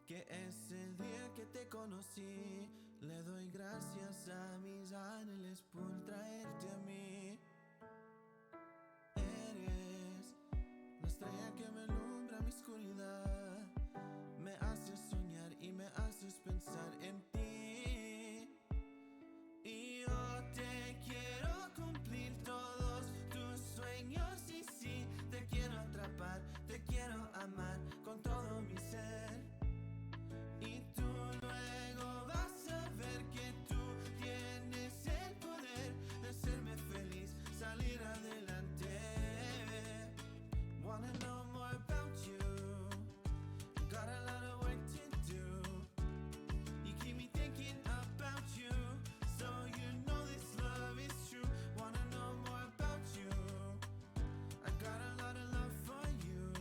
que ese día que te conocí, le doy gracias a mis ángeles por traerte a mí. Eres la estrella que me alumbra mi oscuridad, me haces soñar y me haces pensar en ti. Y yo te quiero cumplir todos tus sueños y sí, te quiero atrapar, te quiero amar con todo mi ser. Y tú luego vas a ver que tú tienes el poder de hacerme feliz, salir adelante. Wanna know more about you, got a lot of work to do. You keep me thinking about you, so you know this love is true. Wanna know more about you, I got a lot of love for you.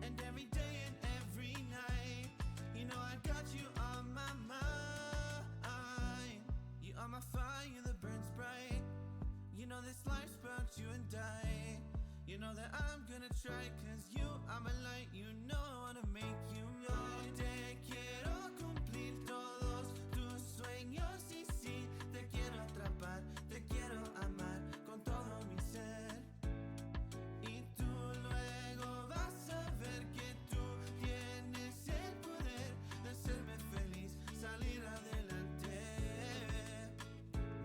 And every day and every night, you know I got you on my mind. You are my fire that burns bright. You know this life's about you and I. You know that I'm gonna try, cause you are my light. You know I wanna make you mine. Te quiero cumplir todos tus sueños y sí, te quiero atrapar, te quiero amar con todo mi ser. Y tú luego vas a ver que tú tienes el poder de hacerme feliz, salir adelante.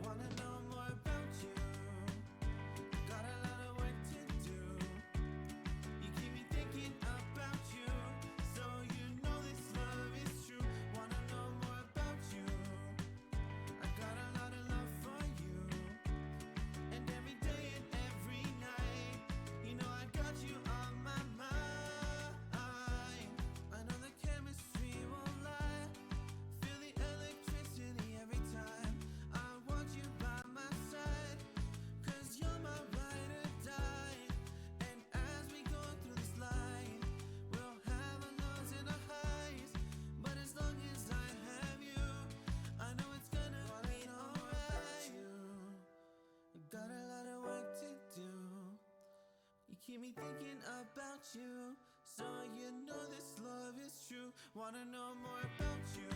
Wanna know more about you, got a lot of work to do. You keep me thinking about you, so you know this love is true. Wanna know more about you, I got a lot of love for you. And every day and every night, you know I got you on my mind. I know the chemistry won't lie, feel the electricity every time. I want you by my side, cause you're my ride or die. And as we go through this life, we'll have our lows and our highs, but as long as I have you, I know it's gonna be alright. You got a lot of work to do. You keep me thinking about you, so you know this love is true. Wanna know more about you,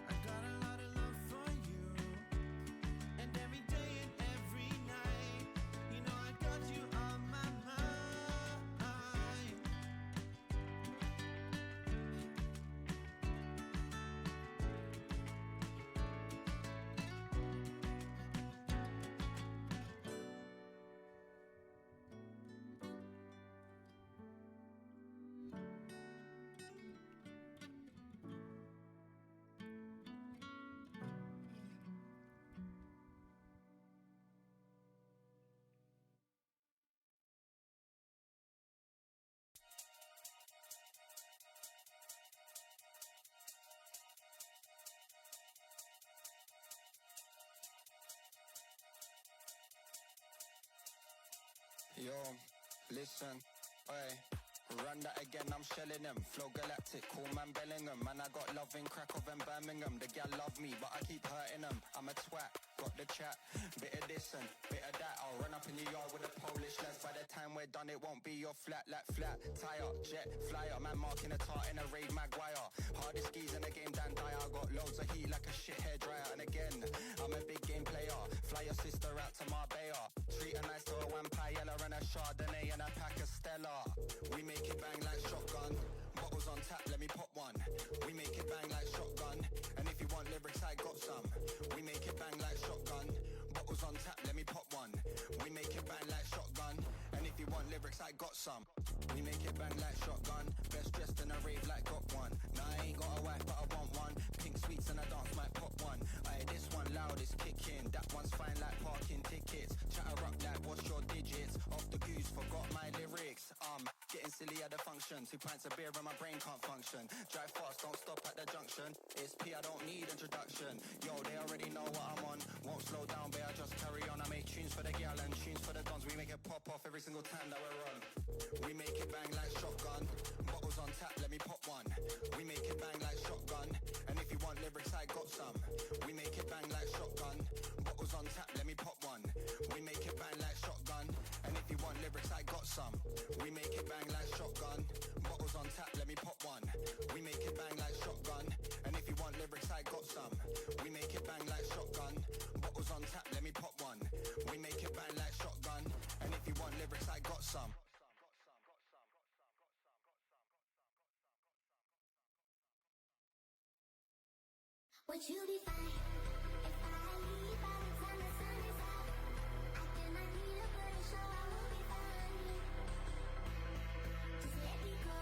I got a lot of love for you. And every day and every night, you know I got you on my mind. Yo, listen, oi. Run that again, I'm shelling them. Flow galactic, cool man Bellingham. Man, I got love in Krakow and Birmingham. The gal love me, but I keep hurting them. I'm a twat, got the chat. Bit of this and bit of that. I'll run up in your yard with a Polish lads. By the time we're done, it won't be your flat, like flat. Tire, jet, flyer. Man marking a tart in a raid Maguire. Hardest skis in the game, Dan Dyer. I got loads of heat like a shit hairdryer. And again, I'm a big game player. Fly your sister out to Marbella. Treat her nice to a vampire and a Chardonnay and a pack of Stella. We make it bang like shotgun. Bottles on tap, let me pop one. We make it bang like shotgun. And if you want lyrics, I got some. We make it bang like shotgun. Bottles on tap, let me pop one. We make it bang like shotgun. And if you want lyrics, I got some. We make it bang like shotgun. Best dressed in a rave like got one. Nah, I ain't got a wife, but I want one. Pink sweets and a dance might pop one. Aye, this one loud is kicking. That one's fine like parking tickets. Chatter up like what's your digits? Off the goose, forgot my lyrics. Getting silly at the function. 2 pints of beer and my brain can't function. Drive fast, don't stop at the junction. It's P, I don't need introduction. Yo, they already know what I'm on. Won't slow down, but I just carry on. I make tunes for the gal and tunes for the dons. We make it pop off every single time that we're on. We make it bang like shotgun. Bottles on tap, let me pop one. We make it bang like shotgun. And if you want lyrics, I got some. We make it bang like shotgun. Bottles on tap, let me pop one. We make it bang like shotgun. And if you want lyrics, I got some. We make it bang like shotgun. Bottles Bottles on tap, let me pop one. We make it bang like shotgun. And if you want lyrics, I got some. We make it bang like shotgun. Bottles on tap, let me pop one. We make it bang like shotgun. And if you want lyrics, I got some. Would you be fine if I leave by the time the sun is out? I cannot need a burden, so I will be fine. Just let me go.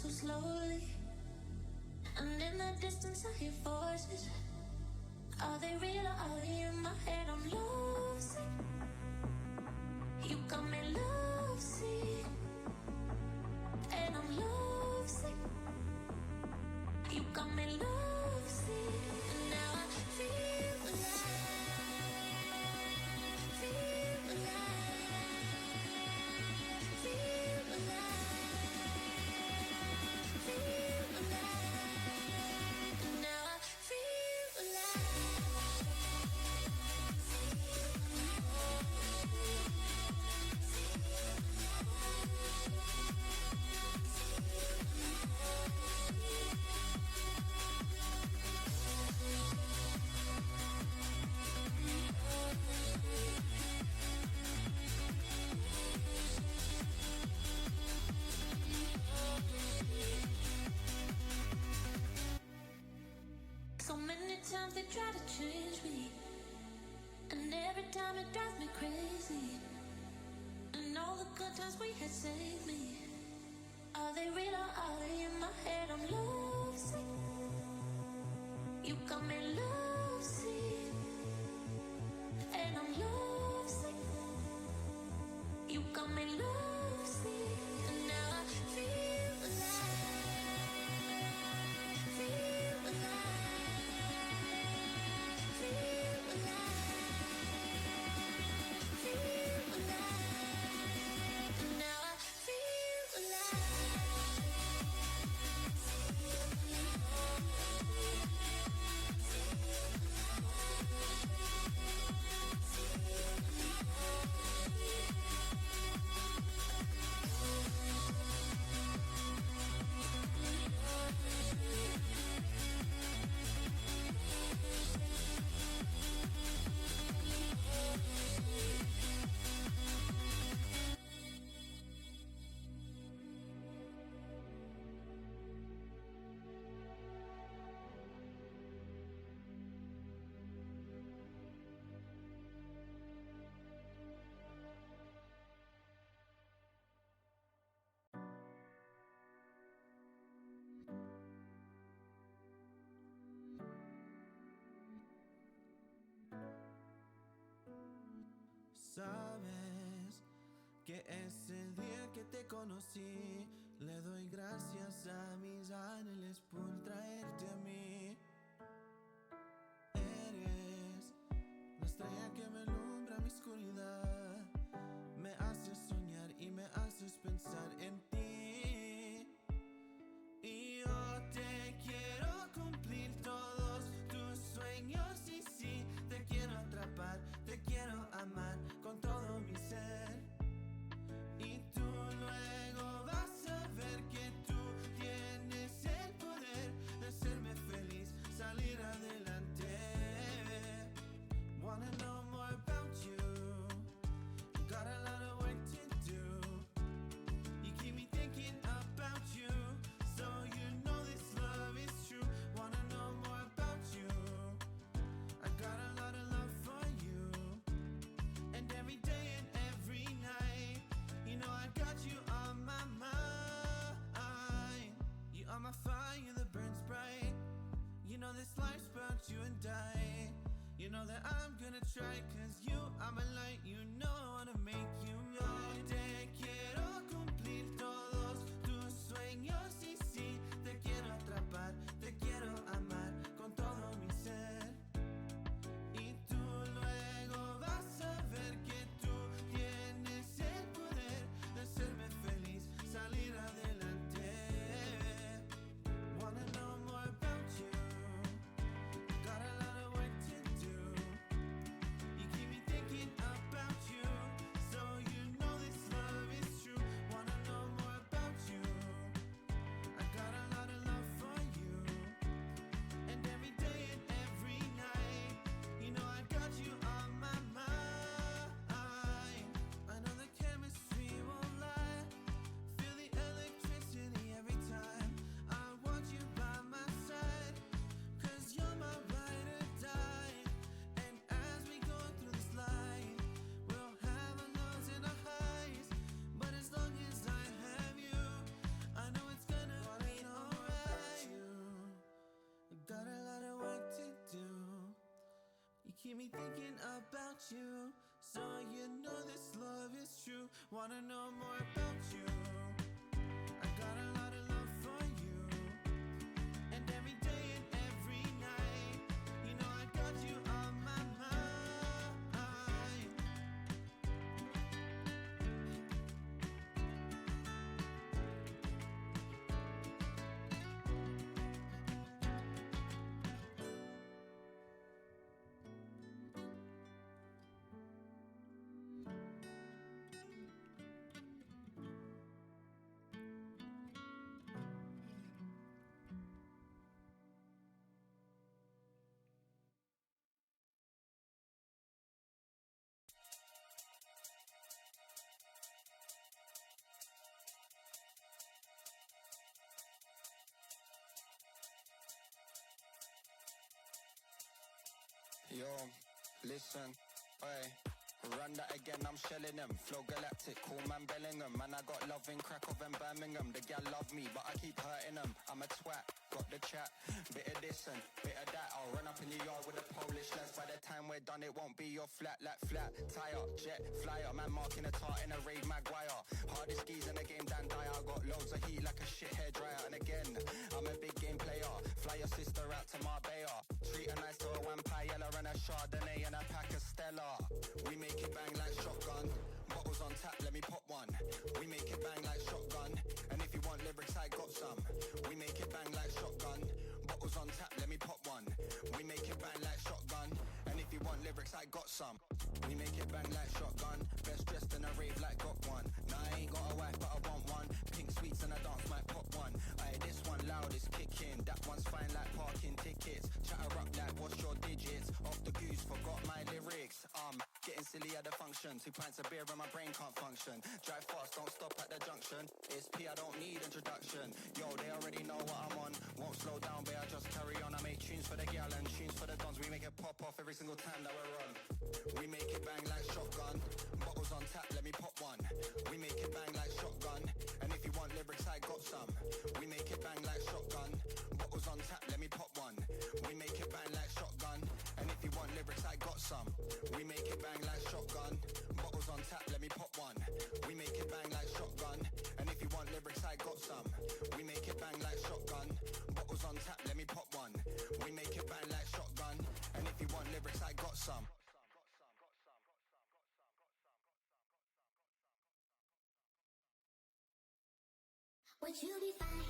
so slowly. And in the distance I hear voices. Are they real or are they in my head? I'm lovesick. You got me lovesick. And I'm lovesick. You got me lovesick. And now I feel alive. Feel alive. Feel alive. Feel alive. And now I feel alive. So many times they try to change me, and every time it drives me crazy. And all the good times we had saved me. Are they real or are they in my head? I'm lovesick. You got me lovesick. And I'm lovesick. You got me lovesick. And now I feel alive. Feel alive. Feel alive. Feel alive. And now I feel alive. Sabes que ese día que te conocí, le doy gracias a mis ángeles por traerte a mí. Eres la estrella que me alumbra mi oscuridad, me haces soñar y me haces pensar en ti. Y yo te quiero cumplir todos tus sueños y sí, te quiero atrapar, te quiero amar con todo mi ser. Y tú luego vas a ver que tú tienes el poder de hacerme feliz, salir adelante. Wanna know more about you, got a lot of work to do. You keep me thinking about you, so you know this love is true. Wanna know more about you, I got a lot of love for you. And every day and every night, you know I got you on my mind. You are my fire that burns bright. You know this life's about you and I. You know that I'm gonna try, cause you are my light. You know I wanna make you mine. Te quiero cumplir todos tus sueños y sí, te quiero atrapar, te quiero amar con todo mi ser. Y tú luego vas a ver que tú tienes el poder de hacerme feliz, salir adelante. Wanna know more about you, got a lot of work to do. You keep me thinking about you, so you know keep me thinking about you. So you know this love is true. Wanna know more about you. I got a lot of love for you. And every day and every night, you know I got you on my mind. Yo, listen, oi. Run that again, I'm shelling them. Flow galactic, cool man Bellingham. Man, I got love in Krakow and Birmingham. The gal love me, but I keep hurting them. I'm a twat, got the chat. Bit of this and bit of that. I'll run up in the yard with a Polish lads. By the time we're done, it won't be your flat, like flat. Tire, jet, flyer. Man marking a tart in a raid Maguire. Hardest skis in the game, Dan Dyer. I got loads of heat like a shit hairdryer. And again, I'm a big game player. Fly your sister out to Marbella. Treat her nice to a vampire and a Chardonnay and a pack of Stella. We make it bang like shotgun. Bottles on tap, let me pop one. We make it bang like shotgun. And if you want lyrics, I got some. We make it bang like shotgun. Bottles on tap, let me pop one. We make it bang like shotgun. And if you want lyrics, I got some. We make it bang like shotgun. Best dressed in a rave like got one. Nah, I ain't got a wife, but I want one. Pink sweets and a dance might pop one. Aye, this one loud is kicking. That one's fine like parking tickets. Chatter up like what's your digits? Off the goose, forgot my lyrics. Getting silly at the function. 2 pints of beer and my brain can't function. Drive fast, don't stop at the junction. It's P, I don't need introduction. Yo, they already know what I'm on. Won't slow down, babe, I just carry on. I make tunes for the gal and tunes for the dons. We make it pop off every single time that we're on. We make it bang like shotgun. Bottles on tap, let me pop one. We make it bang like shotgun. And if you want lyrics, I got some. We make it bang like shotgun. Bottles on tap, let me pop one. We make it bang like shotgun. And if you want lyrics, I got some. We make it bang like shotgun. Bottles on tap, let me pop one. We make it bang like shotgun. And if you want lyrics, I got some. We make it bang like shotgun. Bottles on tap, let me pop one. We make it bang like shotgun. And if you want lyrics, I got some. Would you be fine?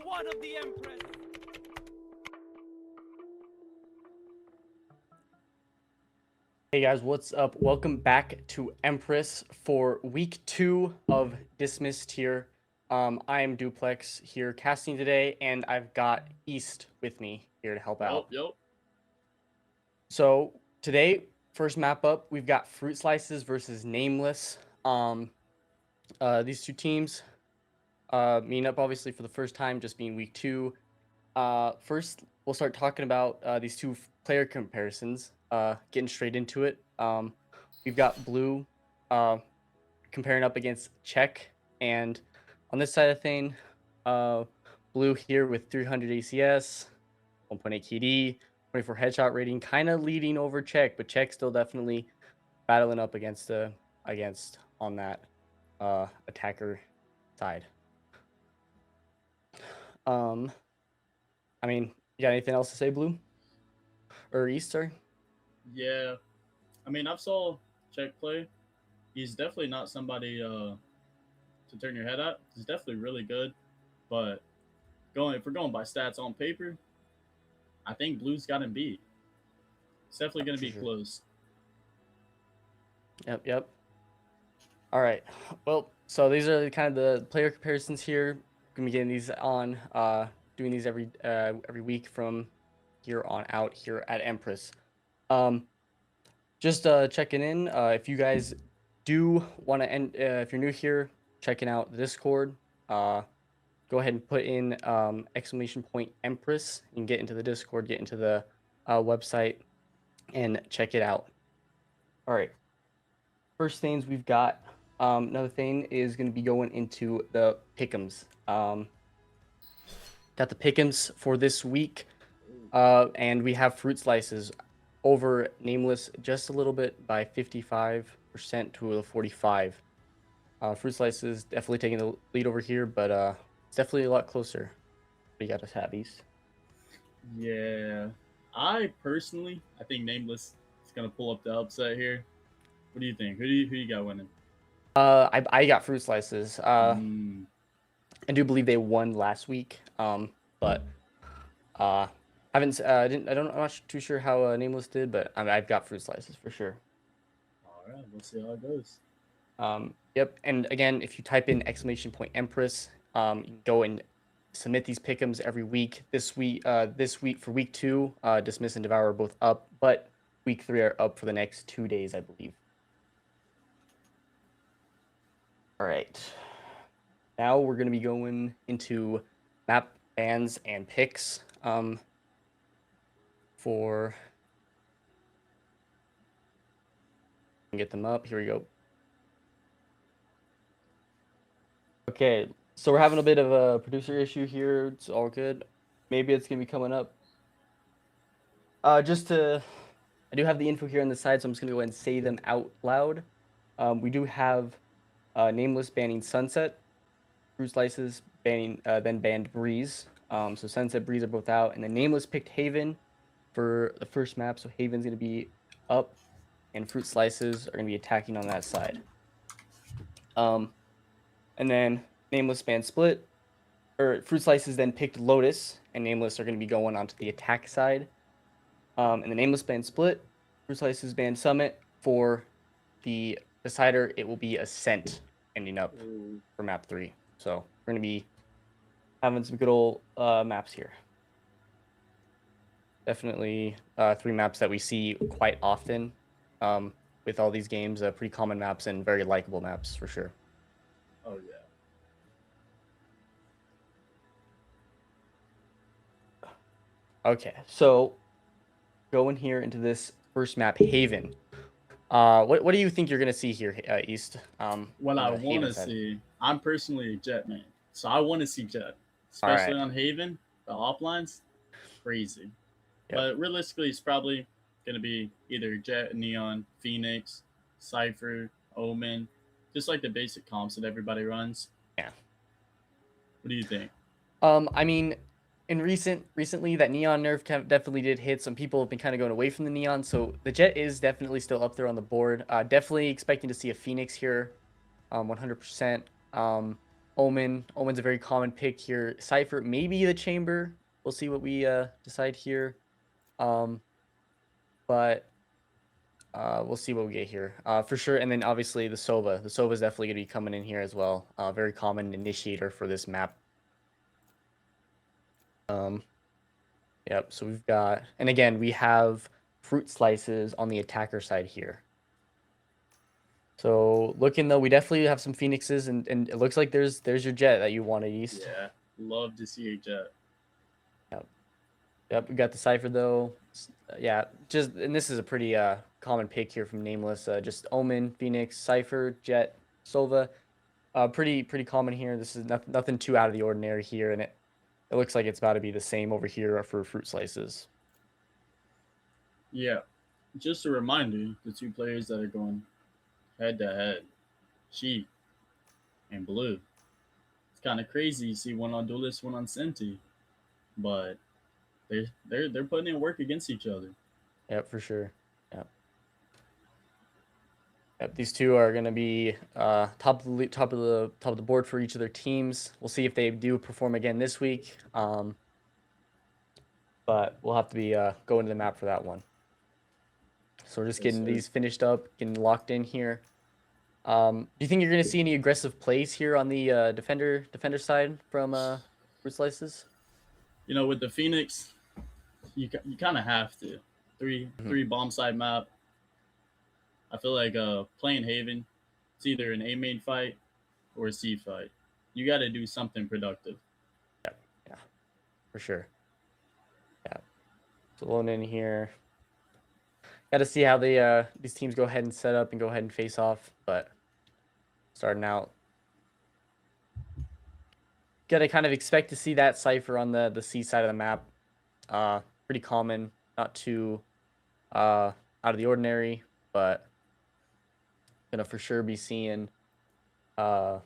one of the Empress. Hey guys, what's up? Welcome back to Empress for week 2 of Dismissed here. I am Duplex here casting today, and I've got East with me here to help out. Yep. So today, first map up, we've got Fruit Slices versus Nameless. These two teams meeting up obviously for the first time, just being week 2. First, we'll start talking about these two player comparisons. Getting straight into it. We've got Blue comparing up against Czech, and on this side of thing, Blue here with 300 ACS, 1.8 KD, 24 headshot rating, kind of leading over Czech, but Czech still definitely battling up against on that attacker side. I mean, you got anything else to say, Blue? Or East, sorry? Yeah. I mean, I've saw Czech play. He's definitely not somebody to turn your head at. He's definitely really good. But if we're going by stats on paper, I think Blue's got him beat. It's definitely going to be close. Yep. All right. Well, so these are kind of the player comparisons here. Gonna be getting these on, doing these every week from here on out here at Empress. Just checking in. If you guys do want to end, if you're new here, checking out the Discord, go ahead and put in !Empress and get into the Discord, get into the website, and check it out. All right. First things we've got. Another thing is going to be going into the pick'ems. Got the pick'ems for this week, and we have Fruit Slices over Nameless just a little bit by 55% to a 45. Fruit Slices definitely taking the lead over here, but it's definitely a lot closer. What do you got to have, East? Yeah. I think Nameless is going to pull up the upset here. What do you think? Who you got winning? I got Fruit Slices. I do believe they won last week, but I'm not too sure how Nameless did, but I've got Fruit Slices for sure. All right, we'll see how it goes. Yep, and again, if you type in !Empress, you can go and submit these pick'ems every week. This week for week 2, Dismiss and Devour are both up, but week 3 are up for the next 2 days, I believe. All right. Now we're going to be going into map bans and picks for get them up. Here we go. Okay, so we're having a bit of a producer issue here. It's all good. Maybe it's going to be coming up. I do have the info here on the side, so I'm just going to go ahead and say them out loud. We do have Nameless banning Sunset, Fruit Slices banning, then banned Breeze. So Sunset, Breeze are both out, and then Nameless picked Haven for the first map. So Haven's gonna be up, and Fruit Slices are gonna be attacking on that side. And then Nameless banned Split, or Fruit Slices then picked Lotus, and Nameless are gonna be going onto the attack side. And the Nameless banned Split, Fruit Slices banned Summit. For the decider, it will be Ascent ending up for map 3. So we're gonna be having some good old maps here. Definitely 3 maps that we see quite often with all these games. Pretty common maps and very likable maps for sure. Oh yeah. Okay, so going here into this first map, Haven. What do you think you're gonna see here, East? What I want to see, I'm personally a Jet man, so I want to see Jet, especially on Haven. The oplines, crazy. Yep. But realistically, it's probably gonna be either Jet, Neon, Phoenix, Cypher, Omen, just like the basic comps that everybody runs. Yeah. What do you think? I mean, in recently that Neon nerf definitely did hit. Some people have been kind of going away from the Neon, so the Jet is definitely still up there on the board. Definitely expecting to see a Phoenix here, 100%. Omen. Omen's a very common pick here. Cypher, maybe the Chamber. We'll see what we decide here. But we'll see what we get here for sure. And then obviously the Sova. The Sova is definitely going to be coming in here as well. Very common initiator for this map. Yep. So we've got, and again, we have fruit slices on the attacker side here. So looking though, we definitely have some Phoenixes, and it looks like there's your Jet that you wanted, East. Yeah, love to see a Jet. Yep, we got the Cypher though. Yeah, and this is a pretty common pick here from Nameless. Just Omen, Phoenix, Cypher, Jet, Sova. Pretty common here. This is nothing too out of the ordinary here, and it looks like it's about to be the same over here for fruit slices. Yeah, just a reminder, the two players that are going head to head, Sheik and Blue. It's kind of crazy. You see one on Duelist, one on Senti, but they're putting in work against each other. Yep, for sure. Yep, these two are going to be top of the board for each of their teams. We'll see if they do perform again this week. But we'll have to be going to the map for that one. So we're just getting these finished up, getting locked in here. Do you think you're going to see any aggressive plays here on the defender side from Fruit Slices? You know, with the Phoenix, you kind of have to. Three bomb side map. I feel like playing Haven, it's either an A main fight or a C fight. You got to do something productive. Yeah, for sure. Yeah. So loading in here. Got to see how these teams go ahead and set up and go ahead and face off. But starting out, got to kind of expect to see that Cypher on the C side of the map. Pretty common, not too out of the ordinary, but gonna for sure be seeing Cypher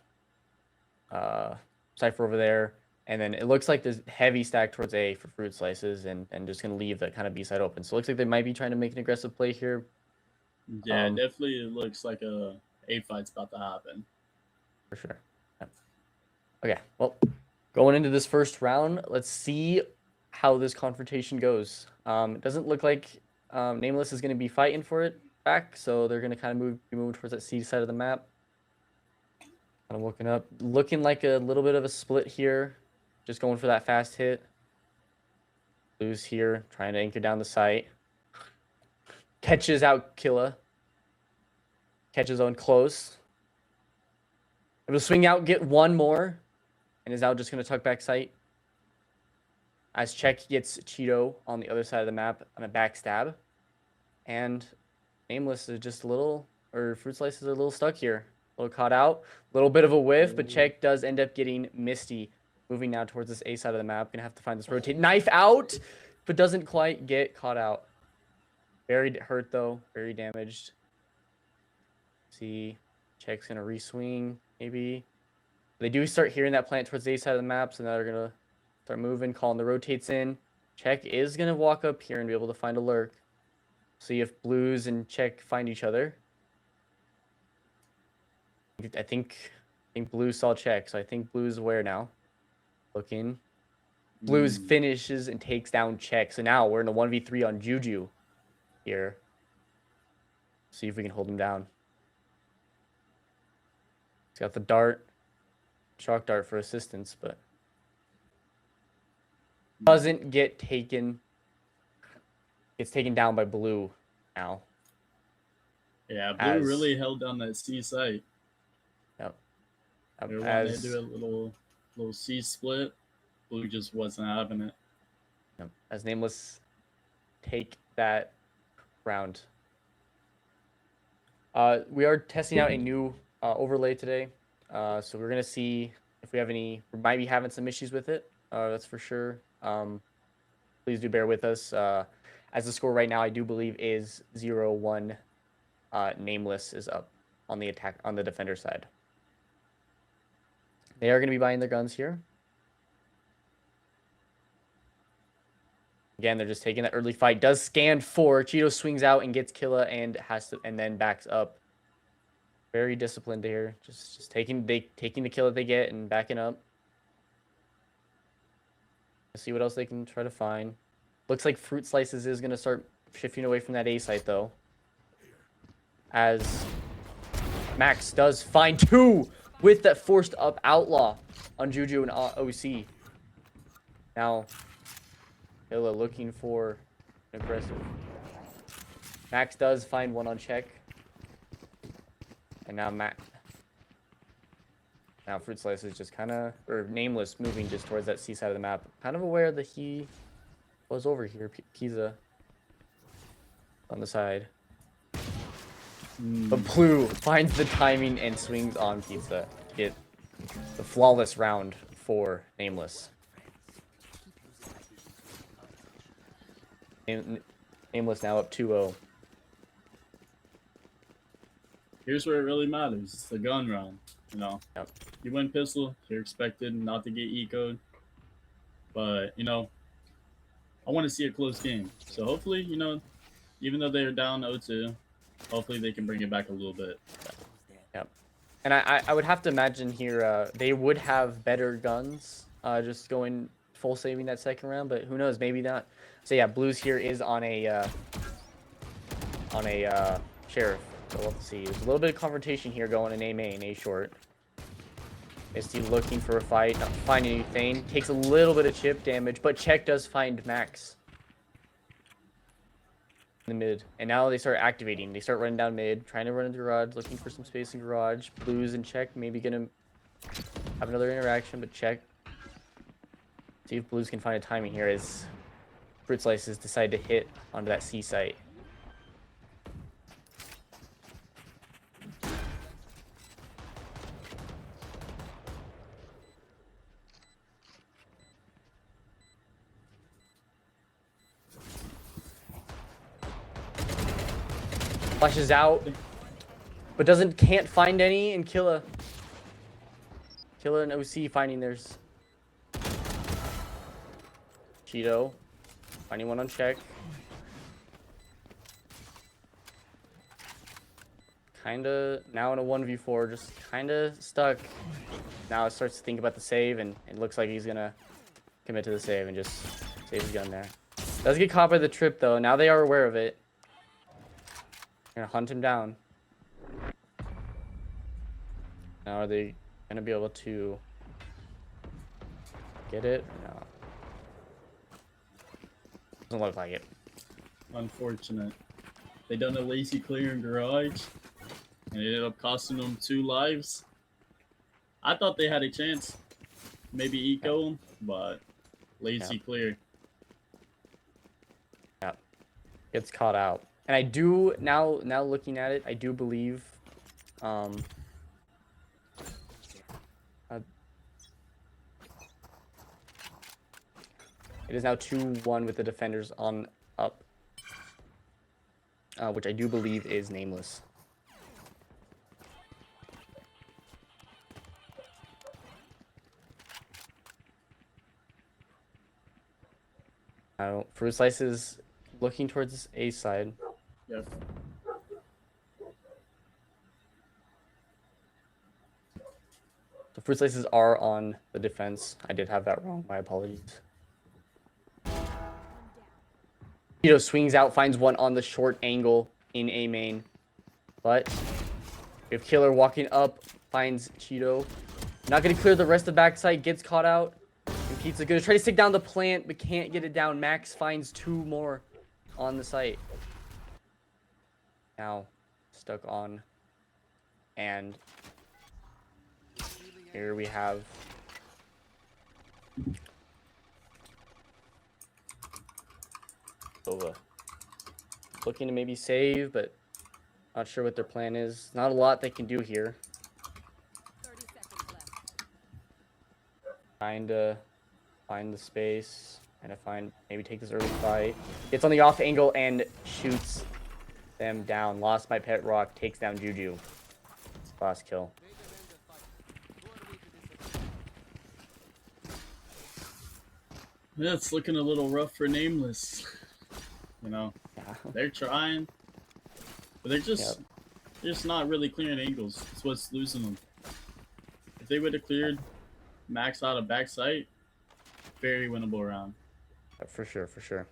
over there. And then it looks like there's heavy stack towards A for fruit slices, and just going to leave that kind of B side open. So it looks like they might be trying to make an aggressive play here. Yeah, definitely it looks like a fight's about to happen. For sure. Yeah. Okay, well, going into this first round, let's see how this confrontation goes. It doesn't look like Nameless is going to be fighting for it back, so they're going to kind of be moving towards that C side of the map. Kind of looking like a little bit of a split here. Just going for that fast hit. Blue's here, trying to anchor down the site. Catches out Killa. Catches on close. Able to swing out, get one more. And is now just going to tuck back sight. As Check gets Cheeto on the other side of the map on a backstab. And Nameless is just a little, or Fruit Slices are a little stuck here. A little caught out. A little bit of a whiff, but Check does end up getting Misty. Moving now towards this A side of the map. Gonna have to find this rotate. Knife out, but doesn't quite get caught out. Very hurt though. Very damaged. See, Check's gonna reswing maybe. They do start hearing that plant towards the A side of the map, so now they're gonna start moving, calling the rotates in. Check is gonna walk up here and be able to find a lurk. See if Blues and Check find each other. I think Blue saw Check, so I think Blue's aware now. Looking. Blues finishes and takes down Check. So now we're in a 1v3 on Juju here. See if we can hold him down. He's got the dart. Shock dart for assistance, but doesn't get taken. Gets taken down by Blue now. Yeah, Blue really held down that C site. Yep. They wanted to do a little C split. Blue just wasn't having it. As Nameless take that round. We are testing out a new overlay today. So we're going to see if we have we might be having some issues with it. That's for sure. Please do bear with us. As the score right now, I do believe is 0-1. Nameless is up on the defender side. They are going to be buying their guns here. Again, they're just taking that early fight. Does scan 4. Cheeto swings out and gets Killa and then backs up. Very disciplined here. Just taking the kill that they get and backing up. Let's see what else they can try to find. Looks like Fruit Slices is gonna start shifting away from that A site though. As Max does find 2 with that forced up outlaw on Juju and OC. Now, Hilla looking for an aggressive. Max does find 1 on check. And now Fruit Slice is just kind of, or Nameless moving just towards that C side of the map. Kind of aware that he was over here. Pizza on the side. But Blue finds the timing and swings on Pizza. Get the flawless round for Nameless. Nameless now up 2-0. Here's where it really matters. It's the gun round. You know, Yep. You win pistol, you're expected not to get eco'd. But, you know, I want to see a close game. So hopefully, you know, even though they're down 0-2, hopefully they can bring it back a little bit. Yep. And I would have to imagine here they would have better guns just going full saving that second round, but who knows, maybe not. So yeah, Blues here is on a Sheriff. So we'll have to see. There's a little bit of confrontation here going in A main, A short. Misty looking for a fight, not finding anything. Takes a little bit of chip damage, but Check does find Max in the mid. And now they start activating. They start running down mid, trying to run into garage, looking for some space in garage. Blues and Check maybe gonna have another interaction, but Check. See if Blues can find a timing here as Fruit Slices decide to hit onto that C site. Flashes out, but can't find any, and Killa and OC finding theirs. Cheeto finding 1 on check. Kinda now in a 1v4, just kinda stuck. Now it starts to think about the save, and it looks like he's gonna commit to the save and just save his gun there. Does get caught by the trip though. Now they are aware of it. Gonna hunt him down. Now are they gonna be able to get it? No. Doesn't look like it. Unfortunate. They done a lazy clear in garage, and it ended up costing them 2 lives. I thought they had a chance, maybe eco them, but lazy clear. Yeah, gets caught out. And I do now looking at it, I do believe it is now 2-1 with the defenders on up, which I do believe is Nameless. Fruit Slices looking towards A side. Yep. The Fruit Slices are on the defense. I did have that wrong. My apologies. Cheeto swings out, finds 1 on the short angle in A main. But we have Killer walking up, finds Cheeto. Not going to clear the rest of the backside, gets caught out. And Pizza going to try to stick down the plant, but can't get it down. Max finds 2 more on the site. Now stuck on. And here we have Sova looking to maybe save, but not sure what their plan is. Not a lot they can do here. 30 seconds left. Trying to find the space, and maybe take this early fight. Gets on the off angle and shoots them down. Lost my pet rock, takes down Juju. Last kill. Yeah, it's looking a little rough for Nameless. You know, Yeah. they're trying, but they're just They're just not really clearing angles. It's what's losing them. If they would have cleared Max out of backside, very winnable round. For sure, for sure.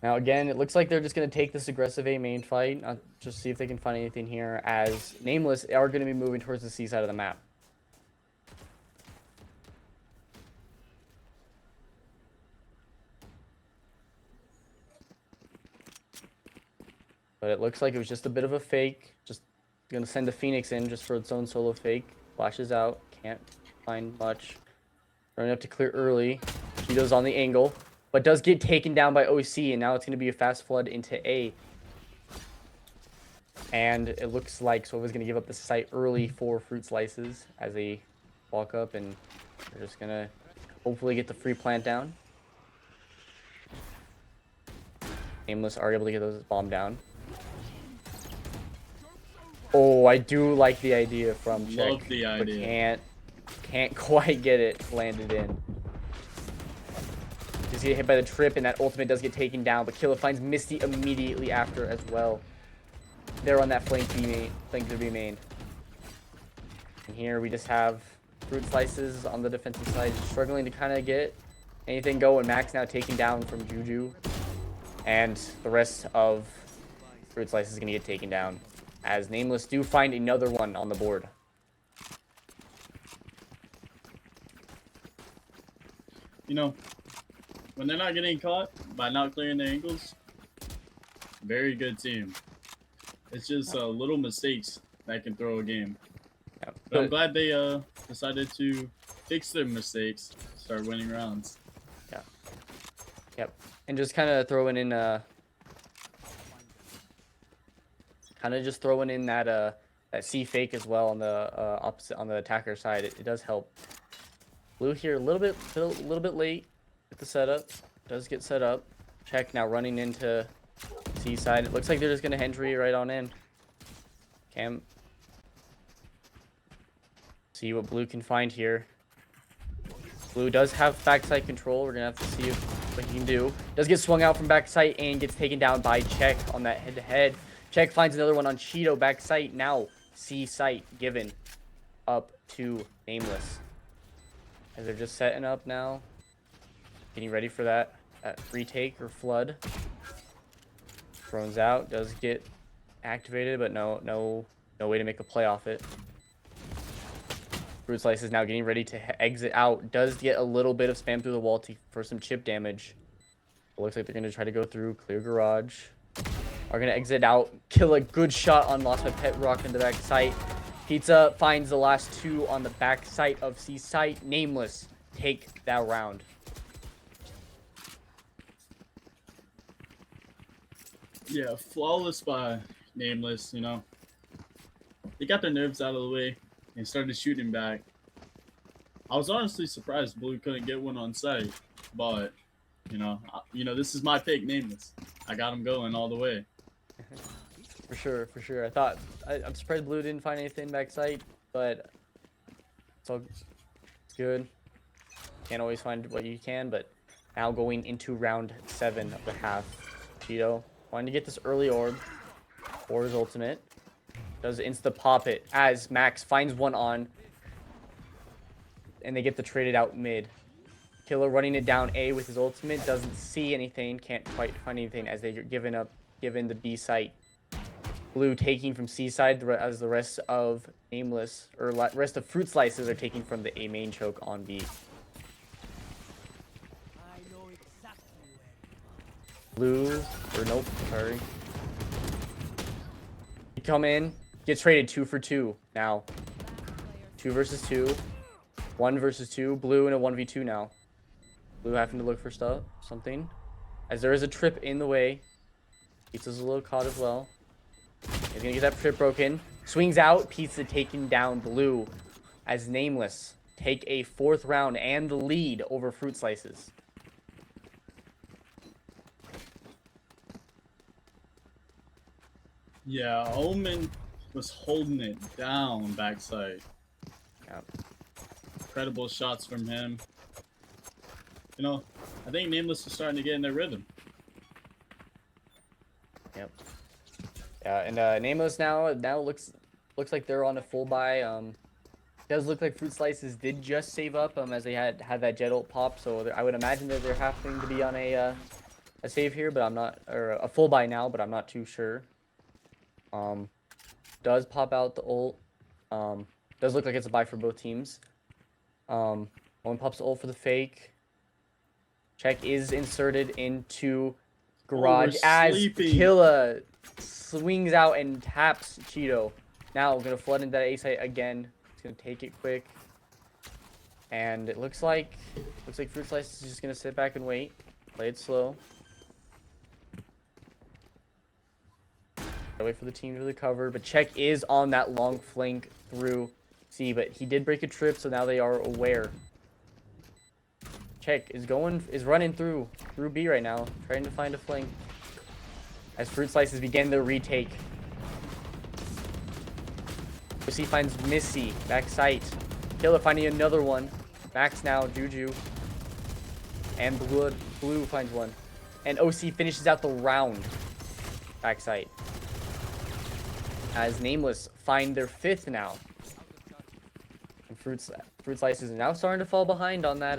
Now again, it looks like they're just going to take this aggressive A main fight. Just see if they can find anything here, as Nameless are going to be moving towards the C side of the map. But it looks like it was just a bit of a fake. Just going to send the Phoenix in just for its own solo fake. Flashes out. Can't find much. Running up to clear early. Cheeto's on the angle. But does get taken down by OC. And now it's going to be a fast flood into A. And it looks like Sova's going to give up the site early for Fruit Slices as they walk up. And they're just going to hopefully get the free plant down. Nameless are able to get those bomb down. Oh, I do like the idea from Check. Love the idea. But can't quite get it landed in. Just get hit by the trip, and that ultimate does get taken down. But Killa finds Misty immediately after as well. They're on that flank to be main. And here we just have Fruit Slices on the defensive side, struggling to kind of get anything going. Max now taken down from Juju. And the rest of Fruit Slices is going to get taken down, as Nameless do find another one on the board. You know, when they're not getting caught by not clearing their angles, very good team. It's just little mistakes that can throw a game. Yeah, but I'm glad they decided to fix their mistakes, start winning rounds. Yeah. Yep. And just kind of throwing in that that C fake as well on the opposite, on the attacker side. It does help. Blue here a little bit late with the setup. Does get set up. Check now running into C side. It looks like they're just gonna entry right on in. Cam. See what Blue can find here. Blue does have backside control. We're gonna have to see what he can do. Does get swung out from backside and gets taken down by Check on that head-to-head. Check finds another one on Cheeto backside. Now C site given up to Nameless. As they're just setting up now. Getting ready for that retake or flood. Throws out. Does get activated, but no way to make a play off it. Fruit Slice is now getting ready to exit out. Does get a little bit of spam through the wall for some chip damage. It looks like they're going to try to go through. Clear garage. Are going to exit out. Kill a good shot on Lost by Pet Rock in the back site. Pizza finds the last two on the back site of C site. Nameless take that round. Yeah, flawless by Nameless, you know. They got their nerves out of the way and started shooting back. I was honestly surprised Blue couldn't get one on site, but you know, this is my pick, Nameless. I got him going all the way. For sure. I'm surprised Blue didn't find anything back site, but it's good. Can't always find what you can, but now going into round 7 of the half. Cheeto wanting to get this early orb for his ultimate. Does insta pop it as Max finds one on, and they get the traded out mid. Killer running it down A with his ultimate, doesn't see anything, can't quite find anything as they're given the B site. Blue taking from C side as the rest of Nameless, or rest of Fruit Slices are taking from the A main choke on B. Blue, or nope, sorry. Come in, gets traded 2 for 2 now. 2 versus 2. 1 versus 2. Blue in a 1v2 now. Blue having to look for something. As there is a trip in the way. Pizza's a little caught as well. He's gonna get that trip broken. Swings out. Pizza taking down Blue. As Nameless take a 4th round and the lead over Fruit Slices. Yeah, Omen was holding it down backside. Yeah. Incredible shots from him. You know, I think Nameless is starting to get in their rhythm. Yep. Yeah, and Nameless now looks like they're on a full buy. Does look like Fruit Slices did just save up as they had that jet ult pop, so I would imagine that they're having to be on a save here, but I'm not, or a full buy now, but I'm not too sure. Does pop out the ult. Does look like it's a buy for both teams. One pops the ult for the fake. Check is inserted into garage as Killa swings out and taps Cheeto. Now we're gonna flood into that A site again. It's gonna take it quick, and it looks like Fruit Slice is just gonna sit back and wait, play it slow. Wait for the team to recover, but Check is on that long flank through C, but he did break a trip, so now they are aware. Check is running through B right now, trying to find a flank as Fruit Slices begin their retake. OC finds Missy, back sight. Killer finding another one. Max now, Juju. And Blue finds one. And OC finishes out the round. Back sight. As Nameless find their 5th now. And Fruit Slices is now starting to fall behind on that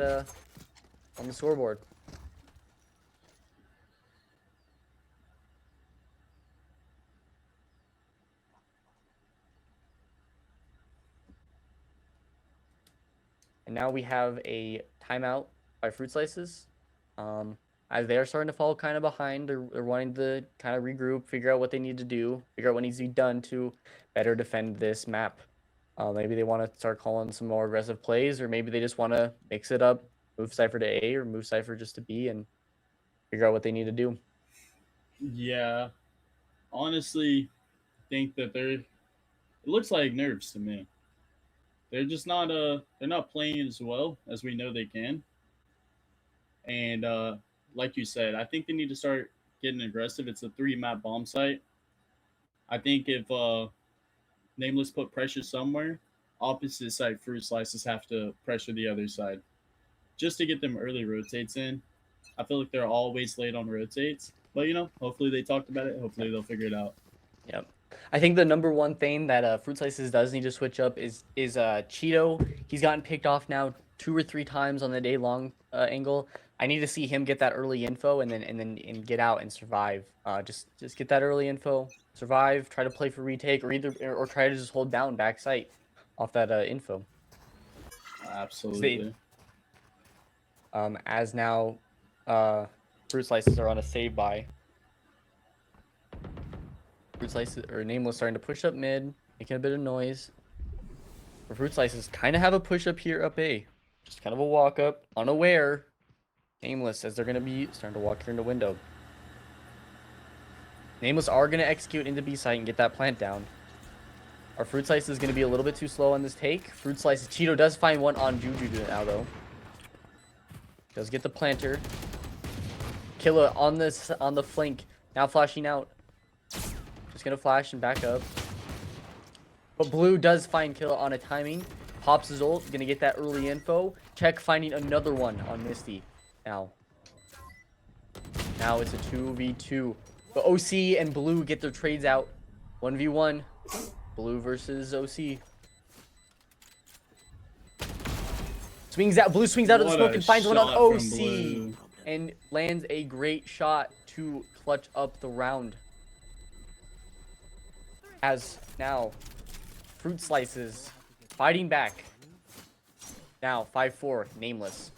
on the scoreboard. And now we have a timeout by Fruit Slices. As they are starting to fall kind of behind, they're wanting to kind of regroup, figure out what they need to do, figure out what needs to be done to better defend this map. Maybe they want to start calling some more aggressive plays, or maybe they just want to mix it up, move Cypher to A or move Cypher just to B and figure out what they need to do. Yeah. Honestly, think that it looks like nerves to me. They're just not they're not playing as well as we know they can. And like you said, I think they need to start getting aggressive. It's a 3-map bomb site. I think if Nameless put pressure somewhere, opposite side Fruit Slices have to pressure the other side. Just to get them early rotates in. I feel like they're always late on rotates. But, hopefully they talked about it. Hopefully they'll figure it out. Yep. I think the number one thing that Fruit Slices does need to switch up is Cheeto. He's gotten picked off now 2 or 3 times on the day long angle. I need to see him get that early info and then get out and survive. Just get that early info, survive, try to play for retake, or try to just hold down back sight off that info. Absolutely. As now, Fruit Slices are on a save buy. Fruit Slices or Nameless starting to push up mid, making a bit of noise. But Fruit Slices kind of have a push up here up A, just kind of a walk up, unaware. Nameless as they're gonna be starting to walk here into window. Nameless are gonna execute into B site and get that plant down. Our Fruit Slice is gonna be a little bit too slow on this take. Fruit Slice, Cheeto does find one on Juju now though. Does get the planter. Killa on the flank, now flashing out. Just gonna flash and back up. But Blue does find Killa on a timing. Pops his ult, gonna get that early info. Check finding another one on Misty. Now it's a 2v2. But OC and Blue get their trades out. 1v1. Blue versus OC. Blue swings out of the smoke and finds one on OC. And lands a great shot to clutch up the round. As now, Fruit Slices fighting back. Now 5-4, Nameless.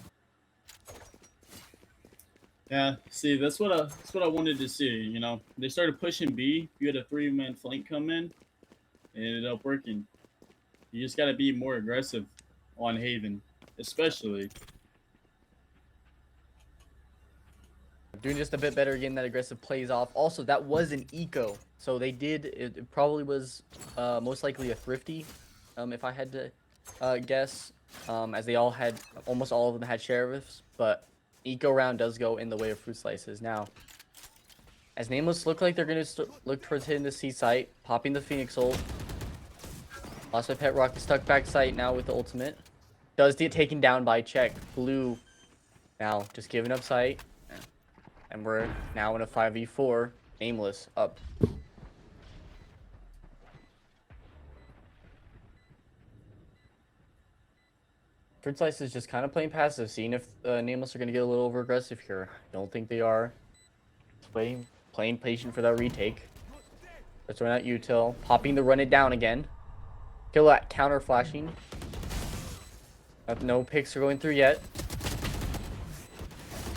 Yeah, see, that's what I wanted to see. They started pushing B. You had a 3-man flank come in. It ended up working. You just got to be more aggressive on Haven, especially. Doing just a bit better getting that aggressive plays off. Also, that was an eco, so they did. It probably was most likely a thrifty, if I had to guess. As they almost all of them had sheriffs, but eco round does go in the way of Fruit Slices. Now, as Nameless look like they're going to look towards hitting the C site, popping the Phoenix ult. Lost my pet rock, stuck back sight now with the ultimate. Does get taken down by Check. Blue now just giving up sight. And we're now in a 5v4. Nameless up. Fruit Slice is just kind of playing passive, seeing if Nameless are going to get a little over aggressive here. Don't think they are. Playing patient for that retake. Let's run out util. Popping the run it down again. Kill that counter flashing. No picks are going through yet.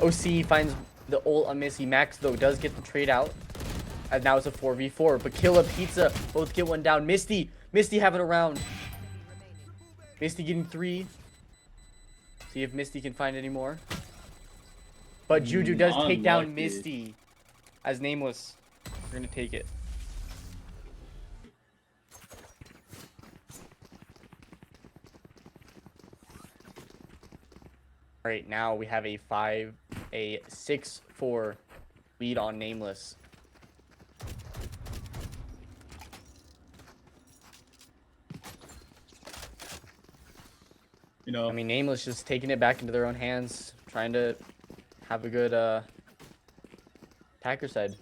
OC finds the ult on Missy. Max, though, does get the trade out. And now it's a 4v4. But Killa, Pizza, both get one down. Misty having a round. Misty getting 3. See if Misty can find any more. But Juju does take down Misty. As Nameless, we're going to take it. All right, now we have a 6-4 lead on Nameless. You know, I mean, Nameless just taking it back into their own hands, trying to have a good attacker side.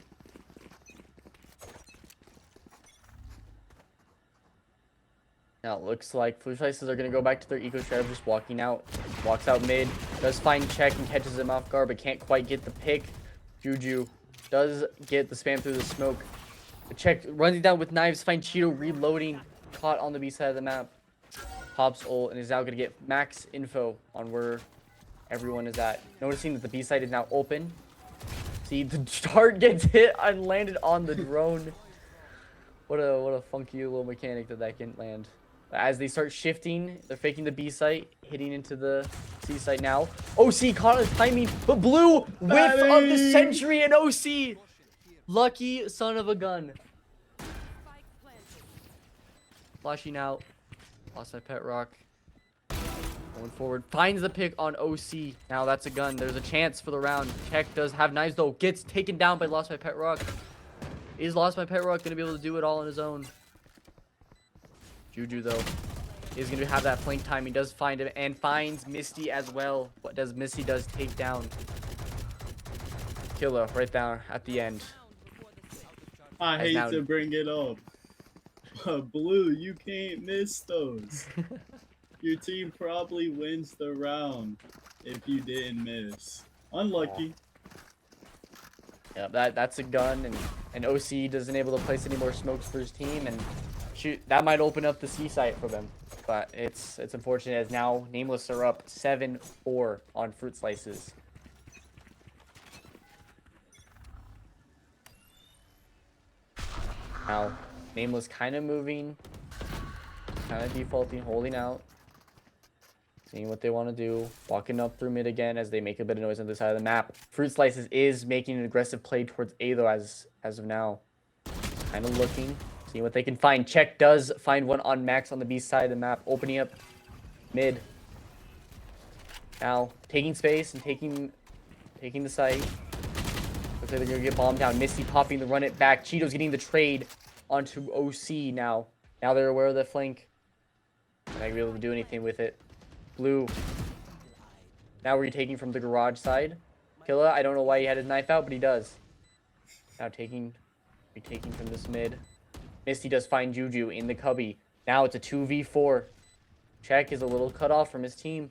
Now it looks like Fruit Slices are going to go back to their eco strategy, just walking out. Walks out mid, does find Check and catches him off guard, but can't quite get the pick. Juju does get the spam through the smoke. The Check runs down with knives, find Cheeto reloading, caught on the B side of the map. Pops ult and is now going to get max info on where everyone is at. Noticing that the B side is now open. See, the dart gets hit and landed on the drone. What a funky little mechanic that can land. As they start shifting, they're faking the B site, hitting into the C site now. OC caught his timing, but Blue whiff of the century and OC. Lucky son of a gun. Flashing out. Lost my pet rock. Going forward. Finds the pick on OC. Now that's a gun. There's a chance for the round. Check does have knives though. Gets taken down by Lost My Pet Rock. Is Lost My Pet Rock going to be able to do it all on his own? Juju though is going to have that flank time. He does find him and finds Misty as well. What does Misty does take down? Killa right there at the end. I hate to bring it up. But Blue, you can't miss those. Your team probably wins the round if you didn't miss. Unlucky. Yeah, that's a gun, and OC doesn't able to place any more smokes for his team, and shoot, that might open up the C site for them. But it's unfortunate as now Nameless are up 7-4 on Fruit Slices. Now Nameless kind of moving, kind of defaulting, holding out, seeing what they want to do, walking up through mid again as they make a bit of noise on the side of the map. Fruit Slices is making an aggressive play towards A though as of now. Kind of looking, seeing what they can find. Check does find one on Max on the B side of the map, opening up mid. Now taking space and taking the site. Looks like they're gonna get bombed down. Misty popping the run it back. Cheeto's getting the trade onto OC now. Now they're aware of the flank. They're not gonna be able to do anything with it. Blue. Now we're taking from the garage side. Killa, I don't know why he had his knife out, but he does. Now retaking from this mid. Misty does find Juju in the cubby. Now it's a 2v4. Check is a little cut off from his team.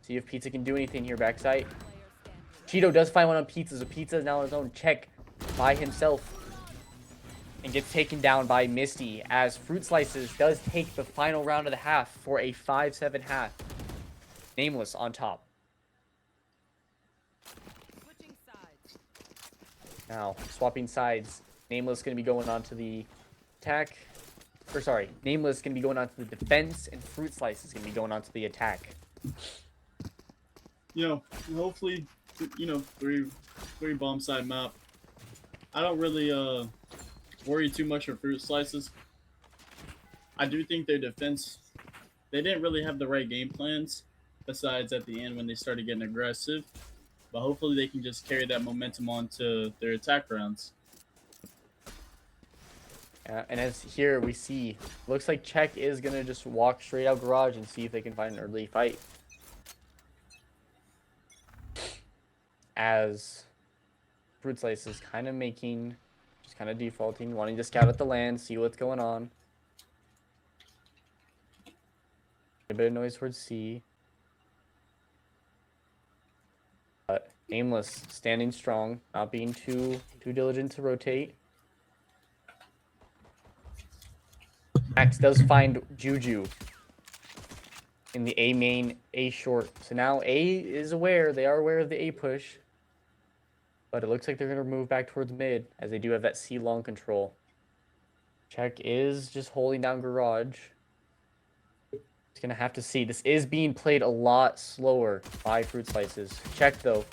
See if Pizza can do anything here backside. Cheeto does find one on Pizza, so Pizza is now on his own. Check by himself. And gets taken down by Misty as Fruit Slices does take the final round of the half for a 5-7 half. Nameless on top. Switching sides. Now, swapping sides. Nameless going to be going on to the attack. Or sorry, Nameless going to be going on to the defense, and Fruit Slice is going to be going on to the attack. You know, hopefully, you know, three bomb side map. I don't really worry too much for Fruit Slices. I do think their defense, they didn't really have the right game plans, besides at the end when they started getting aggressive. But hopefully they can just carry that momentum on to their attack rounds. And as here we see, looks like Check is going to just walk straight out garage and see if they can find an early fight. As Fruit Slice is kind of making Just kind of defaulting, wanting to scout at the land, see what's going on. A bit of noise towards C. But Nameless standing strong, not being too diligent to rotate. Max does find Juju in the A main, A short. So now A is aware. They are aware of the A push. But it looks like they're going to move back towards mid, as they do have that C long control. Check is just holding down Garage. It's going to have to see. This is being played a lot slower by Fruit Slices. Check, though.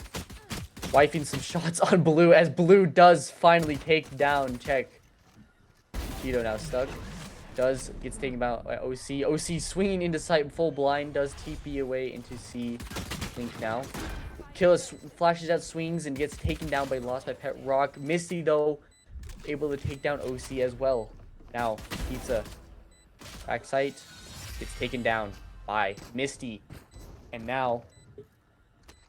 Wifing some shots on Blue, as Blue does finally take down Check. Cheeto now stuck. Gets taken out by OC. OC swinging into sight, full blind. Does TP away into C. Link now. Killa flashes out, swings, and gets taken down by Lost by Pet Rock. Misty, though, able to take down OC as well. Now, Pizza. Backside. Gets taken down by Misty. And now,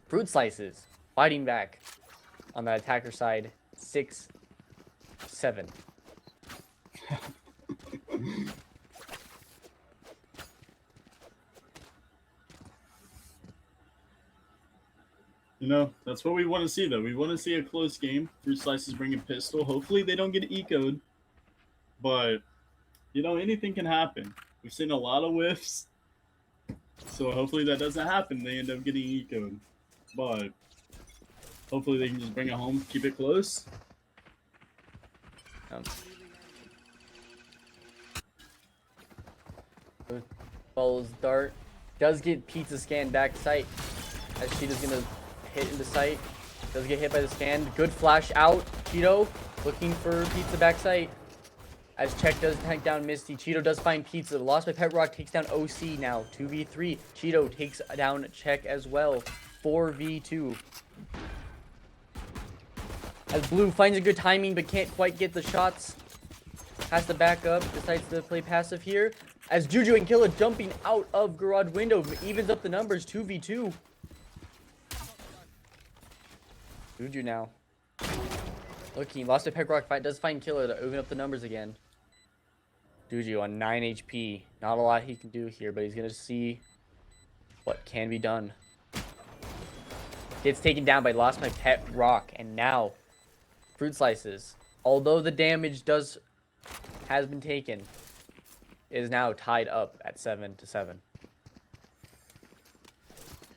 Fruit Slices fighting back on the attacker side. 6-7. You know, that's what we want to see, though. We want to see a close game. Fruit Slices bring a pistol. Hopefully they don't get ecoed. But, you know, anything can happen. We've seen a lot of whiffs. So hopefully that doesn't happen. They end up getting ecoed. But hopefully they can just bring it home, keep it close. Follows Dart. Does get Pizza scan back sight. As Cheeto's going to hit into sight. Does get hit by the scan. Good flash out. Cheeto looking for Pizza back sight. As Check does tank down Misty. Cheeto does find Pizza. Lost by Pet Rock takes down OC now. 2v3. Cheeto takes down Check as well. 4v2. As Blue finds a good timing but can't quite get the shots. Has to back up. Decides to play passive here. As Juju and Killa jumping out of garage window. Evens up the numbers. 2v2. Juju now. Looking. Lost by Pet Rock fight. Does find Killa to even up the numbers again. Juju on 9 HP. Not a lot he can do here, but he's going to see what can be done. Gets taken down by Lost by Pet Rock. And now, Fruit Slices. Although the damage has been taken, is now tied up at 7-7.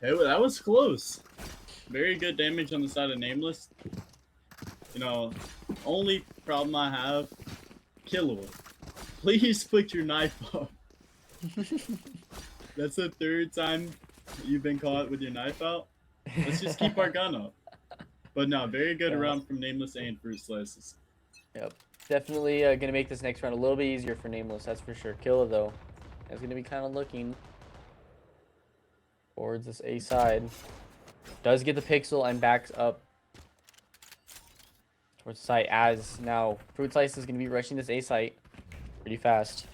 Hey, well, that was close. Very good damage on the side of Nameless. You know, only problem I have, Killa. Please put your knife up. That's the third time you've been caught with your knife out. Let's just keep our gun up. But no, very good round from Nameless and Fruit Slices. Yep. Definitely going to make this next round a little bit easier for Nameless, that's for sure. Killa, though, is going to be kind of looking towards this A side. Does get the pixel and backs up towards the site, as now Fruit Slice is going to be rushing this A site pretty fast.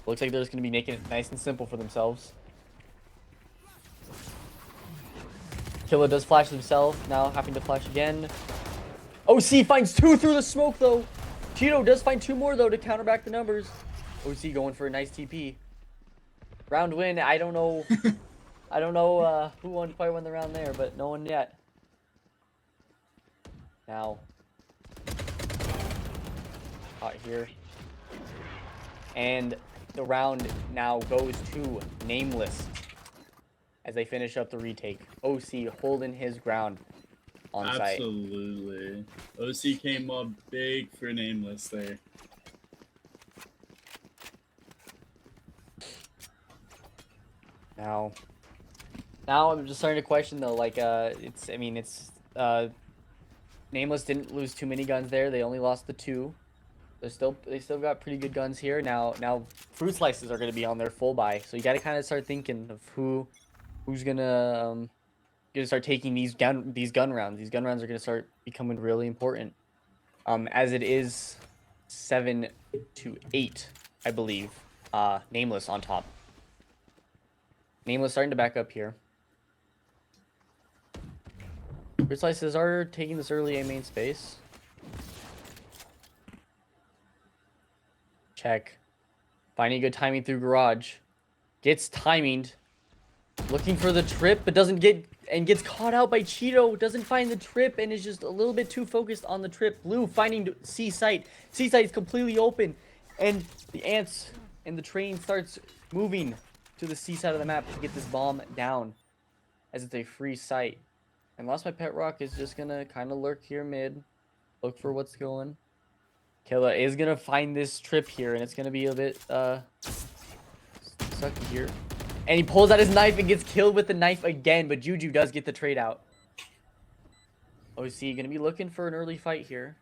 Looks like they're just going to be making it nice and simple for themselves. Killa does flash himself, now having to flash again. OC finds 2 through the smoke, though. Cheeto does find 2 more, though, to counterback the numbers. OC going for a nice TP. Round win. I don't know. I don't know who quite won the round there, but no one yet. Now, caught here. And the round now goes to Nameless as they finish up the retake. OC holding his ground on site. Absolutely. OC came up big for Nameless there. Now I'm just starting to question, though, like, Nameless didn't lose too many guns there. They only lost the 2. They still got pretty good guns here. Now Fruit Slices are going to be on their full buy, so you got to kind of start thinking of who's gonna start taking these gun rounds. These gun rounds are gonna start becoming really important. As it is 7-8, I believe. Nameless on top. Nameless starting to back up here. Fruit Slices are taking this early A main space. Check. Finding good timing through garage. Gets timed. Looking for the trip, but doesn't get, and gets caught out by Cheeto. Doesn't find the trip and is just a little bit too focused on the trip. Blue finding C site. C site is completely open, and the ants and the train starts moving to the C side of the map to get this bomb down, as it's a free site. And Lost My Pet Rock is just gonna kind of lurk here mid, look for what's going. Killa is gonna find this trip here, and it's gonna be a bit sucky here. And he pulls out his knife and gets killed with the knife again, but Juju does get the trade out. OC gonna be looking for an early fight here.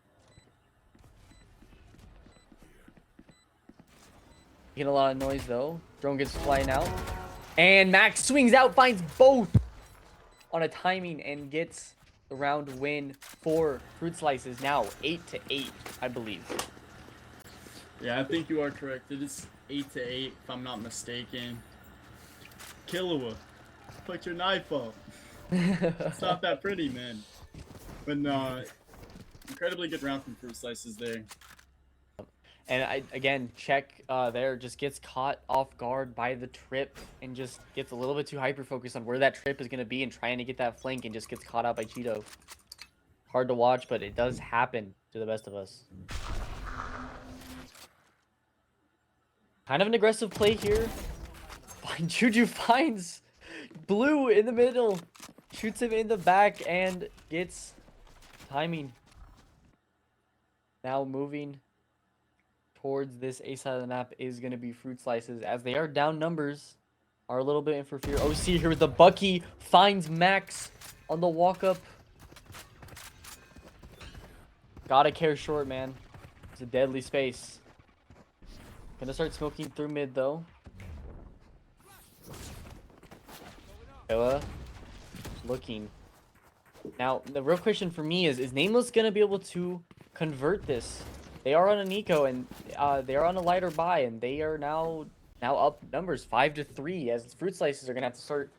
Getting a lot of noise though. Drone gets flying out. And Max swings out, finds both on a timing, and gets the round win for Fruit Slices. Now 8-8, I believe. Yeah, I think you are correct. It is 8-8, if I'm not mistaken. Killua, put your knife up. It's not that pretty, man. But incredibly good round from Fruit Slices there. And again, check there, just gets caught off guard by the trip and just gets a little bit too hyper-focused on where that trip is going to be and trying to get that flank, and just gets caught out by Cheeto. Hard to watch, but it does happen to the best of us. Kind of an aggressive play here. Juju finds Blue in the middle, shoots him in the back, and gets timing. Now moving towards this A side of the map is going to be Fruit Slices, as they are down numbers, are a little bit in for fear. OC here with the Bucky, finds Max on the walk up. Gotta care short, man. It's a deadly space. Gonna start smoking through mid though. Killa looking. Now, the real question for me is Nameless gonna be able to convert this? They are on an eco, and they are on a lighter buy, and they are now up numbers 5-3, as Fruit Slices are gonna have to start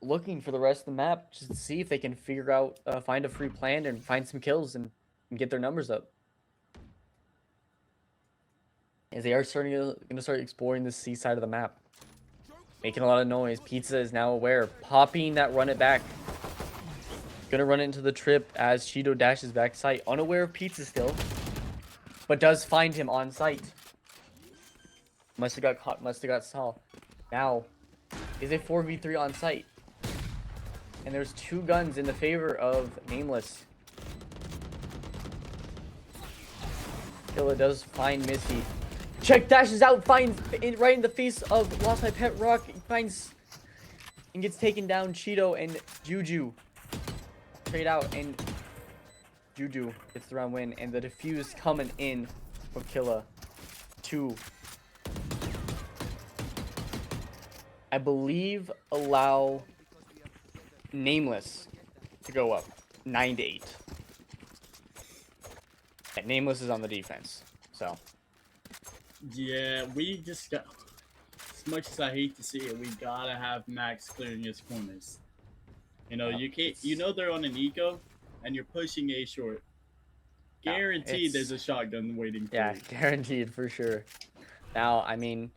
looking for the rest of the map just to see if they can figure out, find a free plan and find some kills and get their numbers up. As they are gonna start exploring the C side of the map. Making a lot of noise. Pizza is now aware. Popping that run it back. Gonna run it into the trip as Cheeto dashes back site. Unaware of Pizza still. But does find him on site. Must have got caught. Must have got saw. Now is a 4v3 on site. And there's 2 guns in the favor of Nameless. Killa does find Missy. Check dashes out, finds right in the face of Lost My Pet Rock, finds and gets taken down. Cheeto and Juju trade out, and Juju gets the round win, and the defuse coming in from Killa to, I believe, allow Nameless to go up 9-8. And Nameless is on the defense, so. Yeah, we just got, as much as I hate to see it, we gotta have Max clearing his corners. You know, you can't, you know they're on an eco, and you're pushing A short. Guaranteed there's a shotgun waiting for you. Yeah, guaranteed, for sure. Now, I mean,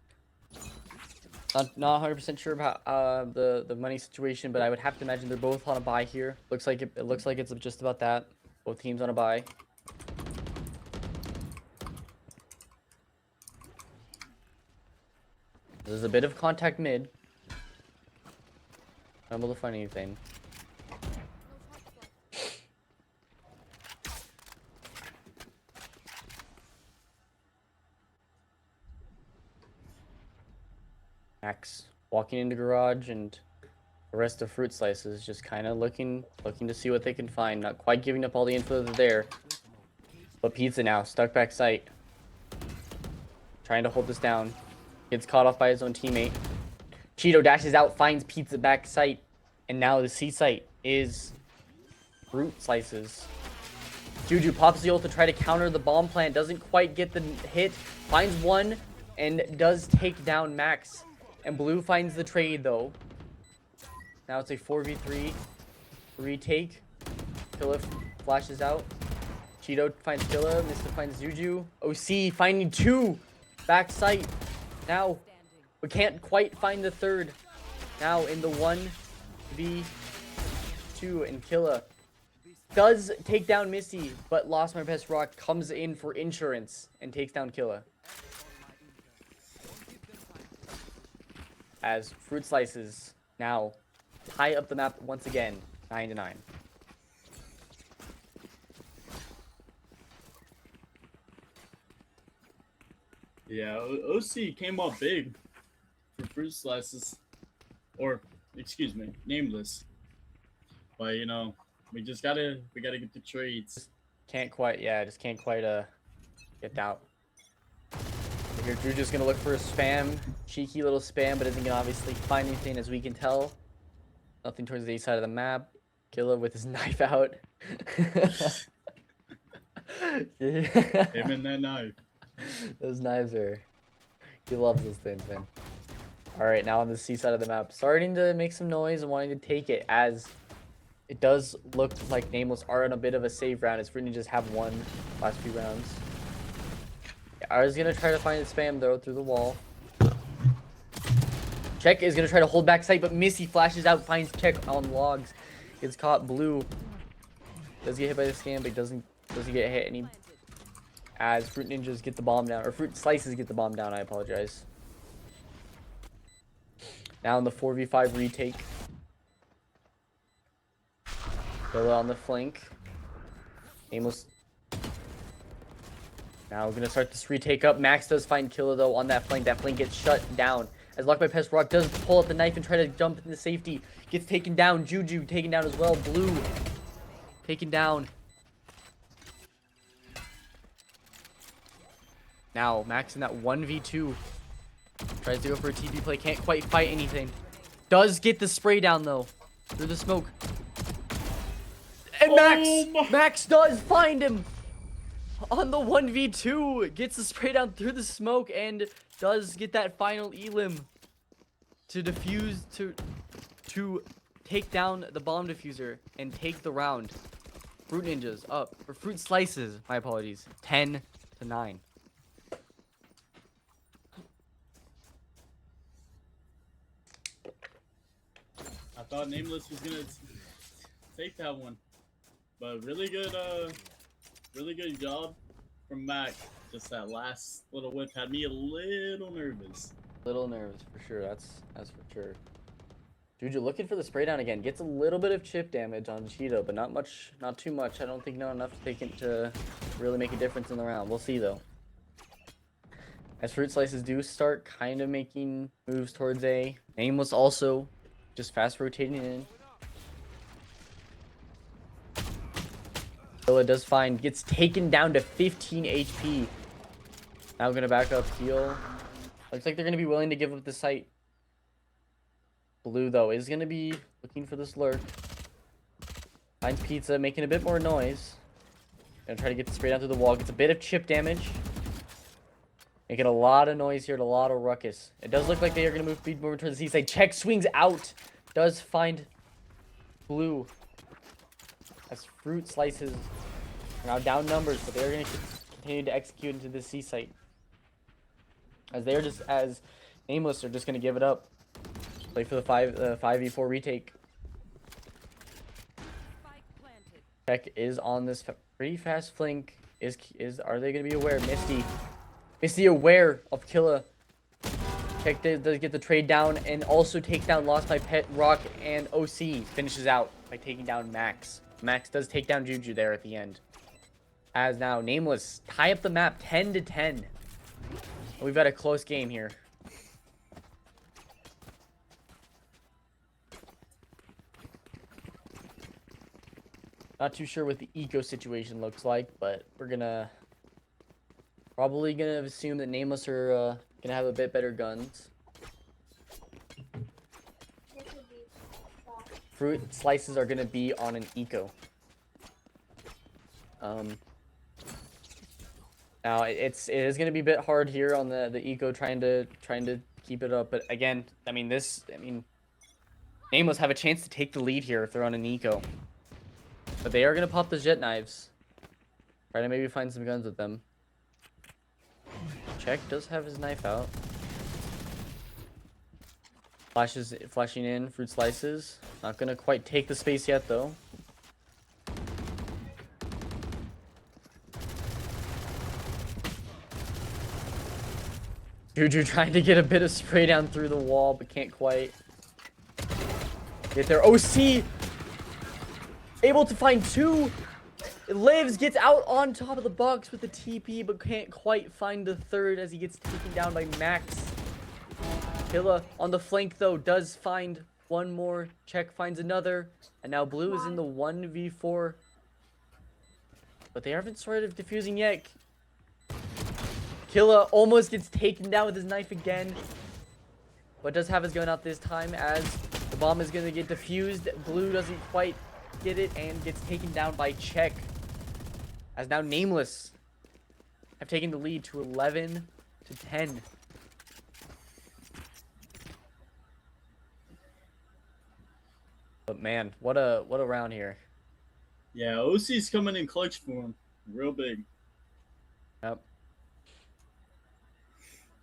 not 100% sure about the money situation, but I would have to imagine they're both on a buy here. Looks like it looks like it's just about that. Both teams on a buy. There's a bit of contact mid. Not able to find anything. Max walking into garage, and the rest of Fruit Slices just kind of looking to see what they can find. Not quite giving up all the info that's there. But Pizza now stuck back site, trying to hold this down. Gets caught off by his own teammate. Cheeto dashes out, finds Pizza back site, and now the C site is Fruit Slices. Juju pops the ult to try to counter the bomb plant, doesn't quite get the hit, finds one, and does take down Max. And Blue finds the trade though. Now it's a 4v3 retake. Killa flashes out. Cheeto finds Killa, Mr. finds Juju. OC finding 2 Back sight. Now, we can't quite find the third. Now in the 1v2, and Killa does take down Missy, but Lost My Best Rock comes in for insurance and takes down Killa. As Fruit Slices now tie up the map once again, 9-9. Yeah, OC came up big for Fruit Slices, or excuse me, Nameless. But you know, we gotta get the trades. Can't quite, yeah, just can't quite get out. Here, Drew's just gonna look for a spam, cheeky little spam, but isn't gonna obviously find anything, as we can tell. Nothing towards the east side of the map. Killa with his knife out. Him and that knife. Those knives are... He loves those things, man. Alright, now on the C side of the map. Starting to make some noise and wanting to take it, as it does look like Nameless are in a bit of a save round. It's really just have won last few rounds. Yeah, I was gonna try to find a spam though through the wall. Check is gonna try to hold back sight, but Missy flashes out, finds Check on logs. Gets caught. Blue does get hit by the scam, but doesn't get hit any. As Fruit Ninjas get the bomb down, or Fruit Slices get the bomb down, I apologize. Now in the 4v5 retake. Killa on the flank. Nameless. Now we're gonna start this retake up. Max does find Killa though on that flank. That flank gets shut down. As Locked by Pest Rock does pull up the knife and try to jump into safety. Gets taken down. Juju taken down as well. Blue taken down. Now, Max in that 1v2. Tries to go for a TP play. Can't quite fight anything. Does get the spray down, though. Through the smoke. And Max does find him. On the 1v2. Gets the spray down through the smoke. And does get that final elim. To defuse, to take down the bomb diffuser. And take the round. Fruit Ninjas up. Or Fruit Slices. My apologies. 10-9. I thought Nameless was gonna take that one, but really good job from Mac. Just that last little whip had me a little nervous. Little nervous for sure. That's for sure. Juju looking for the spray down again. Gets a little bit of chip damage on Cheeto, but not much, not too much. I don't think not enough to take it to really make a difference in the round. We'll see though. As Fruit Slices do start kind of making moves towards A. Nameless also just fast rotating in. Killa does find, gets taken down to 15 HP. Now gonna back up, heal. Looks like they're gonna be willing to give up the site. Blue though is gonna be looking for this lurk. Finds Pizza, making a bit more noise. Gonna try to get the spray down through the wall. Gets a bit of chip damage. Making a lot of noise here, a lot of ruckus. It does look like they are gonna move towards the seaside. Check swings out. Does find Blue. As Fruit Slices are now down numbers, but they're going to continue to execute into the C site. As they're just, as Nameless are just going to give it up. Play for the 5v4 retake. Check is on this pretty fast flank. Are they going to be aware? Misty aware of Killa. Check does get the trade down and also take down Lost by Pet Rock, and OC finishes out by taking down Max. Max does take down Juju there at the end. As now Nameless tie up the map 10-10. We've got a close game here. Not too sure what the eco situation looks like, but we're probably gonna assume that Nameless are gonna have a bit better guns. Fruit Slices are gonna be on an eco. Now it is gonna be a bit hard here on the eco trying to keep it up, but again, Nameless have a chance to take the lead here if they're on an eco. But they are gonna pop the jet knives. Try to maybe find some guns with them. Check does have his knife out. Flashing in, fruit slices. Not gonna quite take the space yet though. Juju trying to get a bit of spray down through the wall, but can't quite get there. OC able to find two. It lives, gets out on top of the box with the TP, but can't quite find the third as he gets taken down by Max. Killa on the flank though does find one more. Check finds another, and now Blue is in the 1v4, but they haven't started defusing yet. Killa almost gets taken down with his knife again, but does have his gun out this time as the bomb is going to get defused. Blue doesn't quite get it and gets taken down by Check, as now Nameless have taken the lead to 11 to 10. But man, what a round here. Yeah, OC's coming in clutch form, real big. Yep.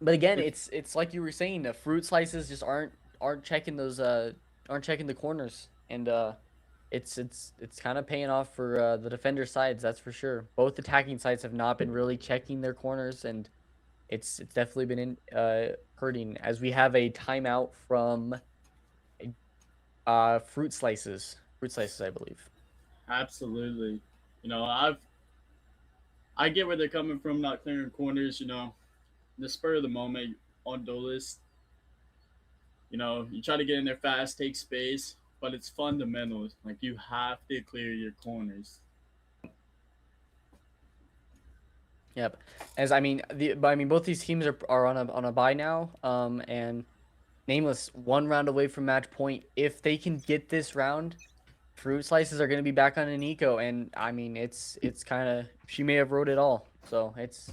But again, it's like you were saying, the fruit slices just aren't checking those aren't checking the corners, and it's kind of paying off for the defender sides, that's for sure. Both attacking sides have not been really checking their corners, and it's definitely been hurting, as we have a timeout from fruit slices, I believe. Absolutely. You know, I get where they're coming from, not clearing corners. You know, the spur of the moment on duelist. You know, you try to get in there fast, take space, but it's fundamentals. Like, you have to clear your corners. Yep. As I mean, both these teams are on a bye now. And Nameless 1 round away from match point. If they can get this round, fruit slices are going to be back on an eco, and I mean, it's kind of, she may have wrote it all. So it's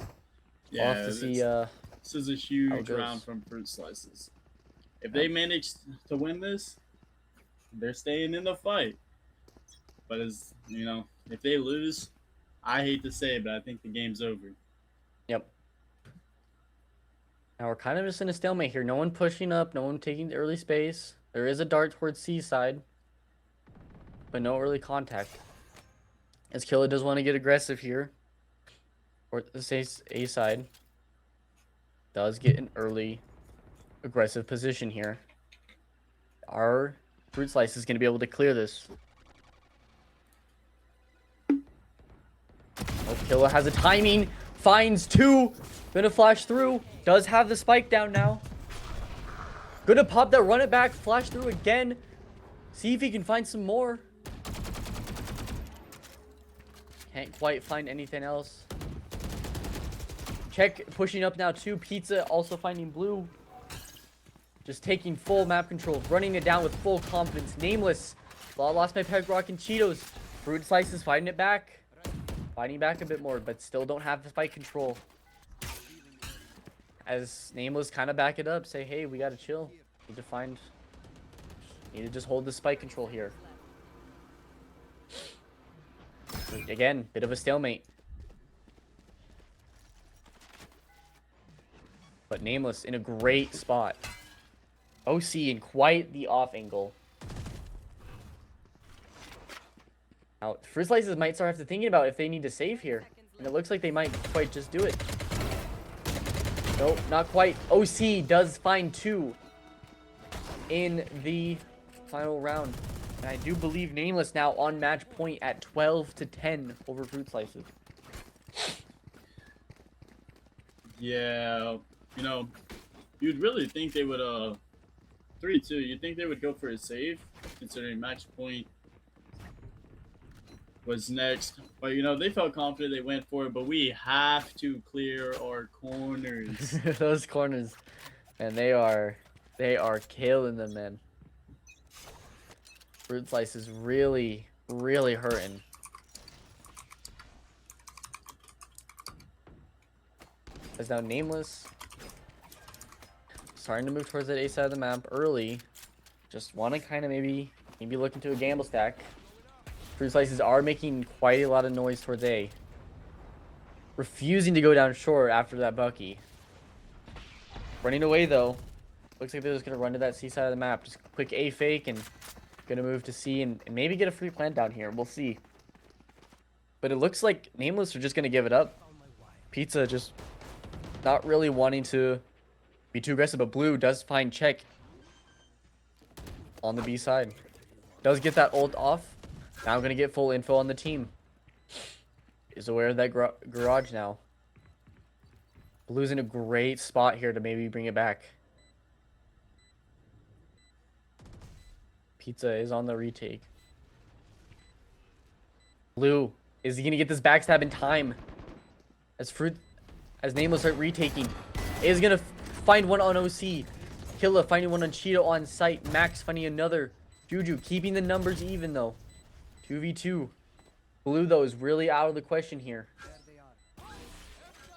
we'll have to see. This is a huge round from fruit slices. If they manage to win this, they're staying in the fight. But as you know, if they lose, I hate to say it, but I think the game's over. Yep. Now we're kind of just in a stalemate here. No one pushing up, no one taking the early space. There is a dart towards C side, but no early contact. As Killa does want to get aggressive here, or the A side does get an early aggressive position here. Our fruit slice is going to be able to clear this. Oh, Killa has a timing, finds two, gonna flash through, does have the spike down now. Gonna pop that, run it back, flash through again, see if he can find some more. Can't quite find anything else. Check pushing up now too. Pizza also finding Blue. Just taking full map control, running it down with full confidence. Nameless. Lost my peg rock and Cheetos. Fruit slices fighting it back. Fighting back a bit more, but still don't have the fight control. As Nameless kind of back it up, say, hey, we gotta chill. Need to just hold the spike control here. Again, bit of a stalemate. But Nameless in a great spot. OC in quite the off angle. Now, fruit slices might start have to thinking about if they need to save here. And it looks like they might quite just do it. Nope, not quite. OC does find two in the final round. And I do believe Nameless now on match point at 12 to 10 over fruit slices. Yeah, you know, you'd really think they would 3-2. You'd think they would go for a save, considering match point was next. But you know, they felt confident, they went for it. But we have to clear our corners. Those corners, and they are killing them, man. Fruit slice is really hurting. As now Nameless starting to move towards that A side of the map early. Just want to kind of maybe look into a gamble stack. Fruit slices are making quite a lot of noise towards A. Refusing to go down short after that Bucky. Running away, though. Looks like they're just going to run to that C side of the map. Just quick A fake and going to move to C and maybe get a free plant down here. We'll see. But it looks like Nameless are just going to give it up. Pizza just not really wanting to be too aggressive. But Blue does find check on the B side. Does get that ult off. Now I'm going to get full info on the team. Is aware of that garage now. Blue's in a great spot here to maybe bring it back. Pizza is on the retake. Blue, is he gonna get this backstab in time? As Nameless start retaking, is gonna find one on OC. Killa finding one on Cheeto on site. Max finding another. Juju keeping the numbers even though. 2v2. Blue though is really out of the question here.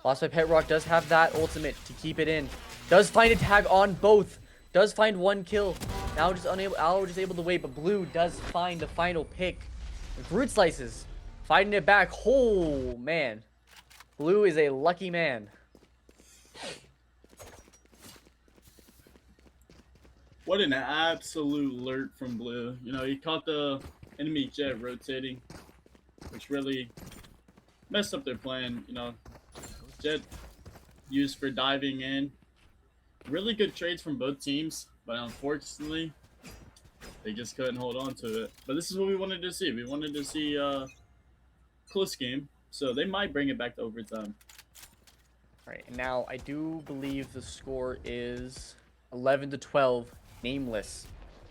Lost by Pet Rock does have that ultimate to keep it in. Does find a tag on both. Does find one kill. Now just unable. Allo just able to wait, but Blue does find the final pick. Fruit Slices fighting it back. Oh man, Blue is a lucky man. What an absolute alert from Blue. You know, he caught the enemy jet rotating, which really messed up their plan. You know, jet used for diving in. Really good trades from both teams, but unfortunately, they just couldn't hold on to it. But this is what we wanted to see. We wanted to see a close game, so they might bring it back to overtime. All right, and now I do believe the score is 11-12, Nameless.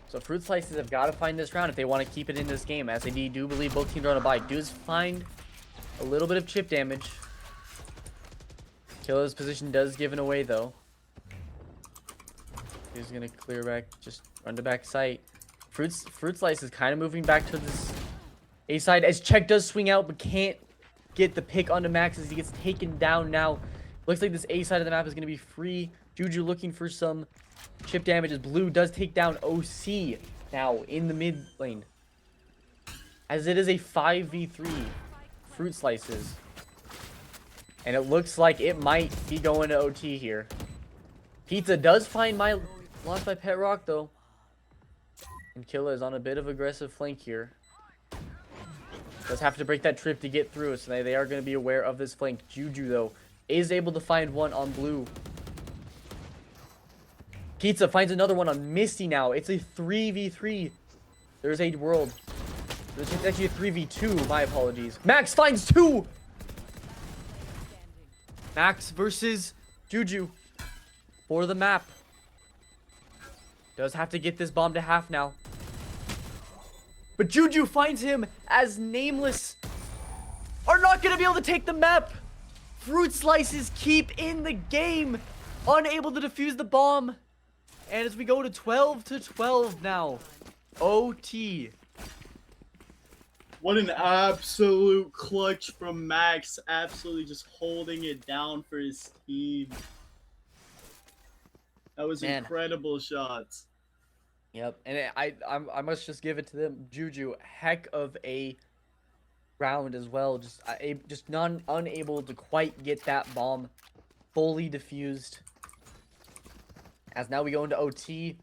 So Fruit Slices have got to find this round if they want to keep it in this game, as they do believe both teams are on a bye. Does find a little bit of chip damage. Killa's position does give it away, though. He's going to clear back, just run to back site. Fruit Slice is kind of moving back to this A side as Check does swing out, but can't get the pick onto Max as he gets taken down now. Looks like this A side of the map is going to be free. Juju looking for some chip damage as Blue does take down OC now in the mid lane. As it is a 5v3 Fruit Slices. And it looks like it might be going to OT here. Pizza does find my lost by Pet Rock though. And Killa is on a bit of aggressive flank here. Does have to break that trip to get through, so they are going to be aware of this flank. Juju though is able to find one on Blue. Pizza finds another one on Misty now. It's a 3v3. There's a world. It's actually a 3v2. My apologies. Max finds two. Max versus Juju for the map. Does have to get this bomb to half now. But Juju finds him as Nameless are not going to be able to take the map. Fruit Slices keep in the game. Unable to defuse the bomb. And as we go to 12-12 now. OT. What an absolute clutch from Max. Absolutely just holding it down for his team. That was incredible shots. Yep, and I must just give it to them. Juju, heck of a round as well. Just unable to quite get that bomb fully defused. As now we go into OT.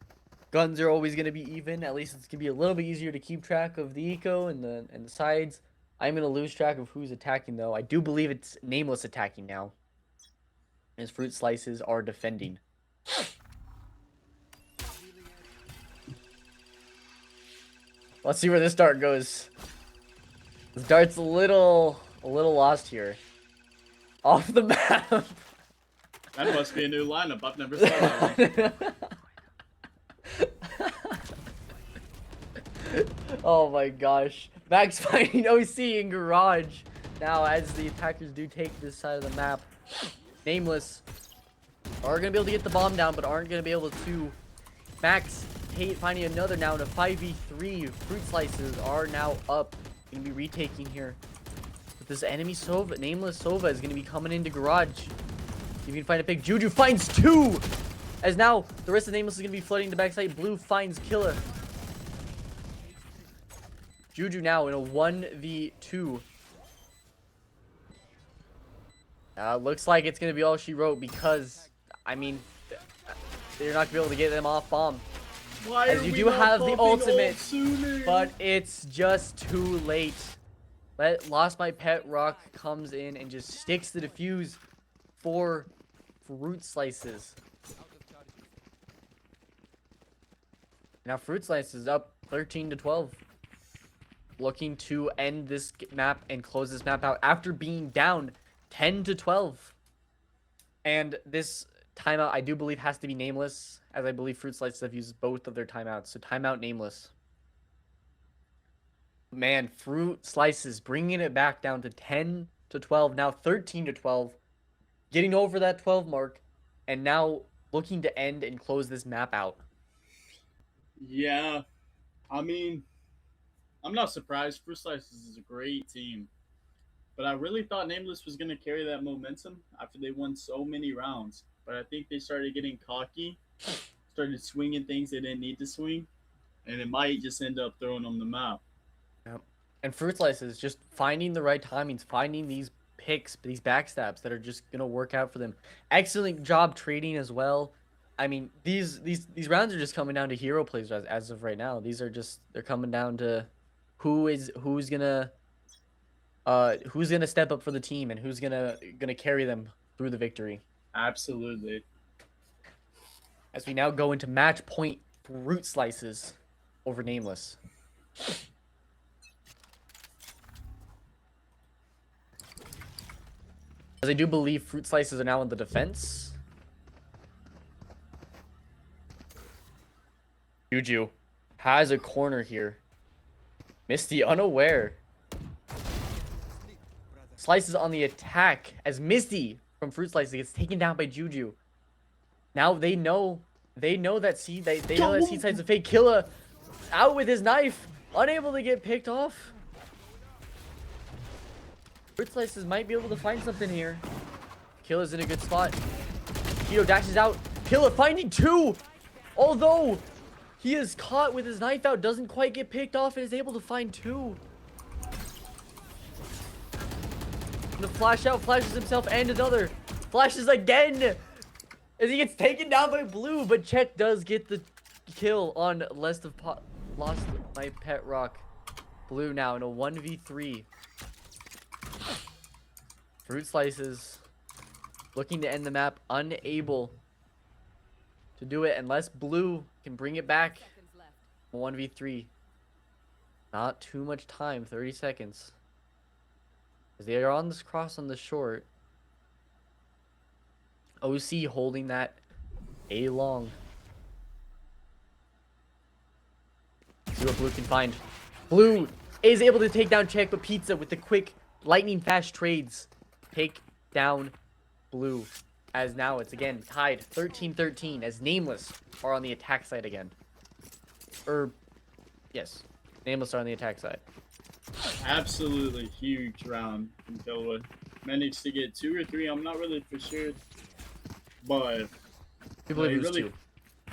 Guns are always going to be even. At least it's going to be a little bit easier to keep track of the eco and the sides. I'm going to lose track of who's attacking though. I do believe it's Nameless attacking now. As Fruit Slices are defending. Let's see where this dart goes. This dart's a little lost here. Off the map. That must be a new lineup. I've never seen that one. Oh my gosh. Max finding OC in garage. Now as the attackers do take this side of the map. Nameless are going to be able to get the bomb down, but aren't going to be able to. Max finding another now in a 5v3. Fruit Slices are now up. Going to be retaking here. But this enemy Sova, Nameless Sova, is going to be coming into garage. You can find a pick. Juju finds two. As now the rest of Nameless is going to be flooding the backside. Blue finds Killer. Juju now in a 1v2. Looks like it's going to be all she wrote because, I mean, You're not gonna be able to get them off bomb. Why As are you we do not have the bumping ult ultimate, sooner? but it's just too late. Lost My Pet Rock comes in and just sticks the defuse for Fruit Slices. Now Fruit Slices up 13-12. Looking to end this map and close this map out after being down 10-12. And this timeout, I do believe, has to be Nameless, as I believe Fruit Slices have used both of their timeouts. So timeout Nameless. Man, Fruit Slices bringing it back down to 10-12, now 13-12, getting over that 12 mark, and now looking to end and close this map out. Yeah, I mean, I'm not surprised. Fruit Slices is a great team, but I really thought Nameless was going to carry that momentum after they won so many rounds. But I think they started getting cocky, started swinging things they didn't need to swing, and it might just end up throwing them the map. Yep. And Fruit Slices just finding the right timings, finding these picks, these backstabs that are just going to work out for them. Excellent job trading as well. I mean, these rounds are just coming down to hero plays as of right now. These are just, they're coming down to who's gonna step up for the team and who's gonna carry them through the victory. Absolutely. As we now go into match point, Fruit Slices over Nameless. As I do believe Fruit Slices are now in the defense. Juju has a corner here. Misty unaware. Slices on the attack as Misty from Fruit Slices gets taken down by Juju. Now they know that know that Seedside's a fake. Killa out with his knife, unable to get picked off. Fruit Slices might be able to find something here. Killa's in a good spot. Keto dashes out. Killa finding two, although he is caught with his knife out, doesn't quite get picked off, and is able to find two. The flash out, flashes himself, and another. Flashes again as he gets taken down by Blue, but Chet does get the kill on Lost My Pet Rock. Blue now in a 1v3. Fruit Slices looking to end the map, unable to do it unless Blue can bring it back. 1v3. Not too much time, 30 seconds. As they are on this cross on the short. OC holding that A long. See what Blue can find. Blue is able to take down Check, but Pizza with the quick lightning fast trades take down Blue. As now it's again tied 13-13 as Nameless are on the attack side again. Yes, Nameless are on the attack side. Absolutely huge round from Killwood. Managed to get 2 or 3, I'm not really for sure. But he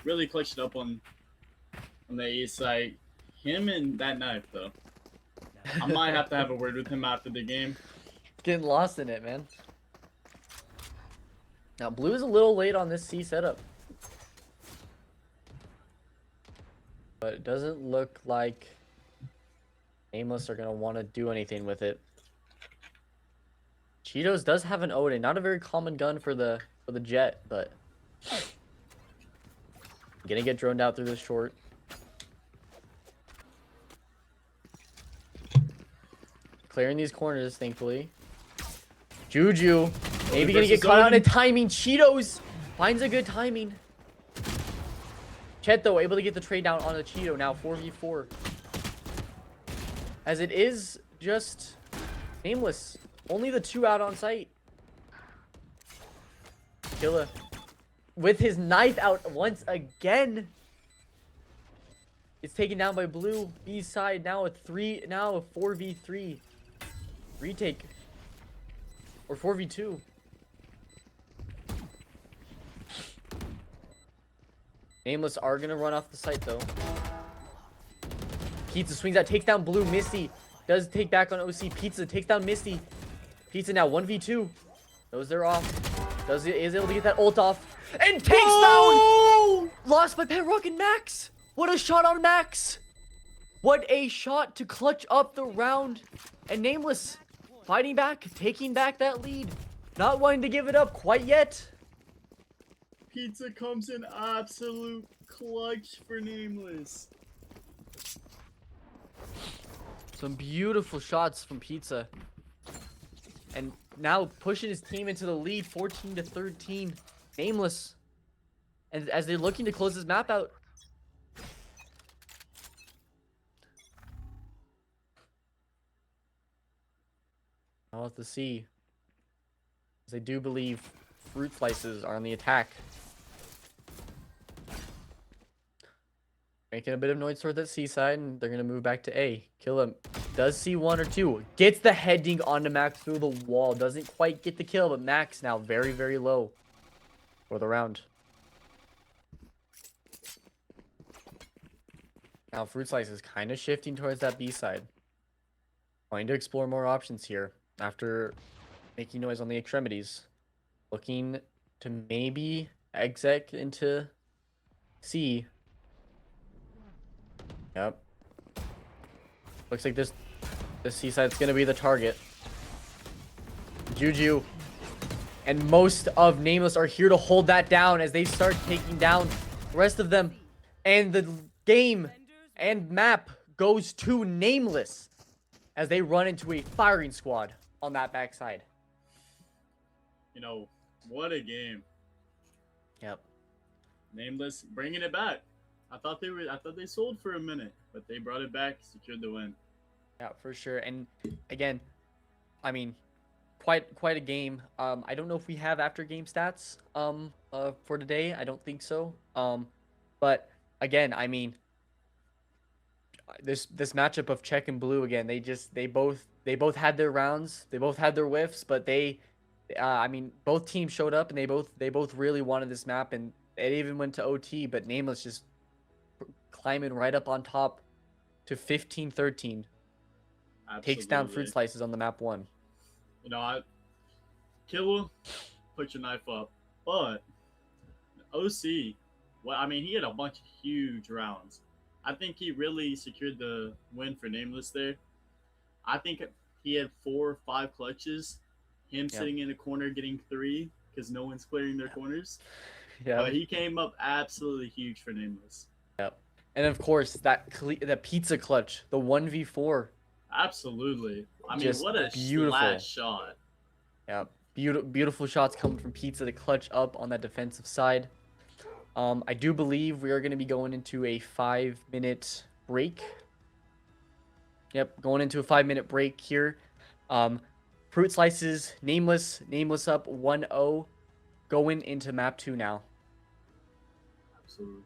really clutched it up on the A side. Him and that knife though. I might have to have a word with him after the game. Getting lost in it, man. Now Blue is a little late on this C setup. But it doesn't look like Nameless are going to want to do anything with it. Cheetos does have an Odin. Not a very common gun for the Jet, but gonna get droned out through the short. Clearing these corners, thankfully. Juju maybe gonna get caught out in timing. Cheetos finds a good timing. Chet though able to get the trade down on the Cheeto now 4v4. As it is just Nameless. Only the 2 out on site. Killa with his knife out once again. It's taken down by Blue. B side now a 4v3 retake or 4v2. Nameless are gonna run off the site though. Pizza swings out, takes down Blue. Misty does take back on OC. Pizza takes down Misty. Pizza now 1v2. Those are off. Is able to get that ult off and takes down Lost by Penrock and Max. What a shot on Max. What a shot to clutch up the round. And Nameless fighting back, taking back that lead. Not wanting to give it up quite yet. Pizza comes in absolute clutch for Nameless. Some beautiful shots from Pizza. And now pushing his team into the lead, 14-13. Nameless. And as they're looking to close this map out. I'll have to see. As I do believe Fruit Slices are on the attack. Making a bit of noise toward that C side, and they're going to move back to A. Kill him. Does see one or two. Gets the heading onto Max through the wall. Doesn't quite get the kill, but Max now very, very low for the round. Now Fruit Slice is kind of shifting towards that B side. Trying to explore more options here after making noise on the extremities. Looking to maybe exec into C. Yep. Looks like this C-side's gonna be the target. Juju and most of Nameless are here to hold that down as they start taking down the rest of them. And the game and map goes to Nameless as they run into a firing squad on that backside. You know, what a game. Yep. Nameless bringing it back. I thought they sold for a minute, but they brought it back, secured the win. Yeah, for sure. And again, I mean, quite a game. I don't know if we have after game stats for today. I don't think so. But again, I mean, this matchup of Czech and Blue again, they both had their rounds, they both had their whiffs, but I mean, both teams showed up and they both really wanted this map, and it even went to OT, but Nameless just climbing right up on top to 15-13. Takes down Fruit Slices on the map 1. You know, Killa, put your knife up. But OC, well, I mean, he had a bunch of huge rounds. I think he really secured the win for Nameless there. I think he had 4 or 5 clutches. Him sitting in a corner getting 3 because no one's clearing their corners. Yeah, but he came up absolutely huge for Nameless. Yep. And of course, that pizza clutch, the 1v4. Absolutely. I mean, just what a splash shot. Yeah, beautiful shots coming from Pizza to clutch up on that defensive side. I do believe we are going to be going into a 5-minute break. Yep, going into a 5-minute break here. Fruit Slices, Nameless up 1-0. Going into map 2 now. Absolutely.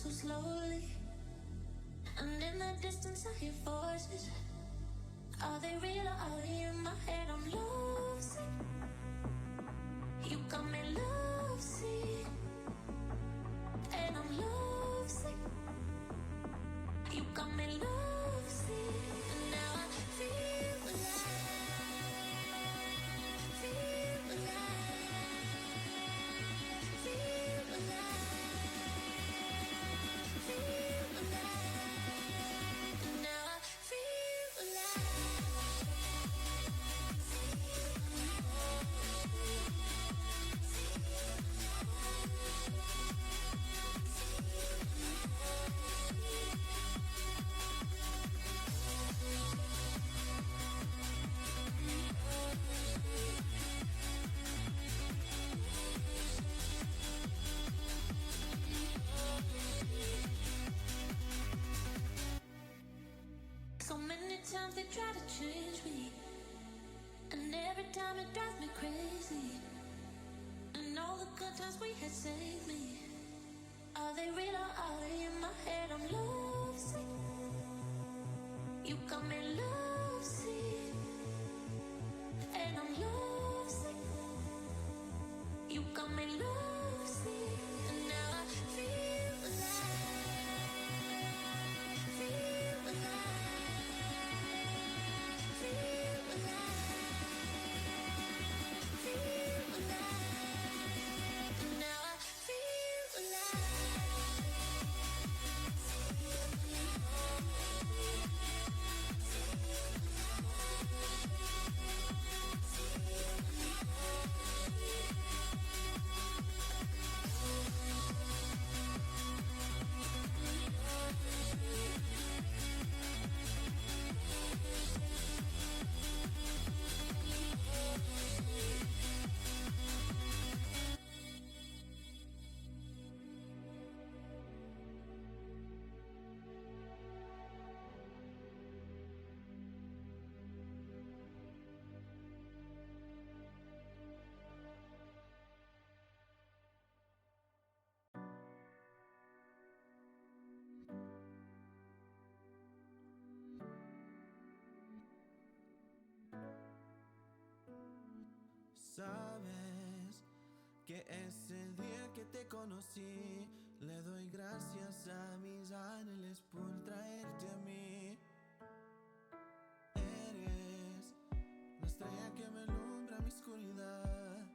so slowly. And in the distance I hear voices. Are they real or are they in my head? I'm lovesick. You got me lovesick. And I'm lovesick. You got me lovesick. And now I feel alive. Feel alive. Feel alive. Feel alive. And now I feel alive. So many times they try to change me, and every time it drives me crazy. And all the good times we had saved me. Are they real or are they in my head? I'm lovesick. You got me lovesick. And I'm lovesick. You got me lovesick. And now I feel alive. Feel alive. Feel alive. Feel alive. And now I feel alive. Sabes que es el día que te conocí. Le doy gracias a mis ángeles por traerte a mí. Eres la estrella que me alumbra mi oscuridad.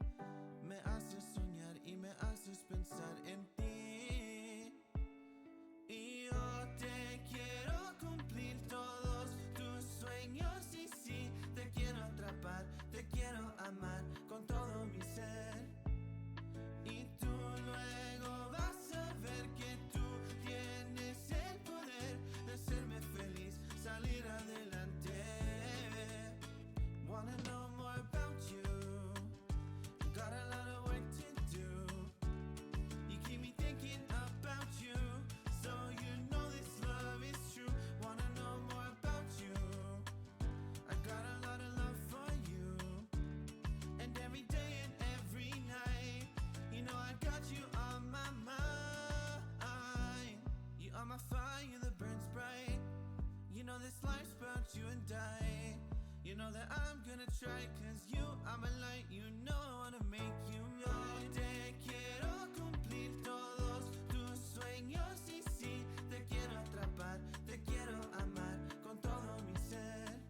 Me haces soñar y me haces pensar en ti. Y yo te quiero cumplir todos tus sueños y sí, te quiero atrapar, te quiero amar con todo mi ser. Y tú luego vas a ver que tú tienes el poder de hacerme feliz, salir adelante. Wanna know more about you. Got a lot of work to do. You keep me thinking about you, so you know this love is true. Wanna know more about you. I got a lot of love for you, and every day and every night, you know I got you on my mind. You are my fire that burns bright. You know this life's about you and I. You know that I'm gonna try, cause you are my light. You know I wanna make you mine. Te quiero cumplir todos tus sueños y sí, te quiero atrapar, te quiero amar con todo mi ser.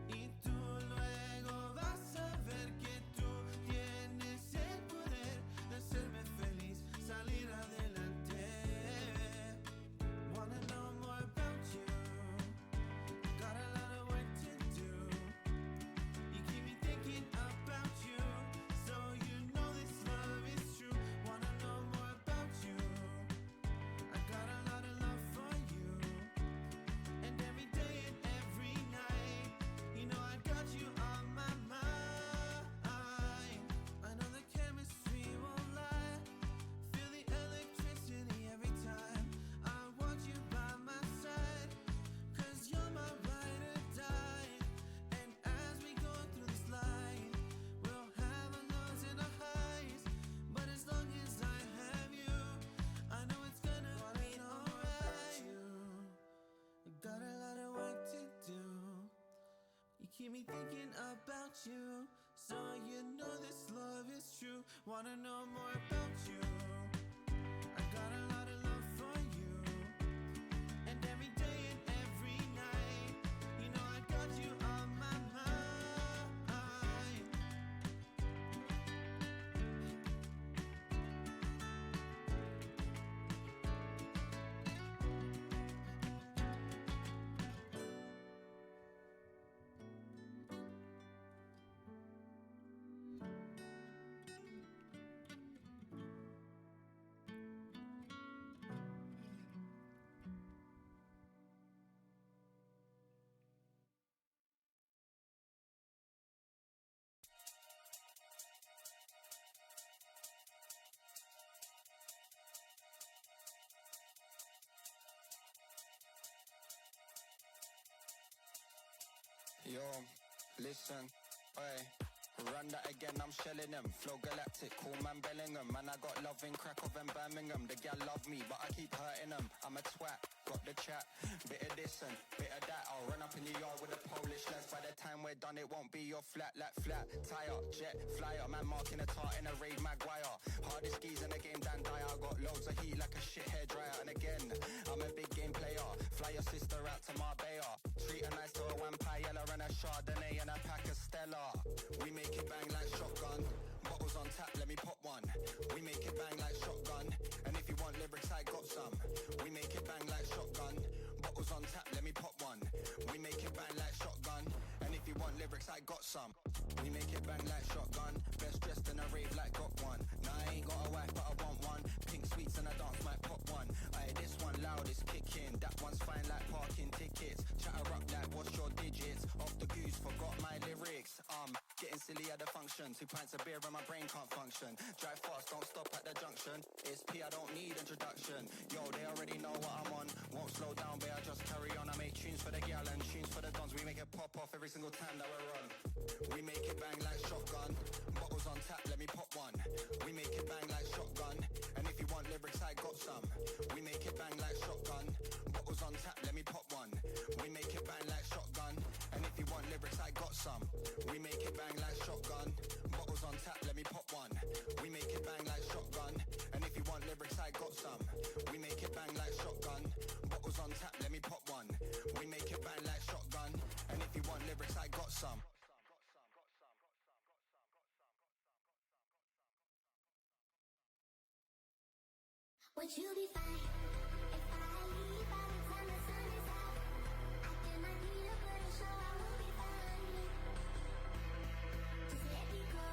Y tú luego vas a ver que tú tienes el poder de hacerme feliz, salir adelante. Wanna know more about you. Got a lot of work to do. You keep me thinking about you, so you me thinking about you. So you know this love is true. Wanna know more about you. I got a lot of love for you. And every day and every night, you know I got you on my mind. Yo, listen, oi. Run that again, I'm shelling them. Flow galactic, cool man Bellingham. Man, I got love in Krakow and Birmingham. The gal love me, but I keep hurting them. I'm a twat, got the chat. Bit of this and bit of that. I'll run up in your yard with the Polish lads. By the time we're done, it won't be your flat, like flat. Tire, jet, flyer. Man marking a tart in a raid Maguire. Hardest skis in the game, Dan Dyer. I got loads of heat like a shit hairdryer. And again, I'm a big game player. Fly your sister out to Marbella. Treat her nice to a vampire and a Chardonnay and a pack of Stella. We make it bang like shotgun. Bottles on tap, let me pop one. We make it bang like shotgun. And if you want lyrics, I got some. We make it bang like shotgun. Bottles on tap, let me pop one. We make it bang like shotgun. And if you want lyrics, I got some. We make it bang like shotgun. Best dressed in a rave like got one. Nah, I ain't got a wife, but I want one. Pink sweets and a dance might pop one. Aye, this one loud is kicking. That one's fine like parking tickets. Chatter up like what's your digits? Off the goose, forgot my lyrics. Getting silly at the function. 2 pints of beer and my brain can't function. Drive fast, don't stop at the junction. It's P, I don't need introduction. Yo, they already know what I'm on. Won't slow down, but I just carry on. I make tunes for the gal and tunes for the dons. We make it pop off every single time that we're on. We make it bang like shotgun. Bottles on tap, let me pop one. We make it bang like shotgun. And if you want lyrics, I got some. We make it bang like shotgun. Bottles on tap, let me pop one. We make it bang like shotgun. And if you want lyrics, I got some. We make it bang like shotgun. Bottles on tap, let me pop one. We make it bang like shotgun. And if you want lyrics, I got some. We make it bang like shotgun. Bottles on tap, let me pop one. We make it bang like shotgun. And if you want lyrics, I got some. Would you be fine if I leave by the time the sun is out? I cannot be a pretty sure I will be fine. Just let me go.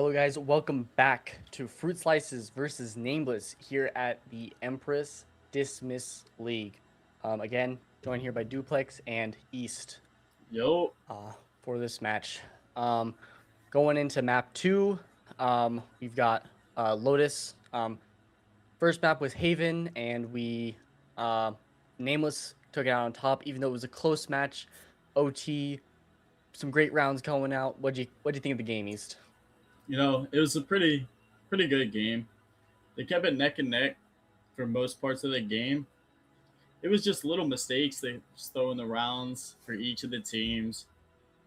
Hello guys, welcome back to Fruit Slices versus Nameless here at the Empress Dismiss League. Again, joined here by Duplex and East. Yo. For this match. Going into map 2, we've got Lotus. First map was Haven, and we Nameless took it out on top, even though it was a close match. OT, some great rounds going out. What'd you think of the game, East? You know, it was a pretty good game. They kept it neck and neck for most parts of the game. It was just little mistakes they just throw in the rounds for each of the teams.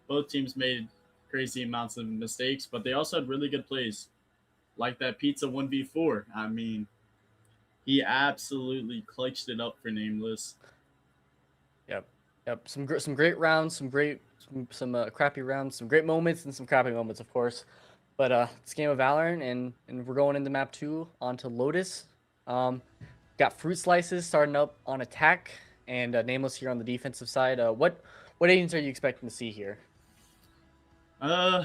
Both teams made crazy amounts of mistakes, but they also had really good plays. Like that pizza 1v4. I mean, he absolutely clutched it up for Nameless. Yep. Some great rounds, some crappy rounds, some great moments, and some crappy moments, of course. But it's a game of Valorant, and we're going into map 2 onto Lotus. Got Fruit Slices starting up on attack, and Nameless here on the defensive side. What agents are you expecting to see here? You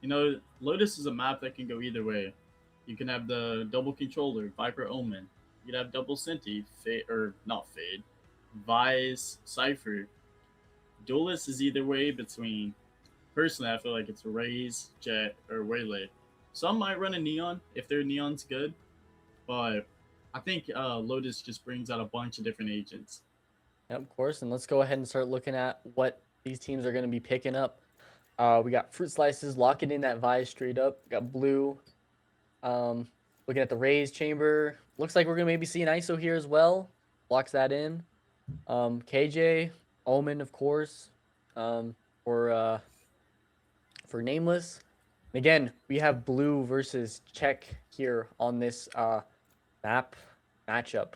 know, Lotus is a map that can go either way. You can have the double controller, Viper Omen. You can have double Senti, Fade, Vise, Cypher. Duelist is either way between. Personally, I feel like it's Raze, Jet, or Waylay. Some might run a Neon if their Neon's good, but I think Lotus just brings out a bunch of different agents. Yep, of course. And let's go ahead and start looking at what these teams are going to be picking up. We got Fruit Slices locking in that Vise straight up. We got Blue. Looking at the Raze chamber. Looks like we're going to maybe see an ISO here as well. Locks that in. KJ, Omen, of course, for Nameless. And again, we have Blue versus Check here on this map matchup,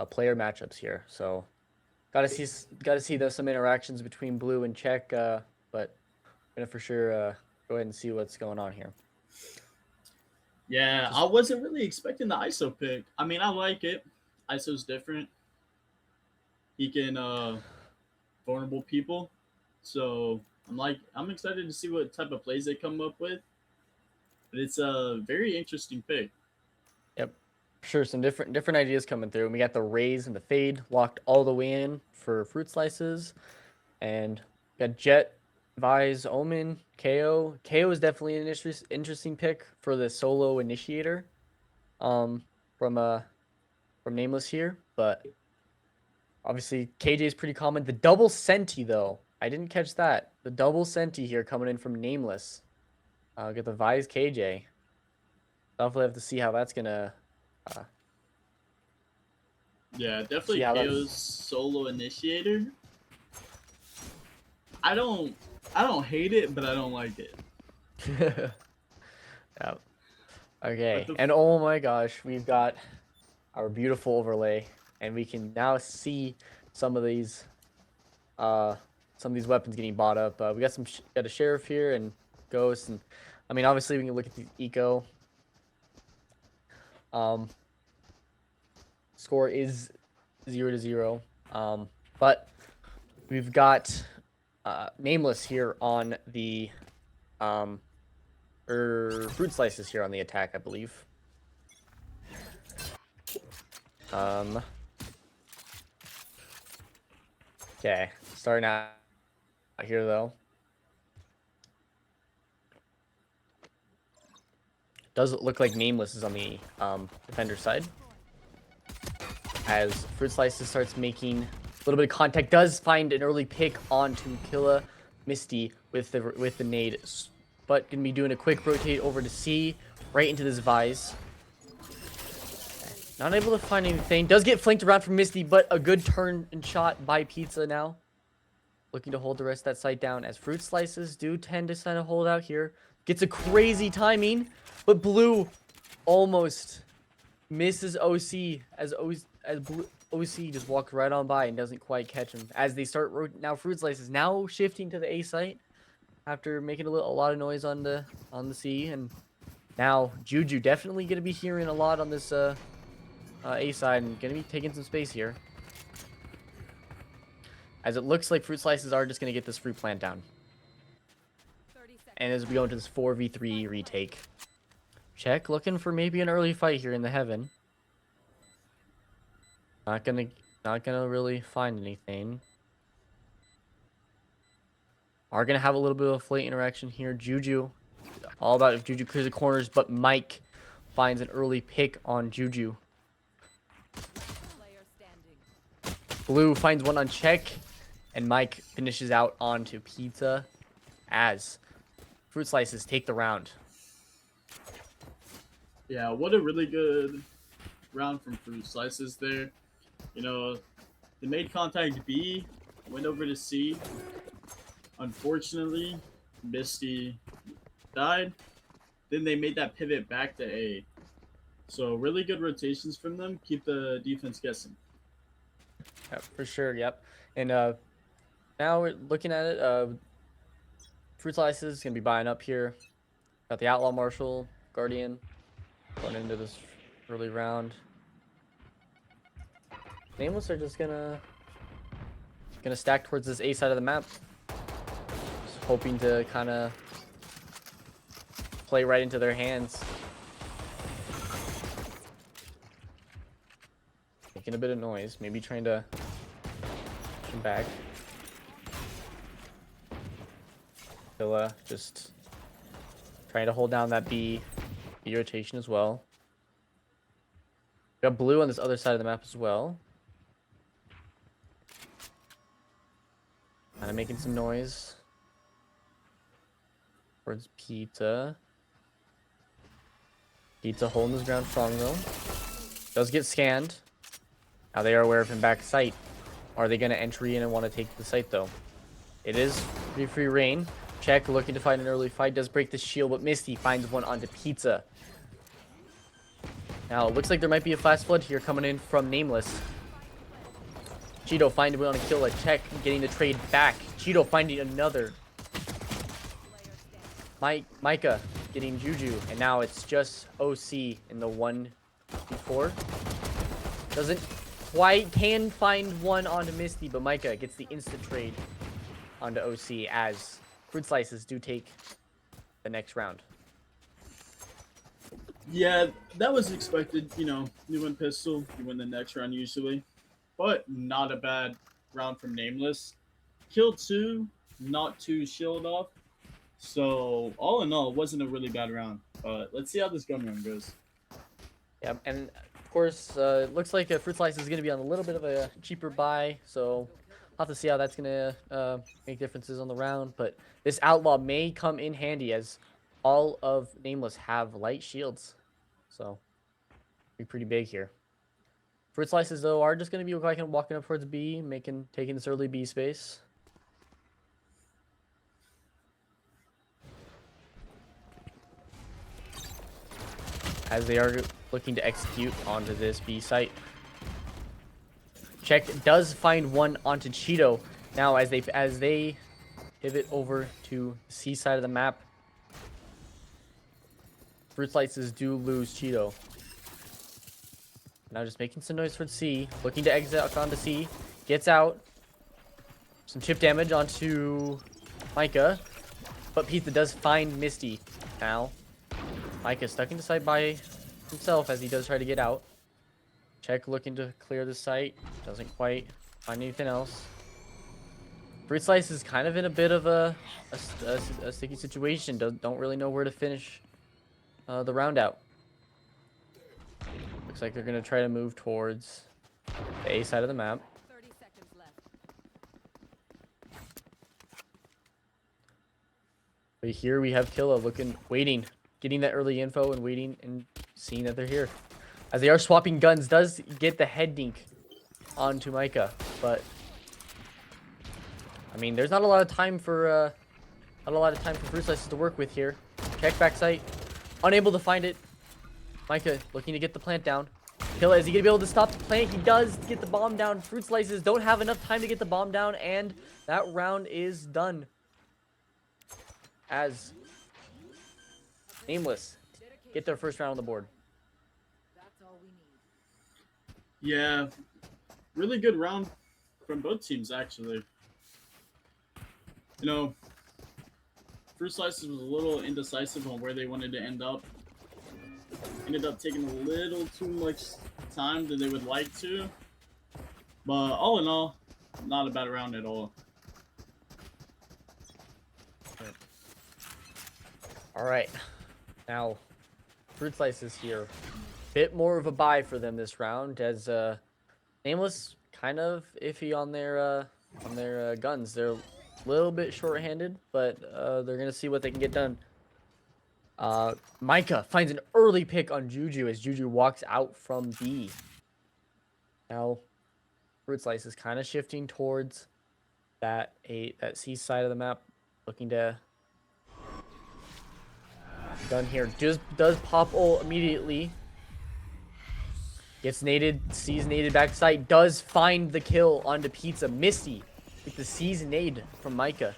player matchups here. So gotta see some interactions between Blue and Check, but I'm gonna for sure go ahead and see what's going on here. Yeah, I wasn't really expecting the ISO pick. I mean, I like it. ISO's different. He can vulnerable people. So I'm excited to see what type of plays they come up with. But it's a very interesting pick. Yep. Sure, some different ideas coming through. And we got the Raze and the Fade locked all the way in for Fruit Slices. And we got Jet, Vise, Omen, KO. KO is definitely an interesting pick for the solo initiator. From Nameless here, but obviously KJ is pretty common. The double Senti though, I didn't catch that. The double Senti here coming in from Nameless. Get the Vise KJ. Definitely have to see how that's gonna. Yeah, definitely KO's solo initiator. I don't hate it, but I don't like it. Yeah. Okay, and oh my gosh, we've got our beautiful overlay, and we can now see some of these weapons getting bought up. We got got a Sheriff here and Ghost, and I mean obviously we can look at the eco. Score is 0-0, but we've got Nameless here on the Fruit Slices here on the attack, I believe. Okay, starting out here though. Does it look like Nameless is on the defender side? As Fruit Slices starts making a little bit of contact, does find an early pick onto Killa Misty with the nade, but gonna be doing a quick rotate over to C, right into this Vise. Not able to find anything. Does get flanked around from Misty, but a good turn and shot by Pizza now. Looking to hold the rest of that site down as Fruit Slices do tend to kind of hold out here. Gets a crazy timing, but Blue almost misses OC as OC just walks right on by and doesn't quite catch him. As they start now, Fruit Slices now shifting to the A site after making a lot of noise on the C, and now Juju definitely gonna be hearing a lot on this A side and gonna be taking some space here. As it looks like Fruit Slices are just gonna get this fruit plant down. 30 seconds. And as we go into this 4v3 retake, Check looking for maybe an early fight here in the heaven. Not gonna really find anything. Are gonna have a little bit of a fleet interaction here. Juju, all about if Juju clears the corners, but Mike finds an early pick on Juju. Blue finds one on Check, and Mike finishes out onto Pizza as Fruit Slices take the round. Yeah, what a really good round from Fruit Slices there. You know, they made contact B, went over to C. Unfortunately, Misty died. Then they made that pivot back to A. So really good rotations from them. Keep the defense guessing. Yep, for sure. Yep. And now we're looking at it. Fruit Slices gonna be buying up here. Got the Outlaw Marshal, Guardian, going into this early round. Nameless are just gonna stack towards this A side of the map. Just hoping to kind of play right into their hands. Making a bit of noise, maybe trying to push him back. Villa just trying to hold down that B rotation as well. Got Blue on this other side of the map as well. Kind of making some noise towards Pizza. Pizza holding his ground strong though. Does get scanned. Now they are aware of him back sight. Are they going to entry in and want to take the site though? It is pretty free reign. Check looking to find an early fight. Does break the shield, but Misty finds one onto Pizza. Now it looks like there might be a fast flood here coming in from Nameless. Cheeto finding one on a kill. A Check getting the trade back. Cheeto finding another. Micah getting Juju, and now it's just OC in the 1v4. Doesn't quite, can find one onto Misty, but Micah gets the instant trade onto OC as Fruit Slices do take the next round. Yeah, that was expected. You know, you win pistol, you win the next round usually. But not a bad round from Nameless. Kill 2, not too shield off. So, all in all, it wasn't a really bad round. But let's see how this gun round goes. Yeah, and of course, it looks like Fruit Slice is going to be on a little bit of a cheaper buy. So, I'll have to see how that's going to make differences on the round. But this Outlaw may come in handy as all of Nameless have light shields. So, be pretty big here. Fruit Slices, though, are just going to be walking up towards B, taking this early B space. As they are looking to execute onto this B site. Check does find one onto Cheeto. Now, as they pivot over to the C side of the map, Fruit Slices do lose Cheeto. Now just making some noise for C. Looking to exit onto C. Gets out. Some chip damage onto Micah. But Pizza does find Misty. Now, Micah stuck in the site by himself as he does try to get out. Check looking to clear the site. Doesn't quite find anything else. Fruit Slice is kind of in a bit of a sticky situation. Don't really know where to finish the round out. Looks like they're going to try to move towards the A side of the map. 30 seconds left. But here we have Killa waiting, getting that early info and waiting and seeing that they're here. As they are swapping guns, does get the head dink onto Micah, but I mean, there's not a lot of time for Fruit Slices to work with here. Check back sight, unable to find it. Micah looking to get the plant down. Killa, is he gonna be able to stop the plant? He does get the bomb down. Fruit Slices don't have enough time to get the bomb down, and that round is done. As Nameless get their first round on the board. That's all we need. Yeah, really good round from both teams, actually. You know, Fruit Slices was a little indecisive on where they wanted to end up. Ended up taking a little too much time than they would like to. But all in all, not a bad round at all. All right. Now, Fruit Slices here. Bit more of a buy for them this round, as Nameless kind of iffy on their guns. They're a little bit short-handed, but they're gonna see what they can get done. Micah finds an early pick on Juju as Juju walks out from B. Now, Fruit Slice is kind of shifting towards that C side of the map, looking to gun here. Just does pop ult immediately. Gets naded, sees naded backside, does find the kill onto Pizza. Misty with the seize nade from Micah.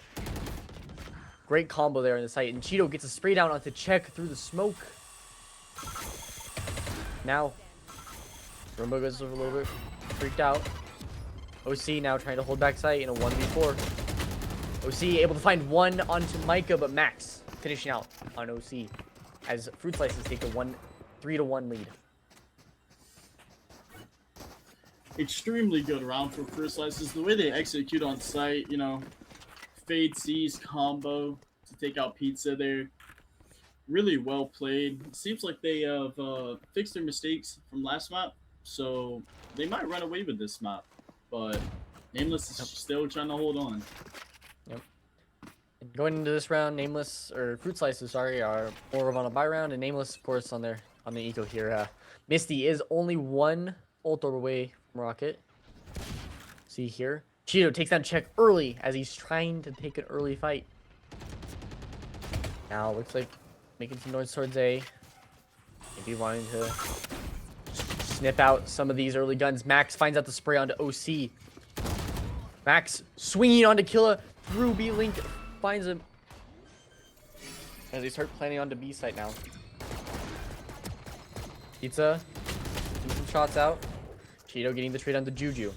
Great combo there in the site. And Cheeto gets a spray down onto Check through the smoke. Now, Rumbo goes a little bit freaked out. OC now trying to hold back site in a 1v4. OC able to find one onto Micah, but Max finishing out on OC as Fruit Slices take a 3-1 lead. Extremely good round for Fruit Slices. The way they execute on site, you know, fade C's combo to take out Pizza there. Really well played. It seems like they have fixed their mistakes from last map, so they might run away with this map. But Nameless is still trying to hold on. Yep. And going into this round, Nameless, or Fruit Slices, sorry, are more of on a buy round, and Nameless, of course, on the eco here. Misty is only one ult away from Rocket. See here. Cheeto takes down Check early as he's trying to take an early fight. Now looks like making some noise towards A. Maybe wanting to snip out some of these early guns. Max finds out the spray onto OC. Max swinging onto Killa through B Link. Finds him as they start planning onto B site now. Pizza getting some shots out. Cheeto getting the trade onto Juju.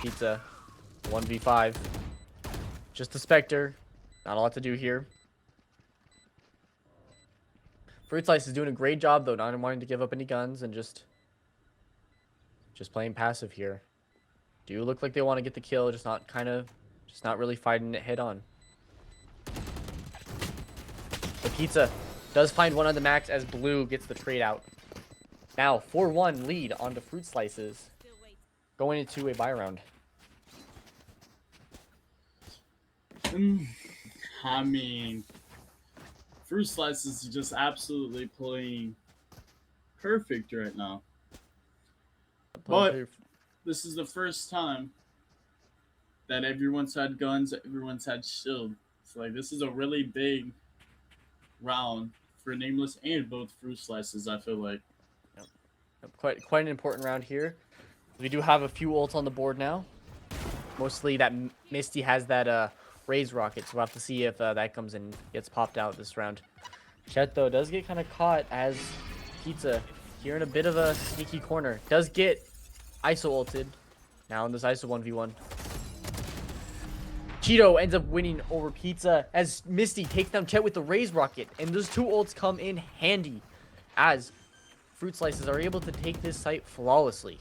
Pizza 1v5. Just the Spectre. Not a lot to do here. Fruit Slice is doing a great job though, not wanting to give up any guns and just playing passive here. Do look like they want to get the kill, just not really fighting it head on. The Pizza does find one on the Max as Blue gets the trade out. Now 4-1 lead onto Fruit Slices, going into a buy round. I mean, Fruit Slices is just absolutely playing perfect right now. But this is the first time that everyone's had guns, everyone's had shield. It's like this is a really big round for Nameless and both Fruit Slices, I feel like. Yep. Quite an important round here. We do have a few ults on the board now. Mostly that Misty has that Raise Rocket, so we'll have to see if that comes and gets popped out this round. Chet, though, does get kind of caught as Pizza here in a bit of a sneaky corner. Does get ISO ulted. Now in this ISO 1v1. Cheeto ends up winning over Pizza as Misty takes down Chet with the Raise Rocket. And those two ults come in handy as Fruit Slices are able to take this site flawlessly.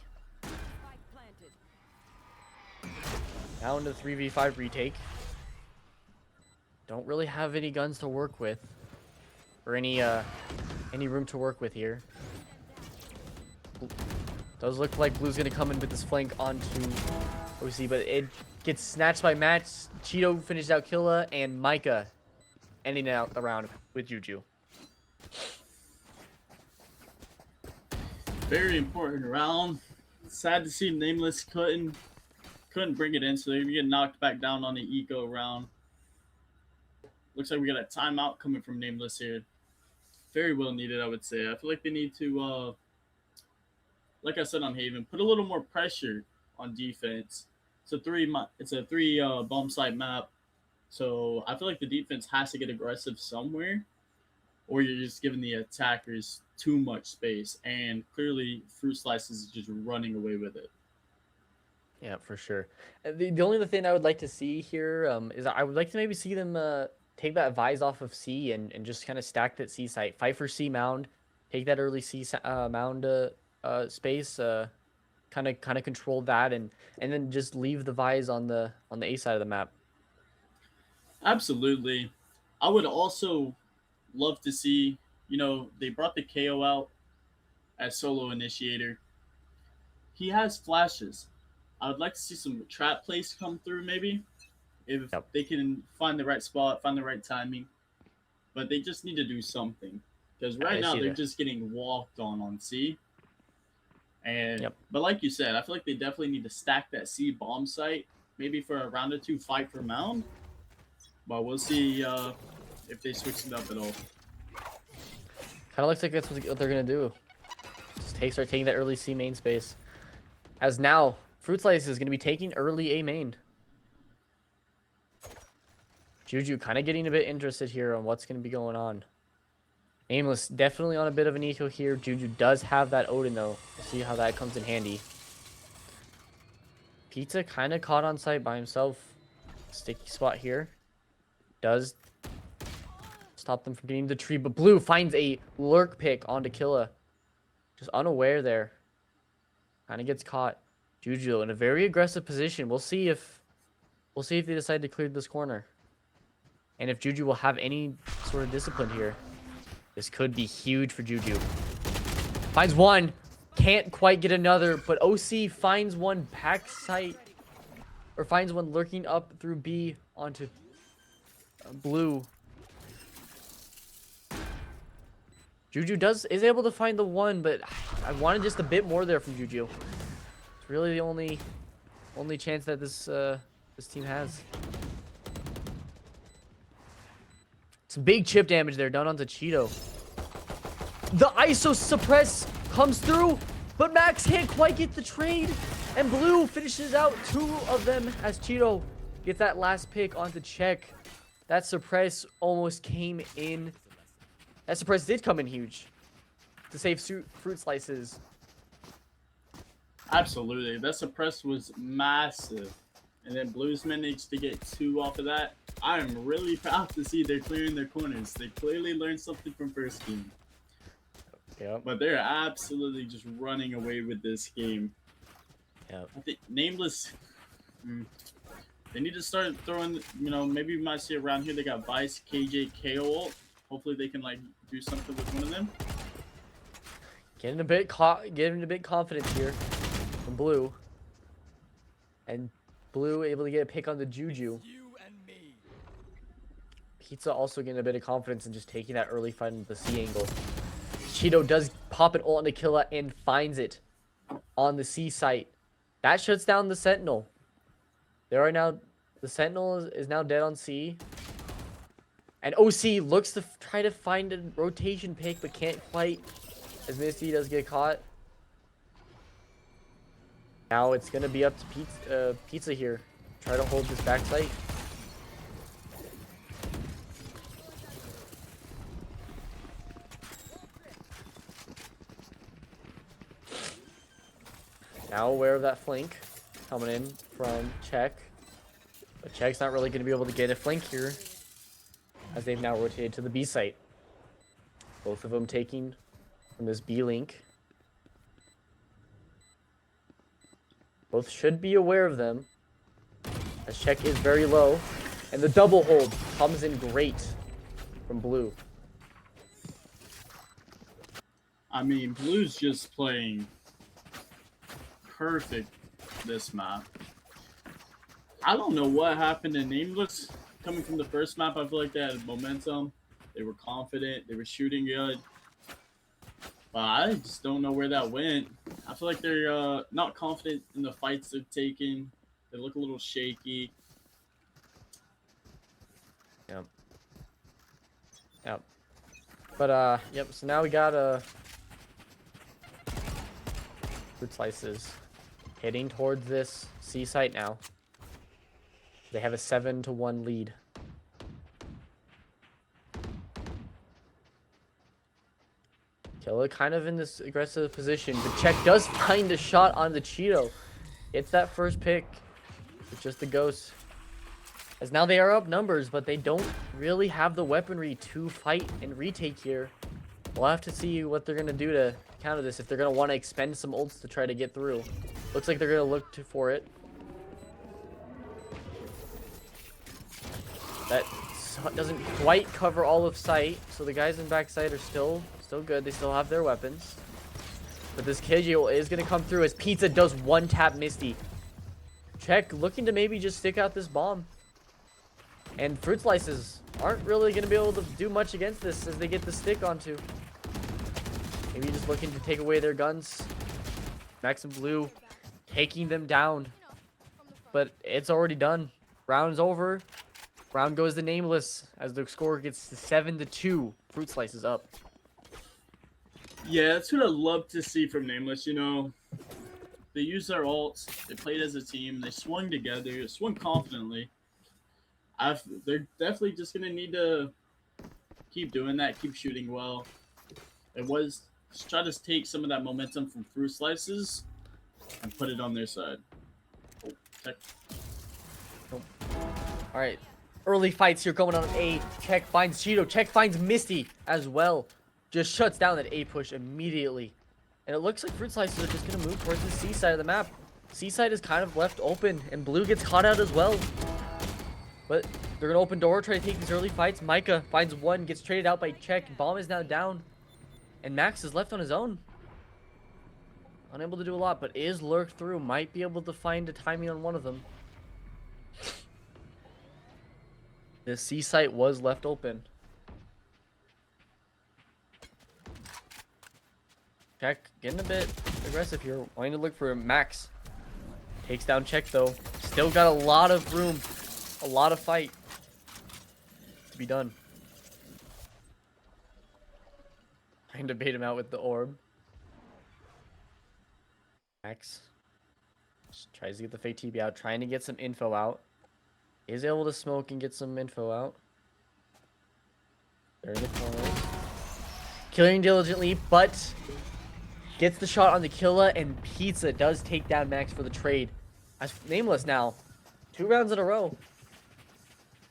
Now into 3v5 retake. Don't really have any guns to work with. Or any room to work with here. Does look like Blue's gonna come in with this flank onto OC, but it gets snatched by Matt. Cheeto finishes out Killa, and Micah ending out the round with Juju. Very important round. Sad to see Nameless couldn't bring it in, so they're gonna get knocked back down on the eco round. Looks like we got a timeout coming from Nameless here. Very well needed, I would say. I feel like they need to, like I said on Haven, put a little more pressure on defense. It's a three bomb site map, so I feel like the defense has to get aggressive somewhere, or you're just giving the attackers too much space. And clearly, Fruit Slices is just running away with it. Yeah, for sure. The only other thing I would like to see here is I would like to maybe see them take that Vise off of C and just kind of stack that C site. Fight for C mound. Take that early C mound space. Kind of control that and then just leave the Vise on the A side of the map. Absolutely. I would also love to see, they brought the KO out as solo initiator. He has flashes. I would like to see some trap plays come through maybe. If they can find the right spot, find the right timing. But they just need to do something. Because right now they're just getting walked on C. And but like you said, I feel like they definitely need to stack that C bomb site. Maybe for a round or two fight for mound. But we'll see if they switch it up at all. Kind of looks like that's what they're gonna do. Just start taking that early C main space. As now, Fruit Slice is gonna be taking early A main. Juju kind of getting a bit interested here on what's gonna be going on. Nameless definitely on a bit of an eco here. Juju does have that Odin though. We'll see how that comes in handy. Pizza kind of caught on site by himself. Sticky spot here. Does stop them from getting the tree, but Blue finds a lurk pick onto Killa. Just unaware there. Kind of gets caught. Juju in a very aggressive position. We'll see if they decide to clear this corner. And if Juju will have any sort of discipline here. This could be huge for Juju. Finds one. Can't quite get another, but OC finds one back site. Or finds one lurking up through B onto Blue. Juju is able to find the one, but I wanted just a bit more there from Juju. It's really the only chance that this team has. Some big chip damage there done onto Cheeto. The ISO suppress comes through, but Max can't quite get the trade. And Blue finishes out 2 of them as Cheeto gets that last pick onto check. That suppress almost came in. That suppress did come in huge to save Fruit Slices. Absolutely. That suppress was massive. And then Blues managed to get 2 off of that. I am really proud to see they're clearing their corners. They clearly learned something from first game. Yeah. But they're absolutely just running away with this game. Yeah. I think Nameless, they need to start throwing, maybe we might see around here they got Vice, KJ, KO ult. Hopefully they can do something with one of them. Getting a bit confidence here from Blue. And Blue able to get a pick on the Juju. Pizza also getting a bit of confidence in just taking that early fight into the C angle. Cheeto does pop an ult into Killa and finds it on the C site. That shuts down the Sentinel. The Sentinel is now dead on C. And OC looks to try to find a rotation pick, but can't quite, as Misty does get caught. Now it's going to be up to Pizza here. Try to hold this back site. Now aware of that flank coming in from Check. But Check's not really going to be able to get a flank here, as they've now rotated to the B site. Both of them taking from this B link. Both should be aware of them, as Check is very low. And the double hold comes in great from Blue. I mean, Blue's just playing perfect this map. I don't know what happened to Nameless. Coming from the first map, I feel like they had momentum. They were confident. They were shooting good. But I just don't know where that went. I feel like they're not confident in the fights they're taking. They look a little shaky. Yep. But, yep, so now we got Fruit Slices heading towards this C site now. They have a 7-1 lead. Killa kind of in this aggressive position, but Check does find a shot on the Cheeto. It's that first pick. It's just the ghost. As now they are up numbers, but they don't really have the weaponry to fight and retake here. We'll have to see what they're going to do to counter this. If they're going to want to expend some ults to try to get through. Looks like they're going to look for it. That doesn't quite cover all of sight. So the guys in backside are still good. They still have their weapons. But this KJ is going to come through as Pizza does one tap Misty. Check looking to maybe just stick out this bomb. And Fruit Slices aren't really going to be able to do much against this as they get the stick onto. Maybe just looking to take away their guns. Max and Blue taking them down. But it's already done. Round's over. Round goes to Nameless as the score gets to 7-2. Fruit Slices up. Yeah, that's what I'd love to see from Nameless. You know, they used their ults. They played as a team. They swung together. Swung confidently. They're definitely just going to need to keep doing that. Keep shooting well. Just try to take some of that momentum from Fruit Slices and put it on their side. Oh, tech. Oh. All right. Early fights here going on A. Check finds Cheeto. Check finds Misty as well. Just shuts down that A push immediately. And it looks like Fruit Slices are just going to move towards the C side of the map. C side is kind of left open, and Blue gets caught out as well. But they're going to open door, try to take these early fights. Micah finds one, gets traded out by Check. Bomb is now down. And Max is left on his own. Unable to do a lot, but is lurked through. Might be able to find a timing on one of them. The C site was left open. Check getting a bit aggressive here. Wanting to look for Max. Takes down Check though. Still got a lot of room. A lot of fight to be done. Trying to bait him out with the orb. Max just tries to get the fake TB out. Trying to get some info out. Is able to smoke and get some info out. They're in the corner. Killing diligently, but gets the shot on the killer, and Pizza does take down Max for the trade. As Nameless now. 2 rounds in a row.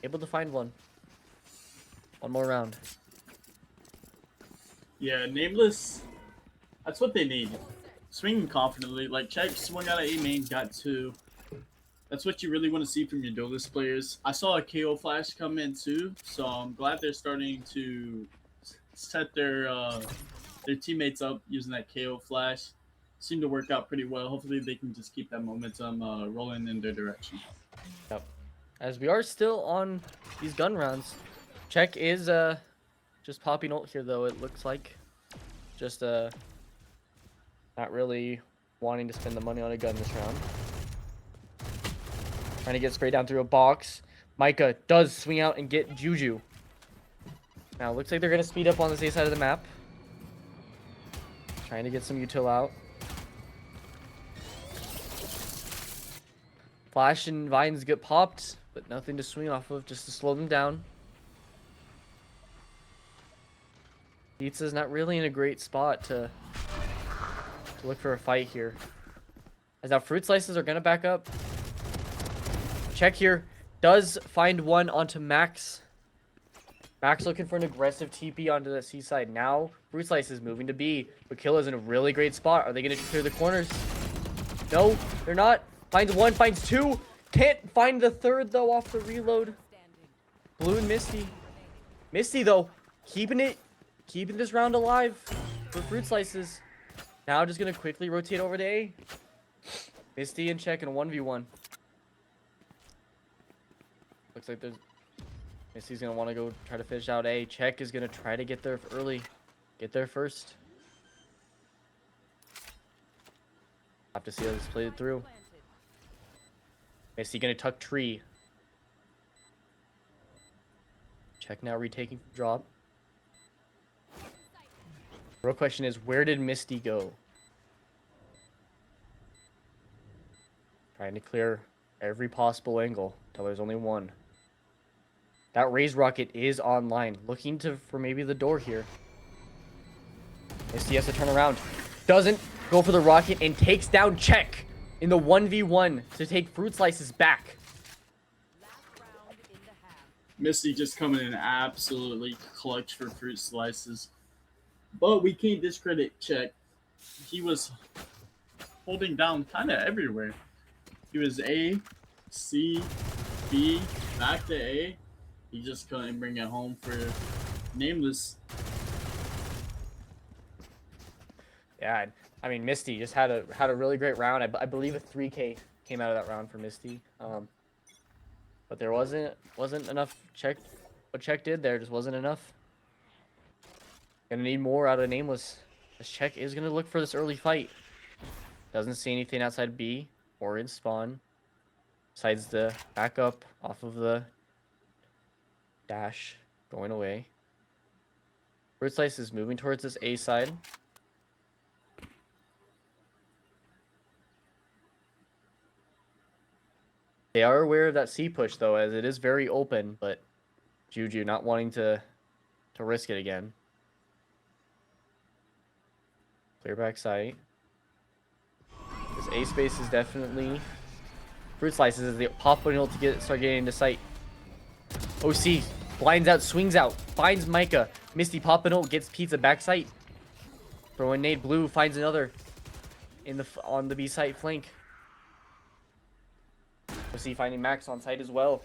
Able to find one. One more round. Yeah, Nameless. That's what they need. Swinging confidently. Like, Check swung out of A main, got 2. That's what you really want to see from your duelist players. I saw a KO flash come in too, so I'm glad they're starting to set their teammates up using that KO flash. Seemed to work out pretty well. Hopefully they can just keep that momentum rolling in their direction. Yep. As we are still on these gun rounds, Check is just popping ult here though. It looks like just not really wanting to spend the money on a gun this round. Trying to get sprayed down through a box. Micah does swing out and get Juju. Now, looks like they're going to speed up on the A side of the map. Trying to get some util out. Flash and Vines get popped, but nothing to swing off of, just to slow them down. Pizza's not really in a great spot to look for a fight here. As now Fruit Slices are going to back up. Check here. Does find one onto Max. Max looking for an aggressive TP onto the C side. Now, Fruit Slice is moving to B. But Killa's in a really great spot. Are they going to clear the corners? No, they're not. Finds one, finds 2. Can't find the 3rd, though, off the reload. Blue and Misty. Misty, though, keeping this round alive for Fruit Slices. Now just going to quickly rotate over to A. Misty and Check in a 1v1. Looks like Misty's going to want to go try to finish out A. Check is going to try to get there early. Get there first. Have to see how this played through. Misty going to tuck tree. Check now retaking drop. Real question is, where did Misty go? Trying to clear every possible angle until there's only one. That raised rocket is online. Looking for maybe the door here. Misty has to turn around. Doesn't go for the rocket and takes down Check in the 1v1 to take Fruit Slices back. Misty just coming in absolutely clutch for fruit slices. But we can't discredit Check. He was holding down kind of everywhere. He was A, C, B, back to A. He just couldn't bring it home for Nameless. Yeah, I mean Misty just had a really great round. I believe a 3K came out of that round for Misty. But there wasn't enough Check. What Check did there just wasn't enough. Gonna need more out of Nameless. This Check is gonna look for this early fight. Doesn't see anything outside B or in spawn. Decides to back up off of the dash, going away. Fruit Slice is moving towards this A side. They are aware of that C push though, as it is very open, but Juju not wanting to risk it again. Clear back sight. This A space is definitely Fruit Slices as they pop an ult to start getting into sight. OC blinds out, swings out, finds Micah. Misty pop an ult, gets Pizza back sight. Throw in nade. Blue finds another on the B site flank. OC finding Max on site as well.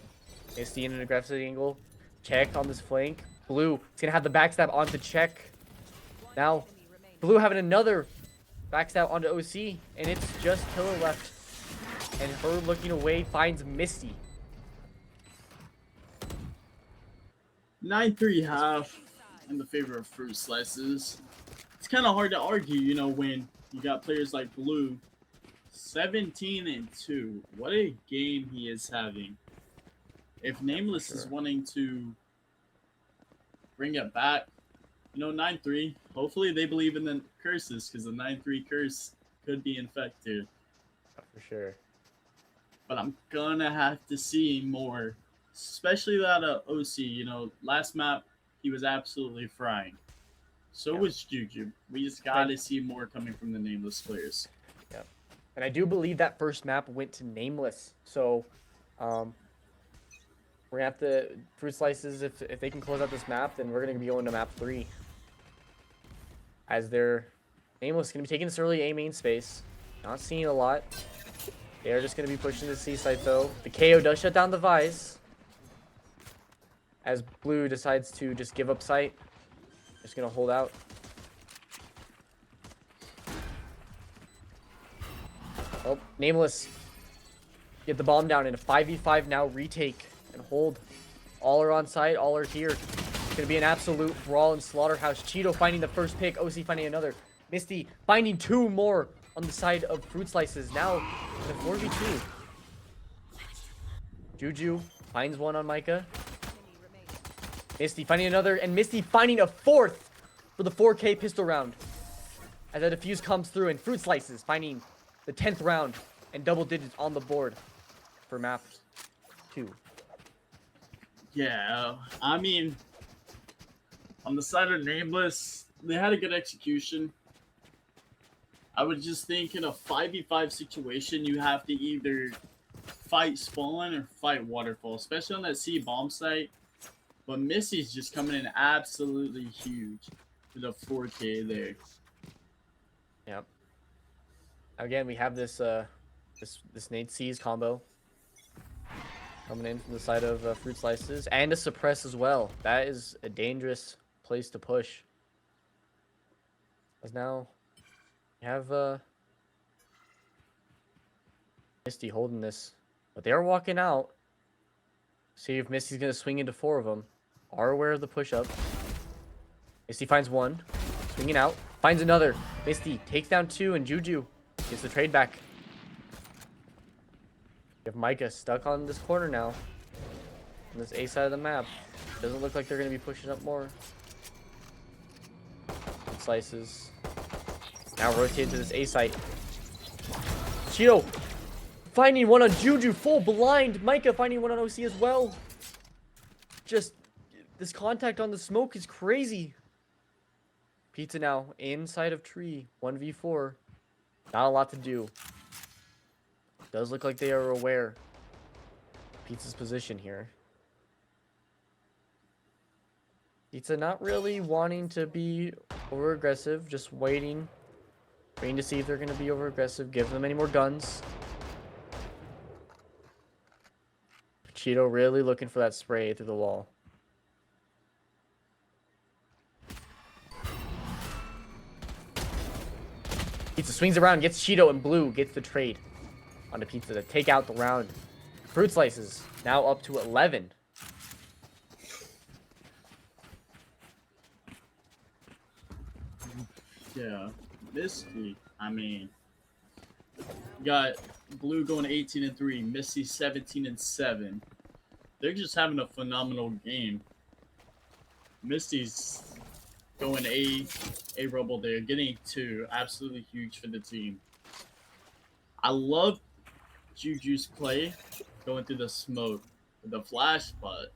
Misty in an aggressive angle. Check on this flank. Blue is gonna have the backstab onto Check. Now Blue having another backstab onto OC, and it's just Killer left. And her looking away finds Misty. 9-3 half in the favor of Fruit Slices. It's kind of hard to argue, you know, when you got players like Blue, 17-2. What a game he is having. If Nameless is wanting to bring it back, you know, 9-3, hopefully they believe in the curses, because the 9-3 curse could be infected. For sure. But I'm gonna have to see more, especially that OC. You know, last map he was absolutely frying. So was Juju. We just gotta see more coming from the Nameless players. Yep. And I do believe that first map went to Nameless. So we're gonna have to Fruit Slices, if they can close out this map, then we're gonna be going to map 3. As their Nameless gonna be taking this early A main space. Not seeing a lot. They are just going to be pushing the C site though. The KO does shut down the Vice. As Blue decides to just give up sight. Just going to hold out. Oh, Nameless. Get the bomb down in a 5v5 now. Retake and hold. All are on site. All are here. It's going to be an absolute brawl in Slaughterhouse. Cheeto finding the first pick. OC finding another. Misty finding 2 more on the side of Fruit Slices. Now the 4v2. Juju finds one on Micah. Misty finding another, and Misty finding a 4th for the 4K pistol round. As that defuse comes through, and Fruit Slices finding the 10th round and double digits on the board for map 2. Yeah, I mean, on the side of Nameless, they had a good execution. I would just think in a 5v5 situation, you have to either fight spawn or fight waterfall, especially on that C bomb site. But Missy's just coming in absolutely huge to the 4K there. Yep. Again, we have this this nade C's combo coming in from the side of Fruit Slices, and a suppress as well. That is a dangerous place to push. As now we have Misty holding this, but they are walking out. See if Misty's gonna swing into 4 of them. Are aware of the push-up. Misty finds 1. Swinging out. Finds another. Misty takes down 2, and Juju gets the trade back. You have Micah stuck on this corner now. On this A side of the map. Doesn't look like they're gonna be pushing up more. Slices. Now rotate to this A site. Cheeto finding one on Juju, full blind. Micah finding one on OC as well. Just, this contact on the smoke is crazy. Pizza now inside of tree, 1v4. Not a lot to do. Does look like they are aware of Pizza's position here. Pizza not really wanting to be over aggressive, just waiting to see if they're going to be over aggressive, give them any more guns. Cheeto really looking for that spray through the wall. Pizza swings around, gets Cheeto, and Blue gets the trade onto Pizza to take out the round. Fruit Slices now up to 11. Yeah, Misty, I mean, you got Blue going 18-3, Misty 17-7. They're just having a phenomenal game. Misty's going a rubble there, getting 2, absolutely huge for the team. I love Juju's play going through the smoke with the flash, but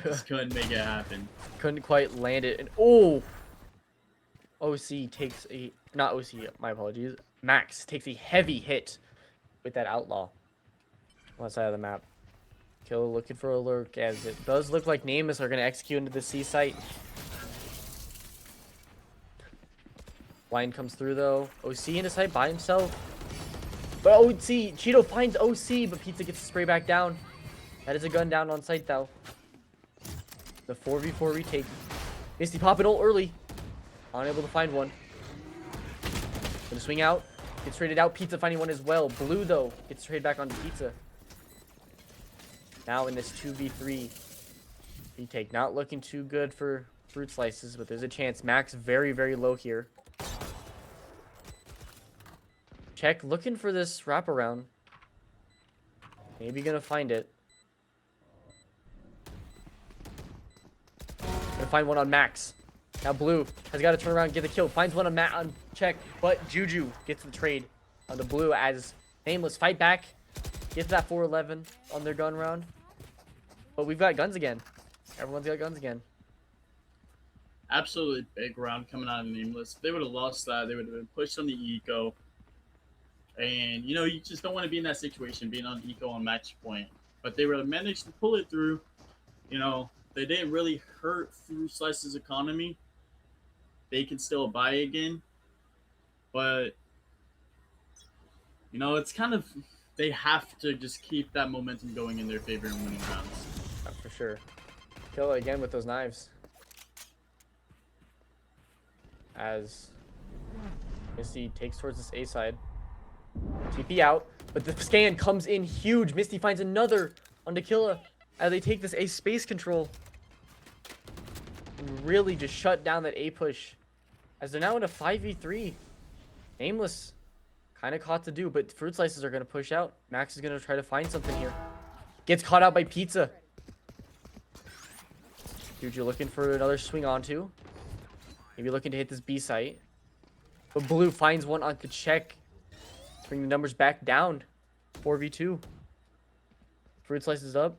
just couldn't make it happen. Couldn't quite land it, and oh! OC takes a, not OC, my apologies. Max takes a heavy hit with that outlaw. One side of the map. Killer looking for a lurk, as it does look like Nameless are going to execute into the C site. Blind comes through though. OC in the site by himself. But OC, Cheeto finds OC, but Pizza gets the spray back down. That is a gun down on site though. The 4v4 retake. Misty popping ult early. Unable to find one. Gonna swing out. Gets traded out. Pizza finding one as well. Blue, though, gets traded back onto Pizza. Now in this 2v3 retake. Not looking too good for Fruit Slices, but there's a chance. Max very, very low here. Check. Looking for this wraparound. Maybe gonna find it. Gonna find one on Max. Now Blue has got to turn around and get the kill. Finds one on check, but Juju gets the trade on the Blue as Nameless fight back. Gets that 4-11 on their gun round. But we've got guns again. Everyone's got guns again. Absolutely big round coming out of Nameless. If they would have lost that, they would have been pushed on the eco. And, you know, you just don't want to be in that situation, being on eco on match point. But they really managed to pull it through. You know, they didn't really hurt Fruit Slice's economy. They can still buy again, but you know, it's kind of, they have to just keep that momentum going in their favor and winning rounds. For sure. Kill it again with those knives. As Misty takes towards this A side. TP out, but the scan comes in huge. Misty finds another on Tequila as they take this A space control. And really just shut down that A push. As they're now in a 5v3. Nameless kind of caught to do, but Fruit Slices are going to push out. Max is going to try to find something here. Gets caught out by Pizza. Juju looking for another swing onto. Maybe looking to hit this B site. But Blue finds one on the check. Bring the numbers back down. 4v2. Fruit Slices up.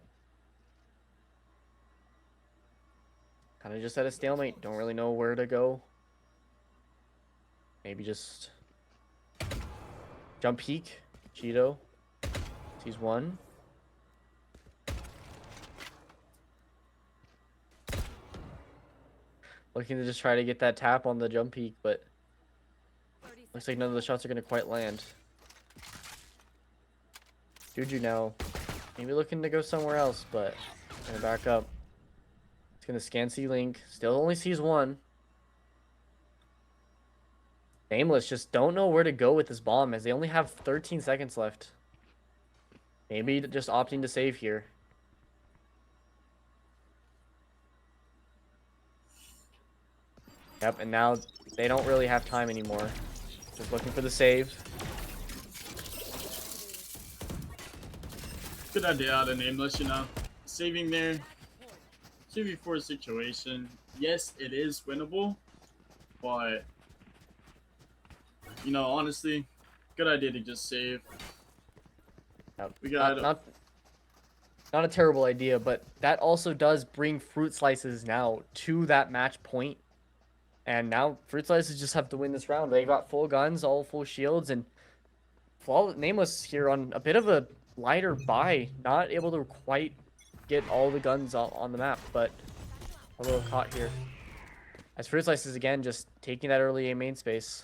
Kind of just at a stalemate. Don't really know where to go. Maybe just jump peek. Cheeto sees one. Looking to just try to get that tap on the jump peek, but looks like none of the shots are going to quite land. Juju now maybe looking to go somewhere else, but going to back up. It's going to scan C-Link. Still only sees one. Nameless just don't know where to go with this bomb as they only have 13 seconds left. Maybe just opting to save here. Yep, and now they don't really have time anymore. Just looking for the save. Good idea out of Nameless, you know. Saving their 2v4 situation. Yes, it is winnable, but you know, honestly, good idea to just save. Yep. We got not a terrible idea, but that also does bring Fruit Slices now to that match point. And now Fruit Slices just have to win this round. They got full guns, all full shields, and Nameless here on a bit of a lighter buy. Not able to quite get all the guns on the map, but a little caught here. As Fruit Slices again, just taking that early A main space.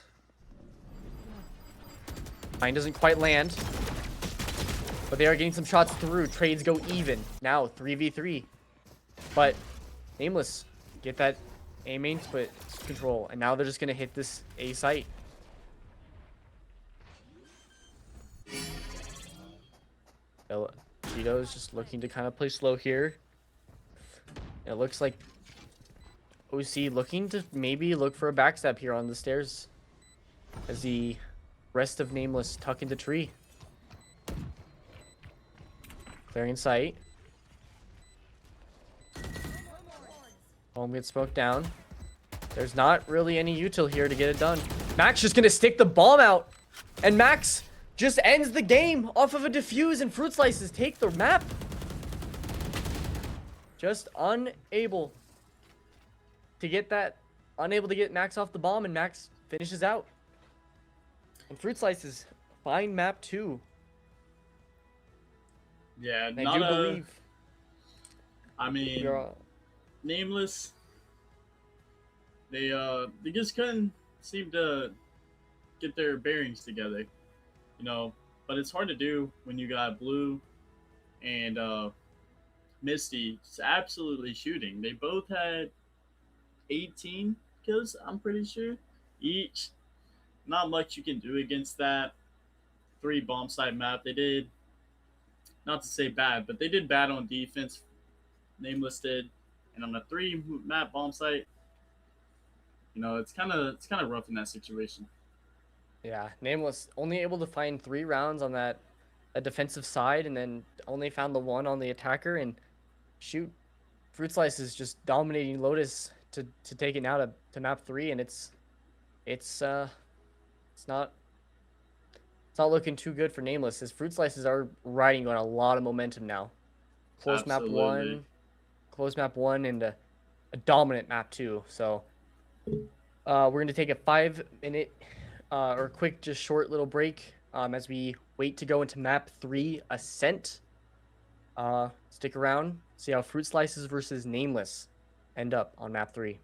Mine doesn't quite land. But they are getting some shots through. Trades go even. Now 3v3. But Nameless get that A main split control. And now they're just going to hit this A site. Cheeto's just looking to kind of play slow here. It looks like OC looking to maybe look for a backstab here on the stairs. As the rest of Nameless tuck into tree. Clearing sight. Home gets smoked down. There's not really any util here to get it done. Max just gonna stick the bomb out. And Max just ends the game off of a defuse, and Fruit Slices take the map. Just unable to get Max off the bomb, and Max finishes out. And Fruit Slices find map 2. Yeah, I do believe. I mean, Nameless. They just couldn't seem to get their bearings together, you know. But it's hard to do when you got Blue and Misty just absolutely shooting. They both had 18 kills, I'm pretty sure, each. Not much you can do against that 3 bomb site map. They did, not to say bad, but they did bad on defense. Nameless did, and on a 3 map bomb site, you know, it's kind of rough in that situation. Yeah, Nameless only able to find 3 rounds on that defensive side, and then only found the 1 on the attacker. And shoot, Fruit Slice is just dominating Lotus to take it now to map 3, and it's not looking too good for Nameless. His Fruit Slices are riding on a lot of momentum now. Close map 1, and a dominant map 2. So we're going to take a 5-minute or quick, just short little break as we wait to go into map 3, Ascent. Stick around, see how Fruit Slices versus Nameless end up on map 3.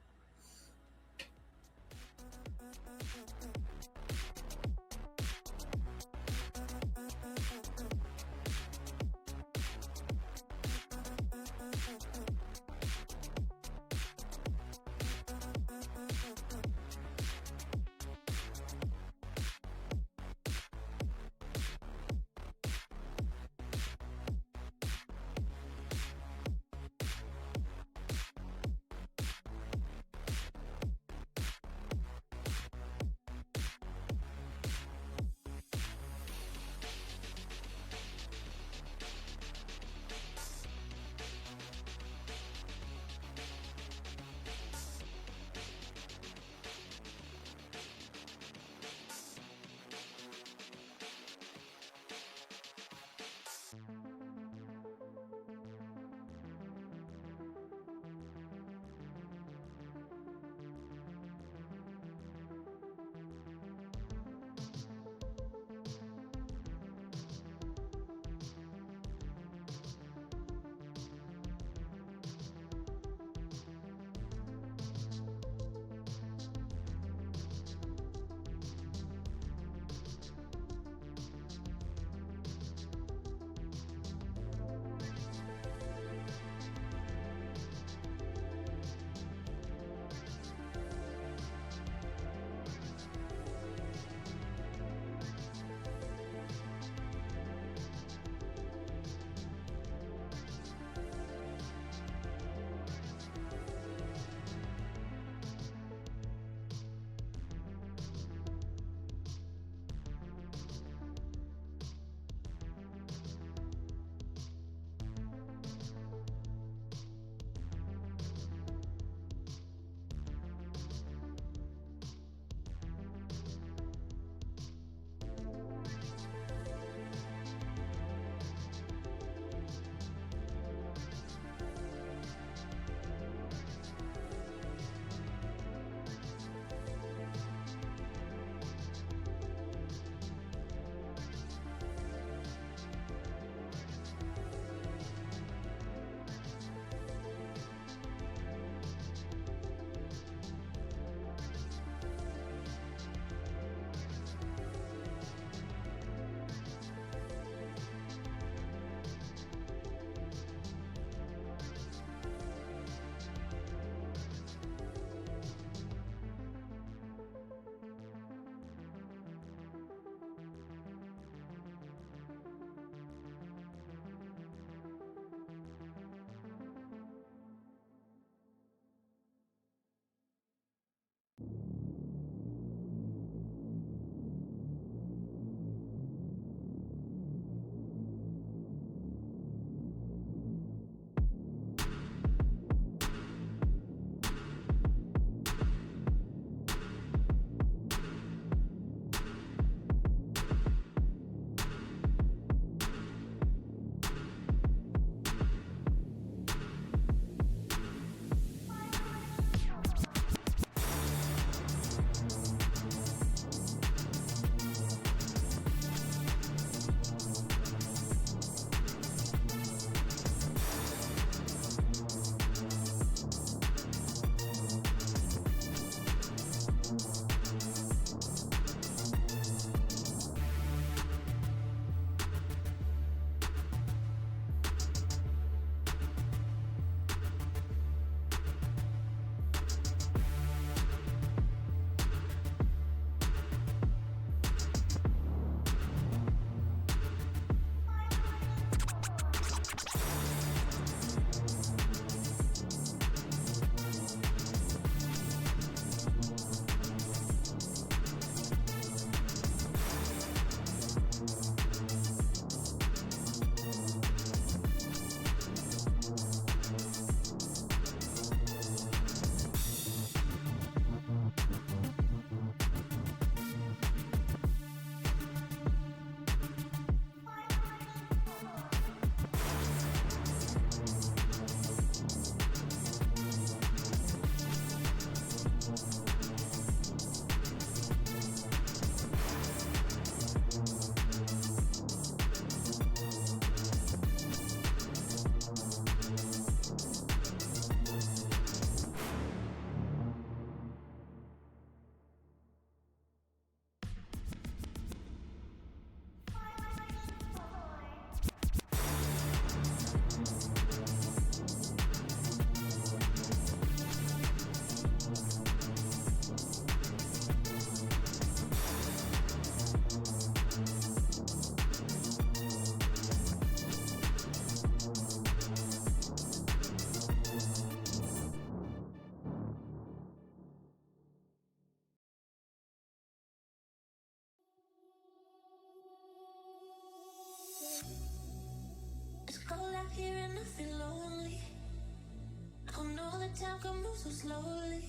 so slowly.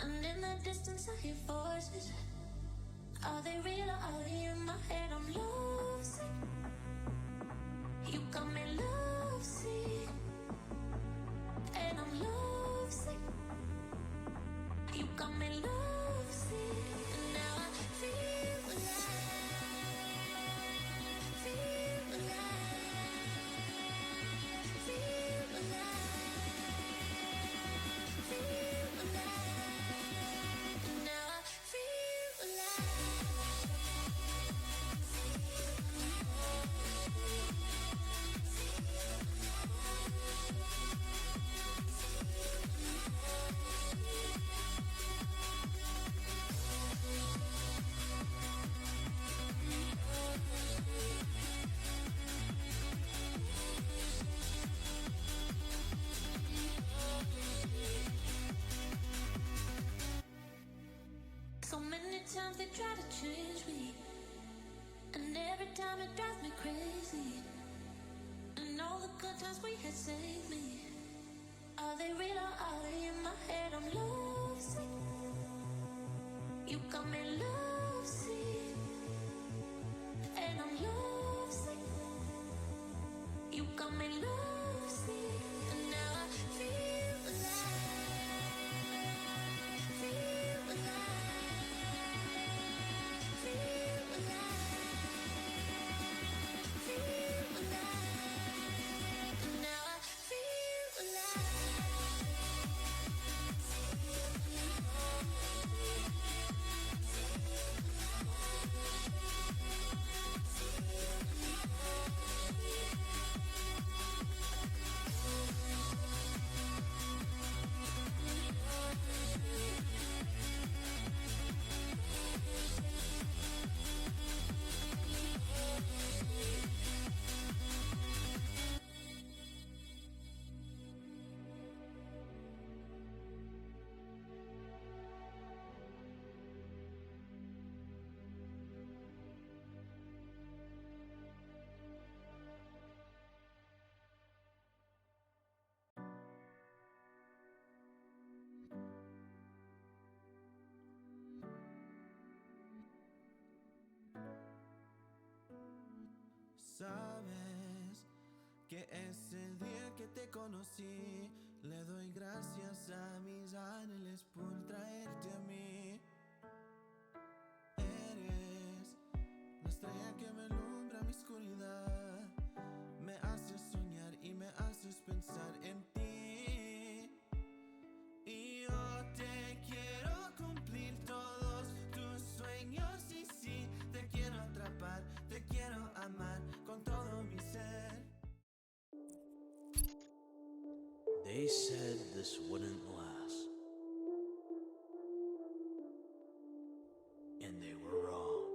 And in the distance I hear voices. Are they real or are they in my head? I'm lovesick. You got me lovesick. And I'm lovesick. You got me lovesick. And now I feel alive. Feel alive. Feel alive. Feel alive. And now I feel alive. So many times they try to change me, and every time it drives me crazy. And all the good times we had saved me. Are they real or are they in my head? I'm lovesick. You got me lovesick. And I'm lovesick. You got me lovesick. And now I feel alive. Feel alive. Feel alive. Feel alive. And now I feel alive. Sabes que ese día que te conocí, le doy gracias a mis ángeles por traerte a mí. Eres la estrella que me alumbra mi oscuridad, me haces soñar y me haces pensar en ti. Y yo te quiero cumplir todos tus sueños y sí, te quiero atrapar, te quiero amar con todo mi ser. They said this wouldn't last. And they were wrong.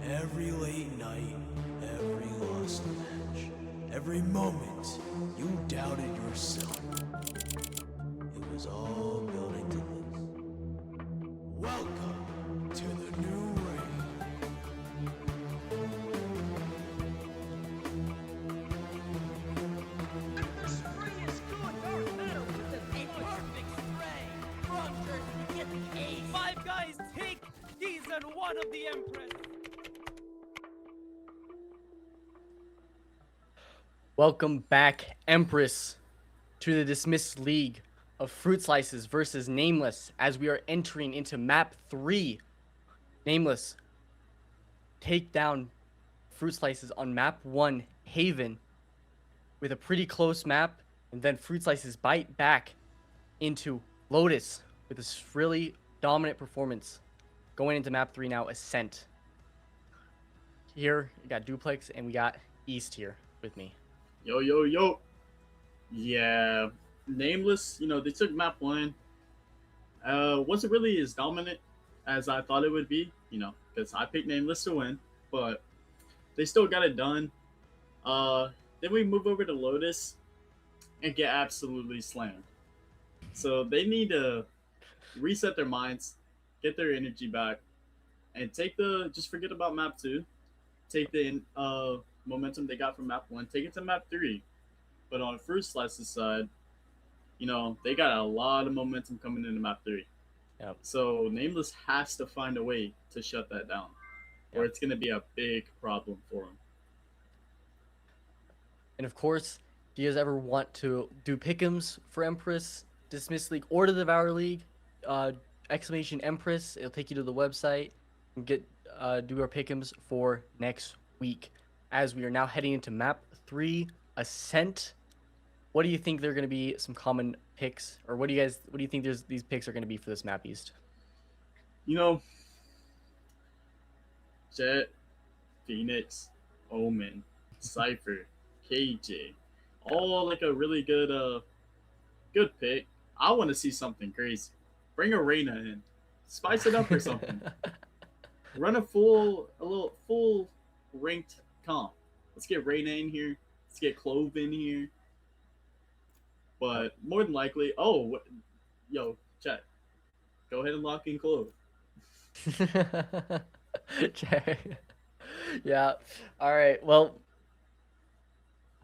Every late night, every lost match, every moment you doubted yourself. It was all building to this. Welcome to the new reign. The spray is good. Dark matter with a perfect spray. Front jersey to get the ace. 5 guys take season 1 of the Empress. Welcome back, Empress, to the dismissed league of Fruit Slices versus Nameless as we are entering into map 3. Nameless, take down Fruit Slices on map 1, Haven, with a pretty close map, and then Fruit Slices bite back into Lotus with this really dominant performance. Going into map 3 now, Ascent. Here, we got Duplex, and we got East here with me. Yo, yo, yo. Yeah, Nameless, they took map 1. Wasn't really as dominant as I thought it would be, because I picked Nameless to win, but they still got it done. Then we move over to Lotus and get absolutely slammed. So they need to reset their minds, get their energy back, and just forget about map 2. Take the momentum they got from map 1, take it to map 3. But on Fruit Slice's side, they got a lot of momentum coming into map 3. Yep. So Nameless has to find a way to shut that down, or it's going to be a big problem for him. And of course, if you guys ever want to do pick'ems for Empress, Dismiss League, or the Devour League, exclamation Empress, it'll take you to the website and get do our pick'ems for next week. As we are now heading into map 3, Ascent. What do you think they're going to be some common picks, or what do you think these picks are going to be for this map East? Jet, Phoenix, Omen, Cypher, KJ, all like a really good pick. I want to see something crazy. Bring a Reyna in, spice it up or something. Run a little full ranked comp. Let's get Reyna in here. Let's get Clove in here. But more than likely, chat. Go ahead and lock in Clove. Yeah. All right. Well,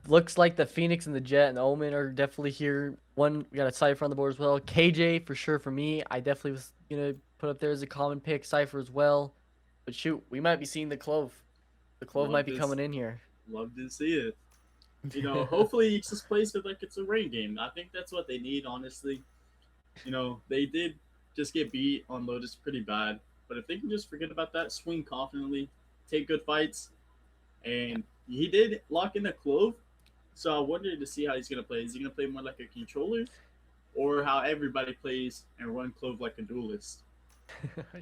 looks like the Phoenix and the Jet and the Omen are definitely here. We got a Cypher on the board as well. KJ for sure for me. I definitely was gonna put up there as a common pick. Cypher as well. But shoot, we might be seeing the Clove. The Clove might be coming in here. Love to see it. Hopefully he just plays it like it's a rain game. I think that's what they need, honestly. They did just get beat on Lotus pretty bad. But if they can just forget about that, swing confidently, take good fights, and he did lock in a Clove, so I wanted to see how he's going to play. Is he going to play more like a controller, or how everybody plays and run Clove like a duelist?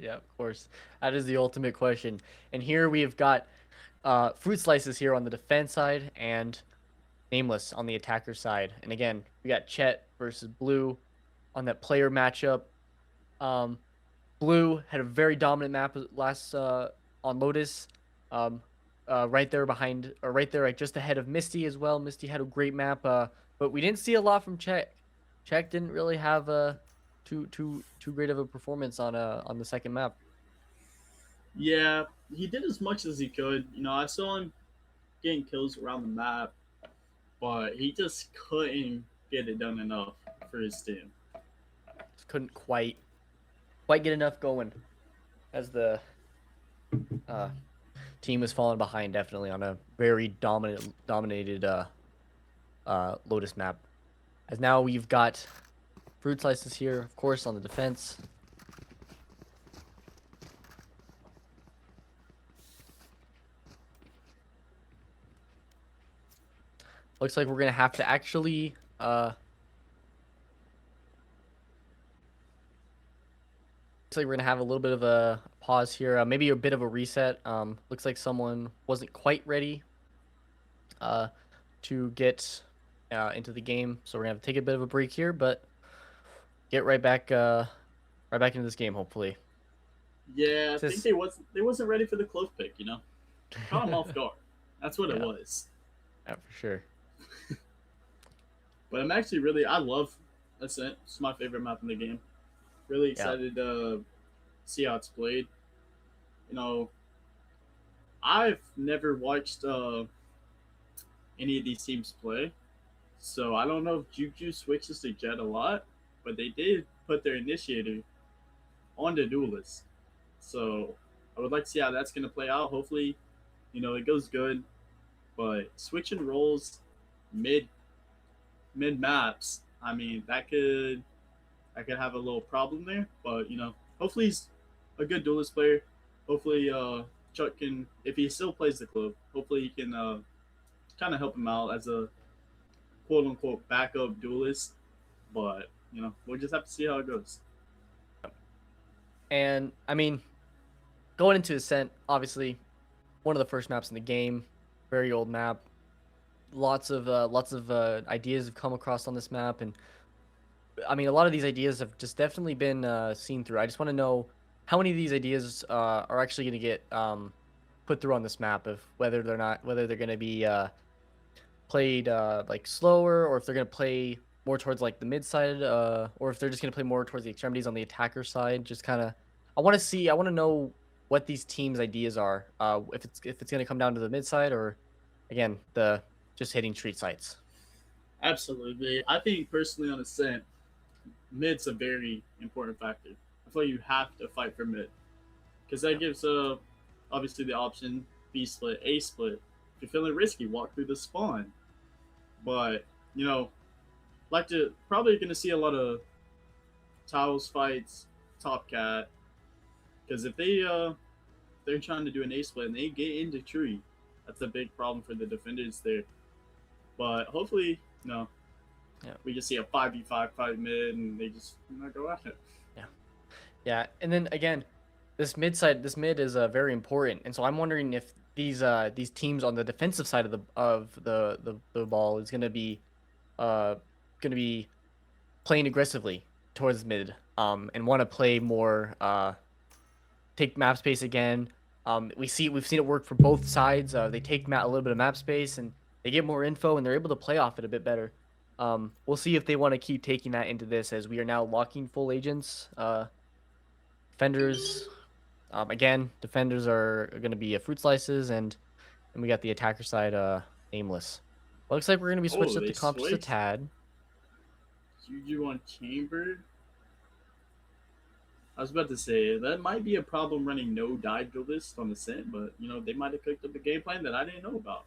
Yeah, of course. That is the ultimate question. And here we have got Fruit Slices here on the defense side and Nameless on the attacker side. And again, we got Chet versus Blue on that player matchup. Blue had a very dominant map last on Lotus, right there behind, or right there, like just ahead of Misty as well. Misty had a great map, but we didn't see a lot from Czech. Czech didn't really have too great of a performance on the second map. Yeah, he did as much as he could. I saw him getting kills around the map, but he just couldn't get it done enough for his team. Just couldn't quite get enough going, as the team was falling behind definitely on a very dominated Lotus map. As now we've got Fruit Slices here, of course, on the defense. Looks like we're gonna have to actually looks like we're gonna have a little bit of a pause here, maybe a bit of a reset. Looks like someone wasn't quite ready to get into the game, so we're gonna have to take a bit of a break here, but get right back into this game, hopefully. Yeah, I think they wasn't ready for the Clove pick, Caught them off guard. That's what it was. Yeah, for sure. But I'm actually I love Ascent. It's my favorite map in the game. Really excited to see how it's played. I've never watched any of these teams play, so I don't know if Juju switches to Jet a lot, but they did put their initiator on the duelist. So I would like to see how that's going to play out. Hopefully, it goes good. But switching roles mid maps, I mean, that could have a little problem there. But hopefully he's a good duelist player. Hopefully Chuck can, if he still plays the Clove, hopefully he can kind of help him out as a quote unquote backup duelist. But we'll just have to see how it goes. And I mean, going into Ascent, obviously one of the first maps in the game, very old map. Lots of ideas have come across on this map, and I mean, a lot of these ideas have just definitely been seen through. I just want to know how many of these ideas are actually going to get put through on this map, of whether they're going to be played like slower, or if they're going to play more towards like the mid side, or if they're just going to play more towards the extremities on the attacker side. Just kind of, I want to know what these teams' ideas are. If it's going to come down to the mid side, or again just hitting street sites. Absolutely. I think personally on Ascent, mid's a very important factor. I feel like you have to fight for mid because that gives obviously the option B split, A split. If you're feeling risky, walk through the spawn. But you know, like to probably going to see a lot of tiles fights, top cat, because if they're trying to do an A split and they get into tree, that's a big problem for the defenders there. But hopefully, we just see a 5v5 fight mid and they just go at it. Yeah, and then again, this mid is very important, and so I'm wondering if these teams on the defensive side of the ball is gonna be playing aggressively towards mid, and want to play more, take map space again. We've seen it work for both sides. They take a little bit of map space and they get more info and they're able to play off it a bit better. We'll see if they want to keep taking that into this as we are now locking full agents. Defenders, again, defenders are going to be fruit slices, and we got the attacker side, Nameless. Looks like we're going to be switched up the comps to Tad. Juju on Chamber. I was about to say that might be a problem running no dive duelist on the Ascent, but they might have cooked up a game plan that I didn't know about.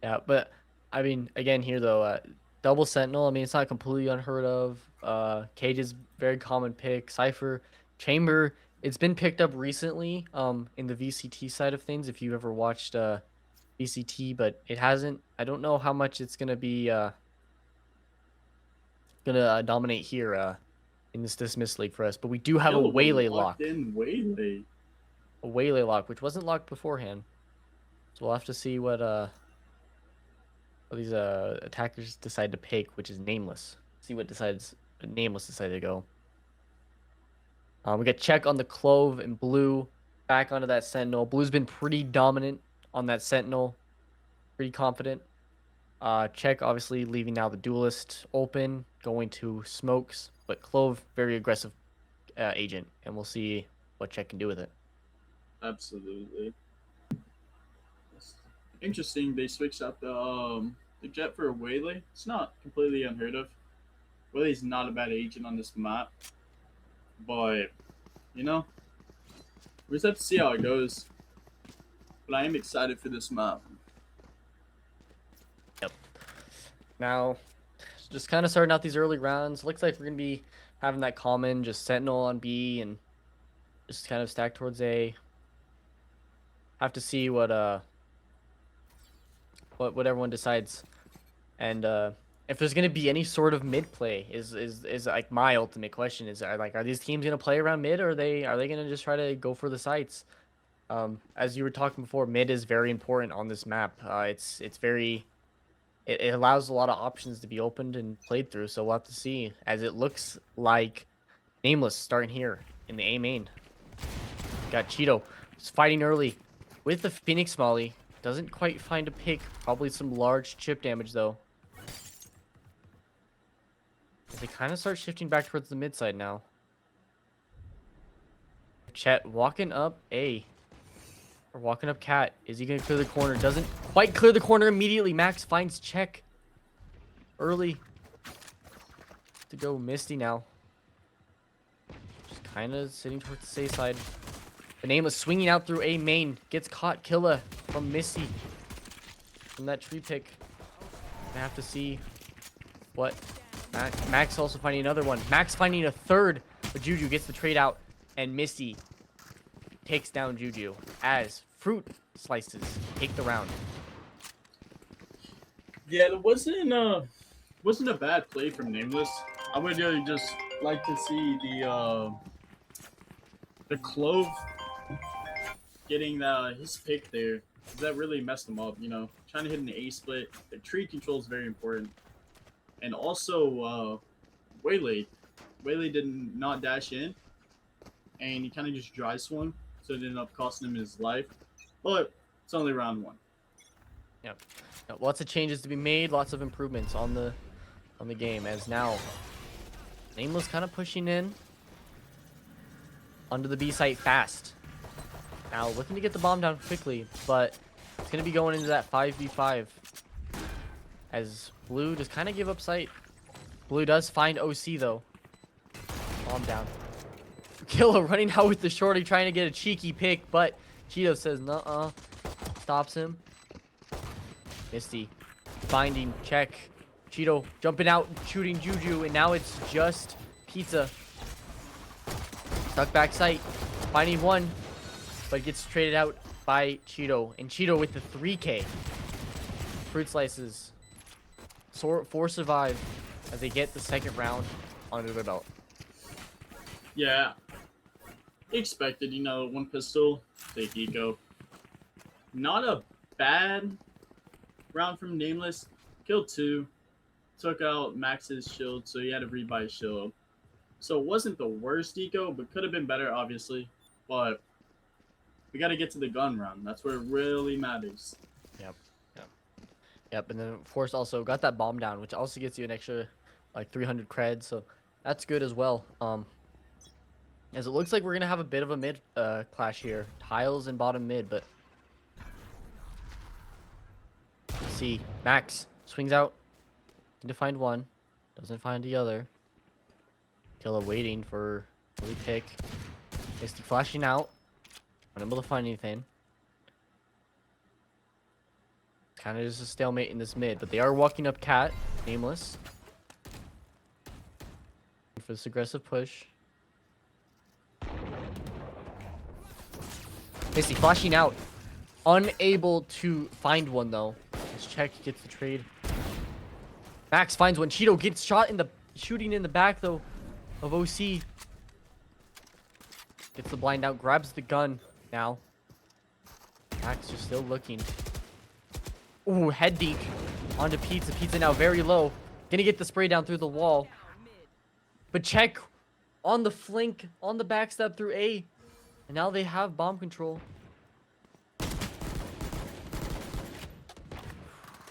Yeah, but I mean, again here though, double Sentinel. I mean, it's not completely unheard of. Cage is very common pick. Cypher, Chamber. It's been picked up recently. In the VCT side of things, if you ever watched VCT, but it hasn't. I don't know how much it's gonna be dominate here in this dismiss league for us. But we do have a Waylay lock. Waylay. A Waylay lock, which wasn't locked beforehand. So we'll have to see what these attackers decide to pick, which is Nameless. See what Nameless decide to go. We got check on the Clove and Blue back onto that Sentinel. Blue's been pretty dominant on that Sentinel. Pretty confident. Check obviously leaving now the Duelist open, going to Smokes, but Clove very aggressive agent, and we'll see what Check can do with it. Absolutely. Interesting. They switched out the Jet for a Waylay. It's not completely unheard of. Waylay's not a bad agent on this map, but we just have to see how it goes. But I am excited for this map. Yep. Now, just kind of starting out these early rounds. Looks like we're gonna be having that common, just Sentinel on B and just kind of stack towards A. Have to see what everyone decides, and if there's gonna be any sort of mid play is like my ultimate question is are these teams gonna play around mid, or are they gonna just try to go for the sites? As you were talking before, mid is very important on this map. It allows a lot of options to be opened and played through, so we'll have to see, as it looks like Nameless starting here in the A main. Got Cheeto. He's fighting early with the Phoenix Molly. Doesn't quite find a pick. Probably some large chip damage, though. They kind of start shifting back towards the mid side now. Chet walking up A. Or walking up Cat. Is he going to clear the corner? Doesn't quite clear the corner immediately. Max finds Check early. To go Misty now. Just kind of sitting towards the safe side. The Nameless swinging out through A main. Gets caught. Killa from Misty. From that tree pick. I have to see what... Max also finding another one. Max finding a third. But Juju gets the trade out. And Misty takes down Juju as fruit slices take the round. Yeah, it wasn't a bad play from Nameless. I would really just like to see the Clove getting his pick there. That really messed him up, Trying to hit an A split. The tree control is very important. And also Waylay. Waylay did not dash in. And he kind of just dry swung. So it ended up costing him his life. But it's only round one. Yep. Lots of changes to be made. Lots of improvements on the game. As now, Nameless kind of pushing in onto the B site fast. Now looking to get the bomb down quickly, but it's going to be going into that 5v5. As Blue just kind of give up sight. Blue does find OC though. Bomb down. Killa running out with the shorty, trying to get a cheeky pick, but Cheeto says nuh-uh. Stops him. Misty finding check. Cheeto jumping out, shooting Juju, and now it's just Pizza. Stuck back sight. Finding one, but gets traded out by Cheeto. And Cheeto with the 3K. Fruit Slices. For survive as they get the second round under their belt. Yeah. Expected, you know, one pistol, take eco. Not a bad round from Nameless. Killed 2. Took out Max's shield, so he had to rebuy his shield. So it wasn't the worst eco, but could have been better, obviously. But we got to get to the gun round. That's where it really matters. Yep, and then of course also got that bomb down, which also gets you an extra like 300 cred, so that's good as well. As it looks like we're gonna have a bit of a mid clash here, tiles and bottom mid, but let's see. Max swings out, need to find one, doesn't find the other. Killa waiting for the pick. Misty flashing out, unable to find anything. Kind of just a stalemate in this mid, but they are walking up Cat, Nameless. For this aggressive push. Misty flashing out. Unable to find one though. Let's check, gets the trade. Max finds one. Cheeto gets shot in the shooting in the back though of OC. Gets the blind out, grabs the gun now. Max just still looking. Ooh, head deke onto Pizza. Pizza now very low. Gonna get the spray down through the wall. But check on the flank, on the backstep through A. And now they have bomb control.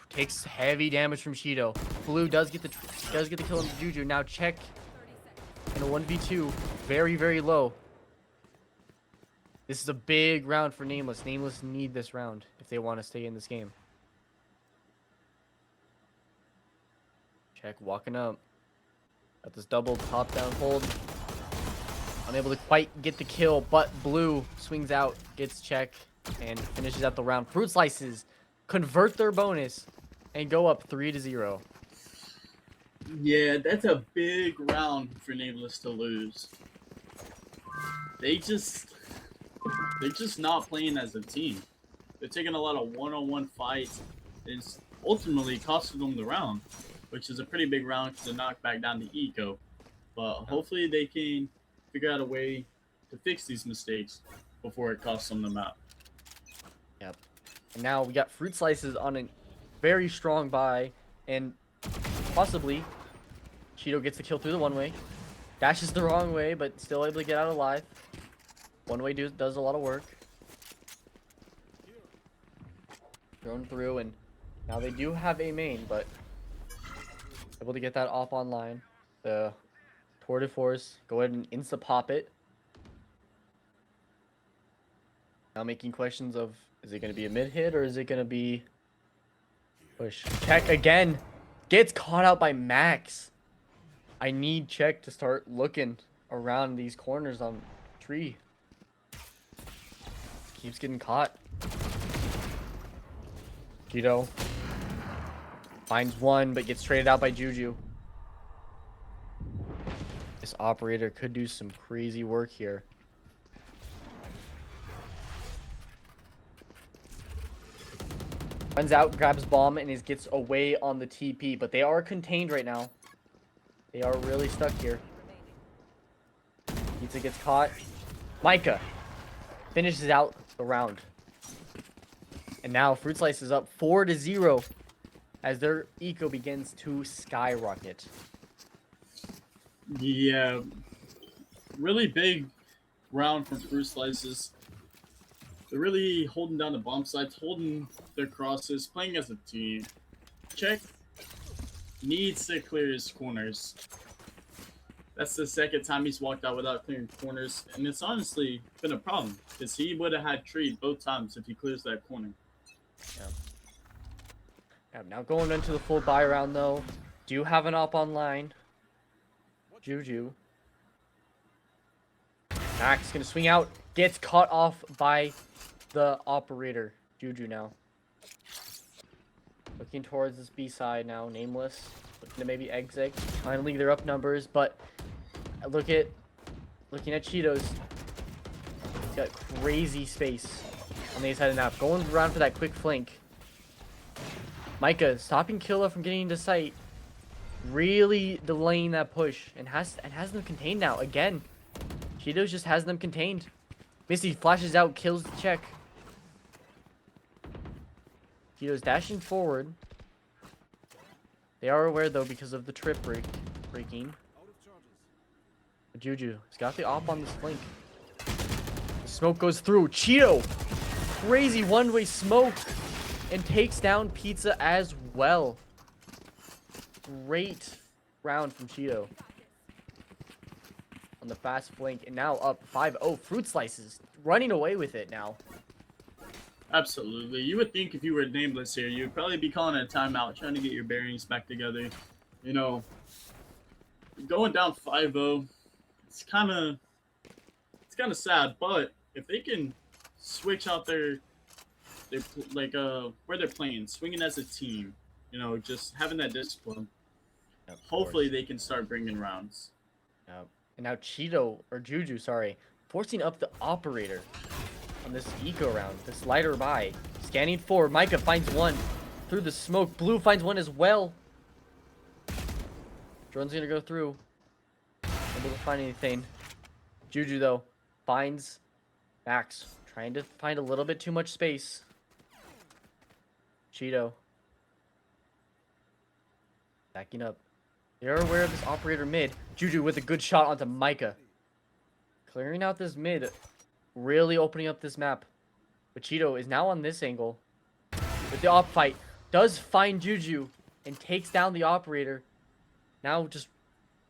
Takes heavy damage from Cheeto. Blue does get the kill on Juju. Now check in a 1v2. Very, very low. This is a big round for Nameless. Nameless need this round if they want to stay in this game. Check, walking up. Got this double top down hold. Unable to quite get the kill, but Blue swings out, gets check, and finishes out the round. Fruit Slices convert their bonus and go up 3-0. Yeah, that's a big round for Nameless to lose. They're just not playing as a team. They're taking a lot of one-on-one fights. It's ultimately costing them the round, which is a pretty big round to knock back down the eco. But hopefully they can figure out a way to fix these mistakes before it costs them the map. Yep. And now we got Fruit Slices on a very strong buy, and possibly Cheeto gets the kill through the one-way. Dashes the wrong way, but still able to get out alive. One-way does a lot of work. Thrown through, and now they do have a main, but able to get that off online. The Tour de Force, go ahead and insta-pop it. Now making questions of, is it going to be a mid-hit or is it going to be push? Check again. Gets caught out by Max. I need check to start looking around these corners on tree. Keeps getting caught. Cheeto finds one, but gets traded out by Juju. This operator could do some crazy work here. Runs out, grabs bomb, and gets away on the TP. But they are contained right now. They are really stuck here. Pizza gets caught. Micah finishes out the round. And now Fruit Slice is up 4-0 as their eco begins to skyrocket. Yeah, really big round from Fruit Slices. They're really holding down the bomb sites, holding their crosses, playing as a team. Check needs to clear his corners. That's the second time he's walked out without clearing corners, and it's honestly been a problem because he would have had trade both times if he clears that corner. Yeah. Now going into the full buy round though. Do have an op online. Juju. Max gonna swing out. Gets caught off by the operator. Juju now. Looking towards this B side now. Nameless. Looking to maybe exit. Finally they're up numbers, but looking at Cheetos. He's got crazy space on the A side of the map. Going around for that quick flank. Micah stopping Killa from getting into sight. Really delaying that push and has them contained now again. Cheetos just has them contained. Misty flashes out, kills the check. Cheetos dashing forward. They are aware though because of the trip breaking. But Juju has got the op on this flank. The smoke goes through. Cheeto, crazy one-way smoke, and takes down Pizza as well. Great round from Cheeto on the fast flank, and now up 5-0. Fruit Slices running away with it now. Absolutely. You would think if you were Nameless here, you'd probably be calling a timeout, trying to get your bearings back together. You know, going down 5-0, it's kind of sad. But if they can switch out their like where they're playing, swinging as a team, you know, just having that discipline. Hopefully they can start bringing rounds. Yep. And now Juju, sorry, forcing up the operator on this eco round, this lighter buy. Scanning forward, Micah finds one through the smoke. Blue finds one as well. Drone's gonna go through. Able to find anything. Juju though finds Max, trying to find a little bit too much space. Cheeto backing up. They're aware of this operator mid. Juju with a good shot onto Micah. Clearing out this mid. Really opening up this map. But Cheeto is now on this angle. With the op fight. Does find Juju. And takes down the operator. Now just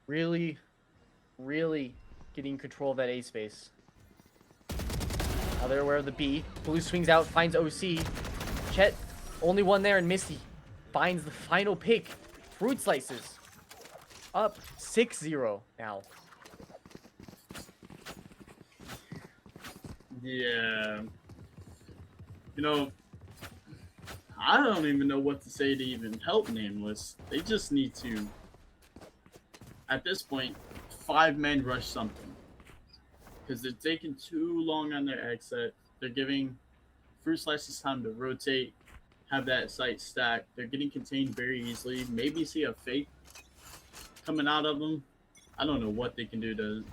really getting control of that A space. Now they're aware of the B. Blue swings out. Finds OC. Chet. Only one there. And Misty finds the final pick. Fruit Slices. Up 6-0 now. Yeah. You know, I don't even know what to say to even help Nameless. They just need to, at this point, 5-man rush something. Because they're taking too long on their exit. They're giving Fruit Slices time to rotate, have that site stacked. They're getting contained very easily. Maybe see a fake coming out of them. I don't know what they can do to...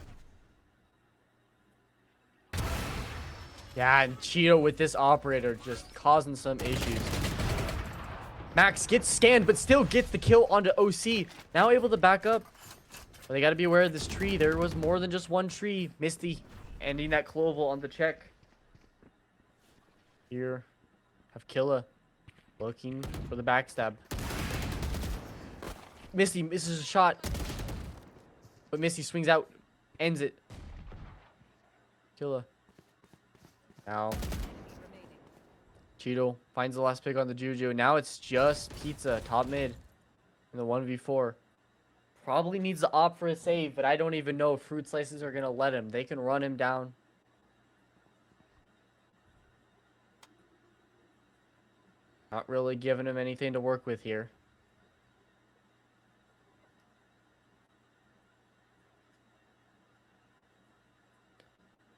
Yeah, and Cheeto with this operator just causing some issues. Max gets scanned, but still gets the kill onto OC. Now able to back up. But they got to be aware of this tree. There was more than just one tree. Misty ending that Cloval on the check. Here, have Killa looking for the backstab. Misty misses a shot. But Misty swings out. Ends it. Killa. Now, Cheeto finds the last pick on the Juju. Now it's just Pizza, top mid, in the 1v4. Probably needs to opt for a save, but I don't even know if Fruit Slices are going to let him. They can run him down. Not really giving him anything to work with here.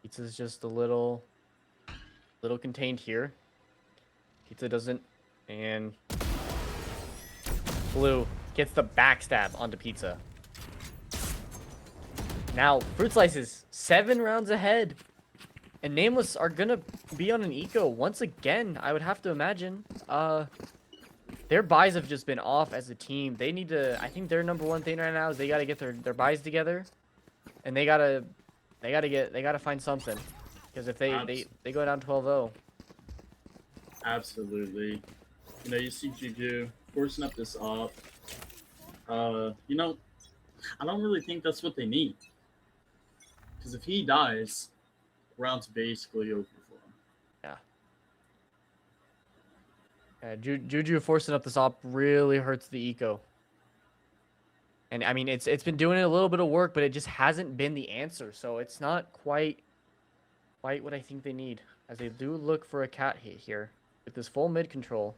Pizza's just a little contained here. Pizza doesn't, and Blue gets the backstab onto Pizza. Now, Fruit Slices, 7 rounds ahead. And Nameless are gonna be on an eco once again, I would have to imagine. Their buys have just been off as a team. They need to, I think their number one thing right now is they gotta get their buys together. And they gotta find something. Because if they go down 12-0. Absolutely. You know, you see Juju forcing up this op. You know, I don't really think that's what they need. Because if he dies, round's basically over for him. Yeah. Juju forcing up this op really hurts the eco. And I mean, it's been doing a little bit of work, but it just hasn't been the answer. So it's not quite what I think they need, as they do look for a cat hit here with this full mid control.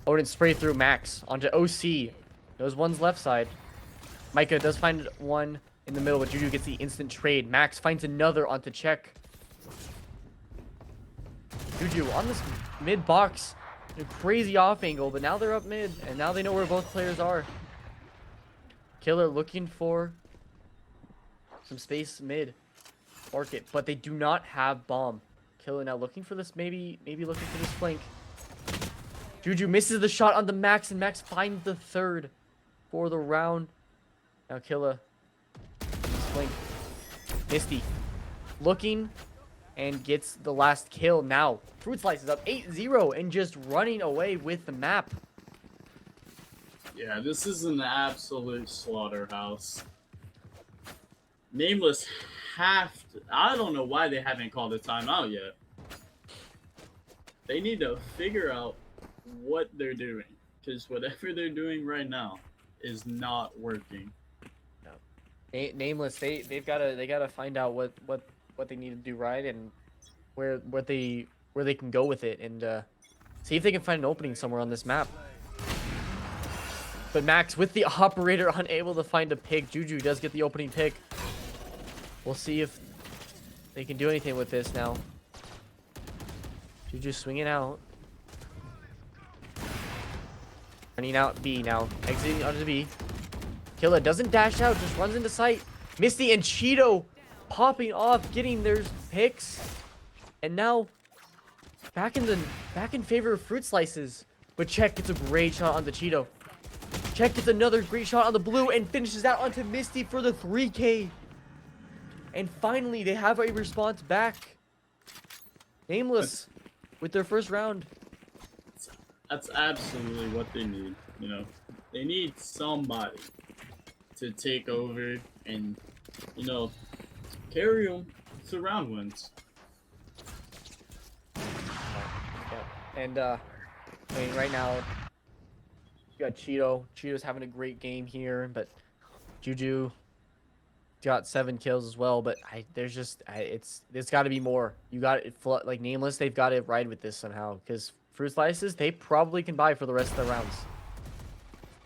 Odin spray through Max onto OC. Those one's left side. Micah does find one in the middle, but Juju gets the instant trade. Max finds another onto check. Juju on this mid box. A crazy off angle, but now they're up mid, and now they know where both players are. Killer looking for some space mid. Mark it, but they do not have bomb. Killer now looking for this, maybe looking for this flank. Juju misses the shot on the Max, and Max finds the third for the round. Now Killer, flank. Misty looking and gets the last kill. Now Fruit Slice is up 8-0 and just running away with the map. Yeah, this is an absolute slaughterhouse. Nameless I don't know why they haven't called a timeout yet. They need to figure out what they're doing, because whatever they're doing right now is not working. Nameless, they gotta find out what they need to do right, and where they can go with it, and see if they can find an opening somewhere on this map. But Max with the operator unable to find a pick. Juju does get the opening pick. We'll see if they can do anything with this now. Juju swinging out. Running out B now. Exiting onto B. Killa doesn't dash out, just runs into sight. Misty and Cheeto popping off, getting their picks. And now back in favor of Fruit Slices. But Check gets a great shot on the Cheeto. Check gets another great shot on the blue and finishes out onto Misty for the 3K. And finally, they have a response back. Nameless with their first round. That's absolutely what they need. You know, they need somebody to take over and, you know, carry them to round wins. Yep. And I mean, right now, you got Cheeto. Cheeto's having a great game here, but Juju got 7 kills as well. But there's got to be more. You got it, like Nameless. They've got to ride with this somehow, because Fruit Slices, they probably can buy for the rest of the rounds.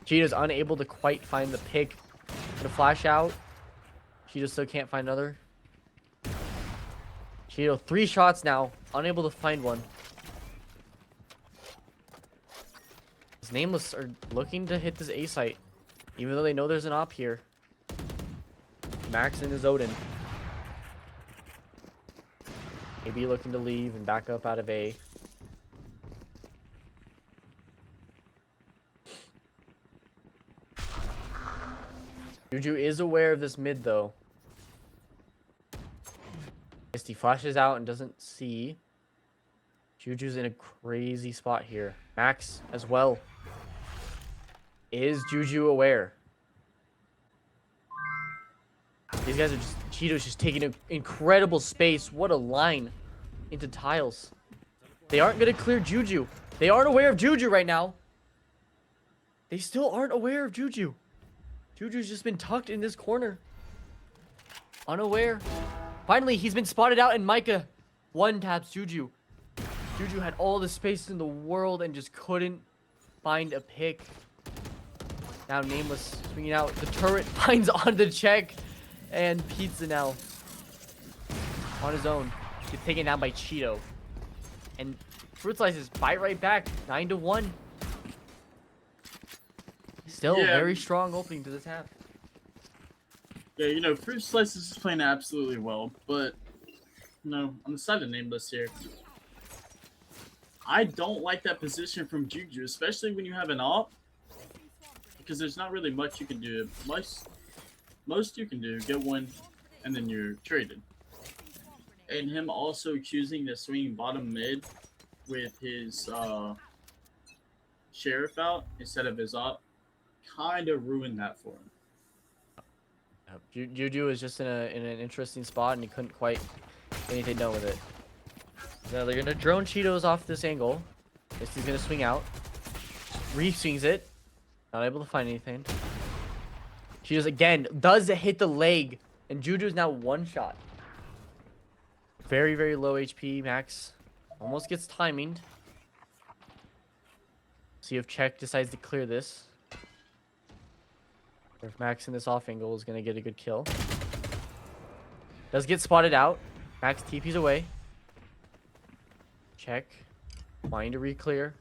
Cheeto's unable to quite find the pick. Gonna flash out. Cheeto still can't find another. Cheeto 3 shots now, unable to find one. His Nameless are looking to hit this A site, even though they know there's an op here. Max and his Odin. Maybe looking to leave and back up out of A. Juju is aware of this mid though. Misty flashes out and doesn't see. Juju's in a crazy spot here. Max as well. Is Juju aware? These guys are just... Cheeto's just taking an incredible space. What a line into tiles. They aren't going to clear Juju. They aren't aware of Juju right now. They still aren't aware of Juju. Juju's just been tucked in this corner. Unaware. Finally, he's been spotted out, and Micah one-taps Juju. Juju had all the space in the world and just couldn't find a pick. Now Nameless swinging out. The turret finds on the check. And Pizza now on his own. Gets taken down by Cheeto. And Fruit Slices bite right back. 9-1. Still a very strong opening to this half. Yeah, you know, Fruit Slices is playing absolutely well, but, you know, on the side of Nameless here, I don't like that position from Juju, especially when you have an op, because there's not really much you can do. Most you can do, get one, and then you're traded. And him also choosing to swing bottom mid with his Sheriff out instead of his op kind of ruined that for him. Juju is just in an interesting spot, and he couldn't quite get anything done with it. Now they're gonna drone Cheetos off this angle. Misty's gonna swing out. Reef swings it. Not able to find anything. Cheetos again does hit the leg, and Juju's now one shot. Very, very low HP. Max almost gets timinged. See if Check decides to clear this. Or if Max in this off angle is gonna get a good kill. Does get spotted out. Max TP's away. Check. Wanting to re-clear.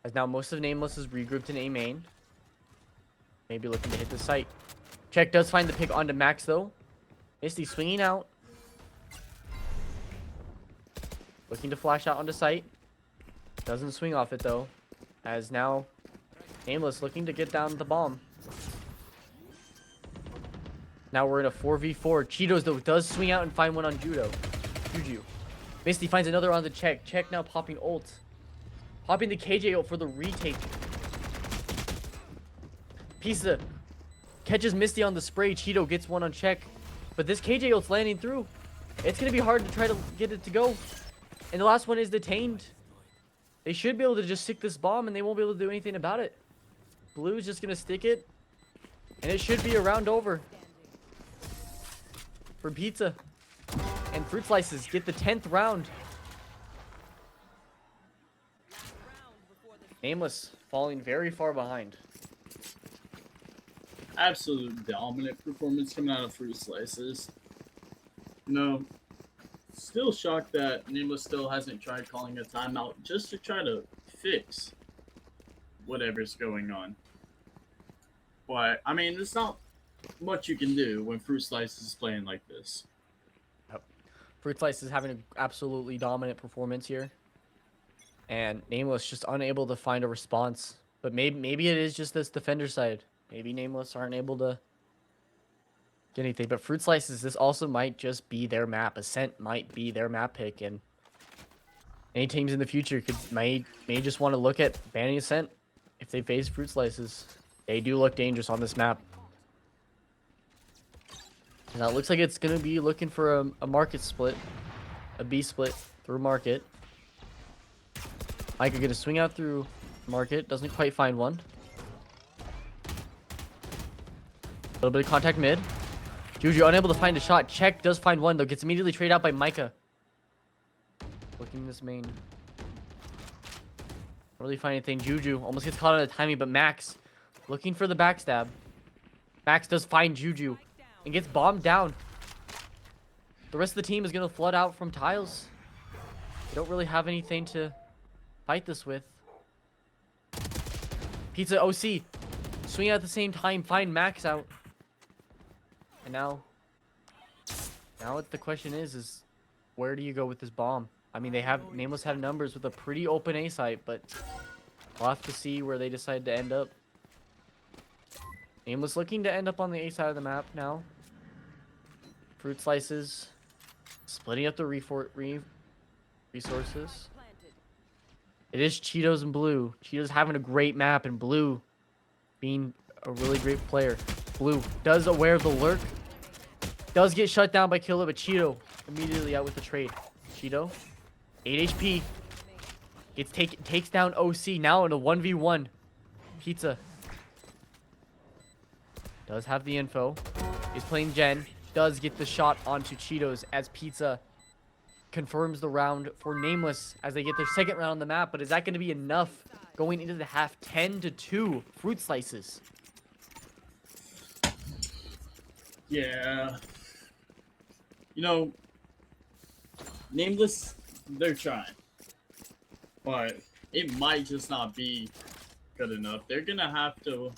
As now most of Nameless is regrouped in A main. Maybe looking to hit the site. Check does find the pick onto Max though. Misty swinging out. Looking to flash out onto site. Doesn't swing off it though. As now Nameless looking to get down the bomb. Now we're in a 4v4. Cheetos though does swing out and find one on Juju. Misty finds another on the Check. Check now popping ult. Popping the KJ ult for the retake. Pizza catches Misty on the spray. Cheeto gets one on Check. But this KJ ult's landing through. It's going to be hard to try to get it to go. And the last one is detained. They should be able to just stick this bomb and they won't be able to do anything about it. Blue's just going to stick it. And it should be a round over. For Pizza. And Fruit Slices get the 10th round. Nameless falling very far behind. Absolute dominant performance coming out of Fruit Slices. No, still shocked that Nameless still hasn't tried calling a timeout just to try to fix whatever's going on. But, I mean, there's not much you can do when Fruit Slices is playing like this. Fruit Slice is having an absolutely dominant performance here. And Nameless just unable to find a response. But maybe it is just this defender side. Maybe Nameless aren't able to get anything. But Fruit Slices, this also might just be their map. Ascent might be their map pick. And any teams in the future may just want to look at banning Ascent if they face Fruit Slices. They do look dangerous on this map. Now it looks like it's going to be looking for a market split. A B split through market. Micah going to swing out through market. Doesn't quite find one. A little bit of contact mid. Juju unable to find a shot. Check does find one though. Gets immediately traded out by Micah. Looking this main. Don't really find anything. Juju almost gets caught on the timing, but Max looking for the backstab. Max does find Juju. And gets bombed down. The rest of the team is going to flood out from tiles. They don't really have anything to fight this with. Pizza OC. Swing at the same time. Find Max out. And now what the question is where do you go with this bomb? I mean, Nameless have numbers with a pretty open A site, but we'll have to see where they decide to end up. Nameless looking to end up on the A side of the map now. Fruit Slices splitting up the resources. It is Cheetos and Blue. Cheetos having a great map and Blue being a really great player. Blue does aware of the lurk. Does get shut down by Killer, but Cheeto immediately out with the trade. Cheeto, 8 HP. Takes down OC now in a 1v1. Pizza does have the info. He's playing Gen. Does get the shot onto Cheetos as Pizza confirms the round for Nameless as they get their second round on the map. But is that going to be enough going into the half? 10-2 Fruit Slices. Yeah. You know, Nameless, they're trying. But it might just not be good enough. They're going to have to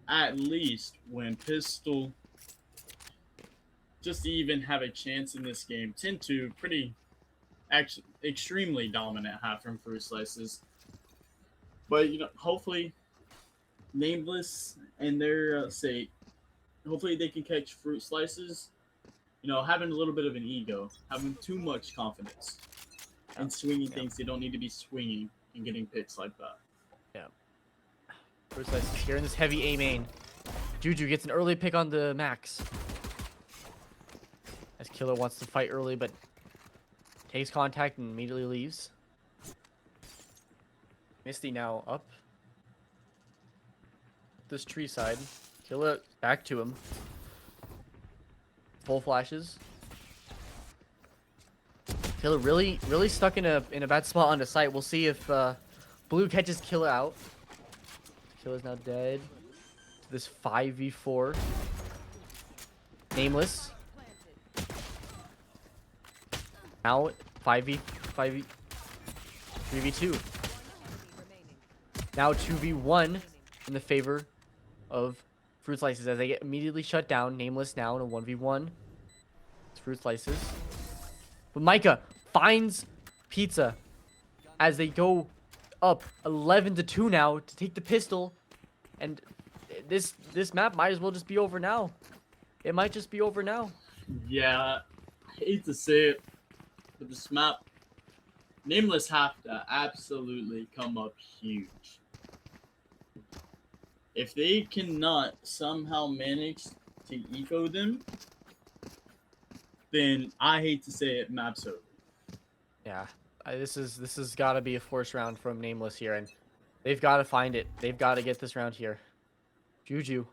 at least win Pistol just to even have a chance in this game. 10-2, actually extremely dominant half from Fruit Slices. But, you know, hopefully Nameless and their hopefully they can catch Fruit Slices, you know, having a little bit of an ego, having too much confidence, and swinging things they don't need to be swinging and getting picks like that. Yeah. Fruit Slices here in this heavy A main. Juju gets an early pick on the Max. As Killer wants to fight early, but Takes contact and immediately leaves. Misty now up this tree side. Killer back to him. Full flashes. Killer really stuck in a bad spot on the site. We'll see if Blue catches Killer out. Killer's now dead. To this 5v4. Nameless. Now 3v2. Now 2v1 in the favor of Fruit Slices as they get immediately shut down. Nameless now in a 1v1. It's Fruit Slices. But Micah finds Pizza as they go up 11-2 now to take the pistol. And this map might as well just be over now. It might just be over now. Yeah, I hate to say it, but this map, Nameless have to absolutely come up huge. If they cannot somehow manage to eco them, then I hate to say it, map's over. Yeah, this has got to be a force round from Nameless here, and they've got to find it. They've got to get this round here. Juju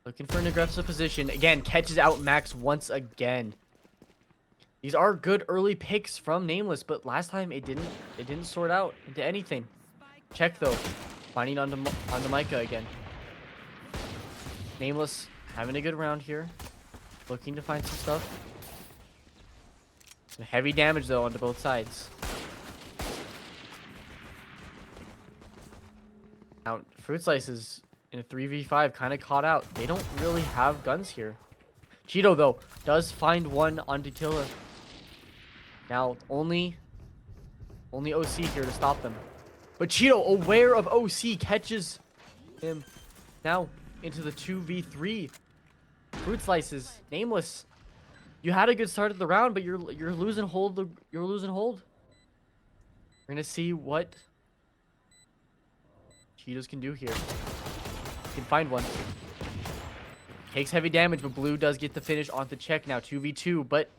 looking for an aggressive position again, catches out Max once again. These are good early picks from Nameless, but last time it didn't sort out into anything. Check though, finding onto Micah again. Nameless having a good round here, looking to find some stuff. Some heavy damage though onto both sides. Now Fruit Slices in a 3v5 kind of caught out. They don't really have guns here. Cheeto though does find one onto Killer. Now only OC here to stop them. But Cheeto, aware of OC, catches him now into the 2v3. Fruit Slices, Nameless. You had a good start of the round, but you're losing hold. You're losing hold. We're gonna see what Cheetos can do here. Can find one. Takes heavy damage, but Blue does get the finish on the check now. 2v2, but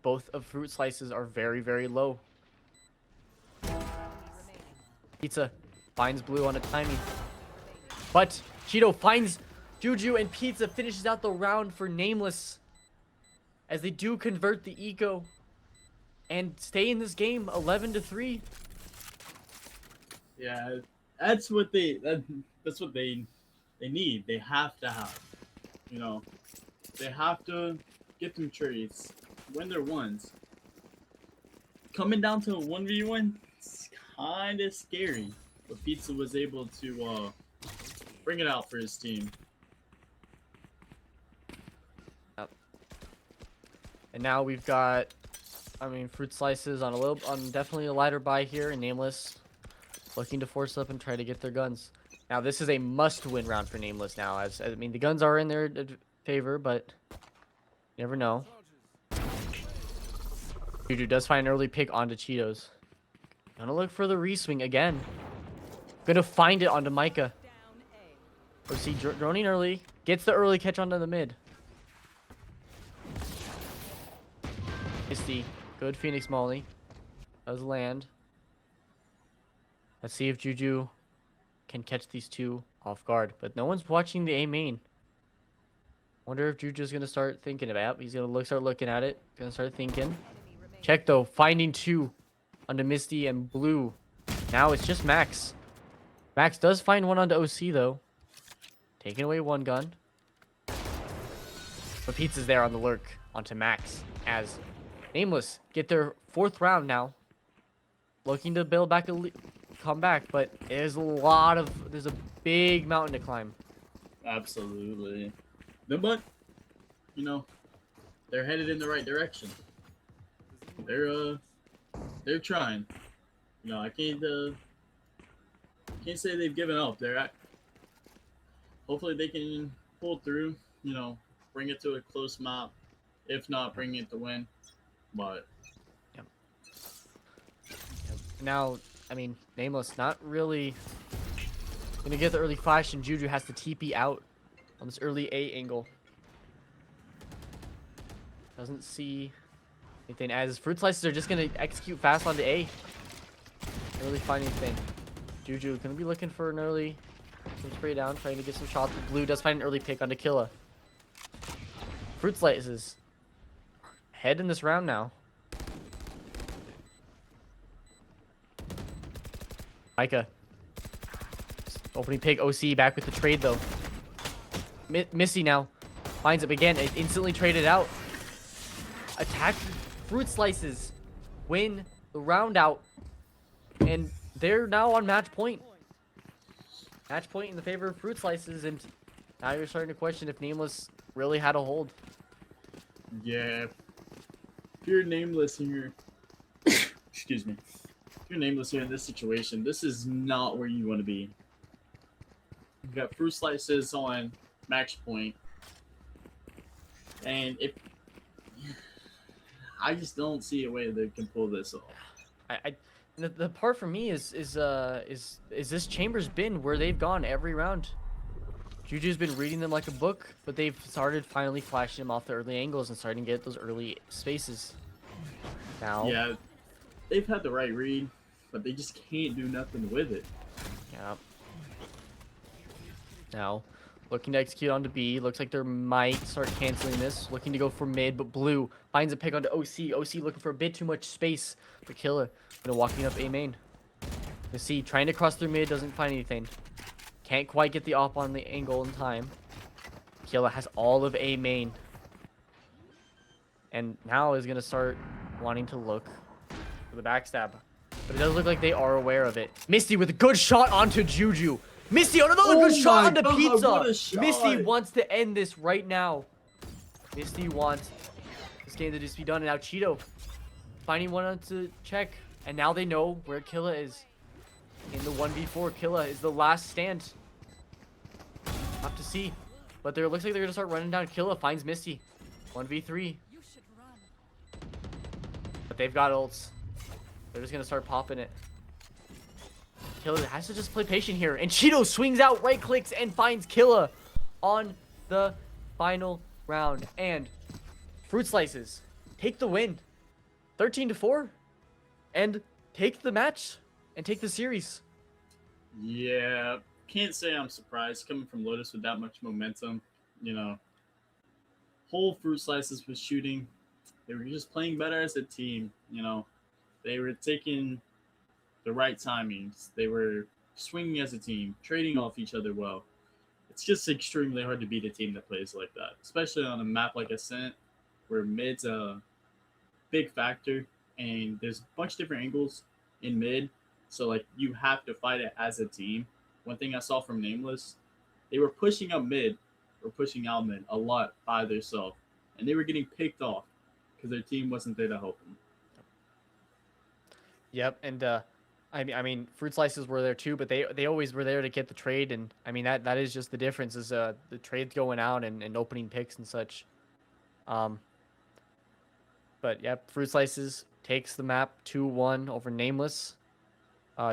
both of Fruit Slices are very, very low. Pizza finds Blue on a timing. But Cheeto finds Juju, and Pizza finishes out the round for Nameless. As they do convert the eco and stay in this game 11-3. Yeah, that's what they need. They have to have. You know, they have to get them trades, win their ones. Coming down to a 1v1, it's kind of scary. But Pizza was able to bring it out for his team. Yep. And now we've got, Fruit Slices on definitely a lighter buy here, and Nameless looking to force up and try to get their guns. Now this is a must-win round for Nameless now, as the guns are in their favor, but you never know. Juju does find an early pick onto Cheetos. Gonna look for the reswing again. Gonna find it onto Micah. Or see droning early, gets the early catch onto the mid. Misty, good Phoenix Molly, does land. Let's see if Juju can catch these two off guard, but no one's watching the A main. Wonder if Juju's gonna start thinking about it. He's gonna start looking at it. Gonna start thinking. Check though, finding two onto Misty and Blue. Now it's just Max. Max does find one onto OC though. Taking away one gun. But Pizza's there on the lurk onto Max as Nameless get their 4th round now. Looking to build back come back, but there's a big mountain to climb. Absolutely. But, you know, they're headed in the right direction. They're trying. You know, I can't say they've given up. Hopefully they can pull through, you know, bring it to a close map. If not, bring it to win. But yep. Now, Nameless not really gonna get the early flash, and Juju has to TP out on this early A angle. Doesn't see anything, as Fruit Slices are just gonna execute fast onto A. Can't really find anything. Juju gonna be looking for an early some spray down, trying to get some shots. Blue does find an early pick onto Killa. Fruit Slices head in this round now. Micah. Opening pick, OC back with the trade though. Missy now finds it again. It instantly traded out. Attack Fruit Slices win the round out, and they're now on match point. Match point in the favor of Fruit Slices, and now you're starting to question if Nameless really had a hold. Yeah. If you're Nameless here, excuse me. If you're Nameless here in this situation, this is not where you want to be. You've got Fruit Slices on match point, and if I just don't see a way they can pull this off. The part for me is this Chambers been where they've gone every round. Juju's been reading them like a book, but they've started finally flashing them off the early angles and starting to get those early spaces. Now, yeah, they've had the right read, but they just can't do nothing with it. Yeah. Now, looking to execute onto B. Looks like they might start canceling this. Looking to go for mid, but Blue finds a pick onto OC. OC looking for a bit too much space. But Killa gonna walking up A main. You see, trying to cross through mid, doesn't find anything. Can't quite get the op on the angle in time. Killa has all of A main. And now is gonna start wanting to look for the backstab. But it does look like they are aware of it. Misty with a good shot onto Juju. Misty on another good shot onto Pizza. Misty wants to end this right now. Misty wants this game to just be done. And now Cheeto finding one to check. And now they know where Killa is. In the 1v4, Killa is the last stand. Have to see. But it looks like they're going to start running down. Killa finds Misty. 1v3. But they've got ults. They're just going to start popping it. Killa has to just play patient here. And Cheeto swings out, right clicks, and finds Killa on the final round. And Fruit Slices take the win. 13-4. And take the match. And take the series. Yeah. Can't say I'm surprised coming from Lotus with that much momentum. You know, whole Fruit Slices was shooting. They were just playing better as a team. You know, they were taking the right timings. They were swinging as a team, trading off each other well. It's just extremely hard to beat a team that plays like that, especially on a map like Ascent, where mid's a big factor, and there's a bunch of different angles in mid, so like you have to fight it as a team. One thing I saw from Nameless, they were pushing up mid or pushing out mid a lot by themselves, and they were getting picked off because their team wasn't there to help them. Yep, and I mean, Fruit Slices were there too, but they always were there to get the trade, and I mean that is just the difference is the trades going out and opening picks and such. But yep, Fruit Slices takes the map 2-1 over Nameless.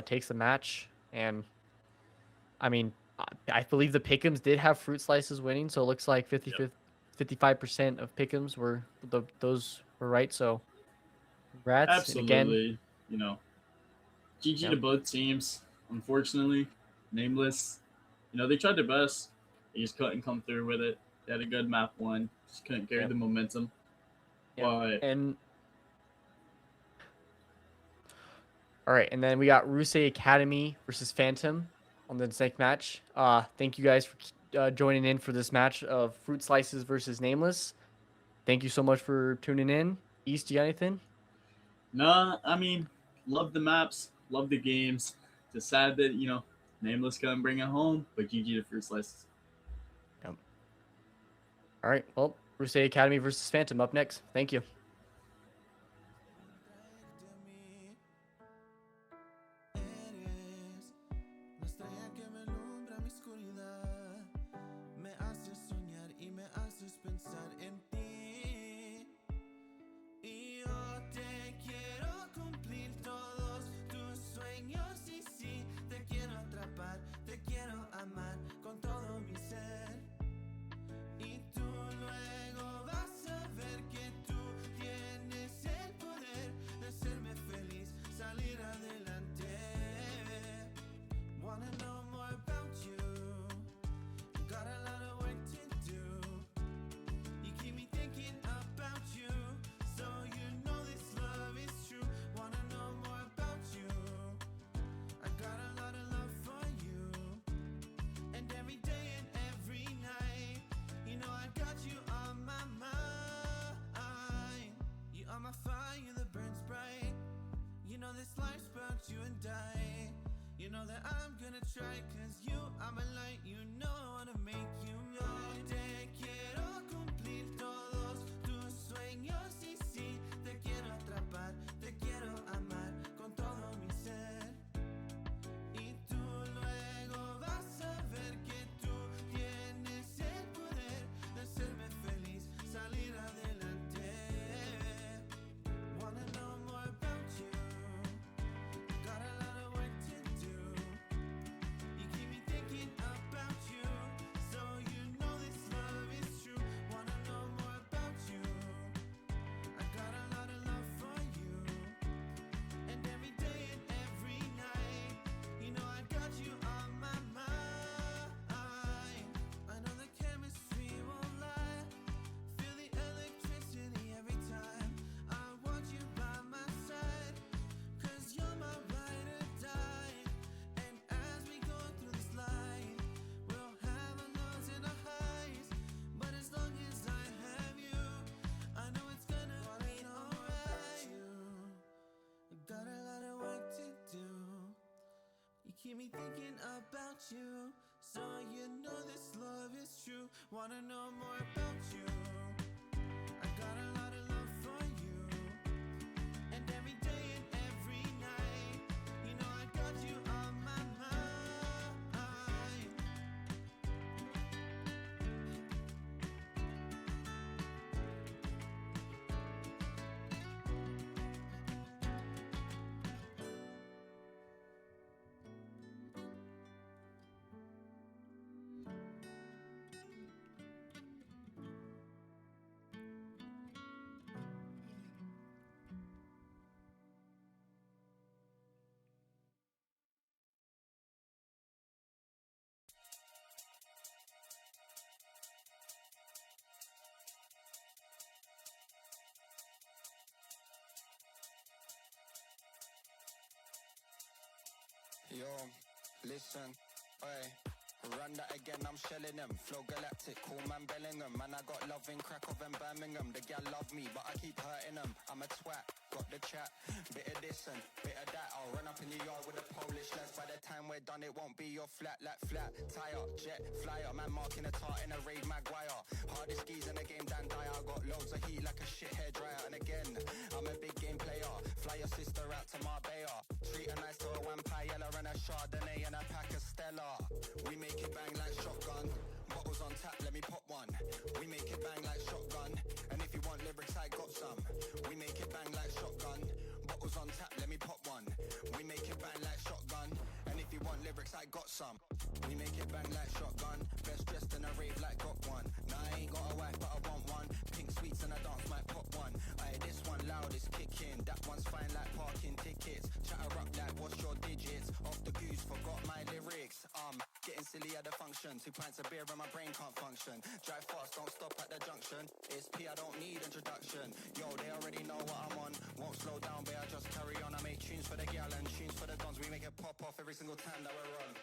Takes the match, and I mean, I believe the pick'ems did have Fruit Slices winning, so it looks like 55% of pick'ems were those were right. So, congrats. Absolutely, and again, you know. GG to both teams. Unfortunately, Nameless, you know, they tried their best. They just couldn't come through with it. They had a good map one. Just couldn't carry the momentum. But and all right, and then we got Ryusei Academy versus Phantom on the next match. Thank you guys for joining in for this match of Fruit Slices versus Nameless. Thank you so much for tuning in. East, you got anything? Nah, I mean, love the maps. Love the games. Just sad that, you know, Nameless couldn't bring it home, but GG to Fruit Slices. Yep. All right. Well, Ryusei Academy versus Phantom up next. Thank you. know that I'm gonna try, cause you are my light. You know I wanna make you mine. Te quiero cumplir todos tus sueños y sí, te quiero atrapar, te quiero amar con todo mi ser. Y tú luego vas a ver que tú tienes el poder de hacerme feliz, salir adelante. Wanna know more about you. Got a lot of work to do. You keep me thinking about you, so you know this love is true. Wanna know more about you. I got a lot of love for you, and every day and every night, you know I got you on my mind. I know the chemistry won't lie. Feel the electricity every time. I want you by my side, cause you're my ride or die. And as we go through this life, we'll have our lows and our highs, but as long as I have you, I know it's gonna be alright. I got a lot of work to do. You keep me thinking about you, so you know this love is true. Wanna know more about you. I got a lot of love for you, and every day and every night, you know I got you on my mind. Yo, listen, oi. Run that again, I'm shelling them. Flow galactic, cool man Bellingham. Man, I got love in Krakow and Birmingham. The gal love me, but I keep hurting them. I'm a twat, got the chat. Bit of this and bit of that. I'll run up in your yard with the Polish lads. By the time we're done, it won't be your flat, like flat. Tire, jet, flyer. Man marking a tart in a raid Maguire. Hardest skis in the game, Dan Dyer. I got loads of heat like a shit hair dryer. And again, I'm a big game player. Fly your sister out to Marbella. Treat her nice to a vampire, yellow and a Chardonnay and a pack of Stella. We make it bang like shotgun. Bottles on tap, let me pop one. We make it bang like shotgun. And if you want lyrics, I got some. We make it bang like shotgun. Bottles on tap, let me pop one. We make it bang like shotgun. And if you want lyrics, I got some. We make it bang like shotgun. Best dressed in a rave like got one. Nah, I ain't got a wife, but I want one. Pink sweets and a dance might pop one. Aye, this one loud is kicking. That one's fine like parking tickets. Chatter up like what's your digits? Off the goose, forgot my lyrics. Getting silly at the function. 2 pints of beer and my brain can't function. Drive fast, don't stop at the junction. It's P, I don't need introduction. Yo, they already know what I'm on. Won't slow down, but I just carry on. I make tunes for the gal and tunes for the dons. We make it pop off every single time that we're on.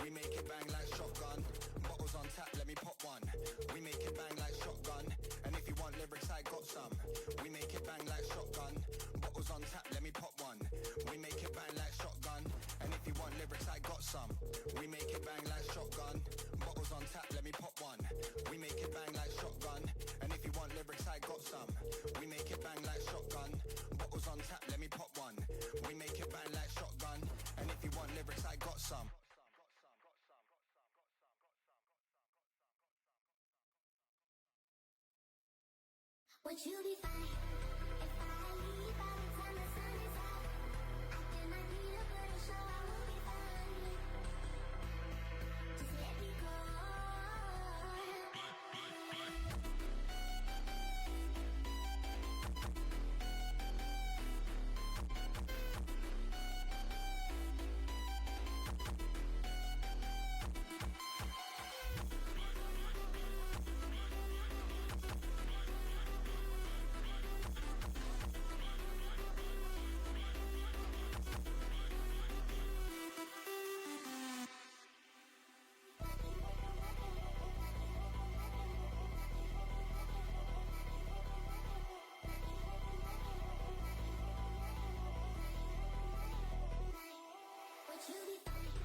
We make it bang like shotgun. Bottles on tap, let me pop one. We make it bang like shotgun. And if you want lyrics, I got some. We make it bang like shotgun. Bottles on tap, let me pop one. We make it bang like shotgun. And if you want lyrics, I got some. We make it bang like shotgun. Bottles on tap, let me pop one. We make it bang like shotgun. And if you want lyrics, I got some. We make it bang like shotgun. Bottles on tap, let me pop one. We make it bang like shotgun. And if you want lyrics, I got some. Would you be fine if I leave by the time the sun is out? I cannot be a pretty show, I will be fine. Just let me go. Would you be fine?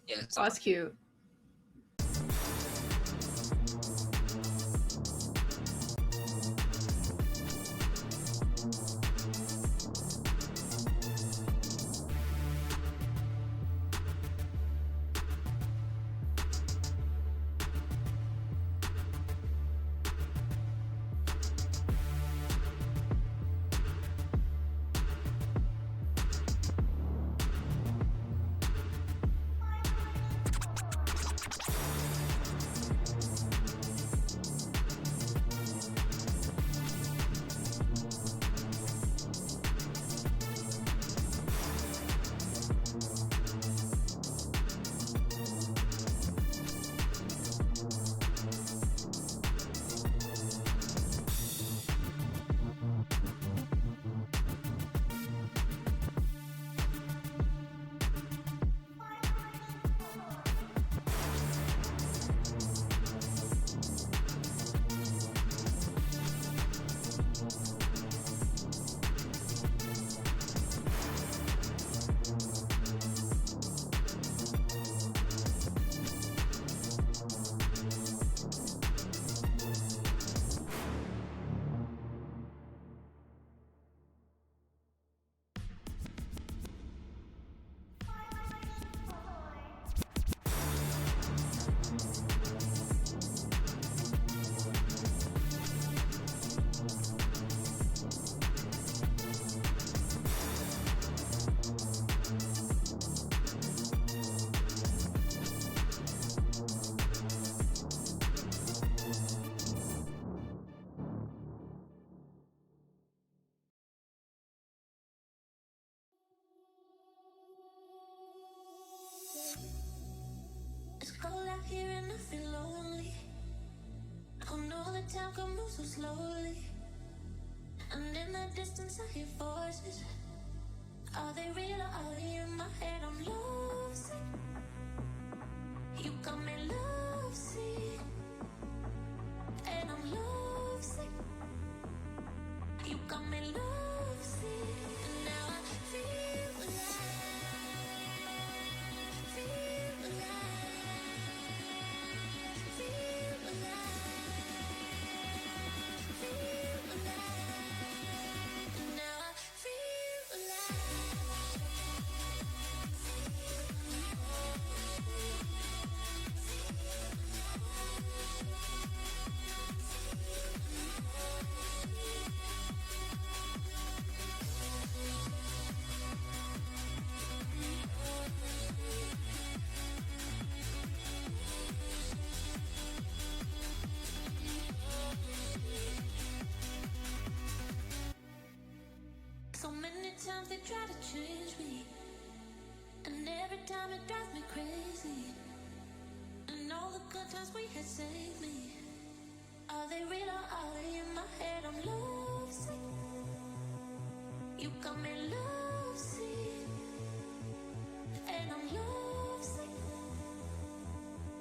Yes. Oh, that's cute. It's cold out here and I feel lonely. I know the time can move so slowly. And in the distance I hear voices. Are they real or are they in my head? I'm lovesick. You got me lovesick. And I'm lovesick. You got me lovesick. And now I feel alive. Feel alive. Feel alive. Feel alive. And now I feel alive. So many times they try to change me, and every time it drives me crazy. And all the good times we had saved me. Are they real or are they in my head? I'm lovesick. You got me lovesick. And I'm lovesick.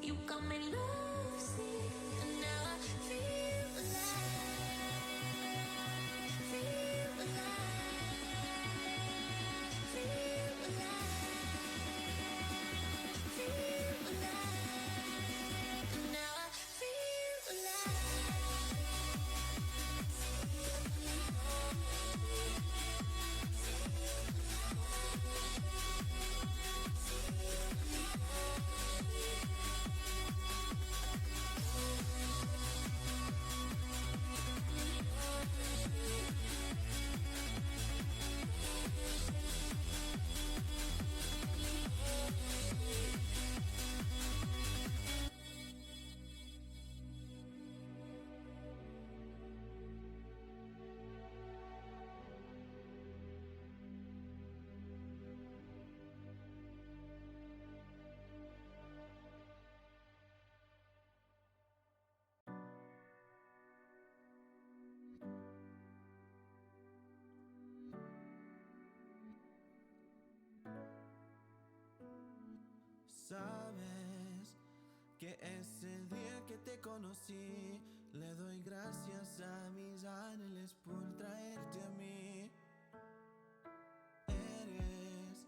You got me lovesick. And now I feel alive. Feel alive. Feel alive. Feel alive. And now I feel alive. Sabes que ese día que te conocí, le doy gracias a mis ángeles por traerte a mí. Eres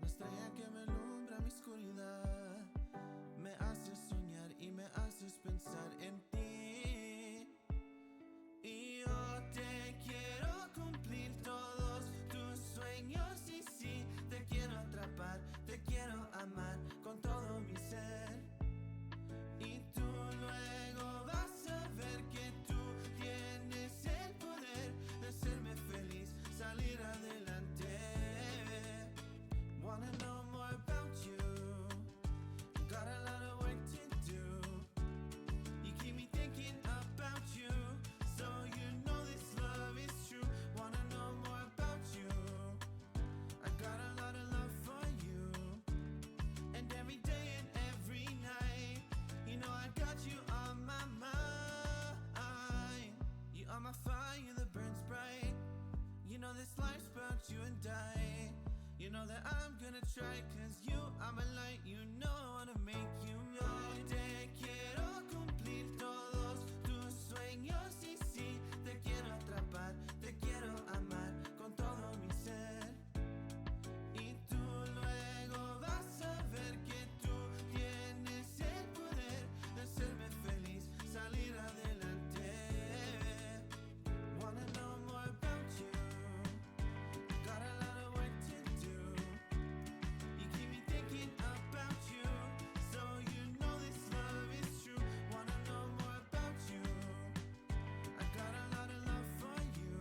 la estrella que me alumbra mi oscuridad. haces pensar en ti. Y yo te quiero cumplir todos tus sueños y sí, te quiero atrapar, te quiero amar con todo mi ser. Y tú luego vas a ver que tú tienes el poder de hacerme feliz, salir adelante. Wanna know more about you, got a lot of work to do. You keep me thinking about you, so you know this love is true. Wanna know more about you, I got a lot of love for you. And every day and every night, you know I got you on my mind. You are my fire that burns bright. You know this life's about you and I. You know that I'm gonna try, cause you are my light. You know I wanna make you mine. Te quiero cumplir todos tus sueños y sí, te quiero atrapar, te quiero amar con todo mi ser. Y tú luego vas a ver que tú tienes el poder de hacerme feliz, salir adelante. Wanna know more about you, got a lot of work to do. You keep me thinking about you, so you know this love is true. Wanna know more about you, I got a lot of love for you.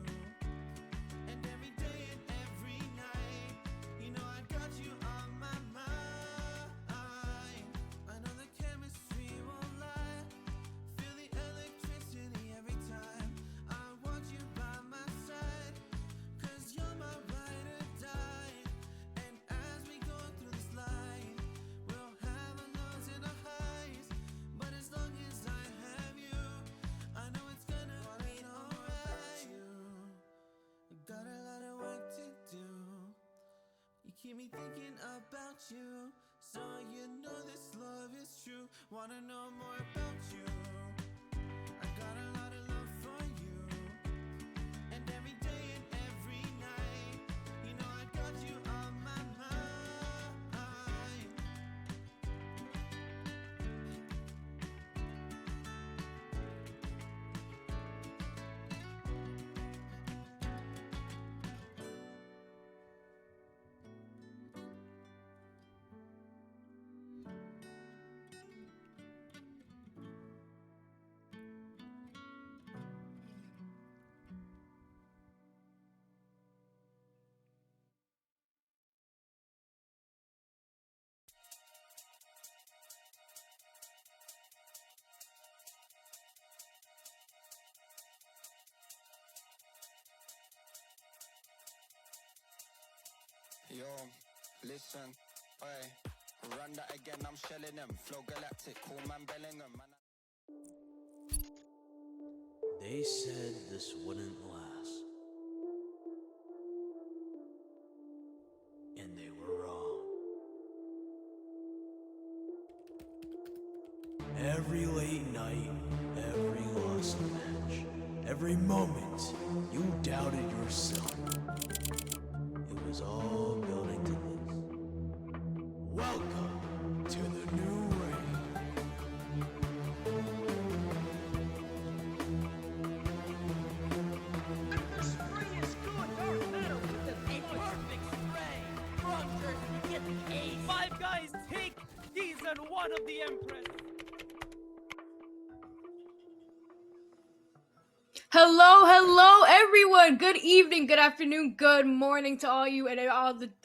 And every day and every night, you know I got you on my mind. I know the chemistry won't lie, feel the electricity every time. I want you by my side, cause you're my ride or die. And as we go through this life, we'll have our lows and our highs, but as long as I have you, I know it's gonna be alright. You got a lot of work to do. You keep me thinking about you, so you know this love is true. Wanna know more about you, I got a lot of love for you. And every day and every night, you know I got you on my mind. Yo, listen, oi, run that again, I'm shelling them. Flow galactic, cool man Bellingham, man. They said this wouldn't last. And they were wrong. Every late night, every lost match, every moment you doubted yourself. It was all building to this. Welcome to the new reign. The spring is good, dark matter with a perfect spray. From Jersey, we get the ace. 5 guys take season 1 of the Empress. Hello, everyone. Good evening, good afternoon, good morning to all you and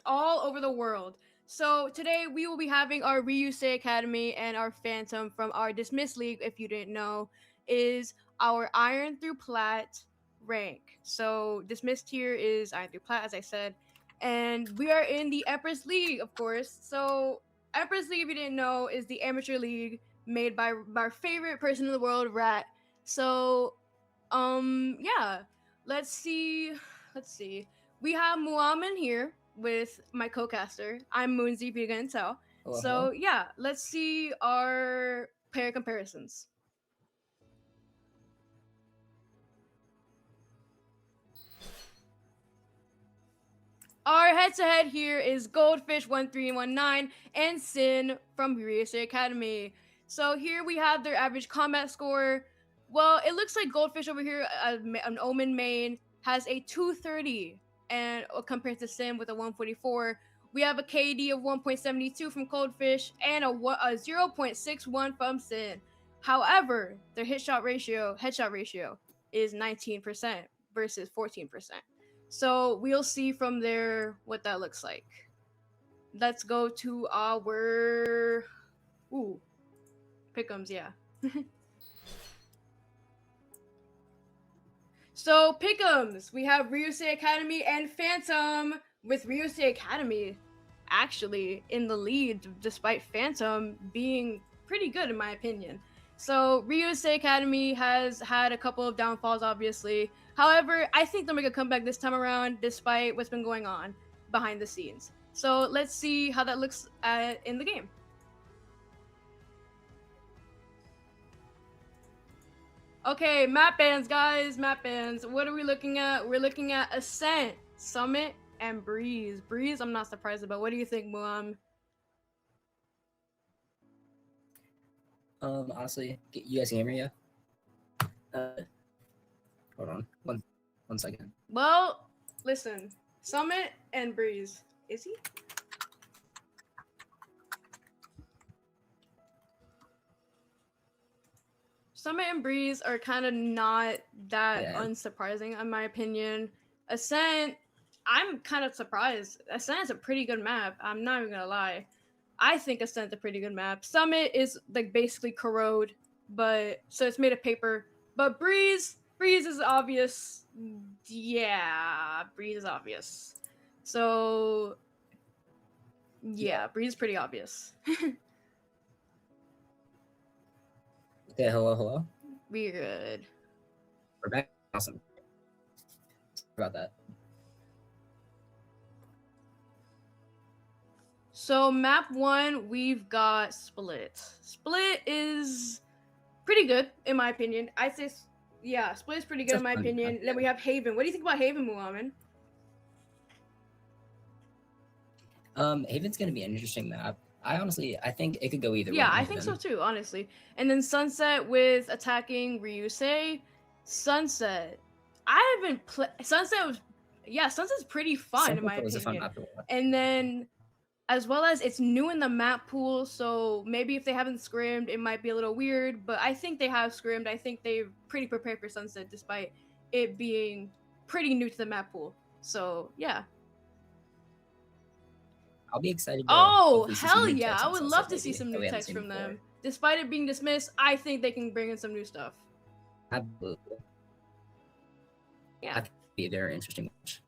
all over the world. So today we will be having our Ryusei Academy, and our Phantom from our Dismiss League, if you didn't know, is our Iron through Plat rank. So Dismissed here is Iron through Plat, as I said, and we are in the Empress League, of course. So Empress League, if you didn't know, is the amateur league made by our favorite person in the world, Rat. So yeah, let's see. We have Muamin here with my co-caster. I'm Moonsy, if you can tell. Hello, So hello. yeah, let's see our pair comparisons. Our head-to-head here is Goldfish 1319 and Sin from Ryusei Academy. So here we have their average combat score. Well, it looks like Goldfish over here, an Omen main, has a 230, and compared to Sim with a 144. We have a KD of 1.72 from Goldfish and a 0.61 from Sin. However, their headshot ratio is 19% versus 14%. So we'll see from there what that looks like. Let's go to our pick'ems, yeah. So pick'ems, we have Ryusei Academy and Phantom, with Ryusei Academy actually in the lead, despite Phantom being pretty good in my opinion. So Ryusei Academy has had a couple of downfalls, obviously. However, I think they'll make a comeback this time around, despite what's been going on behind the scenes. So let's see how that looks in the game. Okay, map bans, guys, map bans. What are we looking at? We're looking at Ascent, Summit, and Breeze. Breeze, I'm not surprised about. What do you think, Muam? Honestly, you guys can hear me, yeah? Hold on, one second. Well, listen, Summit and Breeze. Is he? Summit and Breeze are kind of not that unsurprising, in my opinion. Ascent, I'm kind of surprised. Ascent is a pretty good map. I'm not even gonna lie. I think Ascent's a pretty good map. Summit is like basically corrode, but so it's made of paper. But Breeze is obvious. Yeah, Breeze is obvious. So yeah, Breeze is pretty obvious. Okay, hello. We're good. We're back. Awesome. Sorry about that. So map 1, we've got Split. Split is pretty good in my opinion. I say, yeah, Split is pretty good in my opinion. Map, yeah. Then we have Haven. What do you think about Haven, Muhammad? Haven's gonna be an interesting map. I think it could go either way. Yeah, I think so too, honestly. And then Sunset with attacking Ryusei. Sunset, I haven't played. Sunset's pretty fun in my opinion. And then, as well as it's new in the map pool, so maybe if they haven't scrimmed, it might be a little weird. But I think they have scrimmed. I think they're pretty prepared for Sunset, despite it being pretty new to the map pool. So yeah. I'll be excited. Oh, hell yeah. I would love to see some new text from them. Despite it being dismissed, I think they can bring in some new stuff. Absolutely. Yeah. I think it'd be a very interesting match.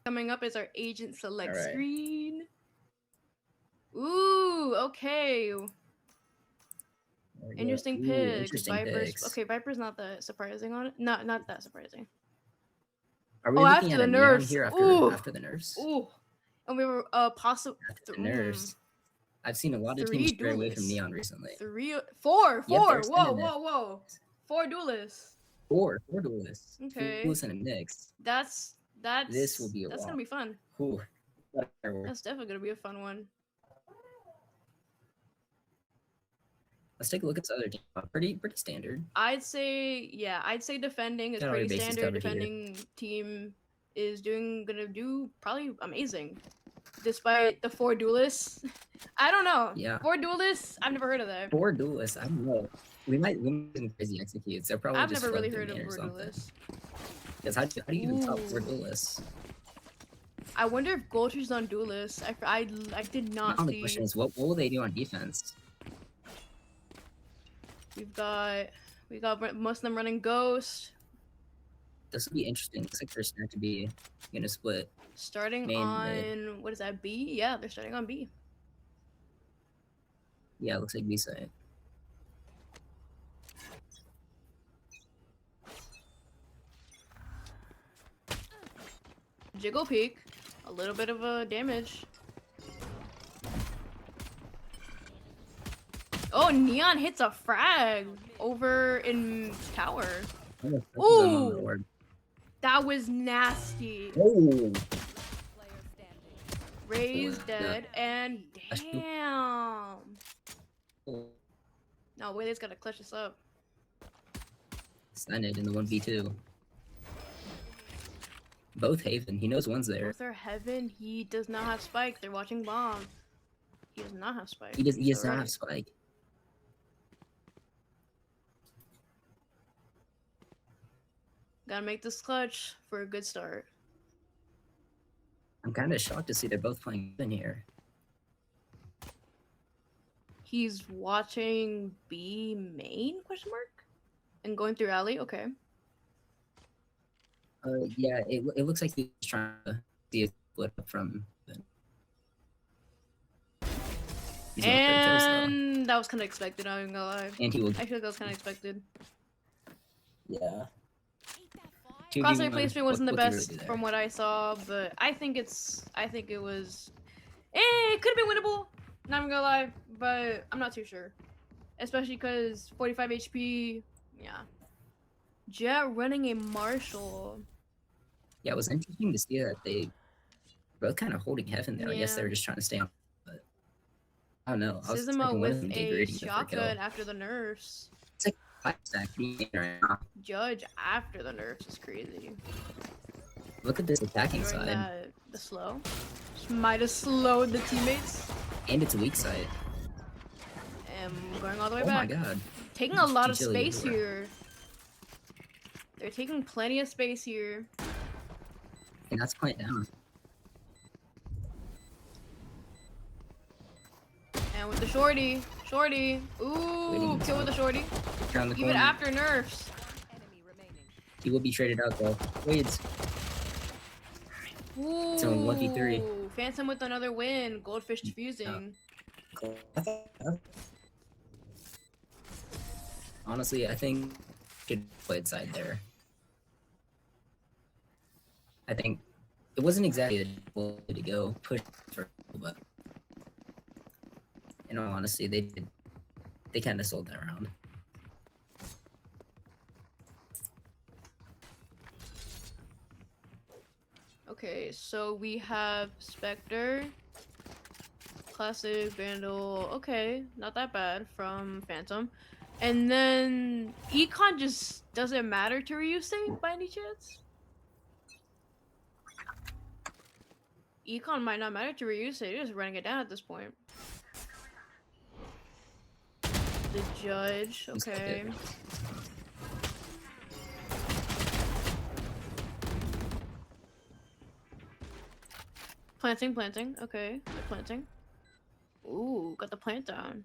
Coming up is our agent select screen. Ooh, okay. Interesting pick. Interesting Vipers. picks. Okay, Viper's not that surprising on it. Not that surprising. Are we looking after at the a nerfs. Here after the nerfs? Ooh. And we were possible after the nerfs. I've seen a lot of teams stray away from Neon recently. Four. Whoa. 4 duelists. Four duelists. Okay. Duelists in a mix. That's this will be a that's lot. Gonna be fun. Ooh. That's definitely gonna be a fun one. Let's take a look at the other team. Pretty standard. I'd say defending is pretty standard. Defending team is gonna do probably amazing, despite the 4 duelists. I don't know. Yeah. 4 duelists. I've never heard of that. 4 duelists. I don't know. We might do crazy executes. They're probably. I've never really heard of 4 duelists. Because how do you even top 4 duelists? I wonder if Goldfish on duelists. I did not see. The question is, what will they do on defense? We got most of them running Ghost. This will be interesting. Looks like they're starting to be gonna split. Starting on what is that, B? Yeah, they're starting on B. Yeah, it looks like B side. Jiggle peek, a little bit of a damage. Oh, Neon hits a frag over in tower. Ooh, that was nasty. Oh. Ray's dead, and damn. No, Waylay's gotta clutch this up. Signed in the 1v2. Both Haven. He knows one's there. Both are Heaven. He does not have Spike. They're watching Bomb. He does not have Spike. He does not have Spike. Gotta make this clutch for a good start. I'm kind of shocked to see they're both playing in here. He's watching B main question mark and going through alley. Okay. Yeah, it looks like he's trying to see a split up from. And that was kind of expected. I'm not gonna lie. And he will. I feel like that was kind of expected. Yeah. Crosshair placement wasn't the best from what I saw, but I think it was. It could have been winnable. Not even gonna lie, but I'm not too sure. Especially because 45 HP. Yeah. Jet running a Marshall. Yeah, it was interesting to see that they were both kind of holding Heaven there. I guess they were just trying to stay on. But I don't know. Sizima with a shotgun after the nerfs. It's like 5-stack right now. Judge after the nerfs is crazy. Look at this attacking side. The slow. Just might have slowed the teammates. And it's a weak side. And going all the way Oh back. my god. Taking a lot of space here. They're taking plenty of space here. And that's quite down. And with the shorty. Ooh, kill with the shorty. Even after nerfs. He will be traded out though. Wades. Ooh, it's only 1v3. Phantom with another win. Goldfish defusing. Honestly, I think could play it side there. I think it wasn't exactly the way to go push for, but in all honesty, they kind of sold that round. Okay, so we have Spectre, Classic, Vandal. Okay, not that bad from Phantom. And then Econ just doesn't matter to Ryusei by any chance? Econ might not matter to Ryusei, they're just running it down at this point. The Judge, okay. Planting, okay, they're planting. Ooh, got the plant down.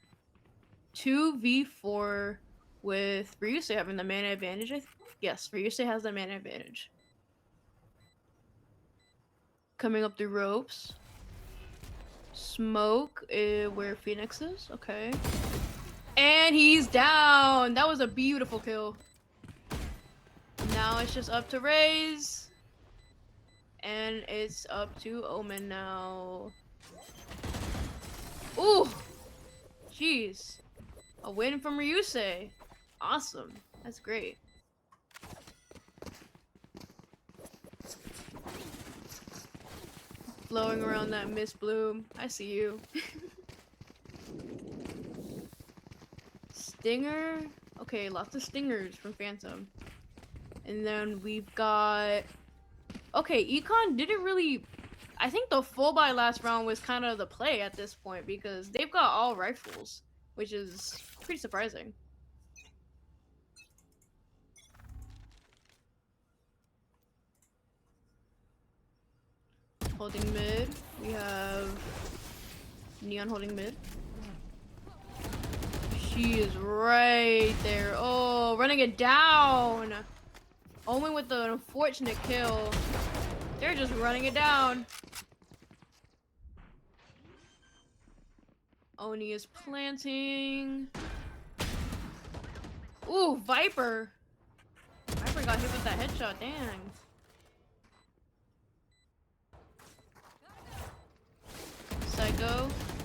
2v4 with Ryusei having the mana advantage, I think. Yes, Ryusei has the mana advantage. Coming up the ropes. Smoke where Phoenix is, okay. And he's down! That was a beautiful kill. Now it's just up to Raze. And it's up to Omen now. Ooh! Jeez. A win from Ryusei. Awesome. That's great. Flowing around that Miss Bloom. I see you. Stinger. Okay, lots of stingers from Phantom. And then we've got... Okay, Econ didn't really... I think the full buy last round was kind of the play at this point because they've got all rifles, which is pretty surprising. Holding mid. We have Neon holding mid. She is right there. Oh, running it down. Omen with the unfortunate kill. They're just running it down. Oni is planting. Ooh, Viper. Viper got hit with that headshot, dang.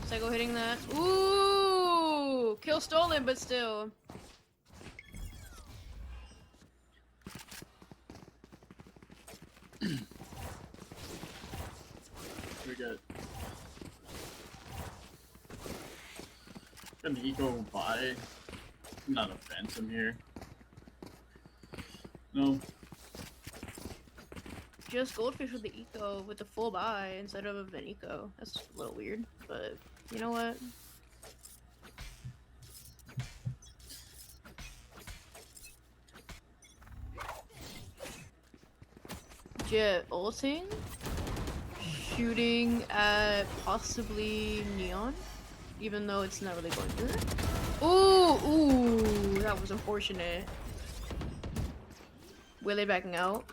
Psycho hitting that. Ooh, kill stolen, but still. get an eco buy. Not a phantom here. No. Just goldfish with the eco with the full buy instead of an eco. That's a little weird, but you know what? Jet ulting, shooting at possibly Neon, even though it's not really going through. Ooh, that was unfortunate. Willie backing out.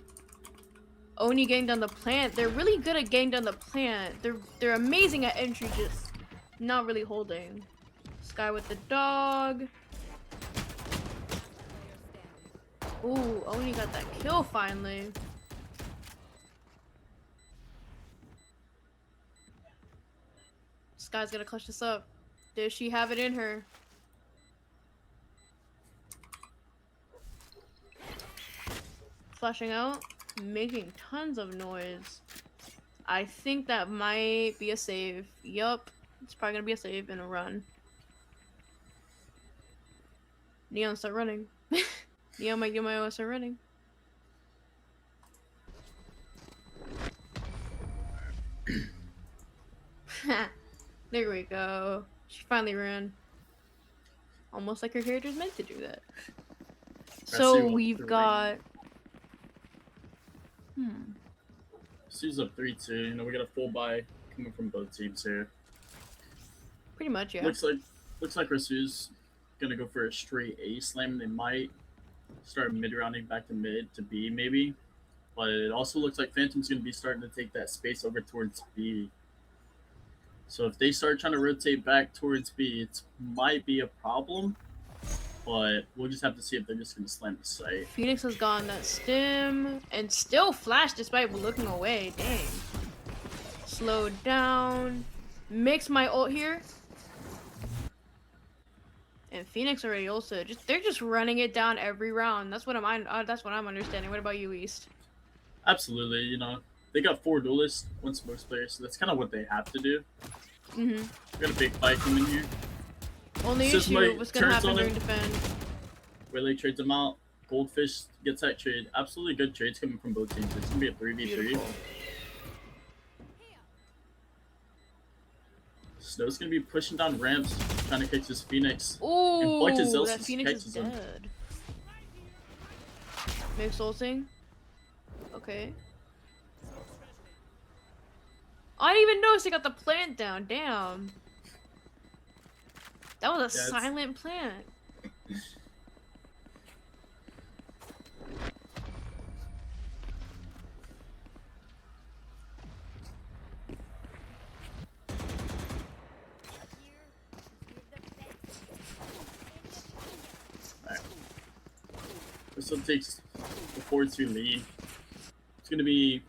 Oni getting down the plant. They're really good at getting down the plant. They're amazing at entry, just not really holding. Sky with the dog. Ooh, Oni got that kill finally. Sky's gonna clutch this up. Does she have it in her? Flashing out, making tons of noise. I think that might be a save. Yup, it's probably gonna be a save and a run. Neon, start running. Neon might get my OS start running. There we go. She finally ran. Almost like her character's meant to do that. So we've got... Sue's up 3-2. You know, we got a full buy coming from both teams here. Pretty much, yeah. Looks like Rasu's gonna go for a straight A slam. They might start mid-rounding back to mid to B maybe. But it also looks like Phantom's gonna be starting to take that space over towards B. So if they start trying to rotate back towards B, it might be a problem. But we'll just have to see if they're just going to slam the site. Phoenix has gotten that stim and still flashed despite looking away. Dang. Slow down. Mix my ult here. And Phoenix already also they're just running it down every round. That's what I'm understanding. What about you, East? Absolutely. You know, they got 4 duelists, 1 smokes player, so that's kind of what they have to do. We got a big fight coming here. Only issue what's gonna happen during defend. Really trades them out. Goldfish gets that trade. Absolutely good trades coming from both teams. It's gonna be a 3v3. Beautiful. Snow's gonna be pushing down ramps, trying to catch this Phoenix. Ooh, and that Phoenix is dead. Mixed ulting. Okay. I didn't even notice they got the plant down. Damn. That was a silent plant. Alright. This one takes the 4-2 lead. It's gonna be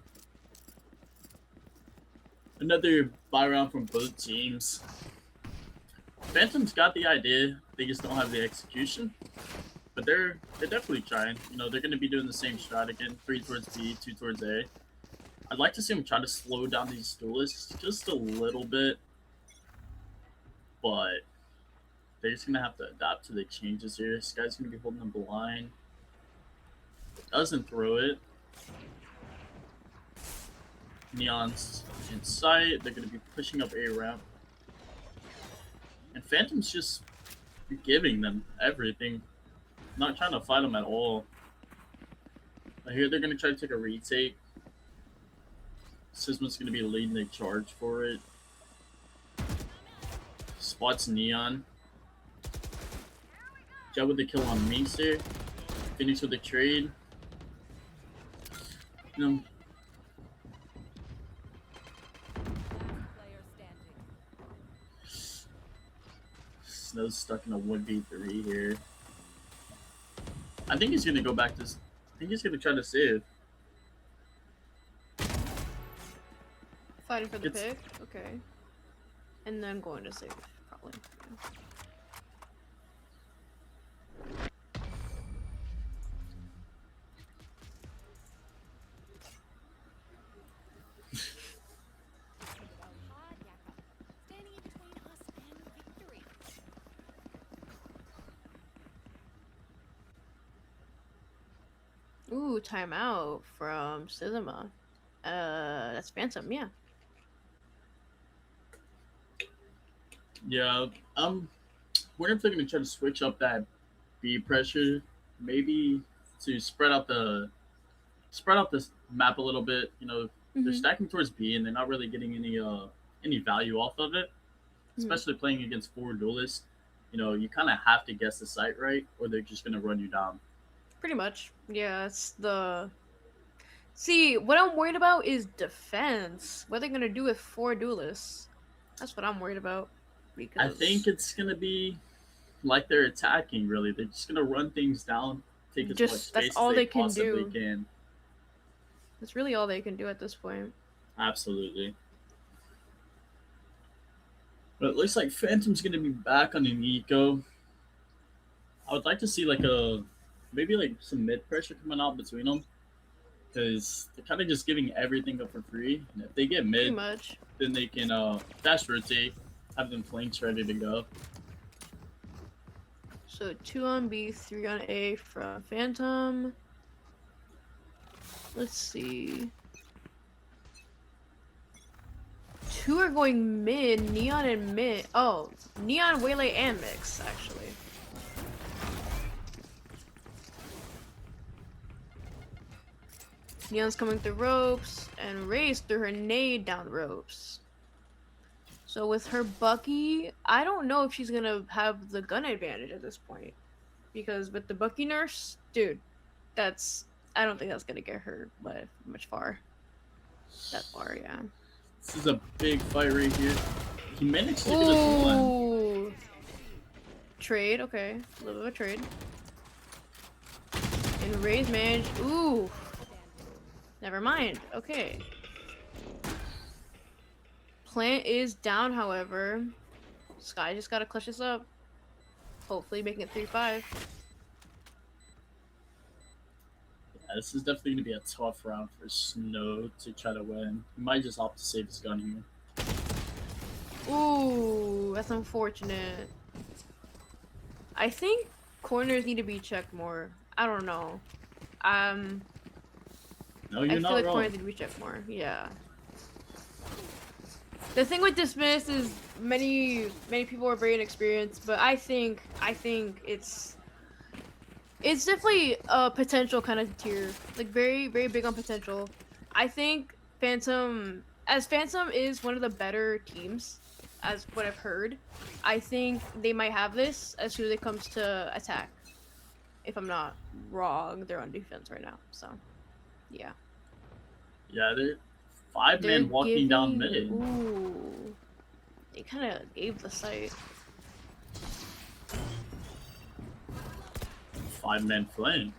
another buy round from both teams. Phantom's got the idea, they just don't have the execution. But they're definitely trying. You know, they're going to be doing the same strat again. 3 towards B, 2 towards A. I'd like to see them try to slow down these duelists just a little bit. But they're just going to have to adapt to the changes here. This guy's going to be holding them blind. Doesn't throw it. Neon's in sight. They're going to be pushing up A ramp. And Phantom's just giving them everything. Not trying to fight them at all. I hear they're going to try to take a retake. Sisma's going to be leading the charge for it. Spots Neon. Jet with the kill on Mixer. Phoenix with the trade. You know, Snow's stuck in a 1v3 here. I think he's gonna go back to. I think he's gonna try to save. Fighting for the pick? Okay. And then going to save, probably. Yeah. Ooh, timeout from Cinema. That's Phantom, yeah. Yeah, wonder if they're gonna try to switch up that B pressure, maybe to spread out this map a little bit. You know, they're stacking towards B and they're not really getting any value off of it. Especially playing against 4 duelists. You know, you kind of have to guess the site right, or they're just gonna run you down. Pretty much, yeah. It's the see. What I'm worried about is defense. What they're gonna do with 4 duelists? That's what I'm worried about. Because I think it's gonna be like they're attacking. Really, they're just gonna run things down, take as much space that's all as they they can possibly do. can. That's really all they can do at this point. Absolutely. But it looks like Phantom's gonna be back on an eco. I would like to see maybe like some mid pressure coming out between them, because they're kind of just giving everything up for free. And if they get mid, then they can dash rotate, have them flanks ready to go. So 2 on B, 3 on A from Phantom. Let's see. 2 are going mid, Neon and mid. Oh, Neon, Waylay, and Mix, actually. Neon's coming through ropes, and Ray's threw her nade down ropes. So with her Bucky, I don't know if she's gonna have the gun advantage at this point. Because with the Bucky nurse, dude, I don't think that's gonna get her much far. That far, yeah. This is a big fight right here. He managed to get us one. Ooh. Trade, okay. A little bit of a trade. And Ray's managed. Ooh. Never mind. Okay. Plant is down, however. Sky just gotta clutch this up. Hopefully making it 3-5. Yeah, this is definitely going to be a tough round for Snow to try to win. He might just opt to save his gun here. Ooh, that's unfortunate. I think corners need to be checked more. I don't know. No, you're I not feel like wrong. corners need to be checked more. Yeah. The thing with Dismiss is many people are very inexperienced, but I think it's definitely a potential kind of tier, like very big on potential. I think Phantom is one of the better teams, as what I've heard. I think they might have this as soon as it comes to attack. If I'm not wrong, they're on defense right now, so yeah. Yeah, they're 5 men walking down mid. Ooh, they kind of gave the site. 5-man flank.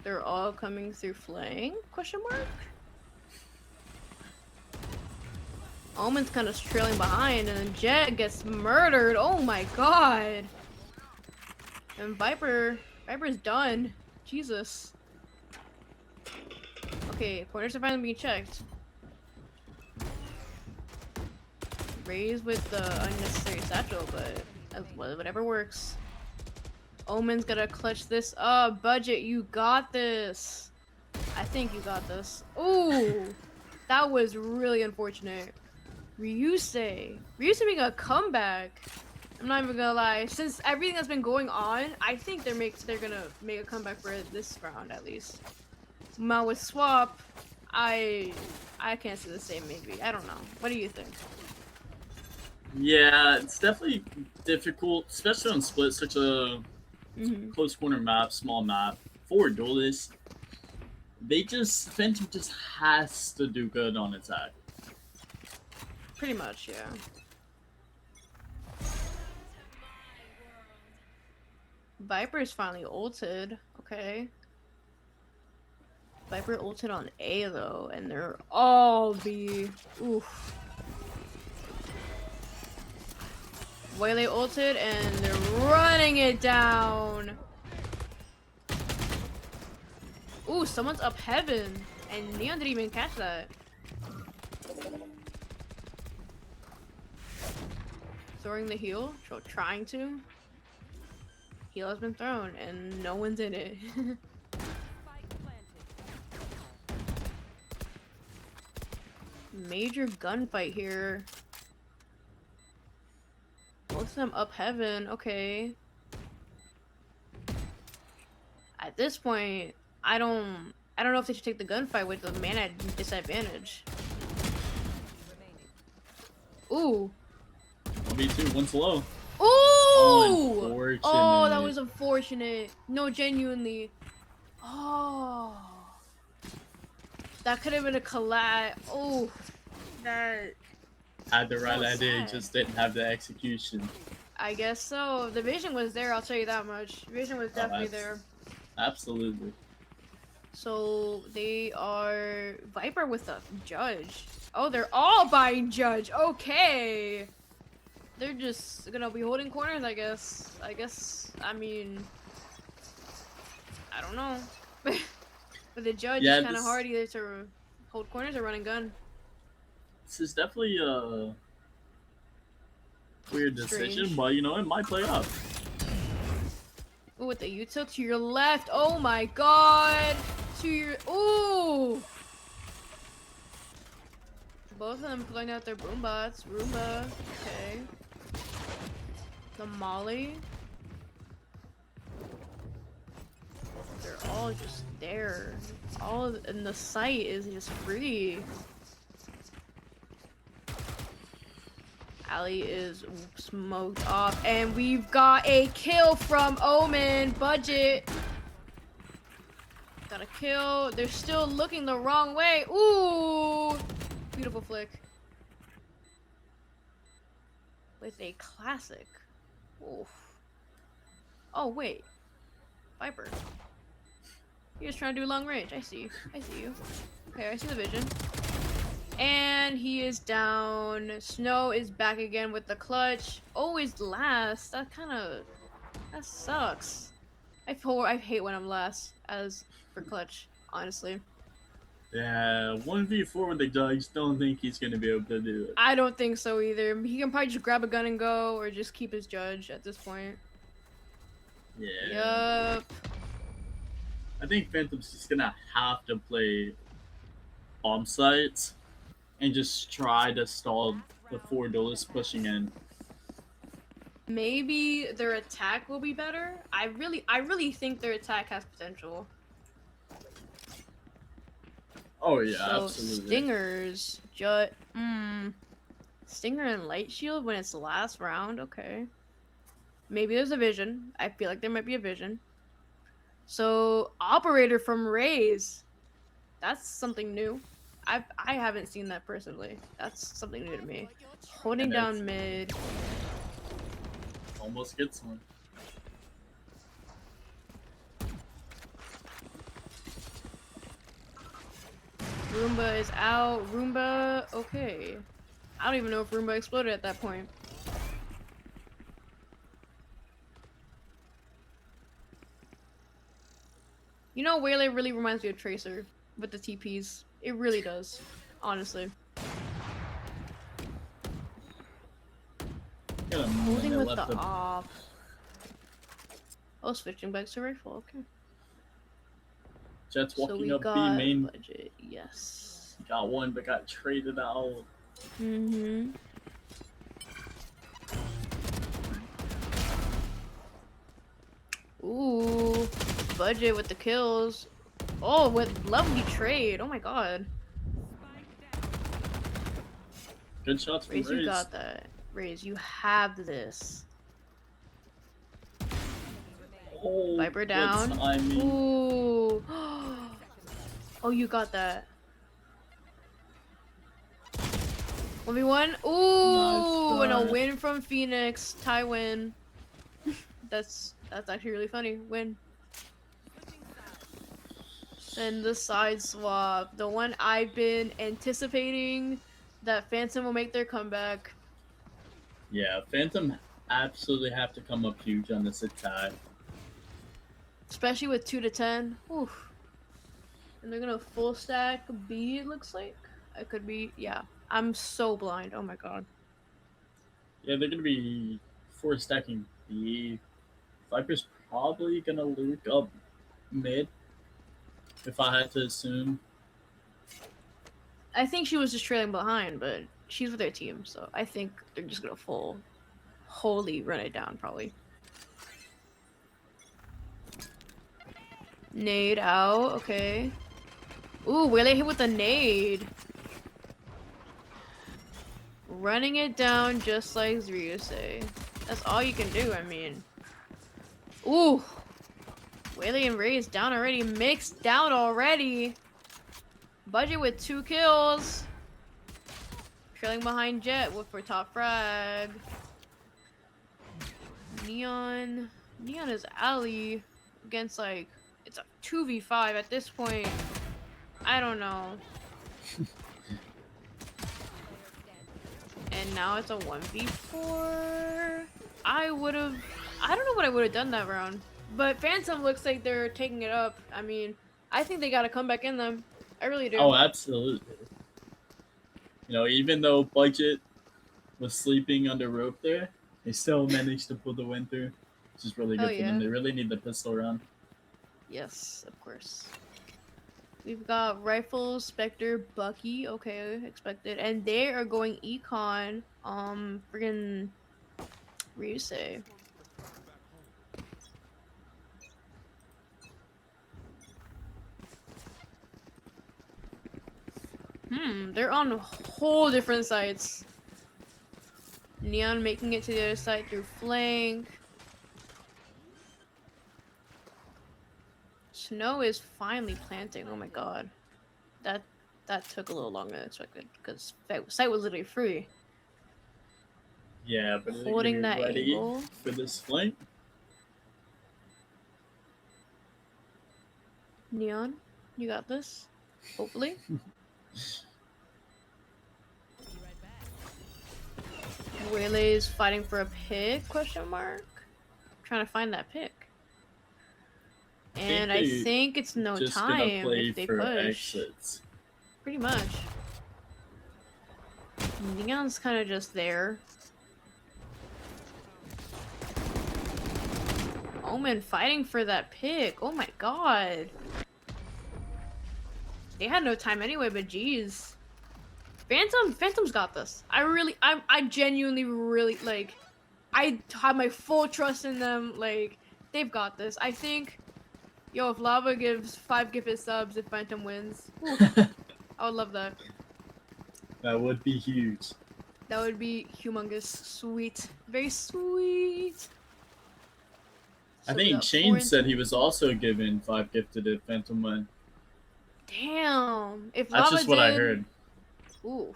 They're all coming through flank? Question mark. Omen's kind of trailing behind, and then Jet gets murdered. Oh my god! And Viper's done. Jesus. Okay, corners are finally being checked. Raise with the unnecessary satchel, but whatever works. Omen's gonna clutch this up. Budget, you got this. I think you got this. Ooh, that was really unfortunate. Ryusei making a comeback. I'm not even gonna lie. Since everything that's been going on, I think they're gonna make a comeback for this round at least. Now with swap, I can't say the same. Maybe I don't know. What do you think? Yeah, it's definitely difficult, especially on split, such a close corner map, small map. 4 duelists, Phantom just has to do good on attack. Pretty much, yeah. Viper's finally ulted. Okay. Viper ulted on A though, and they're all B. Oof. Waylay ulted, and they're running it down. Ooh, someone's up heaven, and Neon didn't even catch that. Throwing the heal, trying to. Heal has been thrown, and no one's in it. Major gunfight here. Both of them up heaven. Okay. At this point, I don't know if they should take the gunfight with the mana disadvantage. Ooh. 1v2, one's low. Ooh! Oh, that was unfortunate. No, genuinely. Oh. That could have been a collat. Oh. That. Had the right idea, just didn't have the execution. I guess so. The vision was there, I'll tell you that much. Vision was definitely there. Absolutely. So they are Viper with a judge. Oh, they're all buying judge. Okay. They're just gonna be holding corners, I guess. I mean, I don't know. But the judge is kind of hard either to hold corners or run and gun. This is definitely a weird decision, but you know, it might play out. Ooh, with the Yuto to your left. Oh my god. To your. Ooh. Both of them pulling out their boombots. Roomba. Okay. The Molly. They're all just there. All in the site is just free. Ali is smoked off, and we've got a kill from Omen. Budget. Got a kill. They're still looking the wrong way. Ooh. Beautiful flick. With a classic. Oof. Oh, wait. Viper. You're just trying to do long range. I see you. I see you. Okay, I see the vision. And he is down. Snow is back again with the clutch. Always last. That sucks. I hate when I'm last as for clutch, honestly. Yeah, 1v4 with the judge, don't think he's gonna be able to do it. I don't think so either. He can probably just grab a gun and go, or just keep his judge at this point. Yeah. Yup. I think Phantom's just gonna have to play bomb sites and just try to stall the 4 duelists pushing in. Maybe their attack will be better. I really think their attack has potential. Oh yeah, So absolutely. Stingers, Stinger and Light Shield when it's the last round. Okay. Maybe there's a vision. I feel like there might be a vision. So Operator from Raze. That's something new. I haven't seen that personally. That's something new to me. Holding down mid. Almost gets one. Roomba is out. Roomba, okay. I don't even know if Roomba exploded at that point. You know, Waylay really reminds me of Tracer with the TPs. It really does, honestly. Holding with the off. Oh, switching back to rifle, okay. Jets So walking we up B got main. budget, yes. Got one, but got traded out. Mm-hmm. Ooh, budget with the kills. Oh, with lovely trade. Oh my god. Good shots from Raze, Raze. you got that. Raze, you have this. Oh, Viper down. Ooh. Oh, you got that. 1v1. Ooh, Nice and a try. win from Phoenix. Tie win. That's actually really funny. Win. And the side swap. The one I've been anticipating that Phantom will make their comeback. Yeah, Phantom absolutely have to come up huge on this attack. Especially with 2 to 10. Oof. And they're gonna full stack B, it looks like. It could be, yeah. I'm so blind. Oh my god. Yeah, they're gonna be 4 stacking B. Viper's probably gonna lurk up mid, if I had to assume. I think she was just trailing behind, but she's with their team, so I think they're just gonna wholly run it down, probably. Nade out, okay. Ooh, where they hit with a nade. Running it down just like Ryusei. That's all you can do, I mean. Ooh. Whaley and Ray is down already. Mixed down already. Budget with 2 kills. Trailing behind Jet for top frag. Neon is alley against like, it's a 2v5 at this point. I don't know. And now it's a 1v4. I don't know what I would have done that round. But Phantom looks like they're taking it up. I mean, I think they got to come back in them. I really do. Oh, absolutely. You know, even though Budget was sleeping under rope there, they still managed to pull the win through, which is really good for them. They really need the pistol round. Yes, of course. We've got Rifle, Spectre, Bucky. Okay, expected. And they are going Econ. Friggin' Ryusei. They're on whole different sides. Neon making it to the other side through flank. Snow is finally planting. Oh my god. That took a little longer than expected because site was literally free. Yeah, but holding that ready angle for this flank. Neon, you got this. Hopefully. Whaley is fighting for a pick? Question mark. Trying to find that pick. And I think it's no time if they push. Exits. Pretty much. Neon's kind of just there. Omen fighting for that pick. Oh my god. They had no time anyway, but geez. Phantom's got this. I genuinely really, like, I have my full trust in them. Like, they've got this. I think, yo, if Lava gives 5 gifted subs if Phantom wins, I would love that. That would be huge. That would be humongous. Sweet. Very sweet. I think Shane said he was also given 5 gifted if Phantom won. Damn. If That's Lava just what I did- heard. Ooh.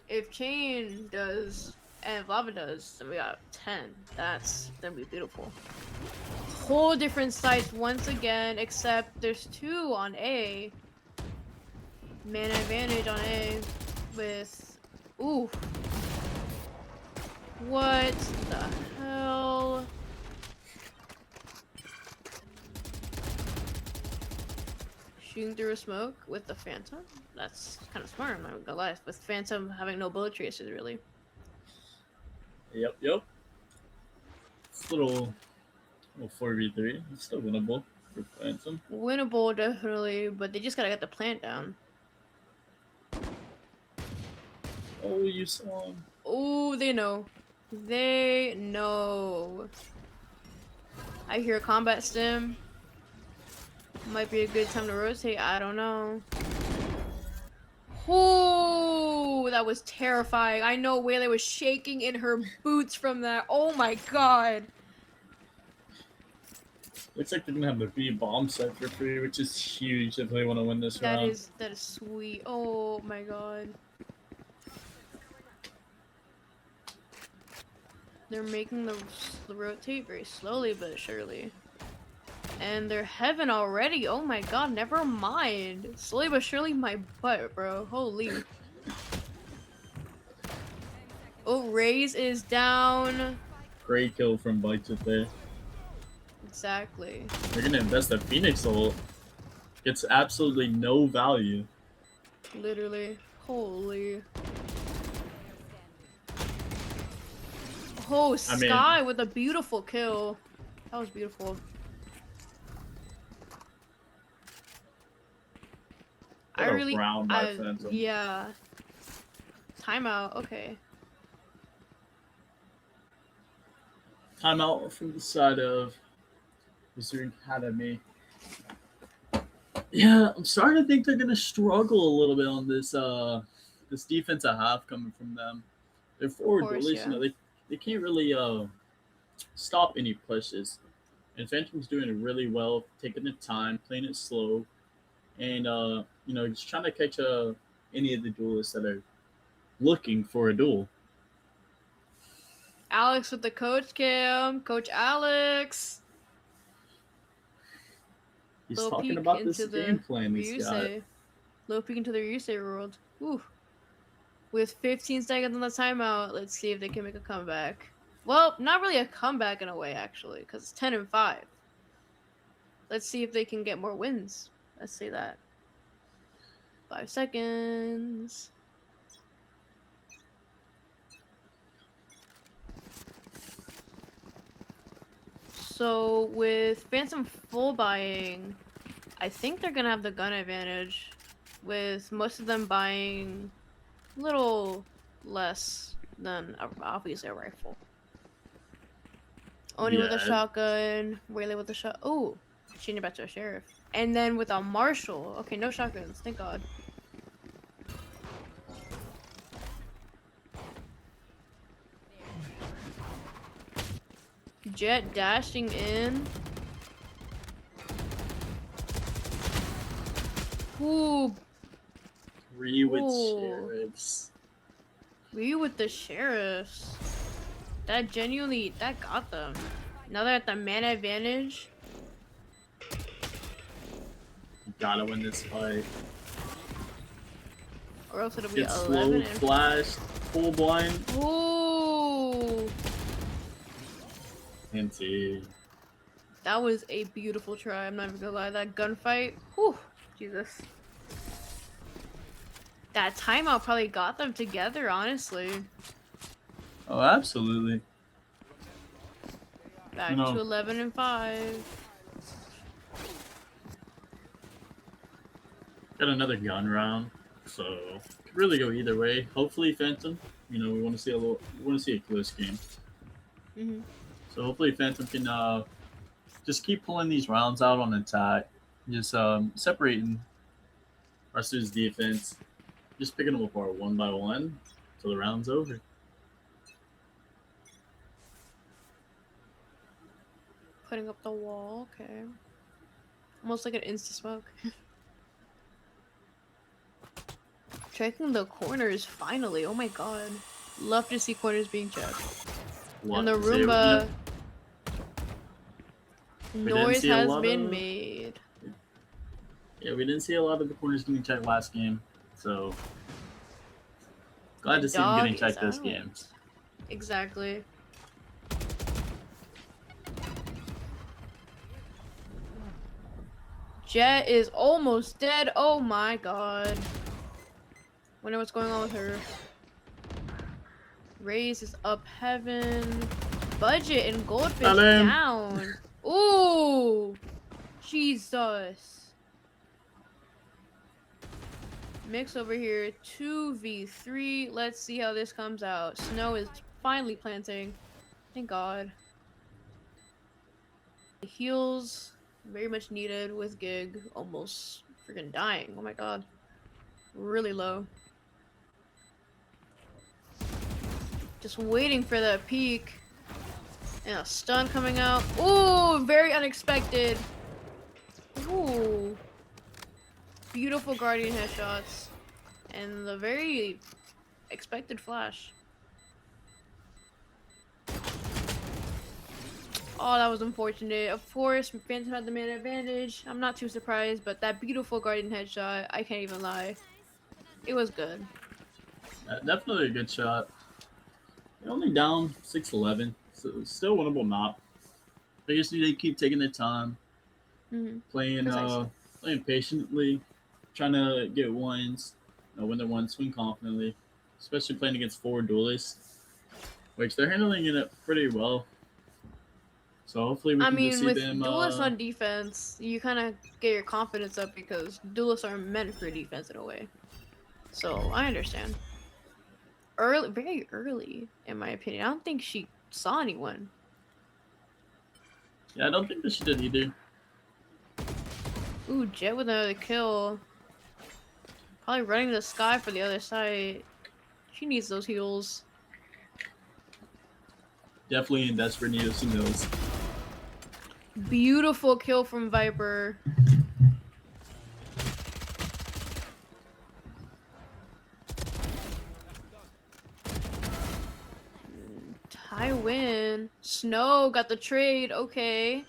If Chain does and if Lava does, then we got 10. That'd be beautiful. Whole different sites once again, except there's 2 on A. Man advantage on A with ooh. What the hell? Shooting through a smoke with the Phantom? That's kind of smart, I'm not gonna lie. With Phantom having no bullet traces, really. Yep. It's a little 4v3. It's still winnable for Phantom. Winnable, definitely, but they just gotta get the plant down. Oh, you saw him. Oh, they know. They know. I hear combat stim. Might be a good time to rotate. I don't know. Oh, that was terrifying. I know Whaley was shaking in her boots from that. Oh my god. Looks like they're gonna have the B bomb set for free, which is huge if they want to win this round. That is sweet. Oh my god. They're making the rotate very slowly but surely. And they're heaven already. Oh my god, never mind. Slowly but surely my butt, bro. Holy. Oh, Raze is down. Great kill from Budget there. Exactly. They're gonna invest the Phoenix ult. Gets absolutely no value. Literally. Holy. Oh, Sky with a beautiful kill. That was beautiful. What a round by Phantom. Yeah. Timeout. Okay. Timeout from the side of Missouri Academy. Yeah, I'm starting to think they're gonna struggle a little bit on this defensive half coming from them. Their forward goalies, yeah. you know, they can't really stop any pushes. And Phantom's doing it really well, taking the time, playing it slow, and you know, just trying to catch any of the duelists that are looking for a duel. Alex with the coach cam. Coach Alex. He's talking about this game plan he's got. Ryusei. Little peek into the Ryusei world. Ooh. With 15 seconds on the timeout, let's see if they can make a comeback. Well, not really a comeback in a way, actually, because it's 10-5. Let's see if they can get more wins. Let's say that. 5 seconds. So with Phantom full buying, I think they're gonna have the gun advantage, with most of them buying a little less than obviously a rifle. Oni with a shotgun, Waylay with a shot. Oh, changing back to a sheriff, and then with a marshal. Okay, no shotguns, thank God. Jet dashing in. Ooh. Ryu with sheriffs. Ryu with the sheriffs. That genuinely, that got them. Now they're at the man advantage. You gotta win this fight. Or else it'll be Get 11 slow, and flash, full blind. Ooh. NT. That was a beautiful try. I'm not even gonna lie. That gunfight. Whew. Jesus. That timeout probably got them together, honestly. Oh, absolutely. Back to 11-5. Got another gun round, so could really go either way. Hopefully, Phantom. You know, we want to see a close game. So hopefully, Phantom can just keep pulling these rounds out on attack, just separating rest of his defense, just picking them apart one by one until the round's over. Putting up the wall, okay. Almost like an insta-smoke. Checking the corners, finally. Oh my god. Love to see corners being checked. And the Roomba... Noise has been made. Yeah, we didn't see a lot of the corners getting checked last game, so... Glad to see them getting checked this game. Exactly. Jet is almost dead. Oh my god. Wonder what's going on with her. Raze is up heaven. Budget and Goldfish down. Ooh. Jesus. Mix over here. 2v3. Let's see how this comes out. Snow is finally planting. Thank God. Heals. Very much needed with Gig. Almost freaking dying. Oh my god. Really low. Just waiting for that peak. And a stun coming out. Ooh, very unexpected. Ooh. Beautiful Guardian headshots. And the very expected flash. Oh, that was unfortunate. Of course, Phantom had the man advantage. I'm not too surprised, but that beautiful Guardian headshot, I can't even lie. It was good. Definitely a good shot. They're only down 6-11, so still winnable map. They just need to keep taking their time, playing patiently, trying to get wins, win their ones, swing confidently, especially playing against 4 duelists, which they're handling it pretty well. So hopefully we I can just mean, see with them. duelists on defense, you kind of get your confidence up because duelists are meant for defense in a way. So I understand. Early, very early, in my opinion. I don't think she saw anyone. Yeah, I don't think that she did either. Ooh, Jet with another kill. Probably running to the sky for the other side. She needs those heals. Definitely in desperate need of some heals. Beautiful kill from Viper. Tywin. Snow got the trade. Okay.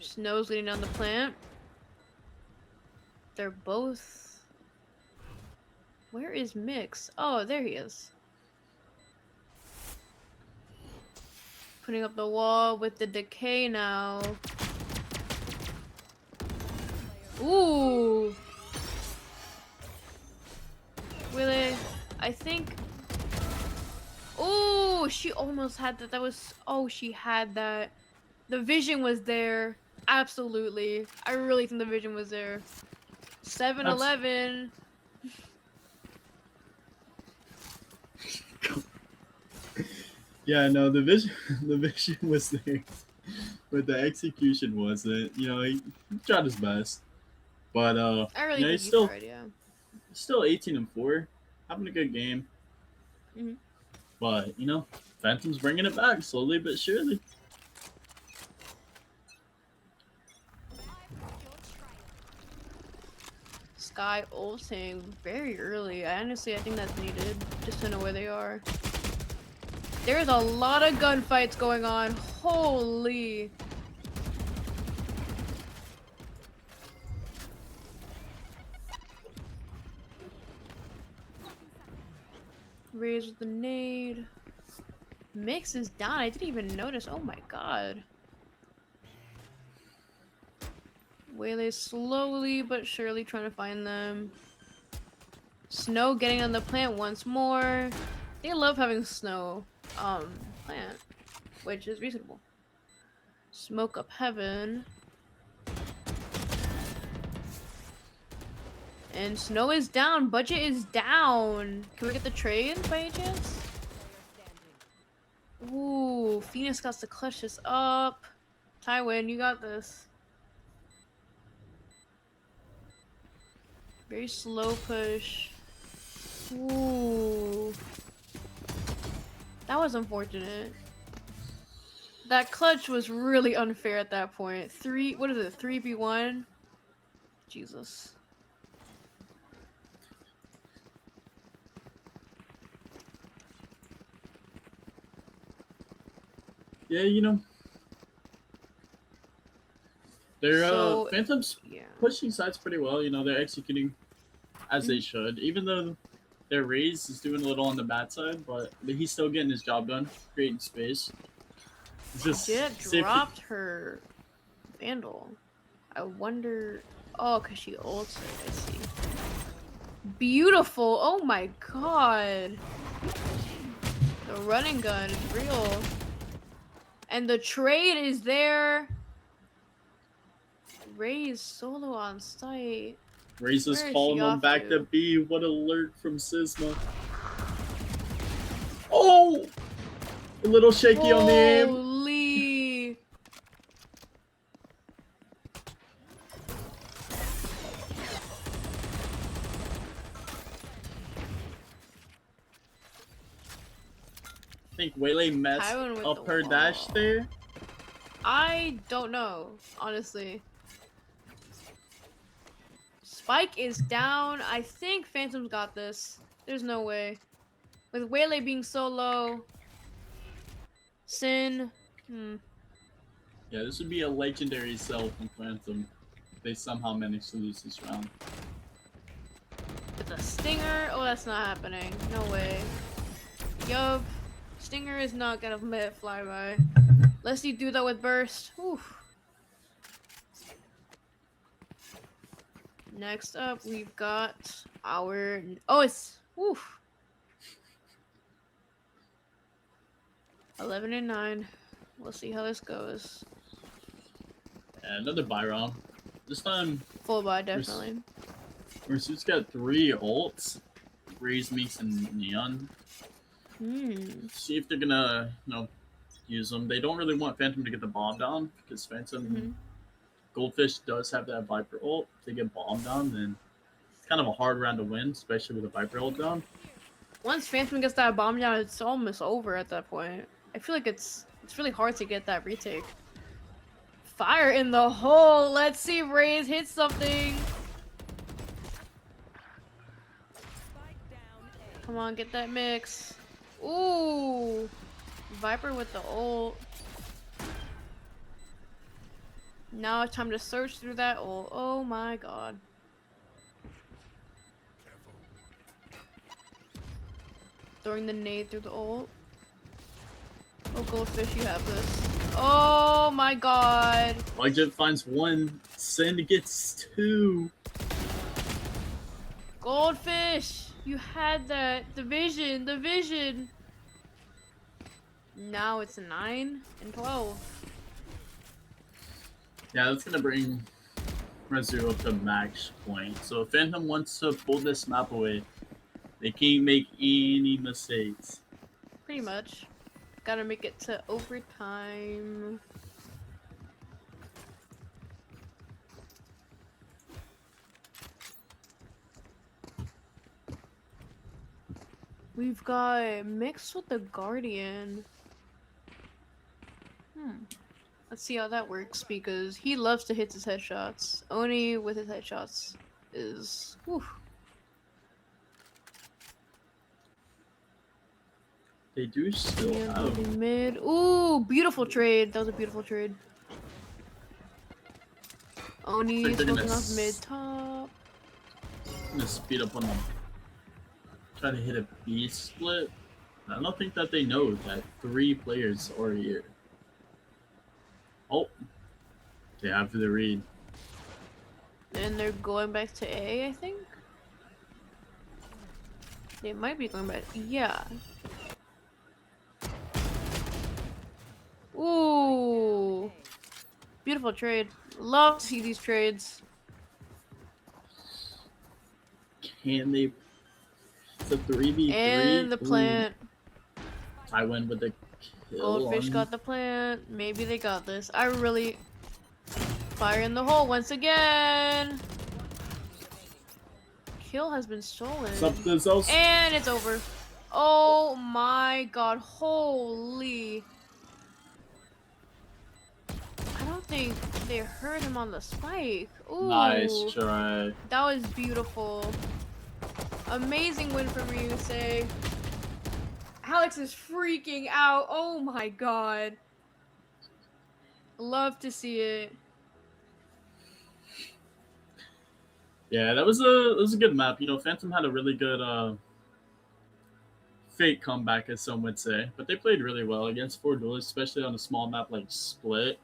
Snow's leading down the plant. They're both... Where is Mix? Oh, there he is. Putting up the wall with the decay now. Ooh. Really? I think... Ooh, she almost had that. That was... Oh, she had that. The vision was there. Absolutely. I really think the vision was there. 7-Eleven. Yeah, no, the vision, the vision was there, but the execution wasn't. You know, he tried his best, but I really you know, think he's he still tried, yeah. still 18-4, having a good game. Mm-hmm. But you know, Phantom's bringing it back slowly but surely. Sky ulting very early. I think that's needed just to know where they are. There's a lot of gunfights going on. Holy. Raise with the nade. Mix is down. I didn't even notice. Oh my god. Waylay slowly but surely trying to find them. Snow getting on the plant once more. They love having Snow plant, which is reasonable. Smoke up heaven. And Snow is down. Budget is down. Can we get the trade by any chance? Ooh, Phoenix got to clutch this up. Tywin, you got this. Very slow push. Ooh. That was unfortunate. That clutch was really unfair at that point. What is it, 3v1? Jesus. Yeah, you know, they're Phantom's pushing sides pretty well. You know, they're executing as they should, even though their Raze is doing a little on the bad side, but he's still getting his job done, creating space. Jet dropped her Vandal. I wonder... Oh, because she ulted, I see. Beautiful! Oh my god! The running gun is real. And the trade is there. Raze solo on site. Raze is calling them back to B. What alert from Sisma. Oh! A little shaky on the aim. Holy! I think Waylay messed up her dash there. I don't know, honestly. Spike is down. I think Phantom's got this. There's no way. With Waylay being so low. Sin. Yeah, this would be a legendary sell from Phantom if they somehow manage to lose this round. With a Stinger? Oh, that's not happening. No way. Yup. Stinger is not gonna let it fly by. Let's see do that with Burst. Oof. Next up, we've got our... Oh, it's... Oof. 11 and 9. We'll see how this goes. And another buy round. This time, Full buy, definitely. Ryusei's got 3 ults. Raise, Meeks, and Neon. See if they're gonna, use them. They don't really want Phantom to get the bomb down because Phantom Goldfish does have that Viper ult. If they get bomb down, then it's kind of a hard round to win, especially with a Viper ult down. Once Phantom gets that bomb down, it's almost over at that point. I feel like it's really hard to get that retake. Fire in the hole. Let's see if Raze hits something. Come on, get that mix. Ooh. Viper with the ult. Now it's time to search through that ult. Oh my god. Throwing the nade through the ult. Oh, Goldfish, you have this. Oh my god. Jet finds 1. Sin gets 2. Goldfish, you had that. The vision. Now it's 9 and 12. Yeah, that's gonna bring Rezu up to max point. So if Phantom wants to pull this map away, they can't make any mistakes. Pretty much. Gotta make it to overtime. We've got mixed with the Guardian. Let's see how that works because he loves to hit his headshots. Oni with his headshots is whew. They do still have mid. Ooh, beautiful trade. That was a beautiful trade. Oni like smoking off mid top. I'm gonna speed up on them. Try to hit a B split. I don't think that they know that 3 players are here. Oh, they have the read. And they're going back to A, I think. They might be going back. Yeah. Ooh. Beautiful trade. Love to see these trades. Can they? It's a 3v3. And the plant. I win with the kill. Goldfish got the plant. Maybe they got this. I really... Fire in the hole once again. Kill has been stolen. Something else. And it's over. Oh my god. Holy... I don't think they heard him on the spike. Ooh. Nice try. That was beautiful. Amazing win from Ryusei. Alex is freaking out. Oh my god. Love to see it. Yeah, that was a good map. You know, Phantom had a really good fake comeback, as some would say, but they played really well against 4 duelists, especially on a small map like Split.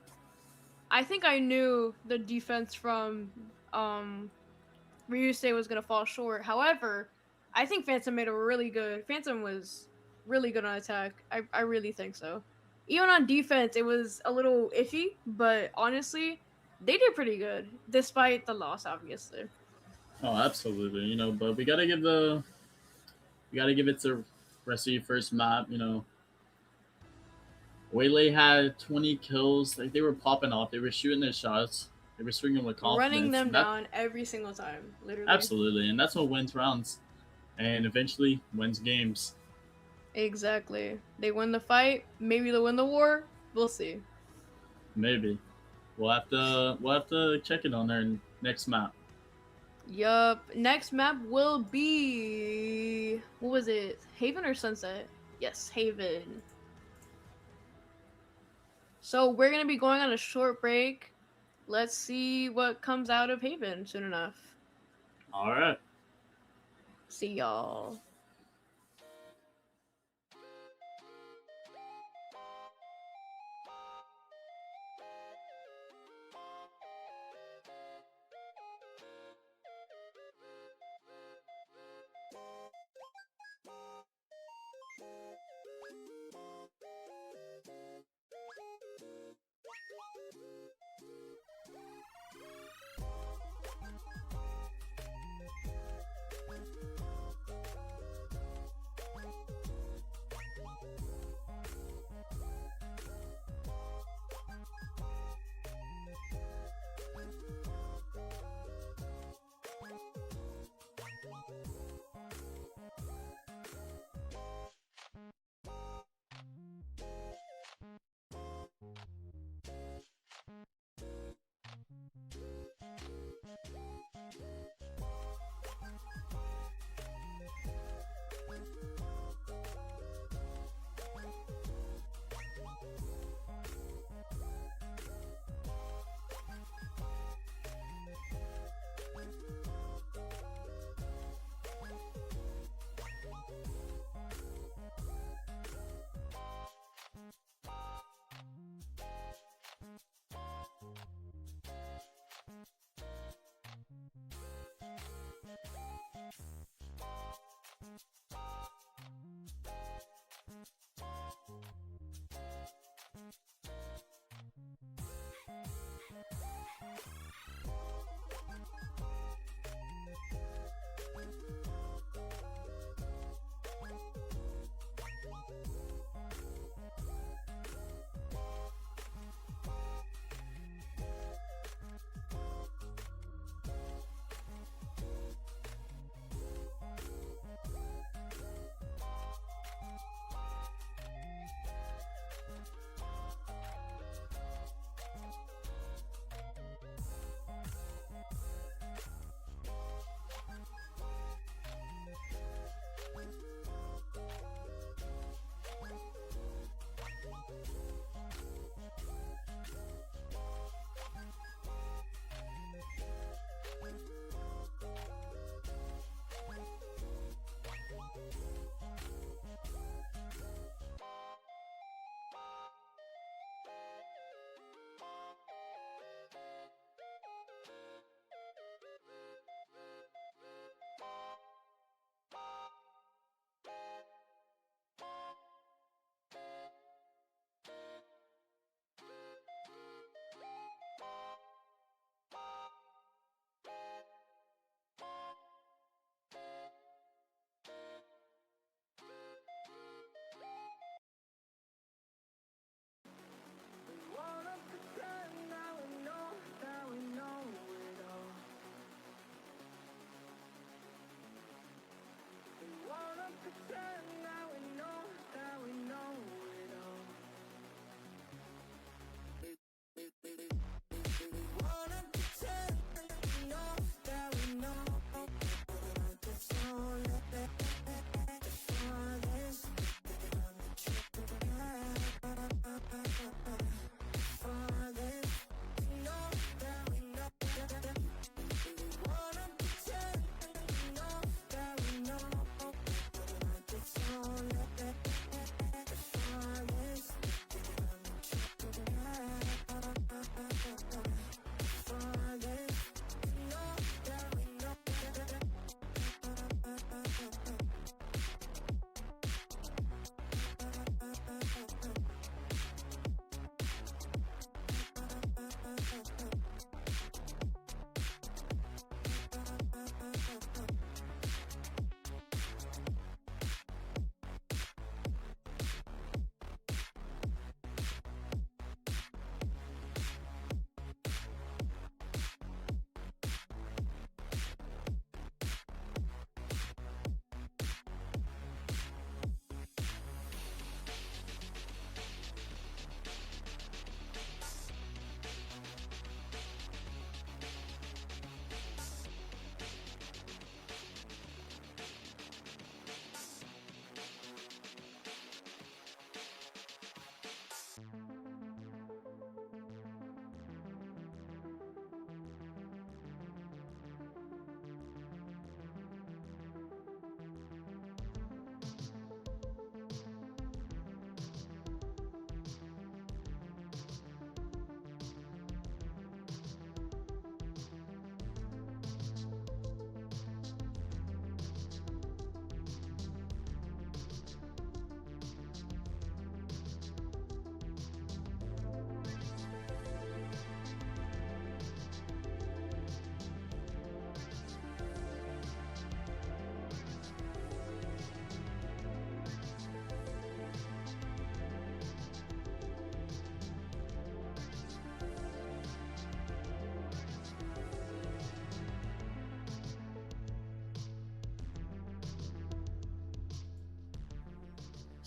I think I knew the defense from Ryusei was gonna fall short. However, I think Phantom made a really good. Phantom was really good on attack. I really think so. Even on defense, it was a little iffy, but honestly, they did pretty good despite the loss, obviously. Oh, absolutely. You know, but we gotta give it to Ryusei first map. You know, Waylay had 20 kills. Like, they were popping off. They were shooting their shots. They were swinging with confidence. Running them down every single time, literally. Absolutely, and that's what wins rounds, and eventually wins games. Exactly. They win the fight. Maybe they'll win the war. We'll see. Maybe. We'll have to check it on their next map. Yup. Next map will be... What was it? Haven or Sunset? Yes, Haven. So we're going to be going on a short break. Let's see what comes out of Haven soon enough. All right. See y'all.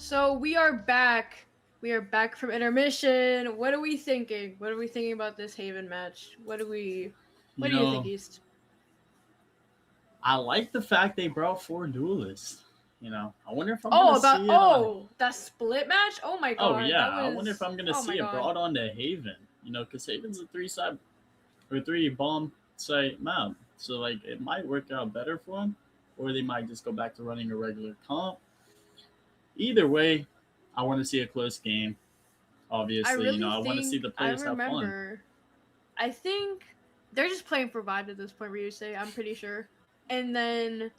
So we are back. We are back from intermission. What are we thinking? What are we thinking about this Haven match? What do you think, East? I like the fact they brought 4 duelists. I wonder if I'm gonna see it. That split match? Oh my god. Oh yeah, that was... I wonder if I'm gonna see it brought on to Haven. Because Haven's a 3-side or 3 bomb site map, so like it might work out better for them, or they might just go back to running a regular comp. Either way, I want to see a close game. Obviously, I want to see the players have fun. I think they're just playing for vibe at this point, Ryusei, I'm pretty sure. And then,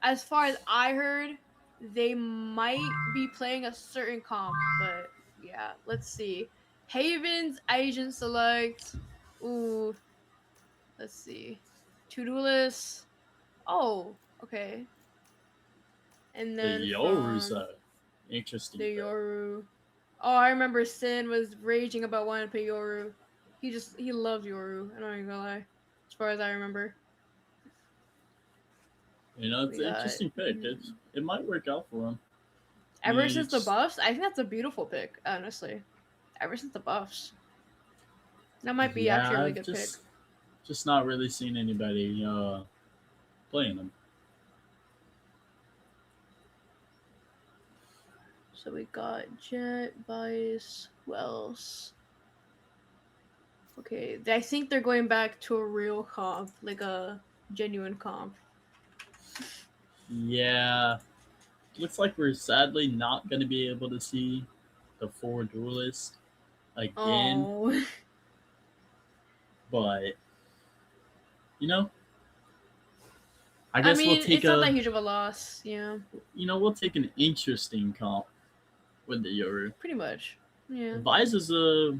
as far as I heard, they might be playing a certain comp, but yeah, let's see. Haven's Asian select. Ooh. Let's see. 2 duelists. Oh, okay. And then The Yoru's interesting. The Yoru. Oh, I remember Sin was raging about wanting to play Yoru. He loves Yoru. I'm not even gonna lie. As far as I remember. It's an interesting pick. It might work out for him. Ever since the buffs, I think that's a beautiful pick, honestly. Ever since the buffs. That might be actually a really good pick. Just not really seeing anybody playing them. So we got Jet, Vice, who else? Okay, I think they're going back to a real comp, like a genuine comp. Yeah. Looks like we're sadly not going to be able to see the 4 duelists again. Oh. But, I guess we'll take it's not that huge of a loss, yeah. We'll take an interesting comp with the Yoru. Pretty much, yeah. Vise is a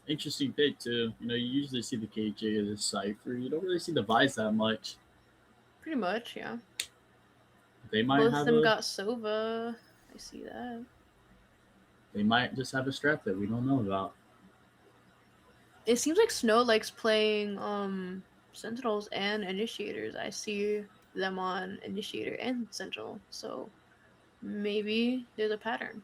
interesting pick, too. You usually see the KJ or the Cypher. You don't really see the Vise that much. Pretty much, yeah. They might Both of them got Sova. I see that. They might just have a strat that we don't know about. It seems like Snow likes playing Sentinels and Initiators. I see them on Initiator and Sentinel, so maybe there's a pattern.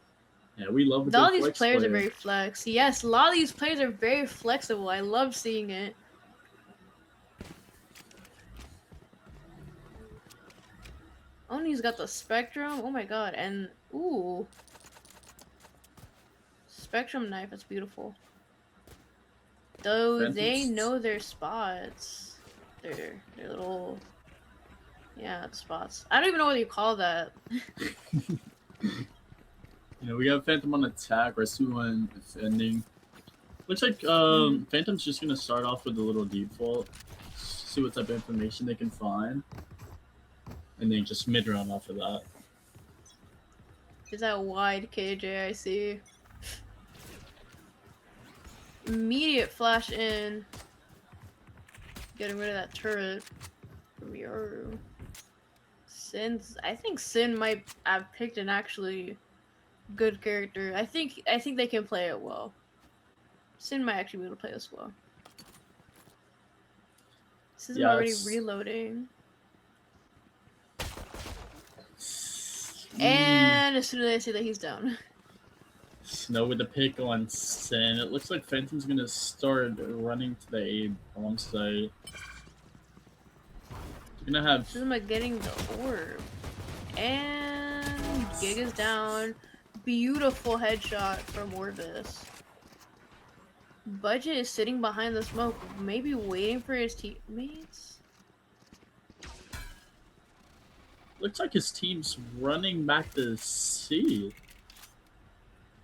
Yeah, we love a lot of these players are very flex. Yes, a lot of these players are very flexible. I love seeing it. Oni's got the Spectrum. Oh my god, and ooh. Spectrum knife, that's beautiful. Though they know their spots. Their little spots. I don't even know what you call that. We got Phantom on attack, Rasuan defending. Looks like Phantom's just gonna start off with a little default. See what type of information they can find. And then just mid-round off of that. Is that wide KJ I see? Immediate flash in. Getting rid of that turret from Yoru. I think Sin might have picked an actually good character. I think they can play it well. Sin might actually be able to play this well. This is already reloading. And as soon as I see that he's down. Snow with the pick on Sin. It looks like Phantom's gonna start running to the A bomb site. You're gonna have Suzuma getting the orb. And Giga's down. Beautiful headshot from Orvis. Budget is sitting behind the smoke, maybe waiting for his teammates. Looks like his team's running back to C.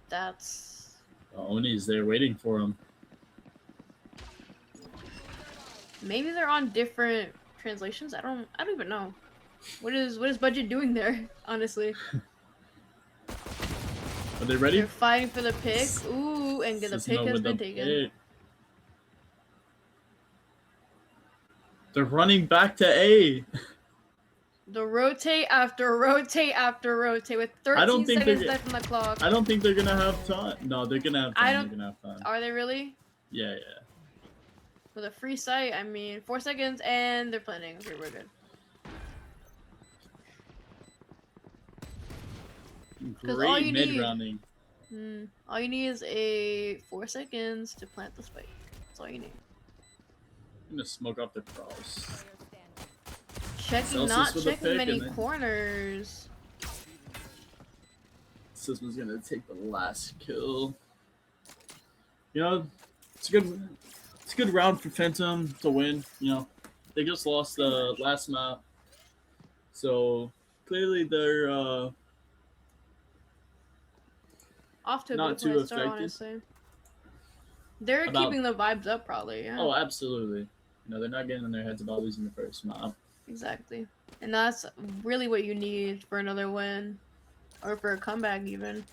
That's... Oni's there waiting for him. Maybe they're on different translations. I don't even know. What is Budget doing there? Honestly. Are they ready? They're fighting for the pick. Ooh, and the pick has been taken. Pick. They're running back to A. The rotate after rotate after rotate with 13 seconds left on the clock. I don't think they're gonna have time. No, they're gonna have time. They're gonna have time. Are they really? Yeah. With a free site, 4 seconds, and they're planning. Okay, we're good. Great mid-rounding. All you need is a 4 seconds to plant the spike. That's all you need. I'm gonna smoke off the cross. Checking, not checking many corners. Sisma's gonna take the last kill. You know, it's a good round for Phantom to win. You know, they just lost the last map, so clearly they're off to a not beautiful too start, affected. honestly. They're keeping the vibes up, probably. Yeah. Oh, absolutely. You know, they're not getting in their heads about losing the first map. Exactly, and that's really what you need for another win, or for a comeback even.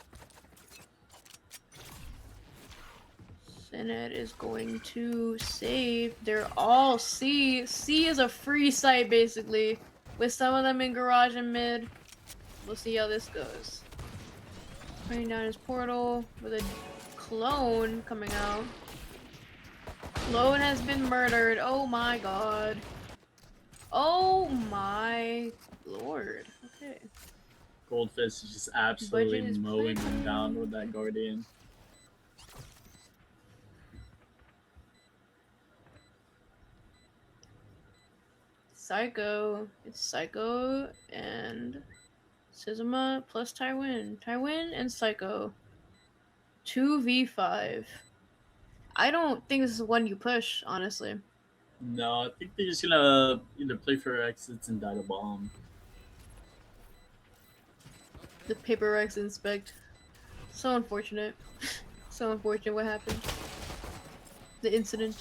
Senate is going to save. They're all C. C is a free site, basically, with some of them in garage and mid. We'll see how this goes. Putting down his portal with a clone coming out. Clone has been murdered. Oh my god. Oh my lord. Okay. Goldfish is just absolutely mowing them down with that Guardian. Psycho. It's Psycho and Sisma plus Tywin. Tywin and Psycho. 2v5. I don't think this is one you push, honestly. No, I think they're just gonna either play for exits and die to bomb. The paper Rex inspect. So unfortunate. So unfortunate what happened. The incident.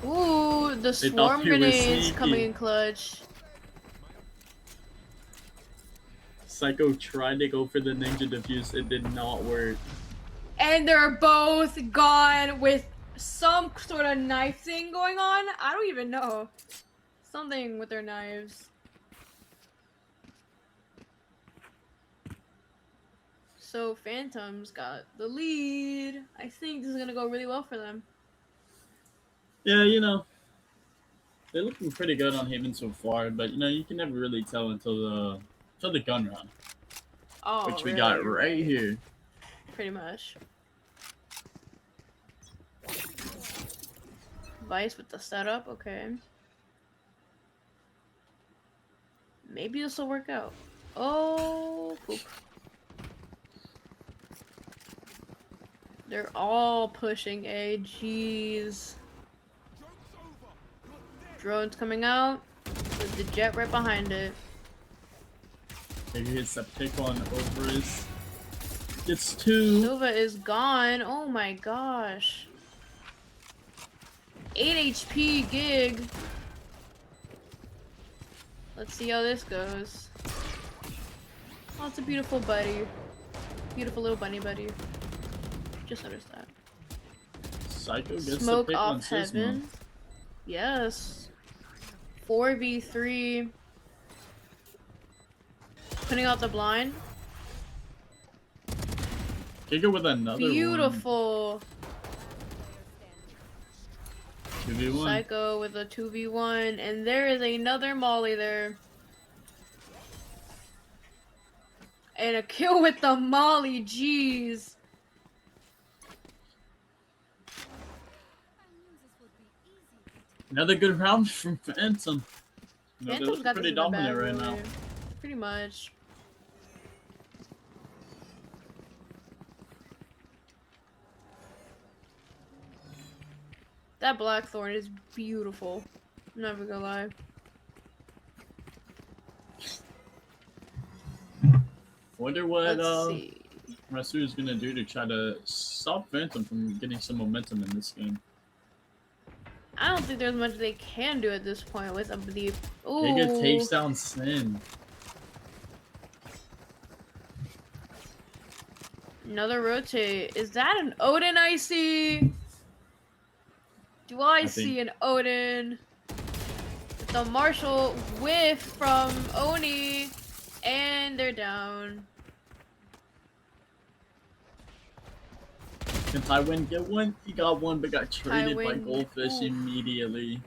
Ooh, the swarm grenades coming in clutch. Psycho tried to go for the ninja defuse, it did not work. And they're both gone with some sort of knife thing going on. I don't even know. Something with their knives. So Phantom's got the lead. I think this is gonna go really well for them. Yeah, you know, they're looking pretty good on Haven so far, but you know, you can never really tell until the gun round. Oh, which we got right here. Pretty much. Vice with the setup, okay. Maybe this will work out. Oh, poop. They're all pushing A. Jeez. Drone's coming out with the jet right behind it. Maybe hits a pick on Overs. Gets 2. Silva is gone. Oh my gosh. 8 HP gig. Let's see how this goes. Oh, it's a beautiful buddy. Beautiful little bunny buddy. Just noticed that. Psycho gets Smoke the pick on off heaven. Yes. 4v3. Putting out the blind. Giga with another Beautiful. 2v1. Psycho with a 2v1. And there is another Molly there. And a kill with the Molly. Jeez. Another good round from Phantom. You know, Phantom's got pretty dominant right now. Pretty much. That Blackthorn is beautiful. I'm never gonna lie. Wonder what Rasu is gonna do to try to stop Phantom from getting some momentum in this game. I don't think there's much they can do at this point with the. Ooh. Giga takes down Sin. Another rotate. Is that an Odin I see? Do I see an Odin? The Marshall whiff from Oni. And they're down. Can Tywin get one? He got one, but got traded by Tywin, Goldfish ooh. immediately.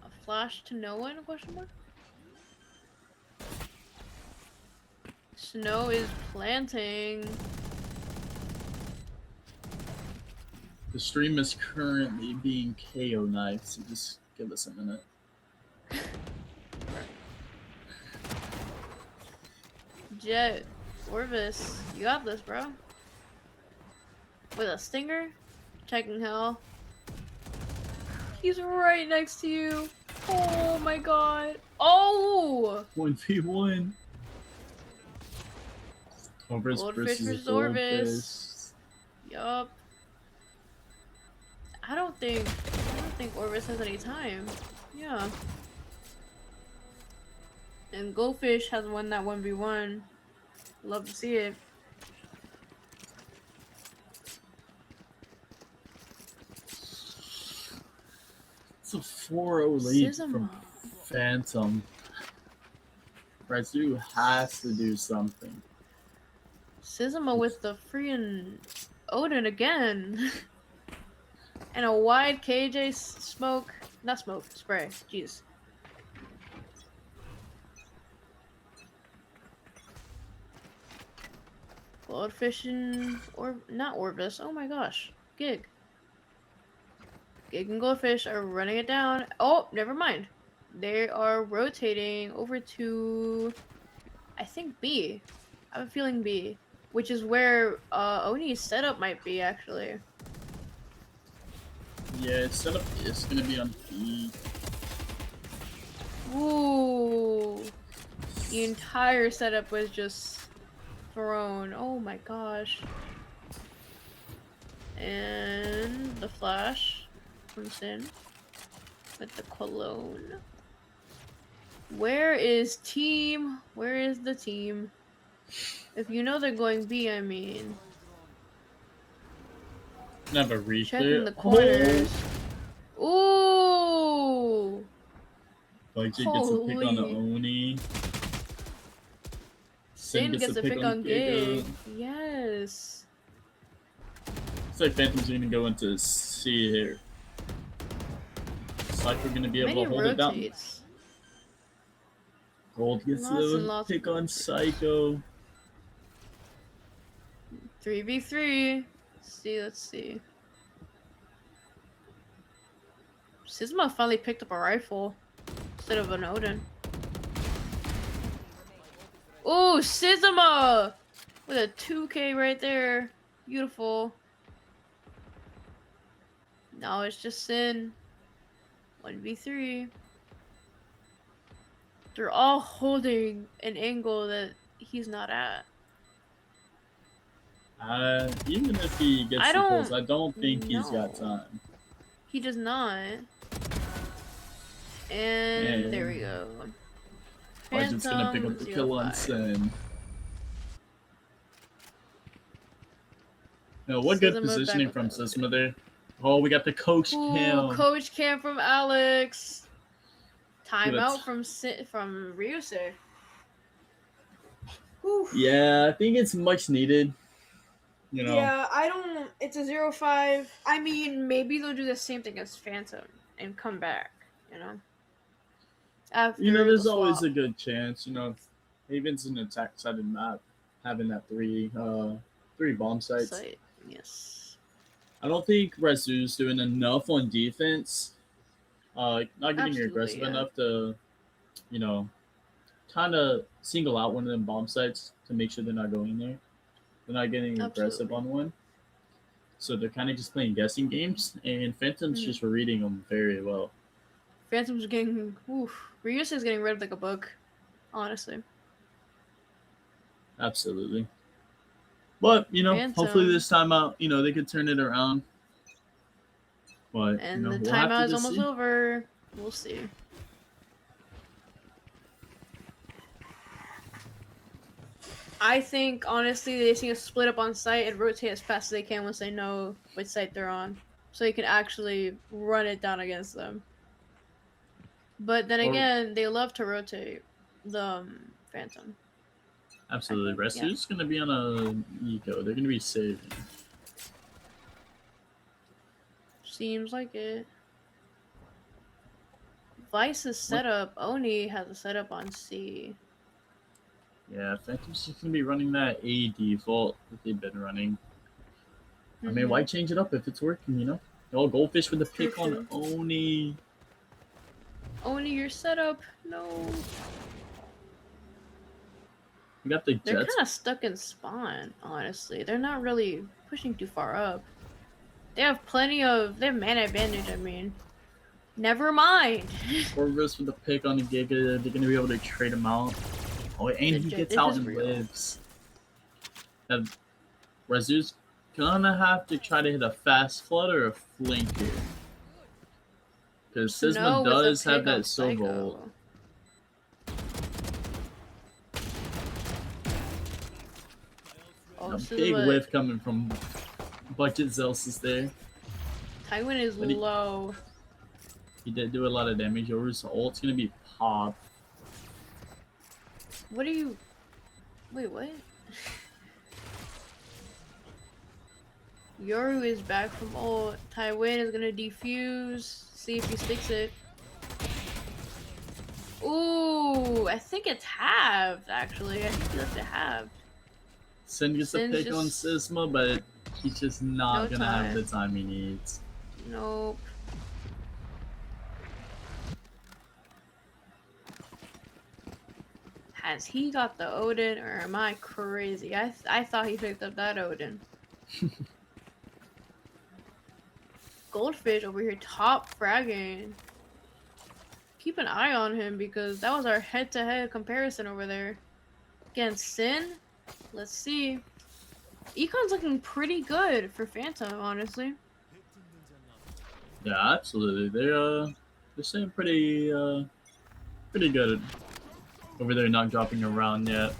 A flash to no one? Question mark. Snow is planting. The stream is currently being KO knifed, so just give us a minute. Jet, Orvis, you got this, bro. With a stinger? Checking hell. He's right next to you. Oh my god. Oh! 1v1. Empress Goldfish versus Orvis. Yup. I don't think Orvis has any time. Yeah. And Goldfish has won that 1v1. Love to see it. It's a 4-0 lead from Phantom. Ryusei has to do something. Sizuma with the freaking Odin again. And a wide KJ smoke. Not smoke, spray. Jeez. Goldfish or not Orvis. Oh my gosh. Gig. Gig and Goldfish are running it down. Oh, never mind. They are rotating over to, I think, B. I have a feeling B. Which is where Oni's setup might be, actually. Yeah, it's setup is gonna be on B. Ooh. The entire setup was just thrown. Oh my gosh. And the flash from Sin with the cologne. Where is team? Where is the team? If you know they're going B, I mean. Never reach Checking the corners. Ooh! Like Jake gets a pick on the Oni. Sin gets a pick on Gig. Yes. Looks like Phantom's gonna go into C here. Looks like we're gonna be able to hold it down. Gold gets a pick on Psycho. 3v3. Let's see. Sizuma finally picked up a rifle instead of an Odin. Oh, Sizuma! With a 2K right there. Beautiful. Now it's just Sin. 1v3. They're all holding an angle that he's not at. Even if he gets the kills, I don't think he's got time. He does not. And there we go. Legend's gonna pick up the kill on Sin. No, what good positioning from Sizuma there. Oh, we got the coach cam. Coach cam from Alex. Timeout from Ryusei. Yeah, I think it's much needed. You know. Yeah, I don't. It's a 0-5. I mean, maybe they'll do the same thing as Phantom and come back. You know. After there's always a good chance. Haven's an attack-sided map, having that three bomb sites. Yes. I don't think Ryusei's doing enough on defense. Not getting aggressive enough to, kind of single out one of them bomb sites to make sure they're not going there. They're not getting aggressive on one. So they're kind of just playing guessing games, and Phantom's just reading them very well. Phantom's getting... Ryusei's getting read like a book, honestly. Absolutely. But, hopefully this time out, they could turn it around. But, and the timeout is almost over. We'll see. I think, honestly, they just need to split up on site and rotate as fast as they can once they know which site they're on. So they can actually run it down against them. But then again, they love to rotate the Phantom. Absolutely. Ryusei's going to be on a eco. They're going to be saving. Seems like it. Vice's setup. Oni has a setup on C. Yeah, Phantom's just gonna be running that A default that they've been running. I mean, why change it up if it's working, you know? Oh, Goldfish with the pick on Oni. Oni, your setup. No. We got the They're Jets. kind of stuck in spawn, honestly. They're not really pushing too far up. They have plenty of... They have mana advantage, I mean. Never mind. Corvus with the pick on the Giga. They're going to be able to trade him out. Oh, and he gets out and lives. Now, Ryusei's gonna have to try to hit a fast flood or a flank here. Because Sisma does have that silver. Oh, a big whiff coming from Budget Zelsis there. Tywin is low. He did do a lot of damage. Yoru's ult's gonna be pop. What are you... Wait, what? Yoru is back from ult. Tywin is gonna defuse. See if he sticks it. Ooh, I think it's halved, actually. I think he left it halved. Sin gets a pick on Sisma, but he's just not gonna have the time he needs. Nope. Has he got the Odin, or am I crazy? I thought he picked up that Odin. Goldfish over here top fragging. Keep an eye on him because that was our head-to-head comparison over there. Against Sin? Let's see. Econ's looking pretty good for Phantom, honestly. Yeah, absolutely. They're staying pretty good over there, not dropping around yet.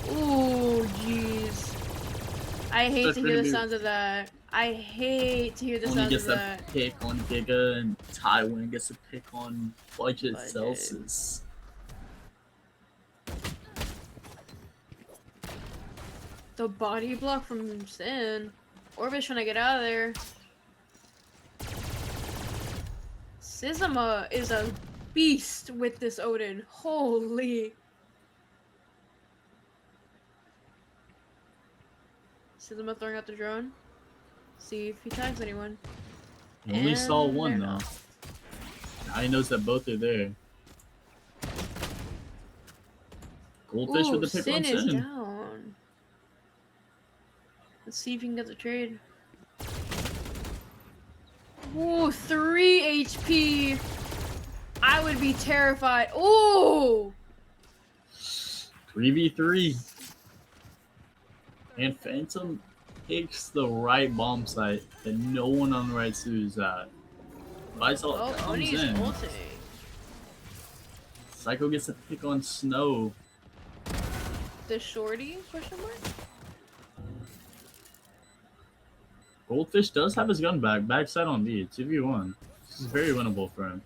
Ooh, jeez. I hate to hear the sounds of that. I hate to hear the sounds of that. Only gets a pick on Giga, and Tywin gets a pick on Budget Celsius. The body block from Sin. Orbish trying to get out of there. Sisma is a beast with this Odin. Holy. Sisma throwing out the drone. See if he tags anyone. He only saw one though. Now he knows that both are there. Goldfish with the pick on Sin. Sin is down. Let's see if you can get the trade. Ooh, 3 HP. I would be terrified. Ooh! 3v3. And Phantom takes the right bomb site that no one on the right is at. Visal comes in. Psycho gets a pick on Snow. The shorty? Question mark? Goldfish does have his gun back. Backside on B. 2v1. This is very winnable for him.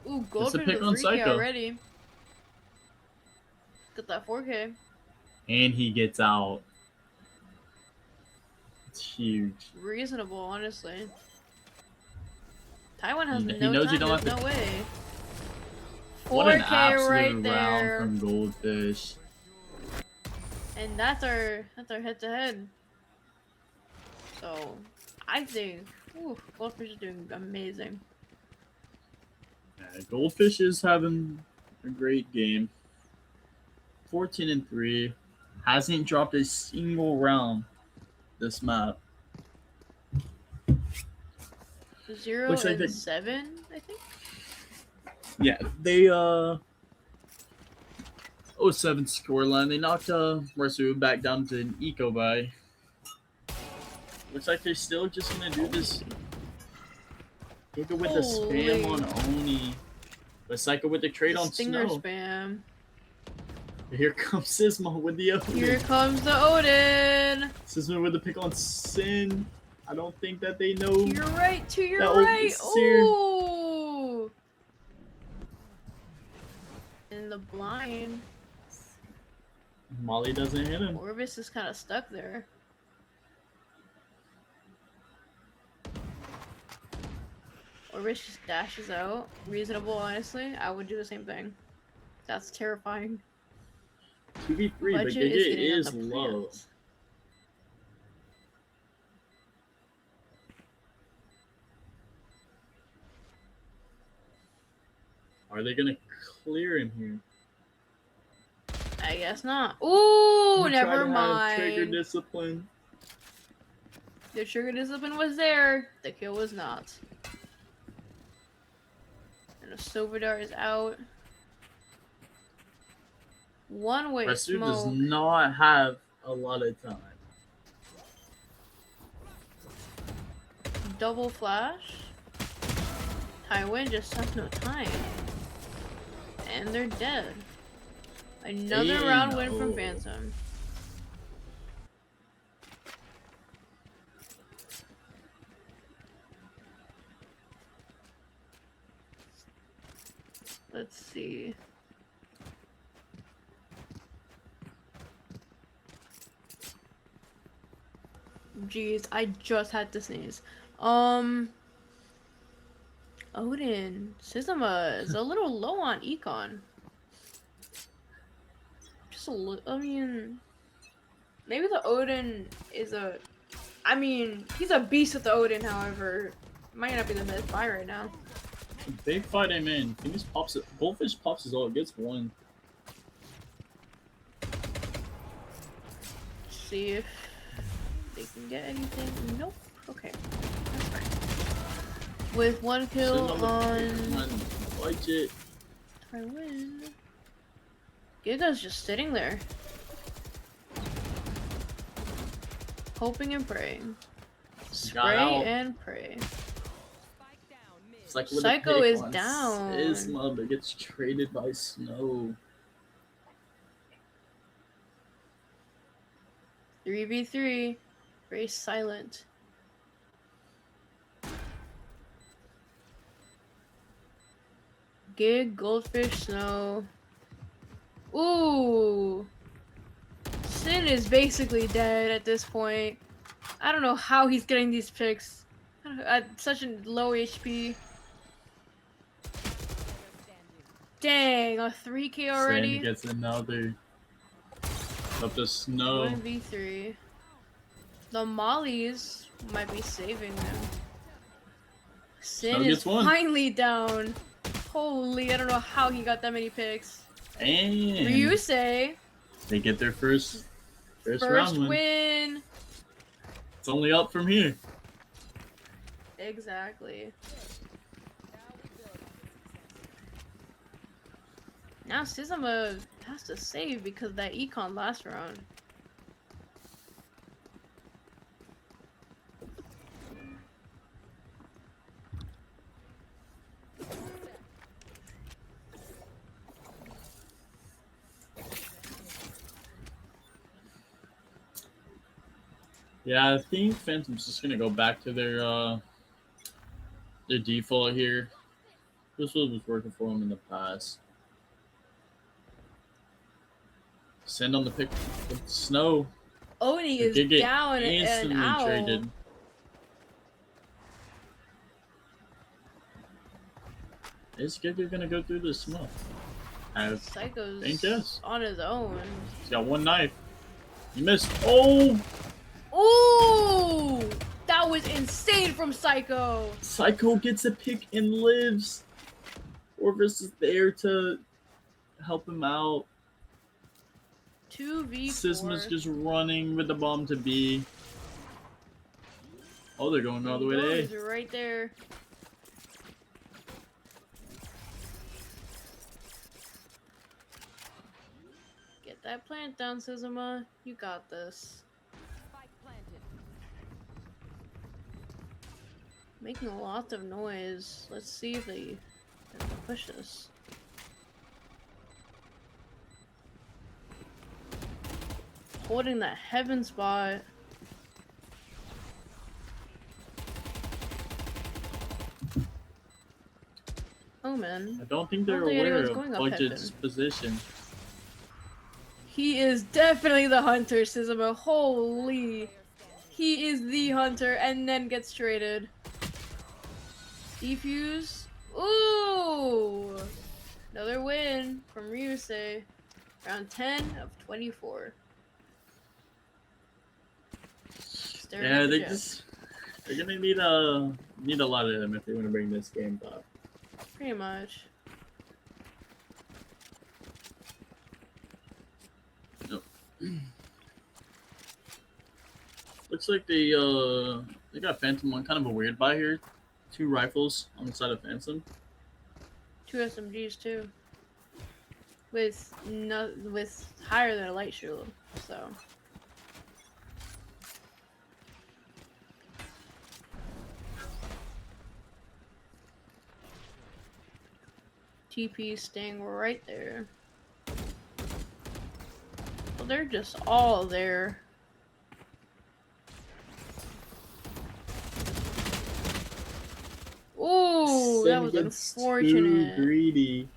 Ooh, Goldfish with 3K already. Got that 4K. And he gets out. It's huge. Reasonable, honestly. Taiwan has no knows time. You don't There's have no to... way. 4K What an absolute right there. round from Goldfish. And that's our head-to-head. So, I think Goldfish is doing amazing. Yeah, Goldfish is having a great game. 14-3. Hasn't dropped a single round this map. 0-7, I think. Yeah, they 07 scoreline. They knocked Ryusei back down to an eco buy. Looks like they're still just gonna do this. Giga with the spam on Oni. But Psycho with the trade on Stinger Snow. Spam. Here comes Sisma with the Odin. Here comes the Odin. Sisma with the pick on Sin. I don't think that they know. To your right, to your right. Ooh. In the blind. Molly doesn't hit him. Orvis is kind of stuck there. Orvis just dashes out. Reasonable, honestly. I would do the same thing. That's terrifying. 2v3, but Budget is getting Giga on is the low. plants. Are they gonna clear him here? I guess not. Ooh, You never tried to have trigger mind. discipline. The trigger discipline was there. The kill was not. And the Silver Dart is out. One way Ressu does smoke. not have a lot of time. Double flash. Tywin just has no time. And they're dead. Another Damn. round win from Phantom. Let's see. Jeez, I just had to sneeze. Odin, Sizuma is a little low on econ. Just a little, I mean, maybe the Odin is a, I mean, he's a beast with the Odin, however, might not be the best buy right now. Big fight him in. He just pops it. Goldfish pops his ult, gets one. See if they can get anything. Nope. Okay. That's fine. With one kill on budget. Tywin. Giga's just sitting there. Hoping and praying. Spray and pray. It's like Psycho is down. His mother gets traded by Snow. 3v3. Very silent. Gig, Goldfish, Snow. Ooh. Sin is basically dead at this point. I don't know how he's getting these picks at such a low HP. Dang, a 3k already? Sin gets another. Up to Snow. 1v3. The Mollies might be saving them. Sin Snow is gets one. finally down. Holy, I don't know how he got that many picks. And Ryusei. they get their first round win. It's only up from here. Exactly. Now Sizuma has to save because of that econ last round. Yeah, I think Phantom's just gonna go back to their default here. This was working for them in the past. Send on the pick with Snow. Oni is down and out. Traded. Is Giga gonna go through the smoke? Psycho's on his own. He's got one knife. He missed. Oh! Ooh! That was insane from Psycho. Psycho gets a pick and lives. Orvis is there to help him out. 2v4. Sisma's just running with the bomb to B. Oh, they're going all the way to A. He's right there. Get that plant down, Sizuma. You got this. Making a lot of noise. Let's see if they can push this. Holding that heaven spot. Oh man. I don't think they're I don't think aware anyone's of going up Budget's heaven. position. He is definitely the hunter, Sizuma. Holy. He is the hunter and then gets traded. Defuse. Ooh! Another win from Ryusei. Round 10 of 24. Yeah, they're gonna need a lot of them if they want to bring this game back. Pretty much. Nope. Looks like they got Phantom one, kind of a weird buy here. 2 rifles on the side of Phantom. 2 SMGs too. With higher than a light shield, so. TP staying right there. Well, they're just all there. Ooh, that was unfortunate. Too greedy.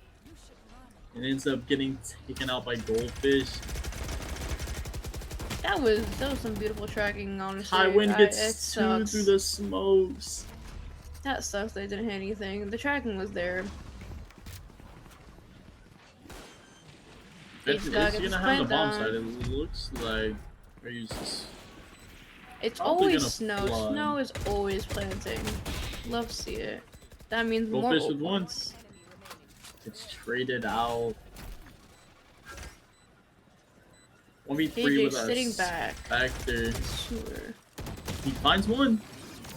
And ends up getting taken out by Goldfish. That was some beautiful tracking, honestly. Tywin gets 2 through the smokes. That sucks they didn't hit anything. The tracking was there. It's gonna have the bomb side. It looks like it's always snow. Flood. Snow is always planting. Love to see it. That means more Goldfish with once. It's traded out. 1v3 with us. Sitting back there. Sure. He finds one.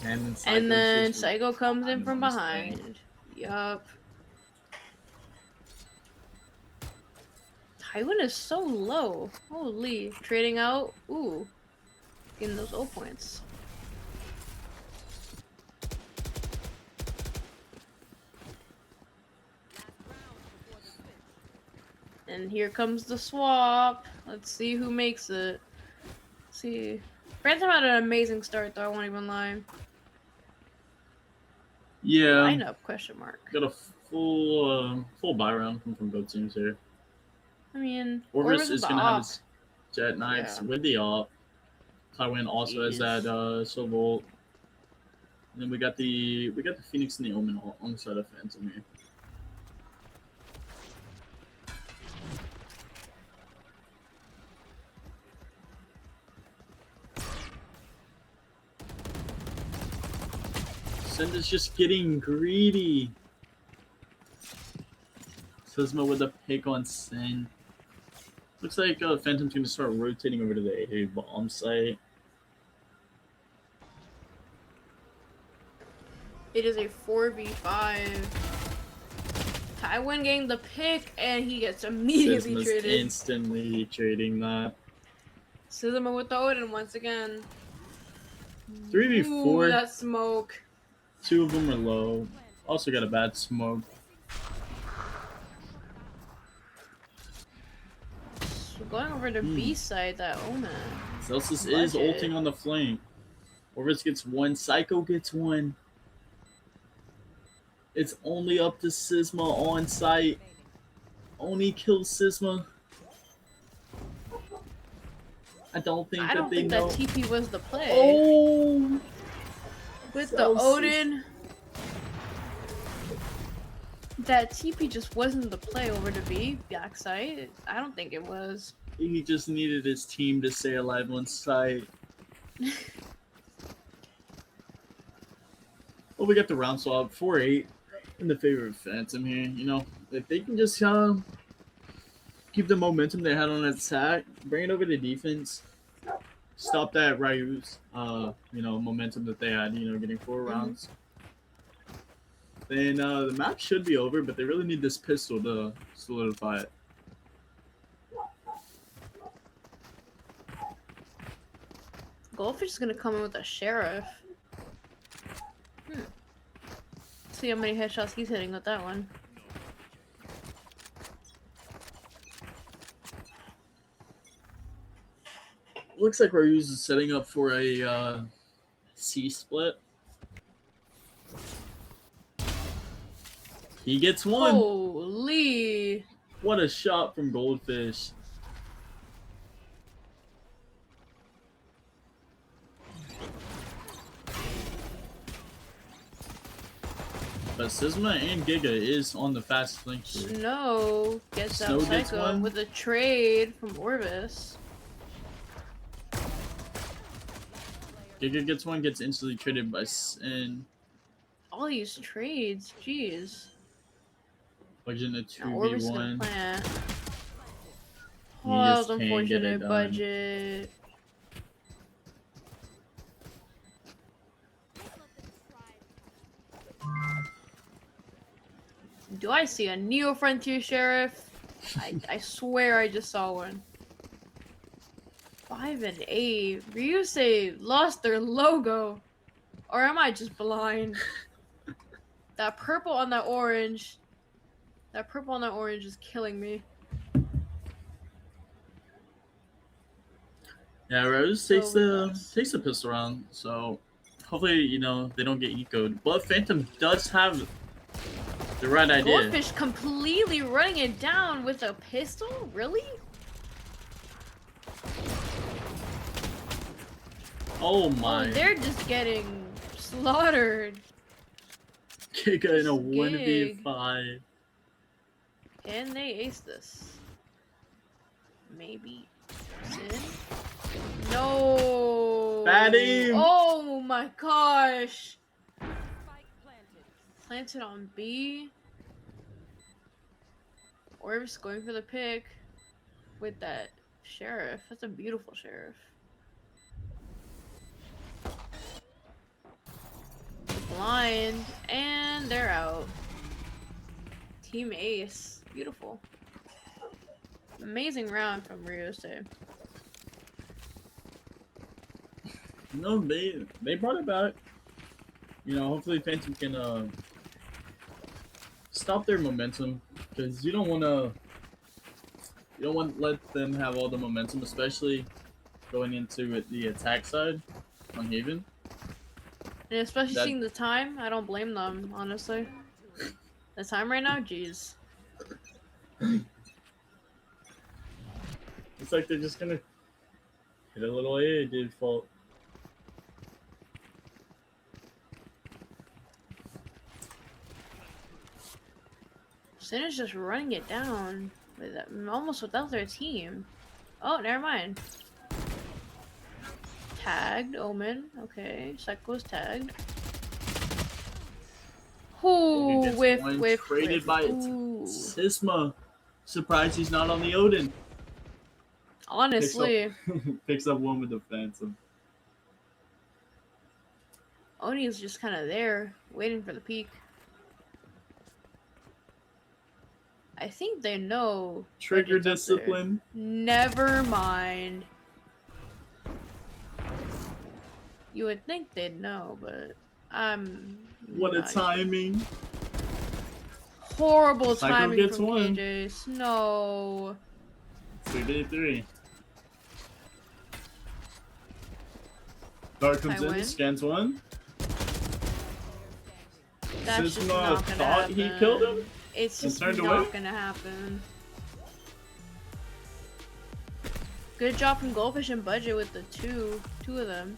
And then Psycho comes in from behind. Yup. Tywin is so low. Holy. Trading out. Ooh. Getting those O points. And here comes the swap. Let's see who makes it. Let's see. Phantom had an amazing start, though. I won't even lie. Yeah. Lineup? Question mark. Got a full buy round from both teams here. I mean, Orvis is gonna have his Jet Knights with the op. Tywin also has that Soul Bolt. And then we got the Phoenix and the Omen on the side of Phantom here. Senda's just getting greedy. Sizuma with a pick on Sen. Looks like Phantom's going to start rotating over to the A bomb site. It is a 4v5. Tywin getting the pick, and he gets immediately Sizuma's traded. Instantly trading that. Sizuma with the Odin once again. 3v4. Ooh, that smoke. 2 of them are low. Also got a bad smoke. So going over to B side, that Omen. Celsius is ulting on the flank. Orvis gets 1. Psycho gets 1. It's only up to Sisma on site. Only kills Sisma. I don't think that TP was the play. Oh! With the Odin. That TP just wasn't the play over to B backside. I don't think it was. He just needed his team to stay alive on site. Well, we got the round swap 4-8 in the favor of Phantom here. You know, if they can just keep the momentum they had on attack, bring it over to defense, stop that Ryu's momentum that they had, getting 4 rounds. Then the map should be over, but they really need this pistol to solidify it. Goldfish is gonna come in with a sheriff. See how many headshots he's hitting with that one. Looks like Ryu's is setting up for a C split. He gets 1. Holy! What a shot from Goldfish. But Sisma and Giga is on the fast flank here. Snow gets Snow out gets Psycho one. with a trade from Orvis. Giga gets one, gets instantly traded by Sin. All these trades, jeez. Budget a Now Orvis is 2v1. gonna plant. He Oh, that just was can't get it unfortunate done. budget. Do I see a Neo Frontier Sheriff? I swear I just saw one. 5 and 8. Ryusei lost their logo. Or am I just blind? That purple on that orange. That purple on that orange is killing me. Yeah, Rose So takes the pistol round, so hopefully, you know, they don't get ecoed. But Phantom does have the right idea. Goldfish completely running it down with a pistol? Really? Oh my. Oh, they're just getting slaughtered. Giga in a Gig. 1v5. Can they ace this? Maybe. Sin? No. Bad aim. Oh my gosh. Planted on B. Orvis going for the pick with that sheriff. That's a beautiful sheriff. Blind, and they're out. Team Ace. Beautiful. Amazing round from Ryusei. No, they brought it back. You know, hopefully Phantom can stop their momentum, because you don't want to let them have all the momentum, especially going into the attack side on Haven. And especially seeing the time, I don't blame them, honestly. The time right now, jeez. It's like they're just gonna hit a little A default. Sin is just running it down with almost without their team. Oh, never mind. Tagged, Omen. Okay, Psycho's tagged. Ooh, whiff. Traded by Sisma. Surprised he's not on the Odin. Honestly. Picks up one with the Phantom. Oni's just kind of there, waiting for the peak. I think they know. Trigger discipline. Never mind. You would think they'd know, but What a timing. Horrible Psycho timing gets from one. KJ Snow. 3v3. Dark comes in, scans one. That's just Sisma not gonna thought happen. he killed him. It's just turned not away? gonna happen. Good job from Goldfish and Budget with the two of them.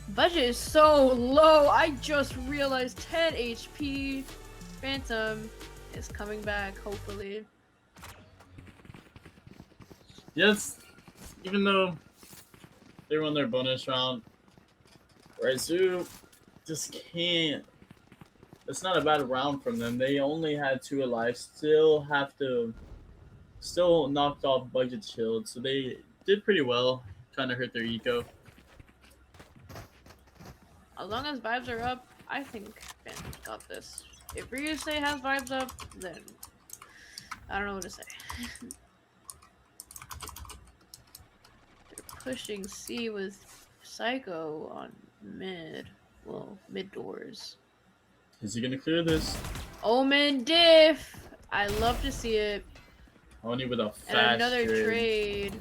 Budget is so low. I just realized 10 HP. Phantom is coming back, hopefully. Yes, even though they won their bonus round, Ryusei just can't. It's not a bad round from them. They only had 2 alive. Still knocked off Budget Shield, so they did pretty well trying to hurt their eco. As long as vibes are up, I think Phantom got this. If Ryusei has vibes up, then I don't know what to say. They're pushing C with Psycho on mid. Well, mid doors. Is he gonna clear this? Omen diff! I love to see it. Only with a fast And another trade.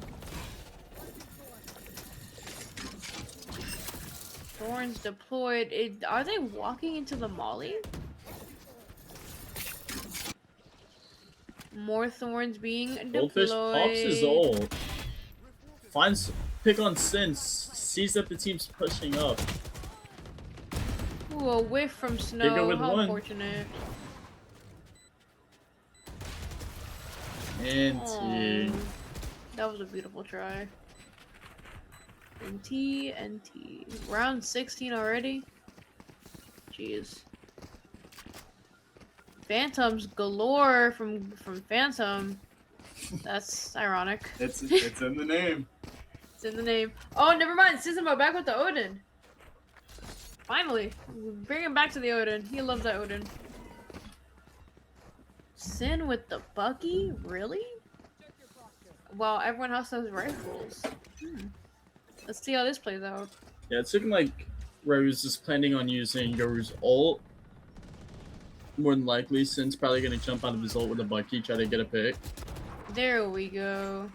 Thorns deployed. Are they walking into the molly? More thorns being deployed. Goldfish pops his ult. Finds pick on Sin. Sees that the team's pushing up. Ooh, a whiff from Snow. with How one. unfortunate. NT. That was a beautiful try. NT. Round 16 already? Jeez. Phantoms galore from Phantom. That's ironic. It's in the name. It's in the name. Oh, never mind. Sisima back with the Odin. Finally. Bring him back to the Odin. He loves that Odin. Sin with the Bucky? Really? Wow, everyone else has rifles. Let's see how this plays out. Yeah, it's looking like Rose is planning on using Yoru's ult. More than likely, Sin's probably going to jump out of his ult with a Bucky, try to get a pick. There we go.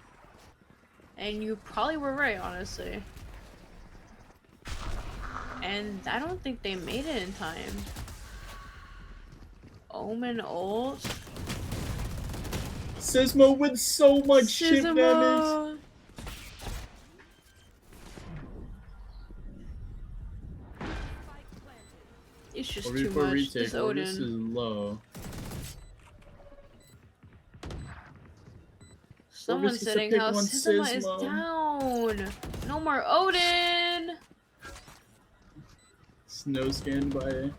And you probably were right, honestly. And I don't think they made it in time. Omen ult. Sismo with so much shit damage. It's just too much. This Odin. This is low. Someone's setting how Sisima is down. No more Odin. Snow skin by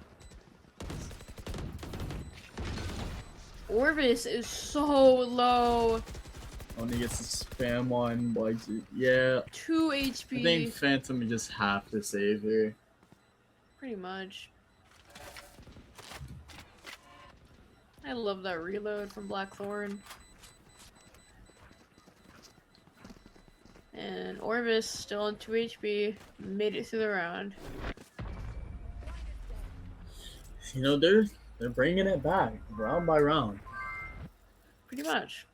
Orvis is so low. Only gets to spam one. Yeah. 2 HP. I think Phantom you just have to save here. Pretty much. I love that reload from Blackthorn. And Orvis still on 2 HP. Made it through the round. You know, they're bringing it back round by round. Pretty much.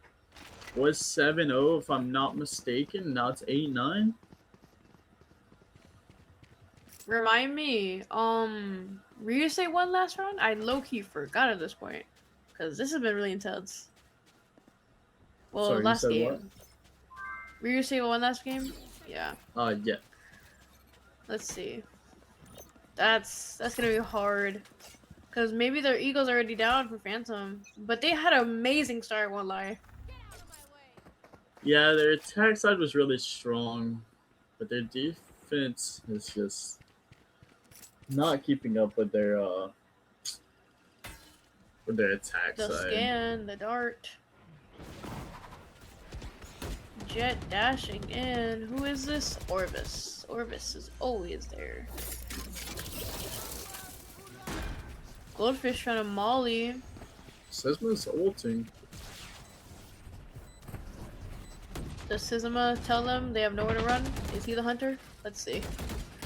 Was 7-0 if I'm not mistaken. Now it's 8-9. Remind me, Ryusei won last round? I low-key forgot at this point. Because this has been really intense. Well, Sorry, last you said game. what? Ryusei won last game? Yeah. Yeah. Let's see. That's gonna be hard. Because maybe their ego's already down for Phantom. But they had an amazing start, won't lie. Yeah, their attack side was really strong. But their defense is just not keeping up with their attack The side. scan, the dart. Jet dashing in. Who is this? Orvis. Orvis is always there. Goldfish trying to molly. Sisma's ulting. Does Sisima tell them they have nowhere to run? Is he the hunter? Let's see.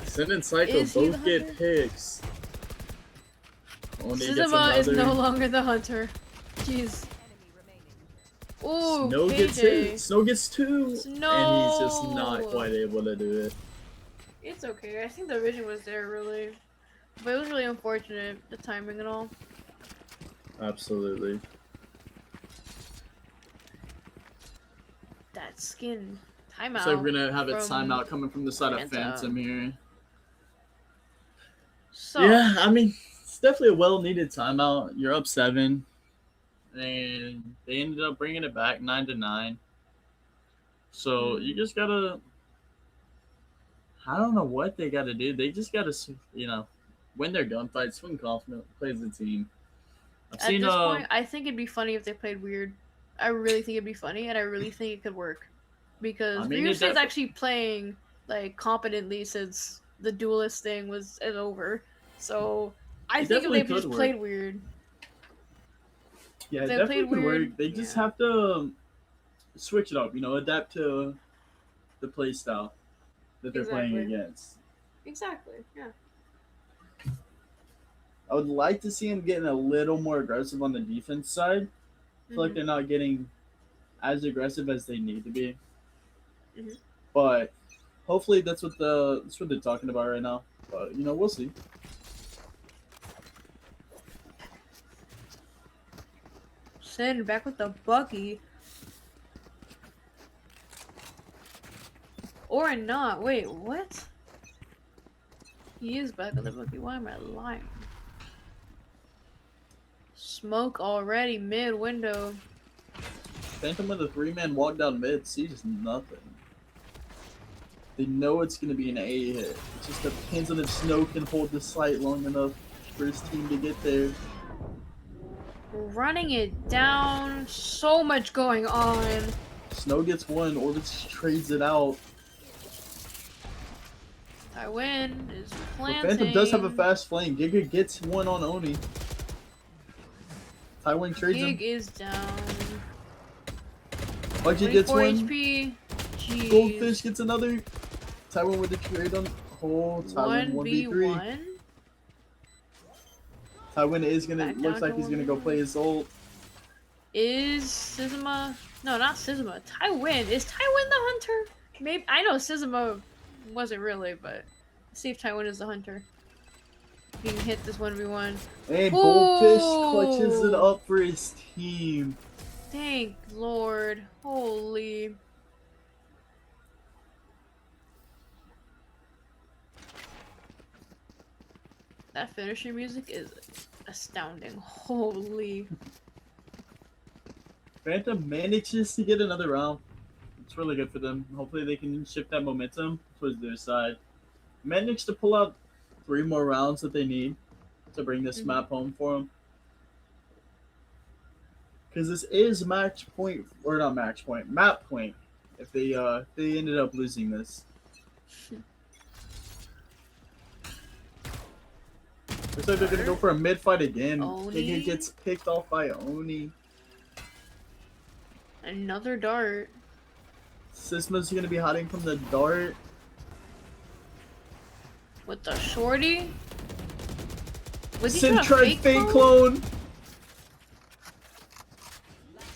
Sin and Psycho Is he both the get hunter? picks. Only gets Sisima is no another- longer the hunter. Jeez. Ooh, Snow gets KJ. hit. Snow gets 2. Snow. And he's just not quite able to do it. It's okay. I think the vision was there, really. But it was really unfortunate, the timing and all. Absolutely. That skin. Timeout. So we're going to have a from timeout coming from the side of Phantom. Phantom here. So, Yeah, I mean, it's definitely a well-needed timeout. You're up 7. And they ended up bringing it back 9-9. So you just got to... I don't know what they got to do. They just got to, win their gunfights, swing confident, play as a team. I've at seen, this point, I think it'd be funny if they played weird. I really think it'd be funny, and I really think it could work. Because I mean, Ryusei's actually playing, competently since the duelist thing is over. So, I think if they just played weird. Yeah, it they definitely played could weird, work. They just have to switch it up, adapt to the play style that they're playing against. Exactly, yeah. I would like to see them getting a little more aggressive on the defense side. I feel like they're not getting as aggressive as they need to be. But hopefully that's what they're talking about right now. But we'll see. Sin back with the Bucky. Or not. Wait, what? He is back on the boogie. Why am I lying? Smoke already mid window. Phantom with a 3-man walk down mid sees nothing. They know it's going to be an A hit. It just depends on if Snow can hold the site long enough for his team to get there. Running it down. So much going on. Snow gets one. Orbis trades it out. I win. Is But planting. Phantom does have a fast flame. Giga gets one on Oni. Tywin trades him. Gig is down. Budgie gets 24 one. HP. Jeez. Goldfish gets another. Tywin with the trade on. Oh, Tywin 1v3. 1v1. Tywin is gonna. Back Looks down like to he's gonna go 1v1. play his ult. Is Sizuma? No, not Sizuma. Tywin. Is Tywin the hunter? Maybe I know Sizuma wasn't really, but let's see if Tywin is the hunter. He can hit this 1v1. And Goldfish Ooh. clutches it up for his team. Thank Lord. Holy. That finishing music is astounding. Holy. Phantom manages to get another round. It's really good for them. Hopefully they can shift that momentum towards their side. Managed to pull out 3 more rounds that they need to bring this map home for them. Because this is match point, or not match point, map point. If they ended up losing this. Looks like they're gonna go for a mid fight again. Giga gets picked off by Oni. Another dart. Sisma's gonna be hiding from the dart. With the shorty? Was he Sin trying to tried fake clone.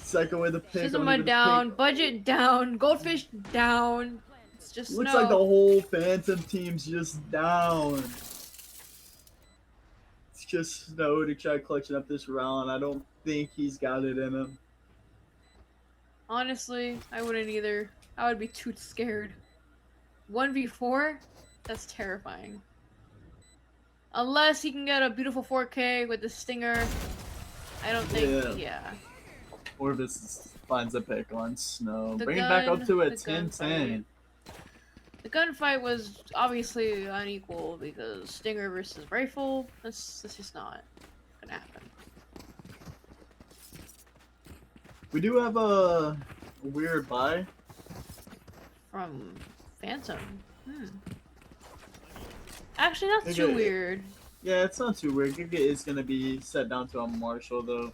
Psycho with a pick. Sizuma down, budget down, goldfish down. It's just Looks Snow. like the whole Phantom team's just down. It's just Snow to try clutching up this round. I don't think he's got it in him. Honestly, I wouldn't either. I would be too scared. 1v4? That's terrifying. Unless he can get a beautiful 4K with the stinger. I don't think, yeah. Orvis finds a pick on Snow. The Bring it back up gun- to a the 10-10. The gunfight was obviously unequal because stinger versus rifle, that's just not gonna happen. We do have a weird buy. From Phantom. Actually, not too weird. Yeah, it's not too weird. Giga is going to be set down to a Marshall, though.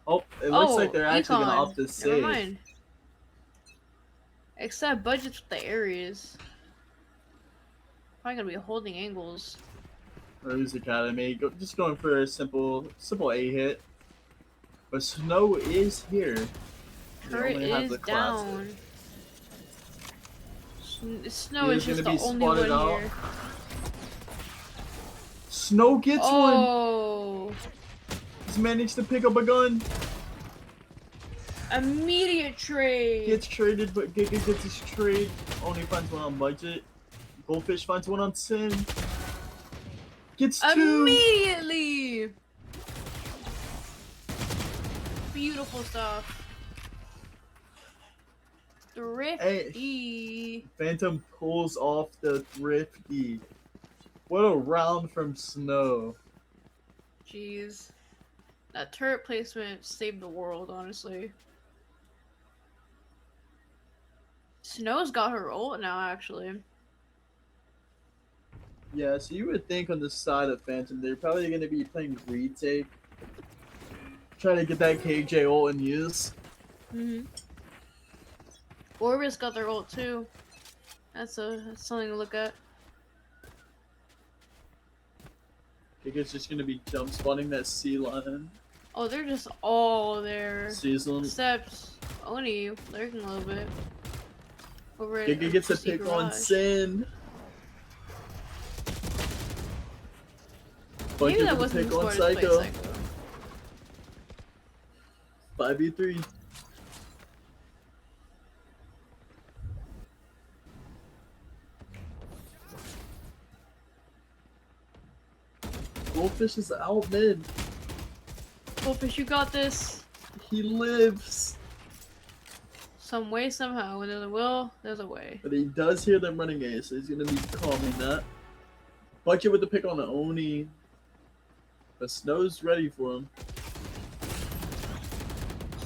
Oh, it looks like they're actually going to opt to save. Never mind. Except budgets with the areas. Probably gonna be holding angles. Rose Academy, just going for a simple A hit. But Snow is here. Turret is down. Snow is just the only one here. Snow gets one. He's managed to pick up a gun. Immediate trade. Gets traded, but Giga gets his trade. Only finds one on budget. Goldfish finds one on Sin. Gets 2. Immediately. Beautiful stuff. Thrifty. Phantom pulls off the thrifty. What a round from Snow. Jeez. That turret placement saved the world, honestly. Snow's got her ult now, actually. Yeah, so you would think on the side of Phantom, they're probably going to be playing retake. Trying to get that KJ ult in use. Orbis got their ult too. That's something to look at. Giga's just going to be jump spawning that sea line. Oh, they're just all there. Season. Except Oni lurking a little bit. Over Giga gets a pick on Sin. Maybe that Budget with a wasn't pick on the smartest play, Psycho. 5v3. Goldfish is out mid. Goldfish, you got this. He lives. Some way, somehow. When there's a will, there's a way. But he does hear them running A, so he's gonna be calming that. Bucket with the pick on the Oni. But Snow's ready for him.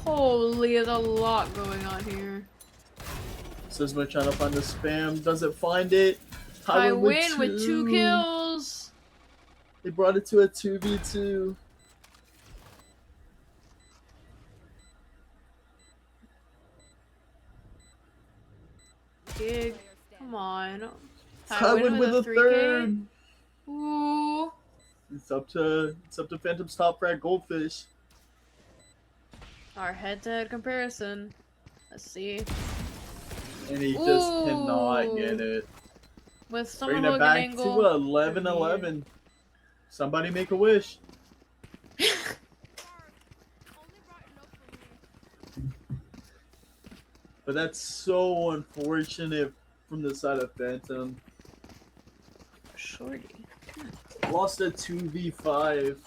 Holy, there's a lot going on here. Sisma trying to find the spam. Doesn't find it. I win with 2 kills. They brought it to a 2v2. Gig. Come on. Tywin with a 3K? third. Ooh. It's up to Phantom's top frag Goldfish. Our head-to-head comparison. Let's see. And he just cannot get it. With some Bring it back to 11-11. Somebody make a wish. But that's so unfortunate from the side of Phantom. Shorty. Lost a 2v5.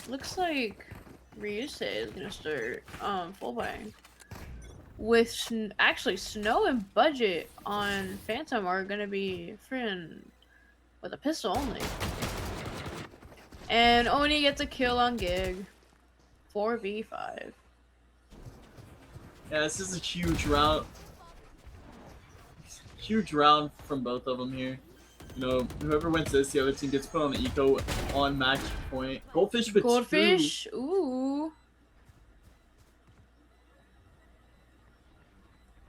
Looks like Ryusei is gonna start full buying. With actually Snow and Budget on Phantom are gonna be friend with a pistol only. And Oni gets a kill on Gig. 4v5. Yeah, this is a huge round. Huge round from both of them here. You know, whoever wins this, the other team gets put on the eco on match point. Goldfish with Goldfish, 2. ooh.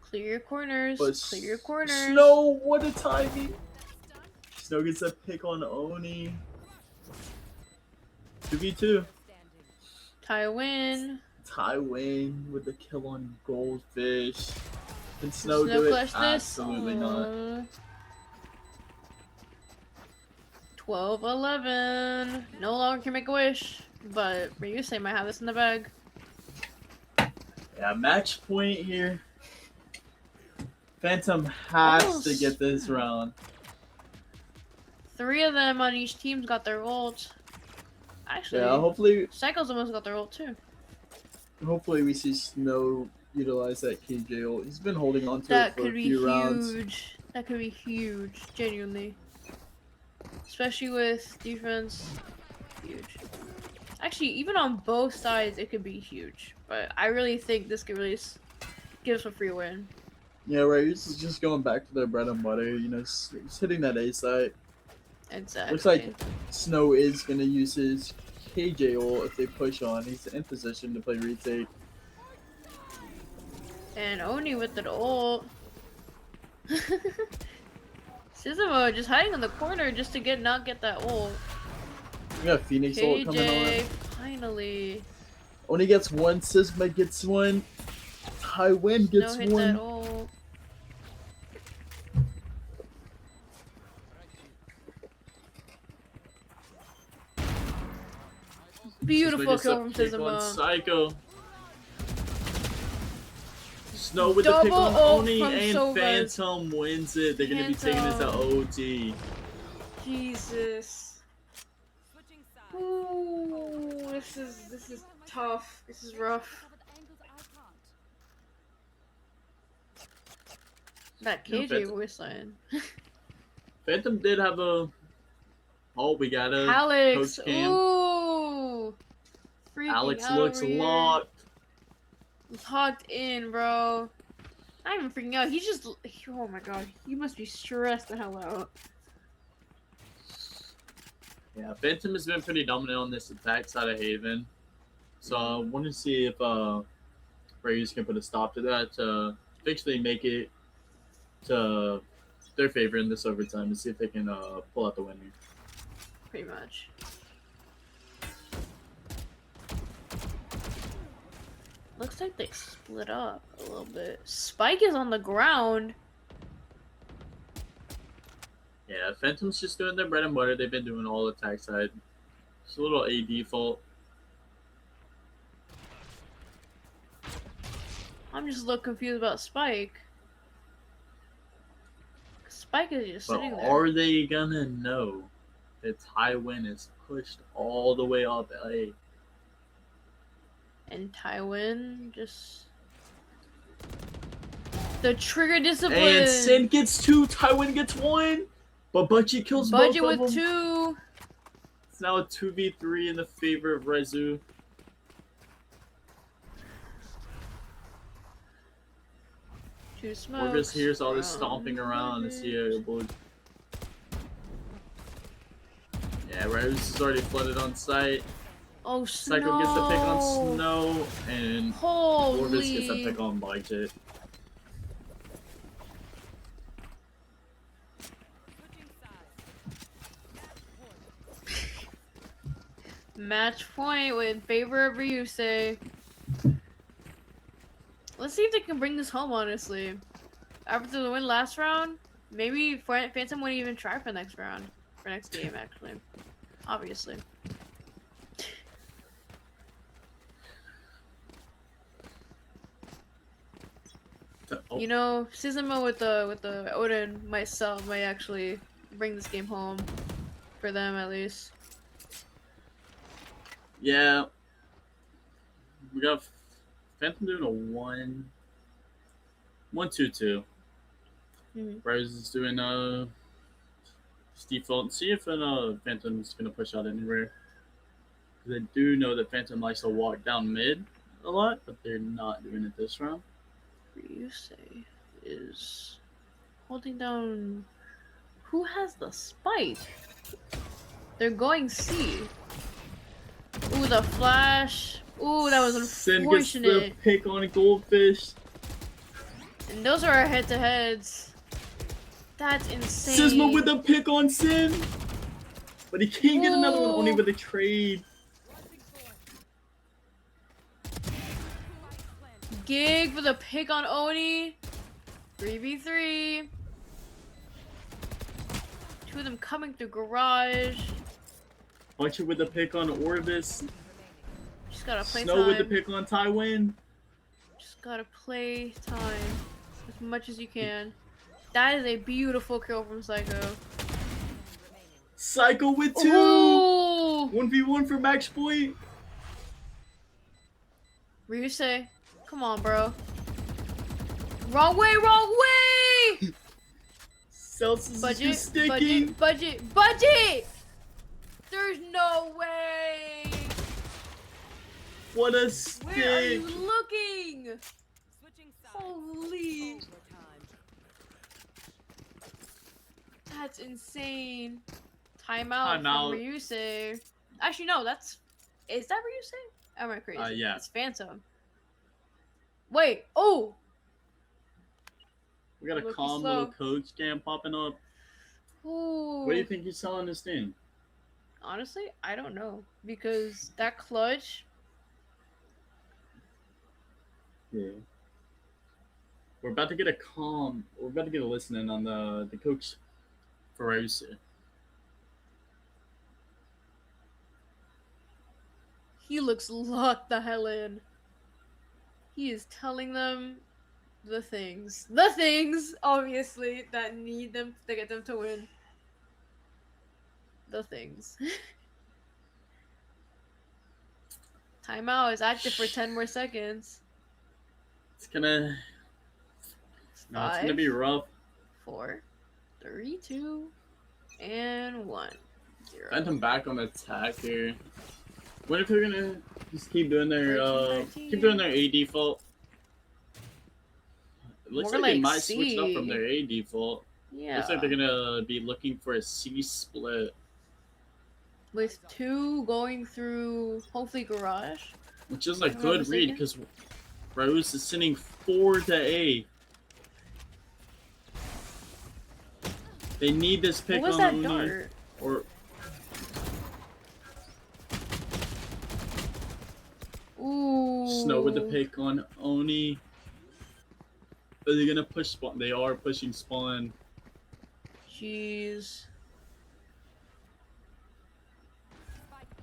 Clear your corners. But Clear your corners. Snow, what a timing! Snow gets a pick on Oni. 2v2. Tywin. Tywin with the kill on Goldfish. Can Snow do it? Absolutely not. 12-11. No longer can make a wish, but Ryusei might have this in the bag. Yeah, match point here. Phantom has to get this round. 3 of them on each team's got their ult. Actually, yeah, hopefully Psycho's almost got their ult too. Hopefully we see Snow utilize that KJ ult. He's been holding on to That it for could a be few rounds. huge. That could be huge, genuinely. Especially with defense, huge. Actually, even on both sides, it could be huge. But I really think this could really give us a free win. Yeah, right. He's just going back to their bread and butter. You know, he's hitting that A site. Exactly. Looks like Snow is going to use his KJ ult if they push on. He's in position to play retake. And Oni with the ult. Suzumo just hiding in the corner just to not get that ult. We got Phoenix ult coming on. Finally. Oni gets one, Sisma gets one, Tywin gets Hit one. that ult. Beautiful kill from Suzumo. Psycho. Snow with Double the pick on ult Oni from and Sova. Phantom wins it. They're gonna be taking this to OT. Jesus. Ooh, this is tough. This is rough. That KJ voice line. Phantom did have a. Oh, we got a Alex. coach cam. Ooh. Freaking Alex out looks over here. locked. Locked in, bro. I'm even freaking out. He's just. Oh my god. He must be stressed the hell out. Yeah, Phantom has been pretty dominant on this attack side of Haven. So I want to see if Ryusei can put a stop to that to eventually make it to their favor in this overtime and see if they can pull out the winner. Pretty much. Looks like they split up a little bit. Spike is on the ground. Yeah, Phantom's just doing their bread and butter. They've been doing all attack side. It's a little A default. I'm just a little confused about Spike. Spike is just But sitting there. are they gonna know that Tywin is pushed all the way up A? And Tywin just... The trigger discipline! And Sin gets 2, Tywin gets 1! But Budgie kills both Budget of with them. 2! It's now a 2v3 in the favor of Ryusei. Two smokes. Orvis hears all this stomping around and see a boy. Yeah, Ryusei's already flooded on site. Oh, Snow! Psycho gets the pick on Snow, and Holy! Orvis gets the pick on Budget. Match point in favor of Ryusei. Let's see if they can bring this home, honestly. After the win last round, maybe Phantom wouldn't even try for next round. For next game, actually. Obviously. You know, Suzumo with the Odin might actually bring this game home. For them, at least. Yeah. We got Phantom doing a 1-2-2. Rose is doing his default. See if Phantom's gonna push out anywhere. Because I do know that Phantom likes to walk down mid a lot, but they're not doing it this round. Ryusei is holding down. Who has the spike? They're going C. Ooh, the flash. Ooh, that was unfortunate. Sin gets the pick on a Goldfish. And those are our head-to-heads. That's insane. Sisma with a pick on Sin. But he can't get another one, only with a trade. Gig with a pick on Oni. 3v3. Two of them coming through garage. Buncher with a pick on Orvis. Just gotta play Snow time. with the pick on Tywin. Just gotta play time as much as you can. That is a beautiful kill from Psycho. Psycho with 2! Ooh! 1v1 for max point. Ryusei, come on, bro. Wrong way, wrong way! Celsius is just sticking. Budget! There's no way! What a stick! Where are you looking? Holy! That's insane. Timeout from Ryusei. Actually, no, is that Ryusei? Am I crazy? Yeah. It's Phantom. Wait, oh! We got a calm little code scam popping up. Ooh. What do you think he's selling this thing? Honestly, I don't know. Because that clutch... Yeah. We're about to get a listening on the coach for Ryusei. He looks locked the hell in. He is telling them the things, obviously, that need them to get them to win. The things. Timeout is active for 10 more seconds. It's gonna be rough. 4, 3, 2, and 1. 0. Phantom back on the attack here. What if they're gonna just keep doing their A default? It looks More like they like might C. switch up from their A default. Yeah. Looks like they're gonna be looking for a C split. With 2 going through, hopefully, garage. Which is a good read, because Rose is sending 4 to A. They need this pick what was on that Uni. dart? Or Ooh. Snow with the pick on Oni. Are they gonna push spawn? They are pushing spawn. Jeez.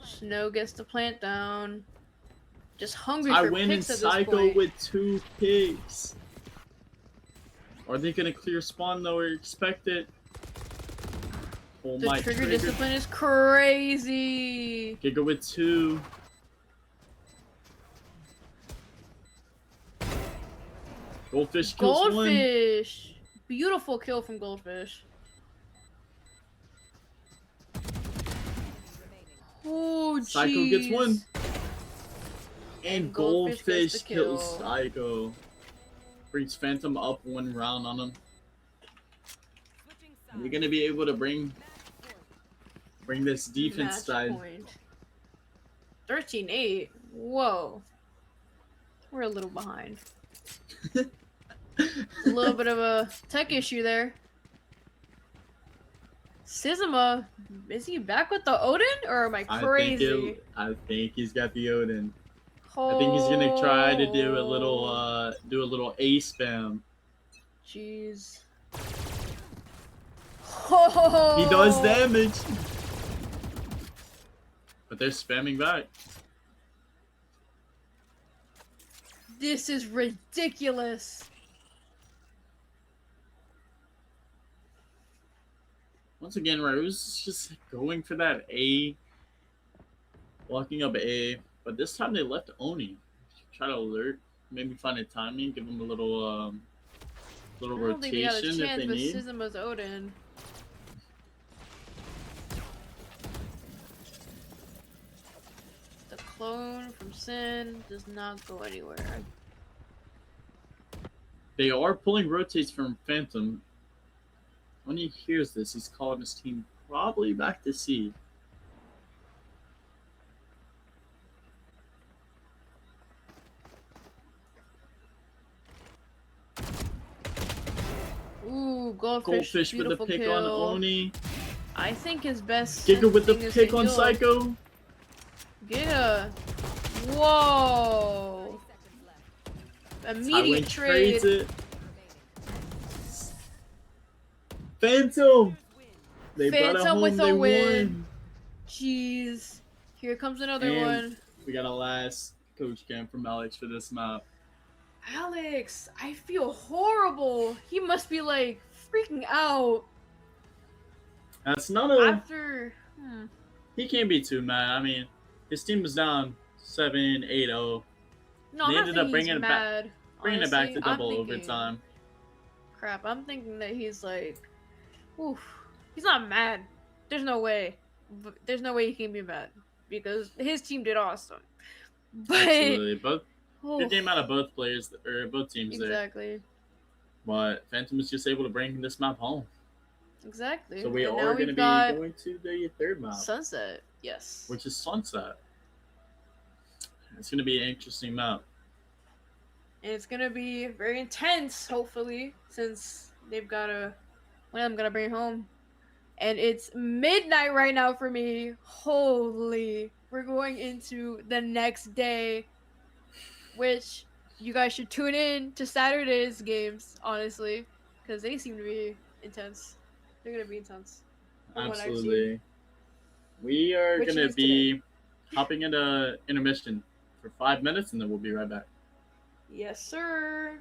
Snow gets the plant down. just hungry I for win in picks at this Psycho point. with 2 picks. Are they gonna clear spawn though or expect it? Oh The my trigger discipline is crazy. Giga with 2. Goldfish kills 1. Goldfish. Beautiful kill from Goldfish. Oh, jeez. Psycho gets 1. And Goldfish gets the Goldfish kills kill. Psycho. Brings Phantom up 1 round on him. Are you gonna be able to bring this defense Match side? point. 13-8. Whoa. We're a little behind. A little bit of a tech issue there. Sizma, is he back with the Odin, or am I crazy? I think he's got the Odin. I think he's gonna try to do a little A spam. Jeez. He does damage. But they're spamming back. This is ridiculous. Once again, Ryusei is just going for that A. Walking up A. But this time they left Oni. Try to alert. Maybe find a timing. Give him a little I don't think they got a rotation if chance they with need. Sizma's Odin. The clone from Sin does not go anywhere. They are pulling rotates from Phantom. When he hears this, he's calling his team probably back to C. Ooh, Goldfish Goldfish with the beautiful pick kill. on Oni. I think his best Giga with the thing is pick to on heal. Psycho. Giga. Whoa. Immediate trade. Trades it. Phantom. They brought it Phantom home. with They a win. won. Jeez. Here comes another And one. we got a last coach cam from Alex for this map. Alex, I feel horrible. He must be like freaking out That's not a. after. He can't be too mad. I mean, his team was down 7-8-0. No, They I'm not ended up thinking bringing he's it back- mad. Bringing it back honestly. to I'm double thinking- overtime. Crap, I'm thinking that he's like, oof. He's not mad. There's no way. There's no way he can be mad because his team did awesome. But Absolutely, both oof, good game out of both players or both teams there. exactly, But Phantom is just able to bring this map home. exactly. So we And are now going to we've be got going to the third map, Sunset. Yes. which is Sunset. It's going to be an interesting map. And it's gonna be very intense, hopefully, since they've gotta. One of them gotta bring it home. And it's midnight right now for me. Holy. We're going into the next day. Which you guys should tune in to Saturday's games, honestly. Because they seem to be intense. They're gonna be intense. from what I've seen. Absolutely. We are Which going to is be hopping into intermission for 5 minutes and then we'll be right back. Yes, sir.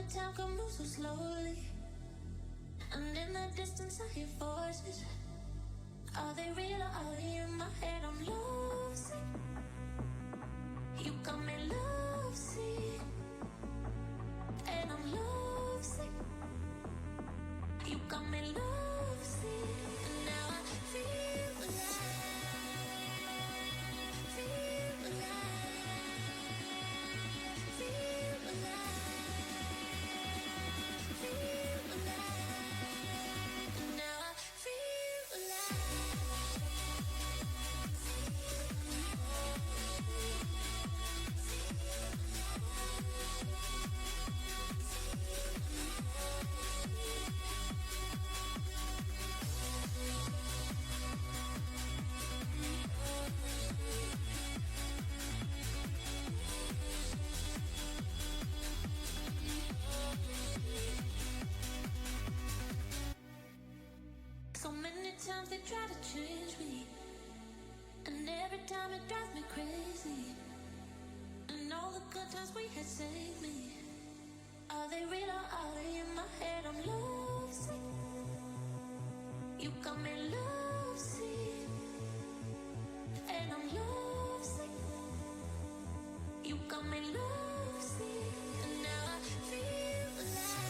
time can move so slowly, and in the distance I hear voices. Are they real or are they in my head? I'm lovesick. You got me lovesick, and I'm lovesick. You got me lovesick, and now I feel alive, feel alive, feel alive, feel alive, and now I feel alive. So many times they try to change me, and every time it drives me crazy. And all the good times we had saved me. Are they real or are they in my head? I'm lovesick. You got me lovesick, and I'm lovesick. You got me lovesick, and now I feel alive,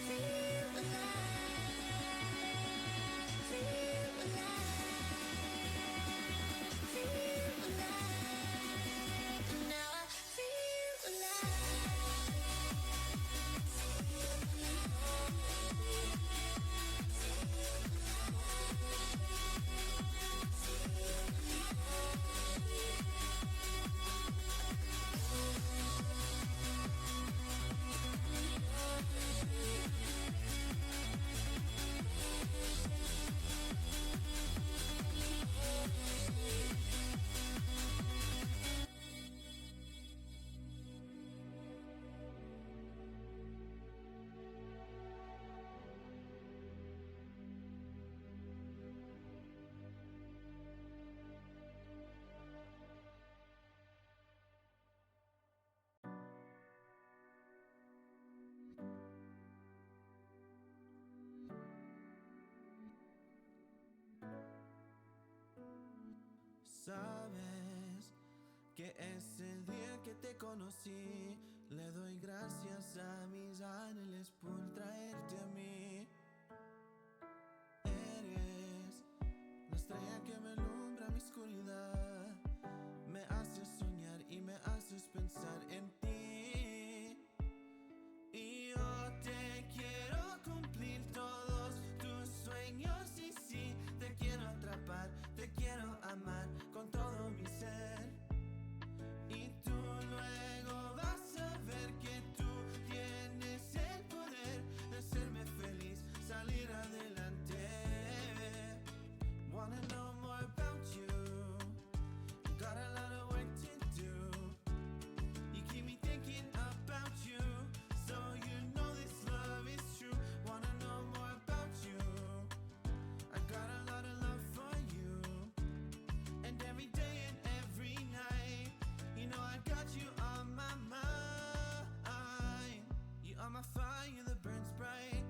feel alive, feel alive, feel alive, and now I feel alive. Sabes que ese día que te conocí, le doy gracias a mis ángeles por traerte a mí. Eres la estrella que me alumbra mi oscuridad, me haces soñar y me haces pensar en ti. Y yo te quiero cumplir todos tus sueños y sí, te quiero atrapar, te quiero amar con todo mi ser. Y tú luego vas a ver que tú tienes el poder de hacerme feliz, salir adelante. Wanna know more about you, got a lot of work to do. You keep me thinking about you, so you know this love is true. Wanna know more about you, I got a lot of love for you. And every day and every night, you know I got you on my mind. You are my fire that burns bright.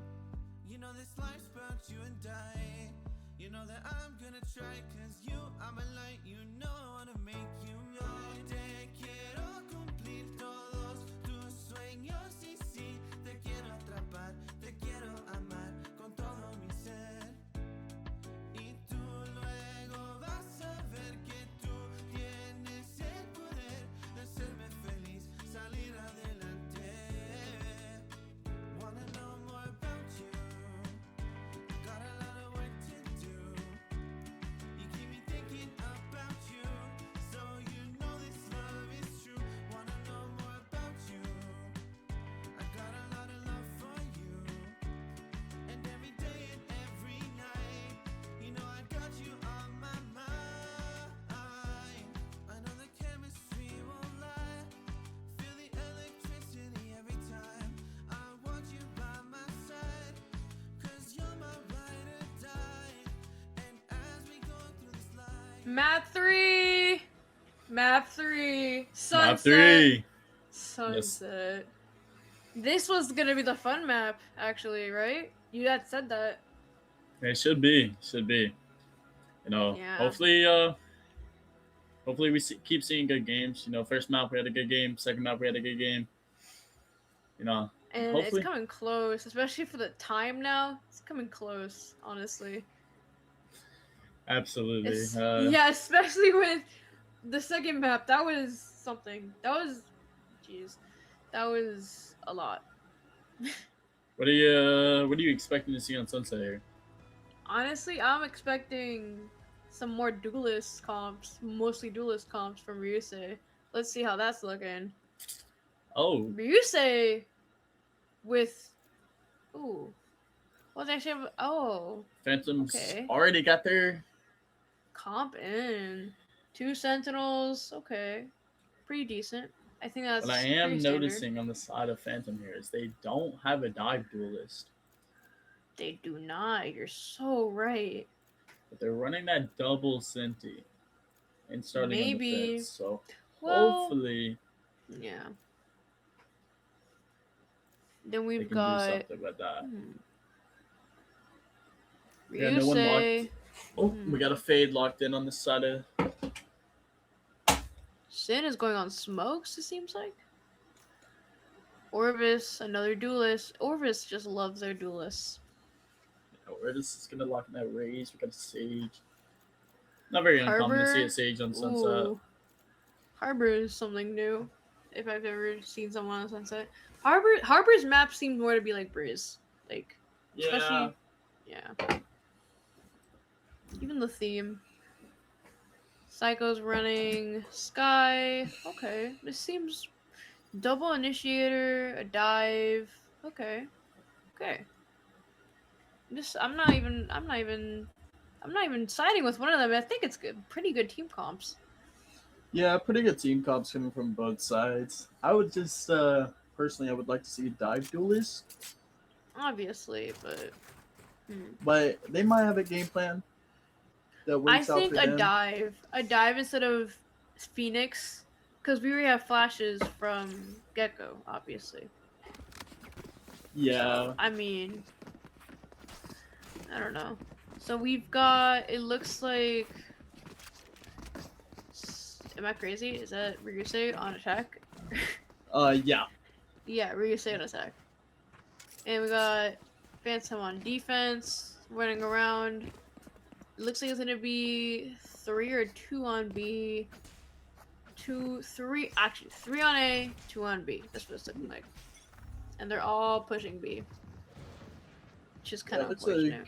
You know this life's about you and I. You know that I'm gonna try, cause you are my light. You know I wanna make you mine. Te quiero cumplir todos tus sueños y sí, te quiero atrapar, te quiero amar con todo mi ser. Y tú luego vas a ver que tú tienes el poder de hacerme feliz, salir adelante. Wanna know more about you, got a lot of work to do. You keep me thinking about you, so you know this love is true. Wanna know more about you, I got a lot of love for you. And every day and every night, you know I got you on my mind. I know the chemistry won't lie, feel the electricity every time. I want you by my side, cause you're my ride or die. And as we go through this life, Map 3. Map 3. Map Sunset. 3. Sunset. This was gonna be the fun map, actually, right? You had said that. It should be. Should be. You know, Yeah. hopefully we keep seeing good games. You know, first map we had a good game. Second map we had a good game. You know, And hopefully. it's coming close, especially for the time now. It's coming close, honestly. Absolutely. Yeah, especially with the second map. That was something. Jeez, that was a lot. What are you expecting to see on Sunset here? Honestly, I'm expecting some more duelist comps, mostly duelist comps from Ryusei. Let's see how that's looking. Oh, Ryusei with what they say? Oh, Phantoms okay. already got their Comp in 2 Sentinels. Okay, pretty decent. I think that's. What I am pretty noticing standard. on the side of Phantom here is they don't have a dive duelist. They do not. You're so right. But they're running that double Senti and starting on the Maybe. fence. So Well, hopefully, yeah. Then they we've can got do something with that. Ryusei. Yeah, no one locked. Oh, we got a fade locked in on the side of. Sin is going on smokes, it seems like. Orvis, another duelist. Orvis just loves their duelists. Orvis is gonna lock in that raise. We got a Sage. Not very uncommon to see a Sage on Sunset. Ooh. Harbor is something new, if I've ever seen someone on Sunset. Harbor's map seemed more to be like Breeze. Like, especially, yeah. Even the theme. Psycho's running Sky. Okay, this seems double initiator, a dive. Okay. I'm not even siding with one of them. I think it's good. Pretty good team comps. Yeah, pretty good team comps coming from both sides. I would just personally, I would like to see a dive duelist. Obviously, but But they might have a game plan that works out for them. I think a dive instead of Phoenix, because we already have flashes from Gecko, obviously. Yeah. So, I mean, I don't know. So we've got. It looks like. Am I crazy? Is that Ryusei on attack? Yeah. Yeah, Ryusei on attack. And we got Phantom on defense, running around. It looks like it's gonna be 3 or 2 on B. 3 on A, 2 on B. That's what it's looking like. And they're all pushing B. Which is kind of unfortunate.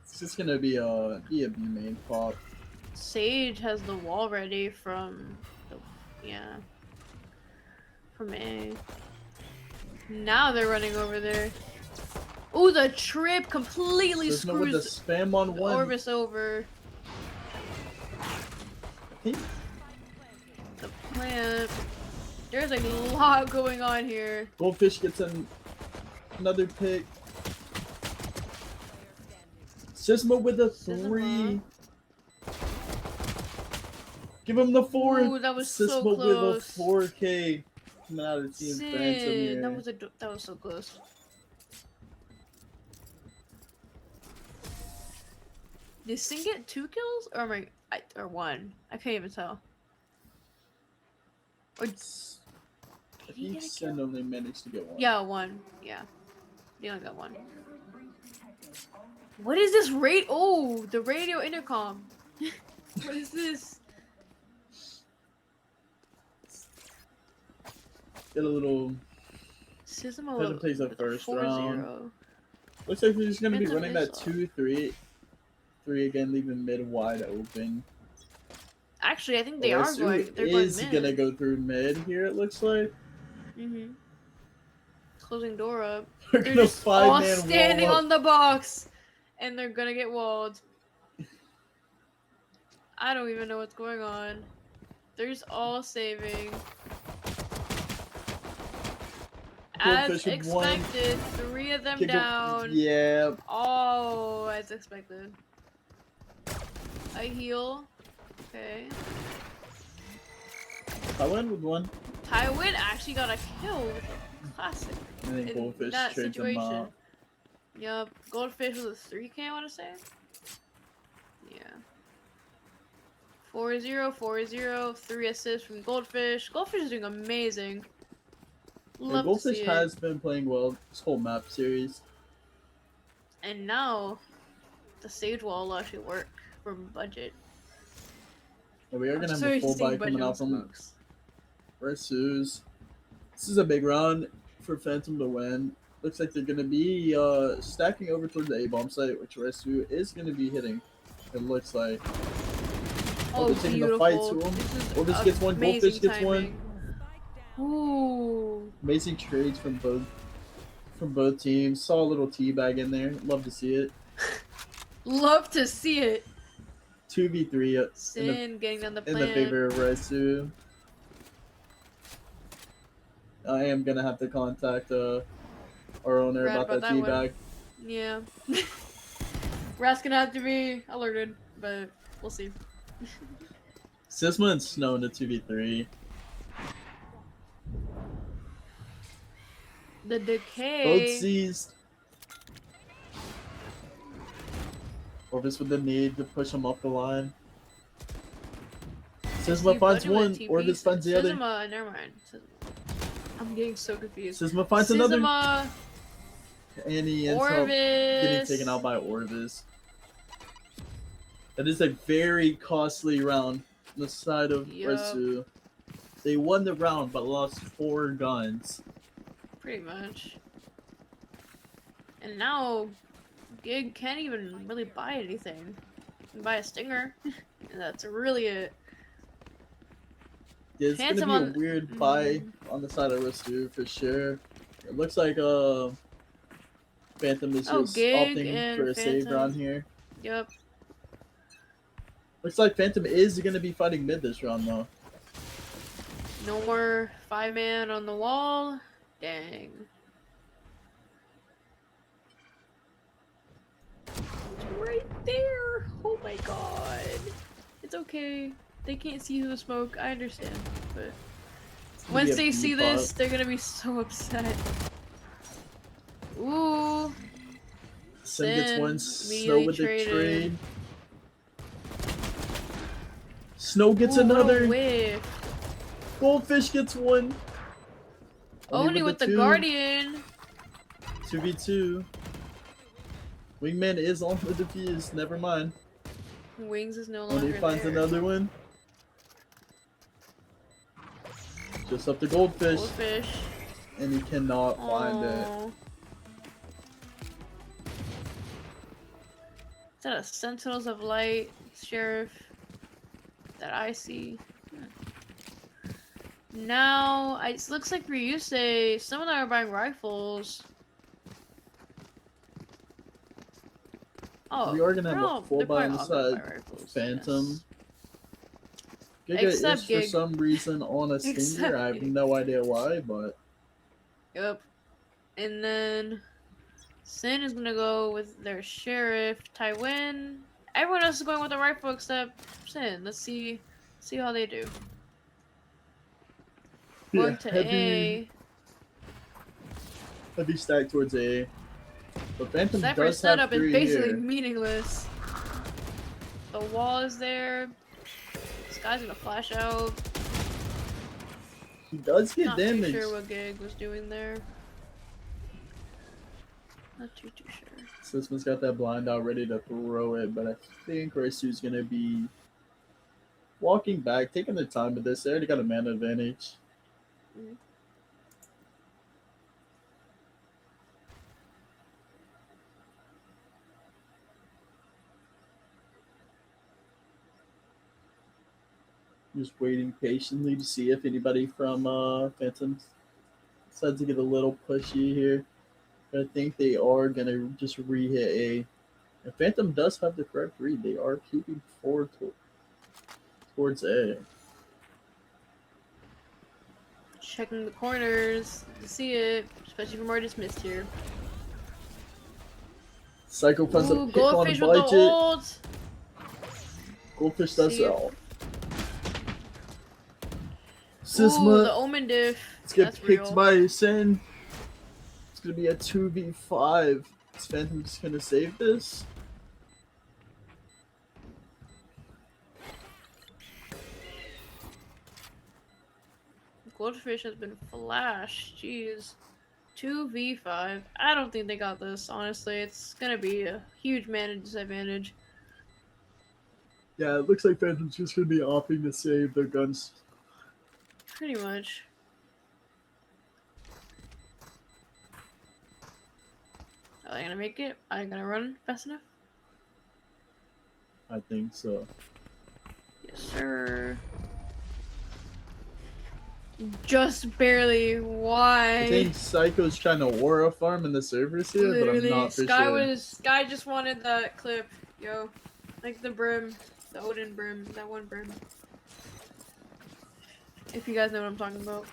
It's just gonna be a B main pop. Sage has the wall ready from from A. Now they're running over there. Ooh, the trip completely screws with the spam on one. Orvis over. The plant. There's a lot going on here. Goldfish gets another pick. Sisma with a 3. Give him the 4. Ooh, that was so close. with a 4K coming out of the team. Phantom here. That was so close. Did Sin get 2 kills or 1? I can't even tell. Or I think Sin only managed to get 1. Yeah, 1. Yeah, he only got 1. What is this Oh, the radio intercom. What is this? Get a little. Phantom plays the first 4-0. round. Looks like they're just gonna be Phantom running is that 2-3 again, leaving mid wide open. Actually, I think they are going. They're going mid. Gonna go through mid here. It looks like. Closing door up. They're They're gonna just all standing wall up. on the box, and they're gonna get walled. I don't even know what's going on. They're just all saving. As expected, 3 of them down. Yeah. Oh, as expected. I heal. Okay. I went with 1. Tywin actually got a kill with a classic I think in Goldfish that trades them situation. out. Yup, Goldfish was a 3K, I want to say. Yeah. 4-0, 4-0, 3 assists from Goldfish. Goldfish is doing amazing. Yeah, Love to Goldfish see it. has been playing well this whole map series. And now, the stage wall will actually work from budget. And we are I'm gonna have sorry a full to say buy coming budget out from smokes. Ryusei. This is a big round for Phantom to win. Looks like they're gonna be stacking over towards the A-bomb site, which Ryusei is gonna be hitting. It looks like. Oh, they're taking the fight to beautiful. him. Orbis gets one, Goldfish gets one. Ooh. Amazing trades from both teams. Saw a little teabag in there. Love to see it. Love to see it. 2v3 Sin getting down the in plant. the favor of Ryusei. I am gonna have to contact our owner Right about that that one. teabag. Yeah. Rat's gonna have to be alerted, but we'll see. Sisma and Snow in the 2v3. The decay. Both seized. Orbis with the need to push him up the line. Sisma finds one. Orbis finds the other. Sisma, never mind. I'm getting so confused. Sisma finds another. Sisma, And he ends up getting taken out by Orbis. That is a very costly round on the side of Ryusei. They won the round but lost 4 guns. pretty much. And now, Gig can't even really buy anything. He can buy a stinger, and that's really it. Yeah, it's Phantom gonna be on- a weird buy on the side of Ryusei for sure. It looks like Phantom is just Gig opting and for a save Phantom. round here. Yep. Looks like Phantom is gonna be fighting mid this round though. No more 5-man on the wall. Dang. It's right there. Oh my god. It's okay. They can't see the smoke. I understand. But once they see this, they're gonna be so upset. Ooh. Sin gets one. Snow immediately with the traded. trade. Snow gets Ooh, what a another. whiff. Goldfish gets one. Only with the two. Guardian. 2v2. Wingman is on the defuse. Never mind. Wings is no When longer he finds there. another one. Just up to Goldfish. Goldfish. And he cannot find it. Aw. Is that a Sentinels of Light Sheriff that I see? Now, it looks like Ryusei, some of them are buying rifles. Oh, We are gonna have they're a full buy on the all gonna side. buy rifles, Phantom. yes. Giga Except is for Gig. some reason on a Except stinger. I have Gig. no idea why, but Yep. And then Sin is gonna go with their sheriff, Tywin. Everyone else is going with a rifle except Sin. Let's see how they do. Going to A. heavy stack towards A. But Phantom That first does have setup is 3 basically here. meaningless. The wall is there. This guy's gonna flash out. He does get Not damage. too sure what Gig was doing there. Not too sure. Sisman's got that blind out ready to throw it, but I think Ryusei's gonna be walking back, taking their time with this. They already got a mana advantage. Mhm. Just waiting patiently to see if anybody from Phantom decides to get a little pushy here. But I think they are gonna just re-hit A. And Phantom does have the correct read. They are keeping forward towards A. Checking the corners to see it, especially from our dismissed here. Psycho finds a Ooh, pick on Goldfish with the budget. ult. Goldfish does See it if- all. Ooh, the Omen diff. Let's get That's picked real. by Sin. It's gonna be a 2v5. Is Phantom just gonna save this? Goldfish has been flashed. Jeez. 2v5. I don't think they got this, honestly. It's gonna be a huge mana disadvantage. Yeah, it looks like Phantom's just gonna be opting to save their guns. Pretty much. Are they gonna make it? Are they gonna run fast enough? I think so. Yes, sir. Just barely. Why? I think Psycho's trying to aura farm in the servers here, Literally, but I'm not for sure. Sky just wanted that clip, yo. Like the brim. The Odin brim. That one brim. If you guys know what I'm talking about.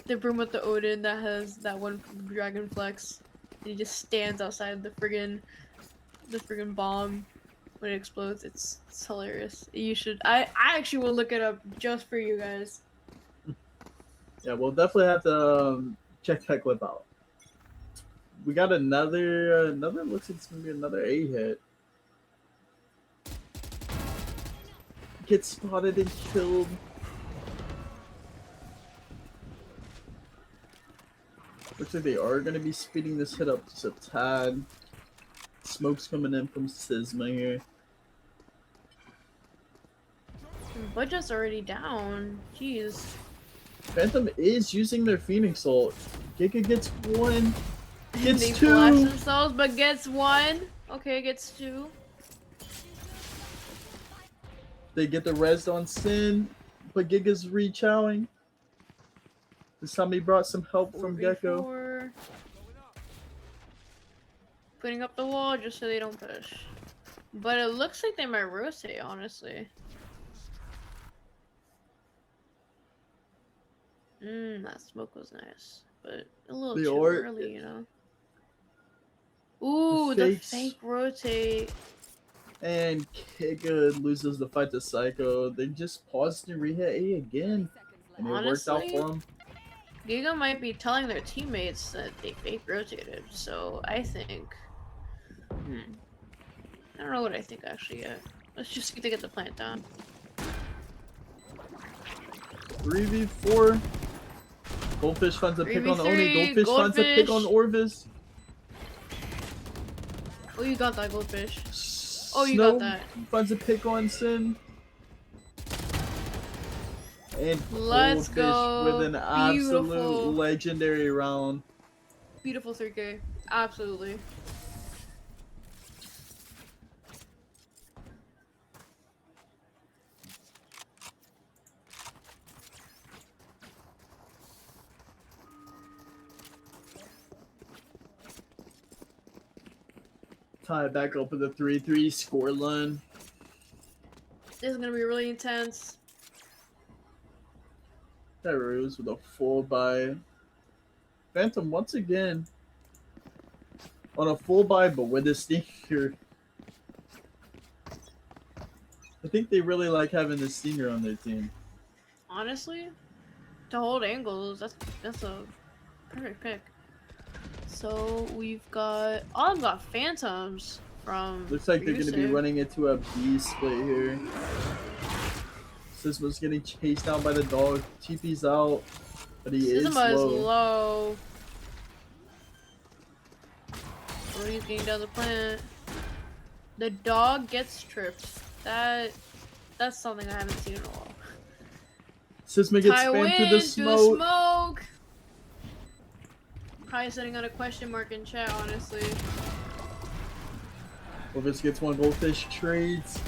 The brim with the Odin that has that one dragon flex. He just stands outside the friggin' bomb when it explodes. It's hilarious. You should. I actually will look it up just for you guys. Yeah, we'll definitely have to check that clip out. We got another looks like it's gonna be another A hit. Gets spotted and killed. Looks like they are gonna be speeding this hit up just a tad. Smoke's coming in from Sisma here. Budget's already down. Jeez. Phantom is using their Phoenix ult. Giga gets one. Gets They two. flash themselves, but gets one. Okay, gets two. They get the res on Sin, but Giga's re-chowing. This time he brought some help from Gecko. 4v4. Putting up the wall just so they don't push. But it looks like they might rotate, honestly. That smoke was nice. But a little The too ort- early, you know? Ooh, the fake rotate. And Giga loses the fight to Psycho. They just paused and re-hit A again. And it worked out Honestly, for them. Giga might be telling their teammates that they fake rotated, so I think... I don't know what I think actually yet. Let's just see if they get the plant down. 3v4. Goldfish finds a pick on 3v3, Oni. Goldfish finds a pick on Orvis. Oh, you got that, Goldfish. Oh, you Snow got that. finds a pick on Sin. And Let's Goldfish go. with an absolute Beautiful. legendary round. Beautiful 3K. Absolutely. Tie it back up with a 3-3 scoreline. This is gonna be really intense. That Rose with a full buy. Phantom once again on a full buy, but with a stinger. I think they really like having the stinger on their team. Honestly, to hold angles, that's a perfect pick. So we've got I've got phantoms from. Looks like they're gonna be Ryusei. running into a B split here. Sisma's getting chased down by the dog. TP's out, but he is Sisma is low. low. Oh, he's getting down the plant. The dog gets tripped. That's something I haven't seen in a while. Sisma gets spammed Tywin through the smoke. smoke. Probably sitting on a question mark in chat, honestly. Orvis gets one. Goldfish trades.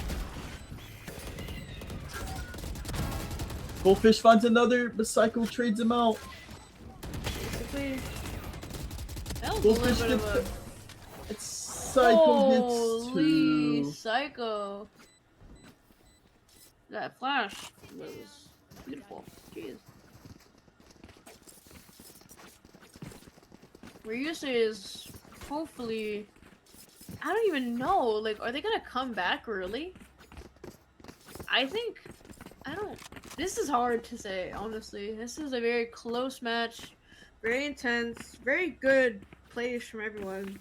Goldfish finds another, but Psycho trades him out. Basically, that was Goldfish a little bit of gets a... It's Psycho gets Holy two. Psycho. That flash was beautiful. Jeez. Ryusei is hopefully... I don't even know. Like, are they gonna come back early? I think... I don't... This is hard to say, honestly. This is a very close match, very intense, very good plays from everyone.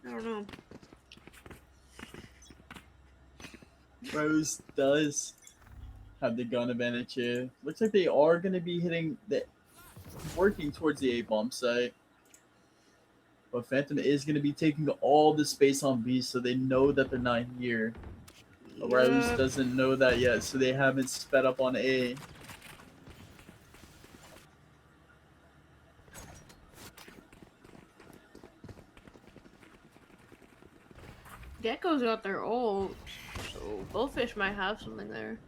I don't know. Rose does have the gun advantage here. Looks like they are going to be working towards the A-bomb site. But Phantom is going to be taking all the space on B, so they know that they're not here. But Rose doesn't know that yet, so they haven't sped up on A. Gecko's got their ult, so Bullfish might have something there.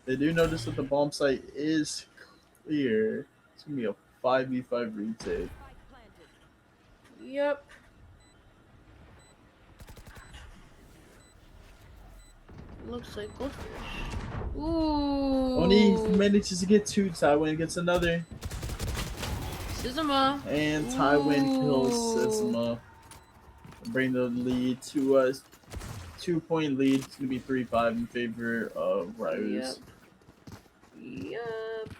They do notice that the bomb site is clear. It's going to be a 5v5 retake. Yep. Looks like Bullfish. Ooh. Oni manages to get 2. Tywin gets another. Sizuma. And Tywin kills Sizuma. Bring the lead to a 2-point lead. It's going to be 3-5 in favor of Ryusei. Yep.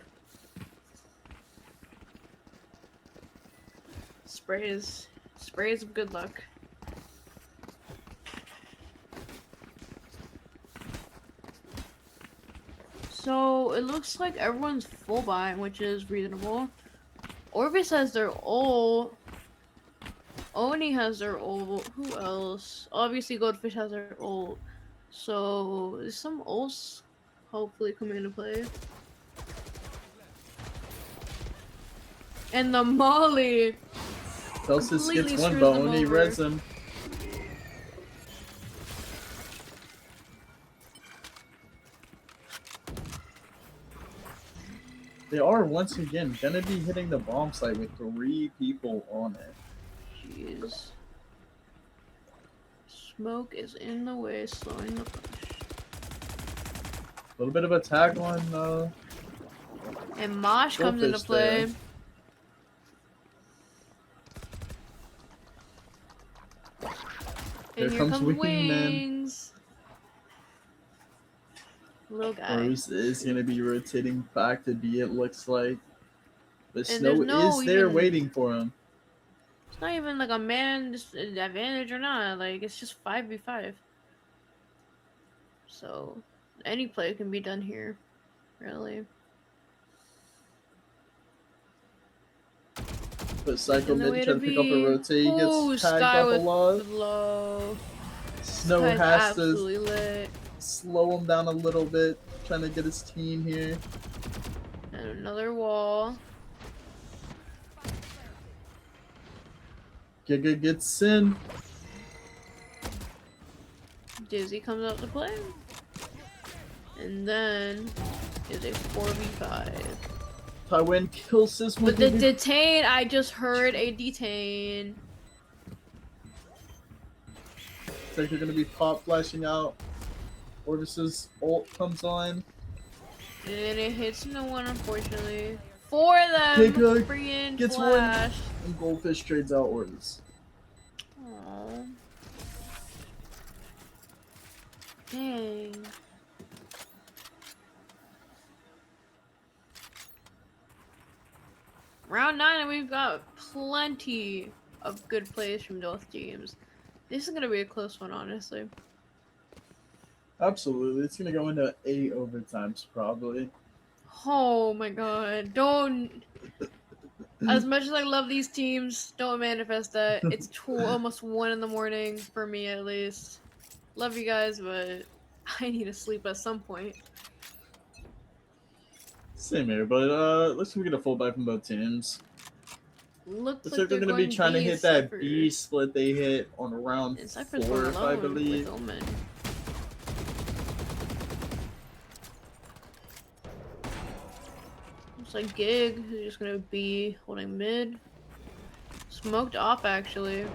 Sprays of good luck. So it looks like everyone's full buy, which is reasonable. Orvis has their ult. Oni has their ult. Who else? Obviously Goldfish has their ult. So there's some ults hopefully coming into play. And the Molly. Celsius gets one, but Oni res him. They are once again gonna be hitting the bomb site with 3 people on it. Jeez. Smoke is in the way, slowing the push. A little bit of attack on and Mosh comes into play. And here comes Wings. Little guy. Rose is going to be rotating back to B, it looks like. But Snow is there waiting for him. It's not even like a man advantage or not. Like, it's just 5v5. So, any play can be done here. Really. But Psycho mid trying to pick up a rotate. He gets tagged up a lot. Snow has to slow him down a little bit, trying to get his team here. And another wall. Giga gets in. Dizzy comes out to play. And then is a 4v5. Tywin kills this one. But the detain, I just heard a detain. It's like they're gonna be pop flashing out. Orvis's ult comes on. And it hits no one, unfortunately. For them, freaking gets flash. One, and Goldfish trades out Orvis. Aww. Dang. Round 9, and we've got plenty of good plays from both teams. This is going to be a close one, honestly. Absolutely. It's going to go into 8 overtimes, probably. Oh my god. Don't... As much as I love these teams, don't manifest that. It's almost 1 in the morning, for me at least. Love you guys, but I need to sleep at some point. Same here, but looks like we get a full buy from both teams. Looks like they're gonna be trying to hit that B split they hit on round 4, I believe. Looks like Gig is just gonna be holding mid. Smoked off actually.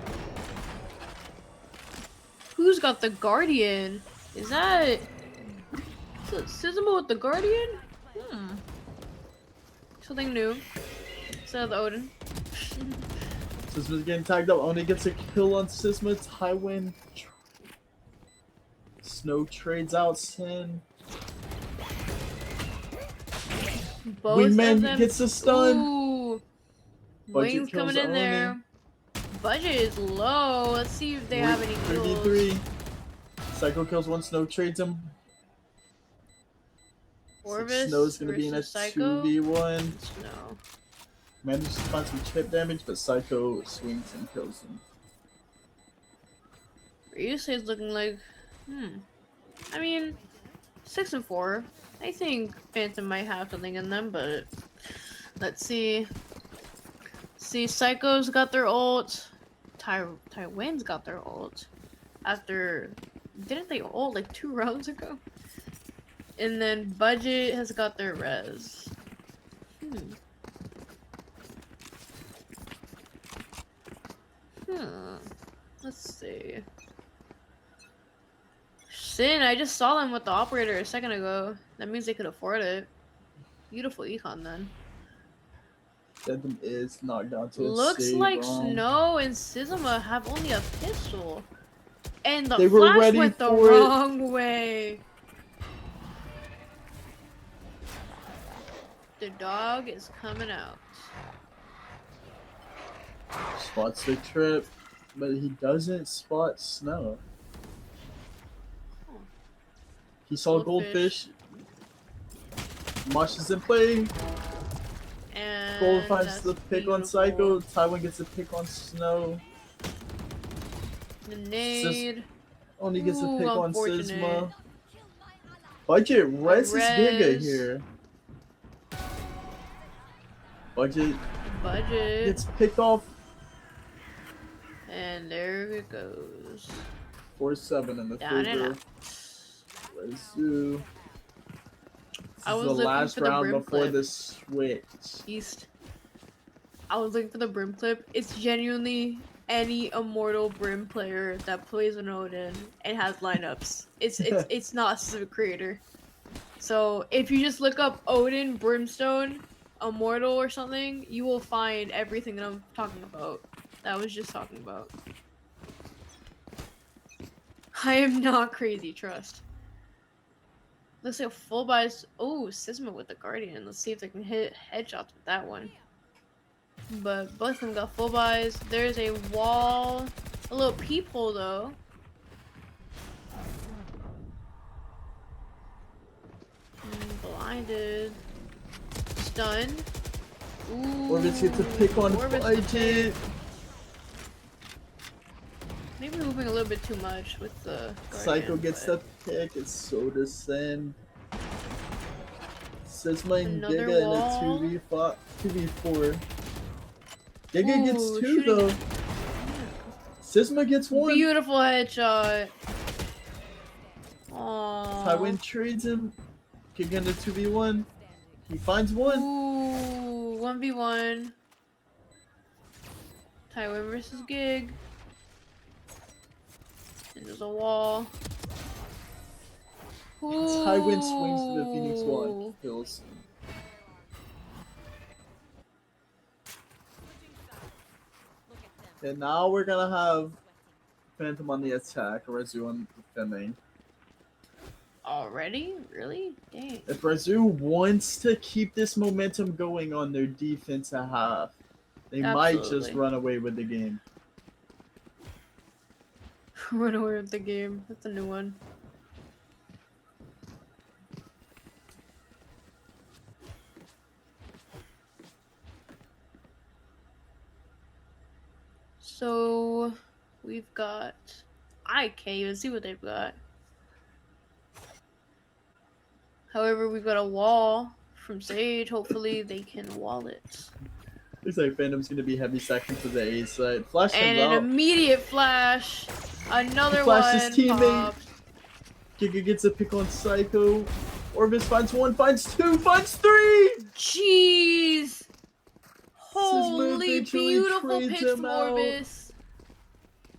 Who's got the Guardian? Is that Sizuma with the Guardian? Something new. Instead of the Odin. Sisma's getting tagged up. Oni gets a kill on Sisma. Tywin. Snow trades out Sin. Both of Wingman them. gets the stun. Ooh. Budget Wings kills coming in Oni. there. Budget is low. Let's see if they have any heals. 33. Psycho kills one, Snow trades him. Orvis Snow's gonna be in a versus Psycho. 2v1. Snow. Manages to find some chip damage, but Psycho swings and kills him. Ryusei is looking like, I mean, 6 and 4. I think Phantom might have something in them, but let's see. See, Psycho's got their ult. Tywin's got their ult. After, didn't they ult like 2 rounds ago? And then Budget has got their res. Let's see. Sin, I just saw them with the operator a second ago. That means they could afford it. Beautiful econ then. Phantom is knocked down to Looks a like wrong. Snow and Sizuma have only a pistol. And the They were flash ready went the for it. wrong way. The dog is coming out. Spots the trip, but he doesn't spot Snow. He saw Goldfish. Mosh is in play. And Gold finds that's the pick on beautiful. Psycho. Tywin gets a pick on Snow. The nade. Only gets a Ooh, pick on unfortunate. Sisma. Budget res is Giga Res. here. Budget gets picked off. And there it goes. 4-7 in the Down and favor. out. Rezu. I This was is the looking last for the round brim before clip. the switch. East. I was looking for the Brim clip. It's genuinely any immortal Brim player that plays an Odin and has lineups. It's not a specific creator. So if you just look up Odin Brimstone Immortal or something, you will find everything that I'm talking about. That I was just talking about. I am not crazy, trust. Looks like a full buys. Oh, Sisma with the Guardian. Let's see if they can hit headshots with that one. But both of them got full buys. There's a wall, a little peephole though. Blinded. Stun. Ooh. Orbis gets a pick on Orbis Budget. Maybe moving a little bit too much with the Guardian, Psycho gets but the pick. It's so descend. Sisma and Another Giga wall. in a 2v4. Giga gets Ooh, 2 shooting though. it. Sisma gets 1. Beautiful headshot. Aww. Tywin trades him. Giga in a 2v1. He finds 1. Ooh, 1v1. Tywin versus Gig. And there's a wall. Tywin swings to the Phoenix wall Ooh. and kills him. And now we're gonna have Phantom on the attack, Rezu on defending. Already? Really? Dang. If Rezu wants to keep this momentum going on their defense at half, they might just Absolutely. run away with the game. Run away with the game. That's a new one. So we've got. I can't even see what they've got. However, we've got a wall from Sage. Hopefully, they can wall it. Looks like Phantom's gonna be heavy second to the A side. Flash And comes an out. immediate flash. Another Flashes one. teammate. Popped. Giga gets a pick on Psycho. Orvis finds 1, finds 2, finds 3! Jeez. Holy eventually beautiful trades pitch him from out. Orbis.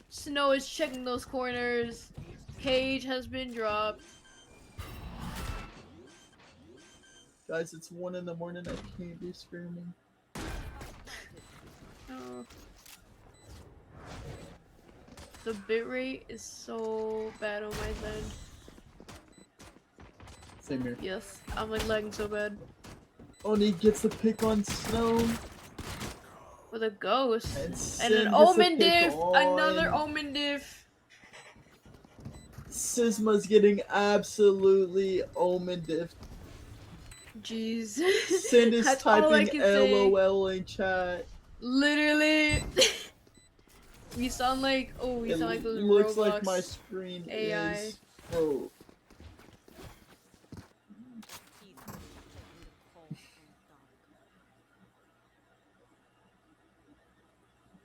Snow is checking those corners. Cage has been dropped. Guys, it's 1 in the morning. I can't be screaming. Oh. The bitrate is so bad on my side. Same here. Yes, I'm like lagging so bad. Oni gets the pick on Snow. With a ghost. And And Sin an gets the omen pick diff. Another on. omen diff. Sisma's getting absolutely omen diffed. Jeez. Sin is That's all I typing can say. LOL in chat. Literally. We sound like we sound like those looks Roblox like my screen AI. is full.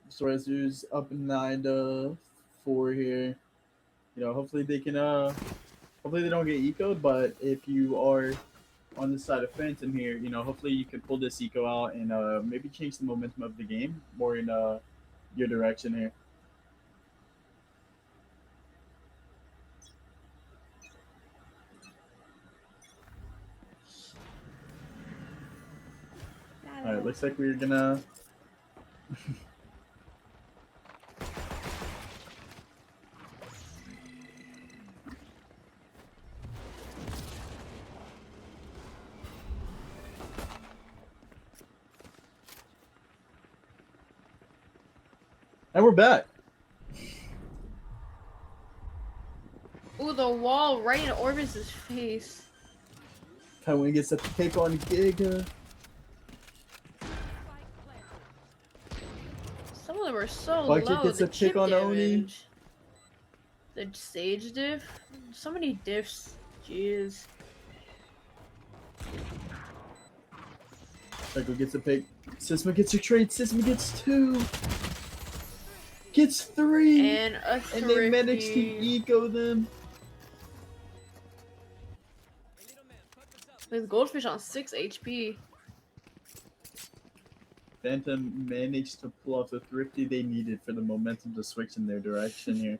Sorcerer's up 9-4 here. You know, hopefully they can hopefully they don't get ecoed, but if you are on the side of Phantom here, you know, hopefully you can pull this eco out and maybe change the momentum of the game more in your direction here. Alright, looks like we're gonna and we're back. Ooh, the wall right in Orbis' face. Taiwan gets a pick on Giga. Some of them are so Bucket low. gets The a pick chip on Oni. damage. The Sage diff. So many diffs. Jeez. Psycho gets a pick. Sisma gets a trade. Sisma gets 2. Gets 3. And a thrifty. And they managed to eco them. With Goldfish on 6 HP. Phantom managed to pull off the thrifty they needed for the momentum to switch in their direction here.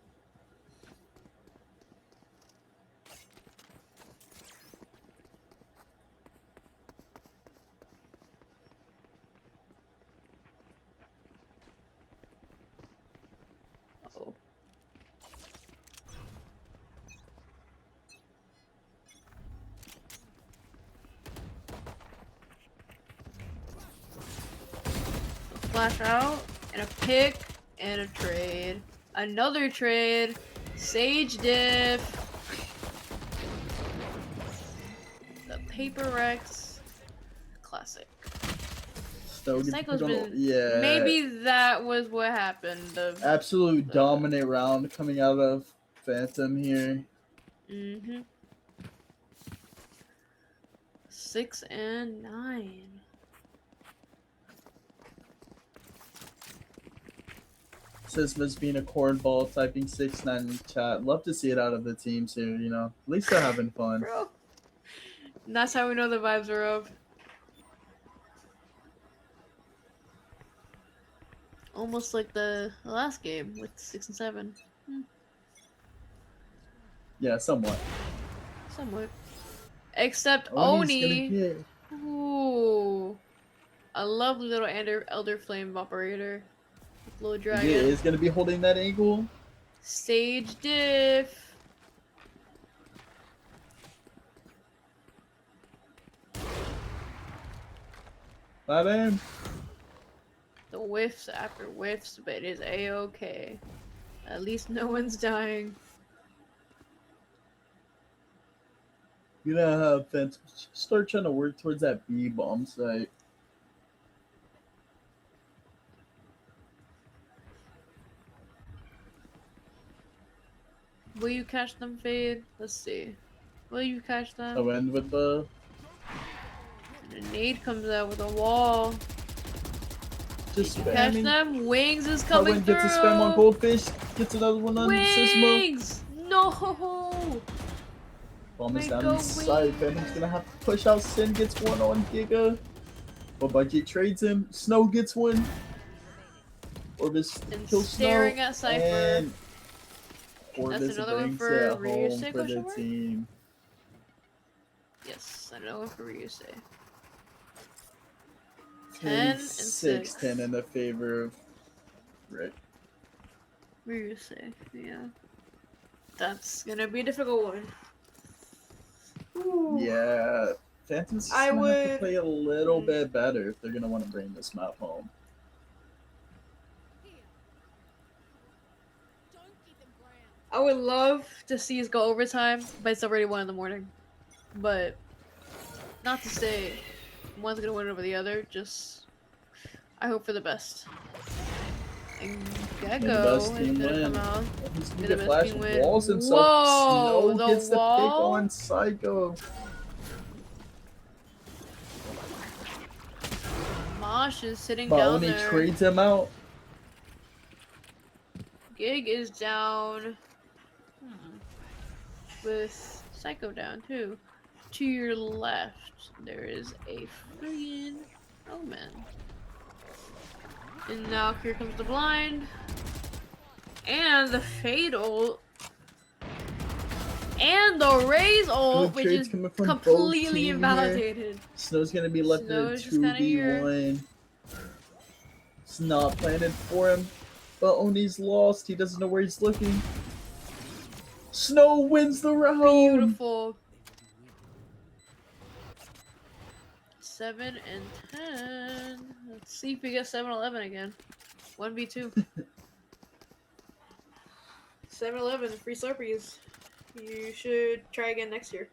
Oh. Flash out, and a pick, and a trade. Another trade. Sage diff. The Paper Rex. Classic. Psycho's been. Yeah. Maybe that was what happened. Absolute dominant round coming out of Phantom here. 6 and 9. Sisma's being a cornball, typing 6-9 in the chat. Love to see it out of the teams here, you know. At least they're having fun. Bro. And that's how we know the vibes are up. Almost like the last game with 6 and 7. Yeah, somewhat. Somewhat. Except Oni's Oni. gonna get- Ooh. A lovely little Elder Flame operator. Little dragon. Yeah, is gonna be holding that angle. Sage diff. Bye, man. The whiffs after whiffs, but it is a-okay. At least no one's dying. You know how Phantom start trying to work towards that B bomb site. Will you catch them, Fade? Let's see. Will you catch them? I'll end with the... And a nade comes out with a wall. Just Did you catch spamming. them? Wings is coming Taiwan through! gets a spam on Goldfish. Gets another one on Sisma. Wings! No! Bomb is My down go inside. Phantom's gonna have to push out. Sin gets one on Giga. But Budget trades him. Snow gets one. Orbis And kills staring Snow. at Cypher. And Orbis That's another one brings for it home Ryusei, for question the mark? team. Yes, another one for Ryusei. 10 and 6. 10 in the favor of Rick. Ryusei, yeah. That's gonna be a difficult one. Ooh. Yeah. Phantom's just I gonna have to would- play a little bit better if they're gonna want to bring this map home. I would love to see us go overtime, but it's already 1 in the morning. But not to say one's gonna win over the other. Just I hope for the best. And May the Gecko best is team gonna win. come out. He's gonna May get the flash best team win. walls himself. Whoa, Snow the gets the pick wall? on Psycho. Mosh is sitting But down only there. trades him out. Gig is down. With Psycho down too. To your left, there is a friggin' Omen. And now here comes the blind. And the Fade ult. And the Raze ult, Good which trades is coming from both completely team here. invalidated. Snow's gonna be left Snow's in just kinda here. 2v1. It's not planted for him. But Oni's lost. He doesn't know where he's looking. Snow wins the round. Beautiful. 7 and 10. Let's see if we get 7-11 again. 1v2. 7-11, free Slurpees. You should try again next year.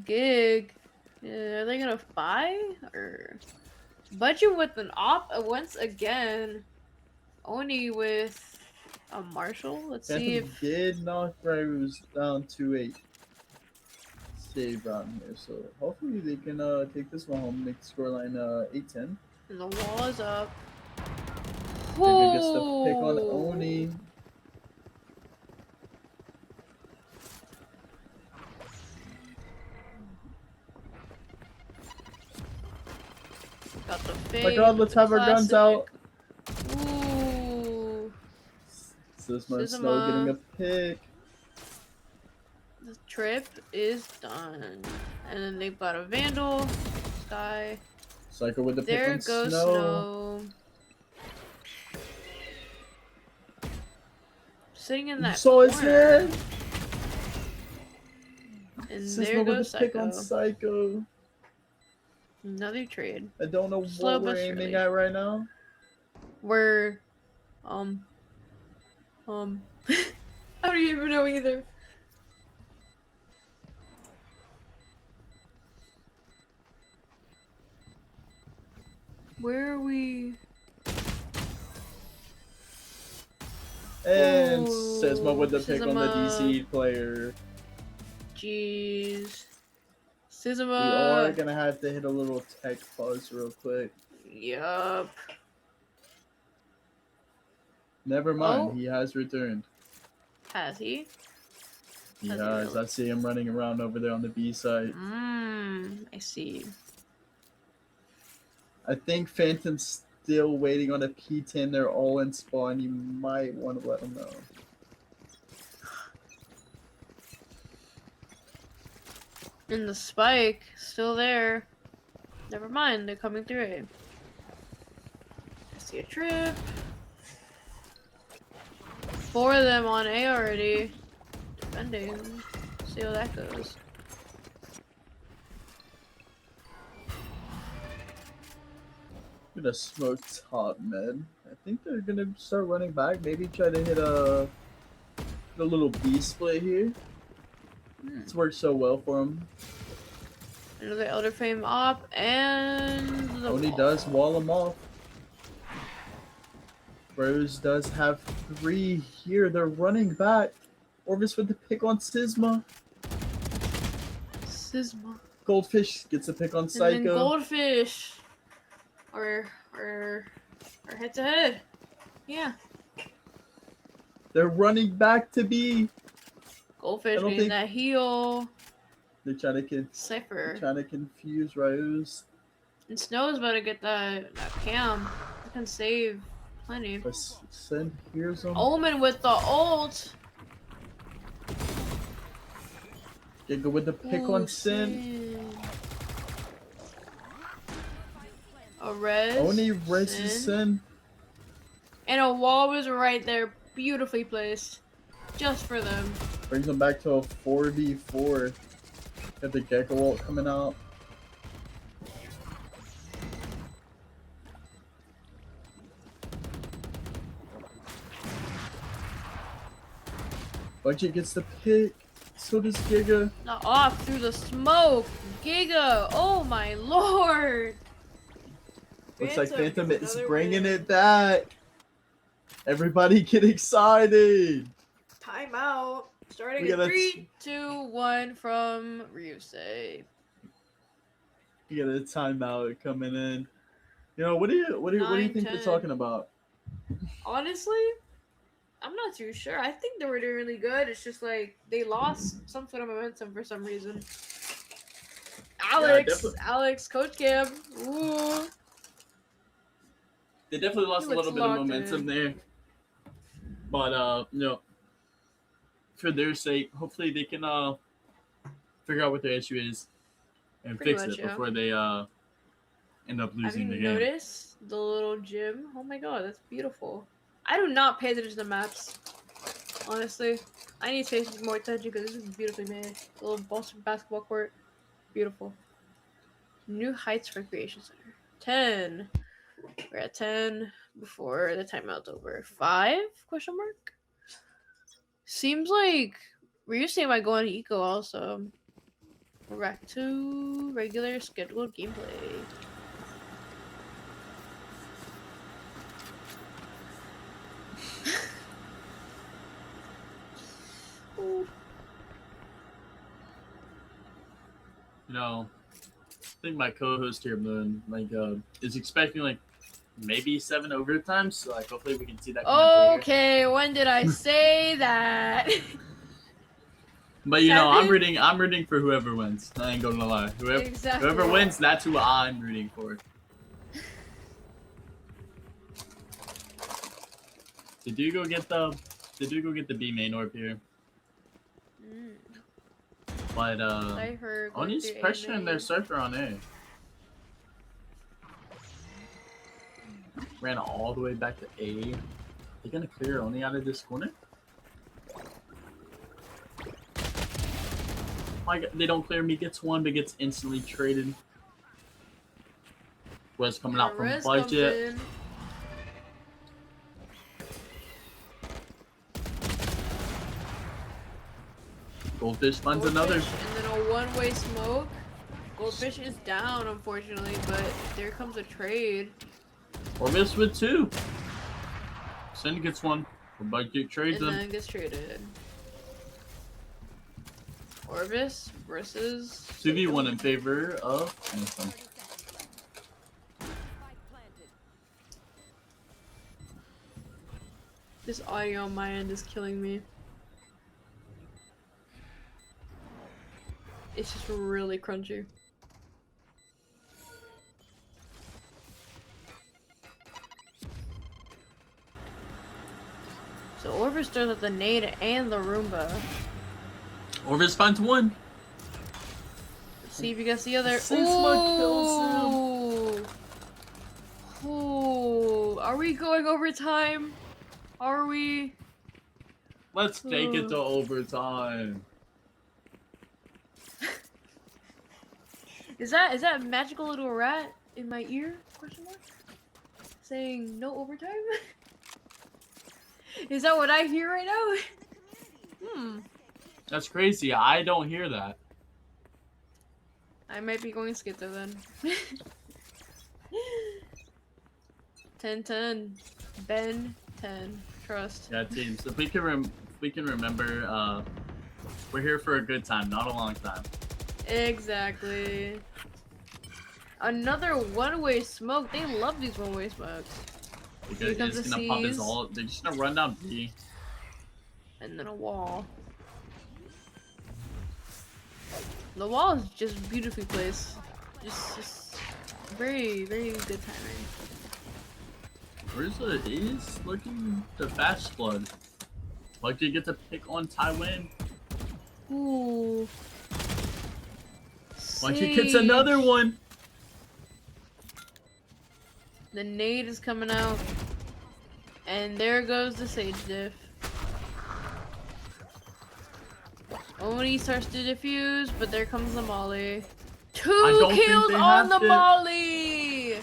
Gig. Are they gonna buy? Or budget with an op once again? Oni with a Marshall? Let's see Phantom if did knock Ryusei down 2-8. Save round here, so hopefully they can take this one home, make the scoreline 8-10. and the wall is up. Maybe gets the pick on Oni. Got the Oh fade. my god, let's have our guns out. Ooh. Sisma Snow getting a pick. The trip is done. And then they've got a Vandal. Sky. Psycho with the pick There on goes Snow. Sitting in You that saw his corner. hand. And Sisma there with goes the pick on Psycho. Psycho. Another trade. I don't know Slow what we're but aiming surely. at right now. We're I don't even know either. Where are we? And Ooh, Sisma with the pick on the Sisma. DC player. Jeez. We are Sizuma. gonna have to hit a little tech pause real quick. Yup. Never mind, Oh. he has returned. Has he? He Has he has. really? I see him running around over there on the B side. I see. I think Phantom's still waiting on a P10. They're all in spawn. You might want to let him know. And the spike still there. Never mind, they're coming through A. I see a trip. 4 of them on A already. Defending. See how that goes. Gonna smoke top mid. I think they're gonna start running back. Maybe try to hit a little B split here. It's worked so well for him. Another Elder Fame op and the Oni wall. does wall him off. Rose does have 3 here. They're running back. Orvis with the pick on Sisma. Sisma. Goldfish gets a pick on And then Psycho. Goldfish. Or head to head. Yeah. They're running back to B. Goldfish don't getting think- that heal. They're trying to Cypher. confuse Ryuse. And Snow's about to get that cam. He can save plenty. But send here's him. Omen with the ult. Giga with the pick on Sin. Sin. A res. Oni reses Sin. And a wall was right there, beautifully placed. Just for them. Brings them back to a 4v4. Got the Gecko ult coming out. Budget gets the pick. So does Giga. Not off through the smoke. Giga. Oh my lord. Looks like Phantom gets is another bringing win. it back. Everybody get excited. Timeout. Starting We in got a 3, 2, 1 from Ryusei. You got a timeout coming in. You know, what do you think they're 9-10. talking about? Honestly, I'm not too sure. I think they were doing really good. It's just like they lost some sort of momentum for some reason. Alex, Coach Cam. Ooh. They definitely lost a He little looks bit of locked momentum in. there. But you know, for their sake, hopefully they can figure out what their issue is and Pretty fix much, it yeah. before they end up Have you losing the game. noticed the little gym? Oh my god, that's beautiful. I do not pay attention to the maps. Honestly, I need to pay more attention because this is beautifully made. The little Boston basketball court, beautiful. New Heights Recreation Center. 10. We're at 10 before the timeout's over. 5? Question mark. Seems like Ryusei might go on eco also. We're back to regular scheduled gameplay. You know, I think my co-host here, Moon, is expecting maybe 7 overtimes. So hopefully we can see that. Okay, when did I say that? But you know, I'm rooting for whoever wins. I ain't gonna lie. Whoever wins, that's who I'm rooting for. Did you go get the B main orb here? But Oni's pressuring their Surfer on A. Ran all the way back to A. They gonna clear Oni out of this corner? They don't clear me, gets one, but gets instantly traded. Wes coming out from budget. Goldfish finds another. And then a one-way smoke. Goldfish is down, unfortunately, but there comes a trade. Orvis with 2. Sin gets 1. Budget trades and them. then gets traded. Orvis versus 2v1 in favor of Anthem. This audio on my end is killing me. It's just really crunchy. So Orvis throws out the nade and the Roomba. Orvis finds 1. Let's see if he gets the other. Smoke kills him. Ooh. Are we going overtime? Are we? Let's take it to overtime. Is that magical little rat in my ear? Question mark? Saying no overtime? Is that what I hear right now? That's crazy. I don't hear that. I might be going Skitho then. 10-10. Ben 10. Trust. Yeah, teams. If we can remember, we're here for a good time, not a long time. Exactly. Another one-way smoke. They love these one-way smokes. Because it's gonna pop his ult. They're just gonna run down B. And then a wall. The wall is just beautifully placed. Just very, very good timing. Ryusei is looking to fast flood. Like you get to pick on Tywin. Ooh. Like he gets another one. The nade is coming out. And there goes the Sage diff. Oni starts to defuse, but there comes the molly. I 2 don't think kills they on have the to. molly!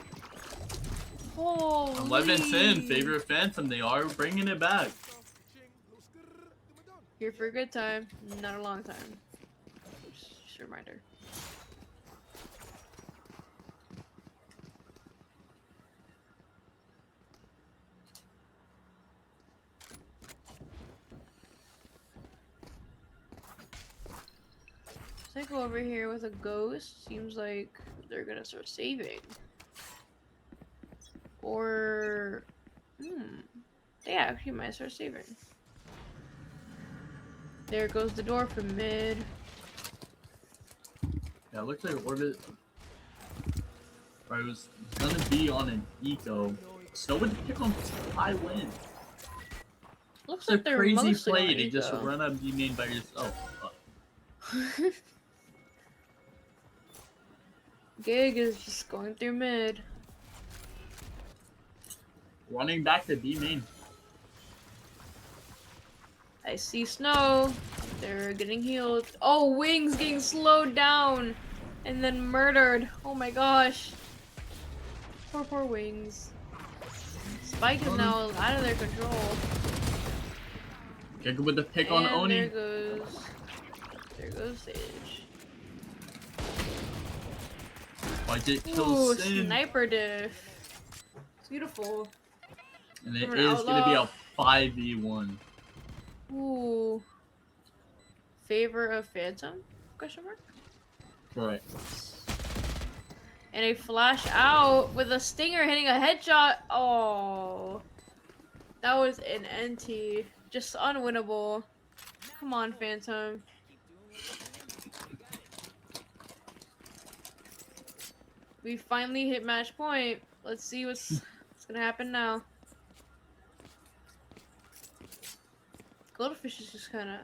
Holy. 11-10, favorite Phantom. They are bringing it back. Here for a good time, not a long time. Just a reminder. Psycho over here with a ghost. Seems like they're gonna start saving. Or... They actually might start saving. There goes the door from mid. Yeah, it looks like Orbit. Right, it was gonna be on an eco. Snow would pick on high wind. Looks It's like a they're crazy mostly play on to just eco. run up B main by yourself. Gig is just going through mid. Running back to B main. I see Snow. They're getting healed. Oh, Wings getting slowed down and then murdered. Oh my gosh. Poor Wings. Spike is now out of their control. Gig with the pick on And Oni. there goes Sage. Budget Ooh, kills Sin. sniper diff. Beautiful. And it From an is going to be outlaw. a 5v1. Ooh. Favor of Phantom? Question mark? Right. And a flash out with a stinger hitting a headshot. Oh. That was an NT. Just unwinnable. Come on, Phantom. We finally hit match point. Let's see what's gonna happen now. Goldfish is just kind of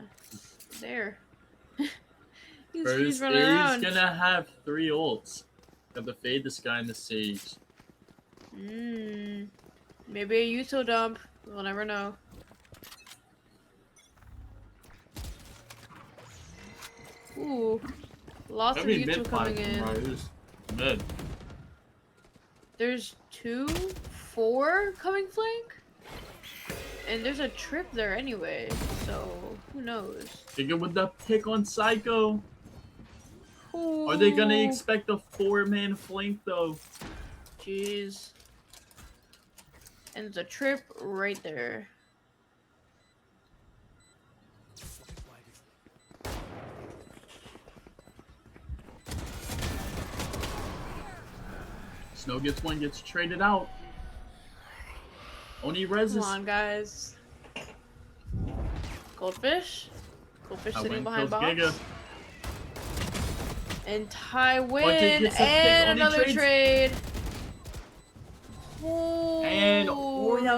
there. he's running around. He's gonna have 3 ults. Got the Fade, the Sky, and the Sage. Maybe a Yuto dump. We'll never know. Ooh. Lots of That'd be Yuto mid coming 5 in. from Ryusei. Mid. There's 4 coming flank? And there's a trip there anyway, so who knows? Figure with the pick on Psycho. Ooh. Are they gonna expect a 4-man flank though? Jeez. And there's a trip right there. Snow gets one, gets traded out. Oni reses. Come on, guys. Goldfish. Goldfish sitting behind box. Giga. And Ty Budget win. gets a pick, And Oni another trades. trade. Ooh, And that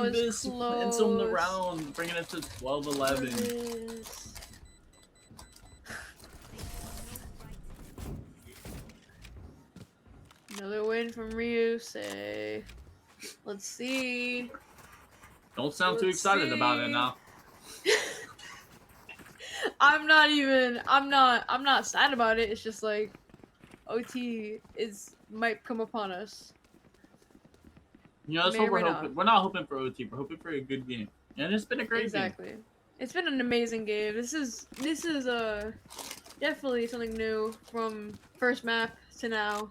was Orbis wins him the round, bringing it to 12-11. Orbis. Another win from Ryusei. Let's see. Don't sound too excited about it now. I'm not sad about it. It's just like OT might come upon us. You know, that's May what or we're may hoping. not. We're not hoping for OT. We're hoping for a good game. And it's been a great game. Exactly. It's been an amazing game. This is definitely something new from first map to now.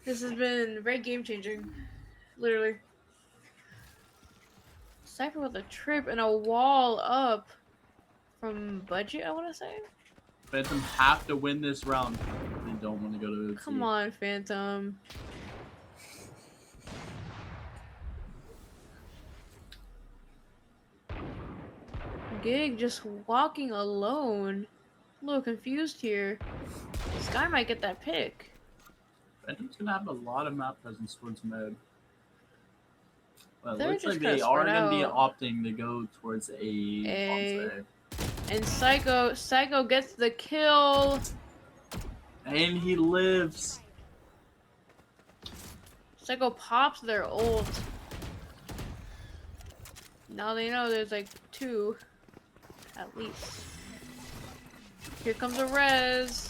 This has been very game changing. Literally. Cypher with a trip and a wall up from budget, I want to say. Phantom have to win this round. They don't want to go to OT. Come on, Phantom. Gig just walking alone. A little confused here. This guy might get that pick. Phantom's gonna have a lot of map presence towards mid. But it They're looks just like kinda they are spread gonna be out. opting to go towards a. And Psycho gets the kill. And he lives. Psycho pops their ult. Now they know there's like 2, at least. Here comes a res.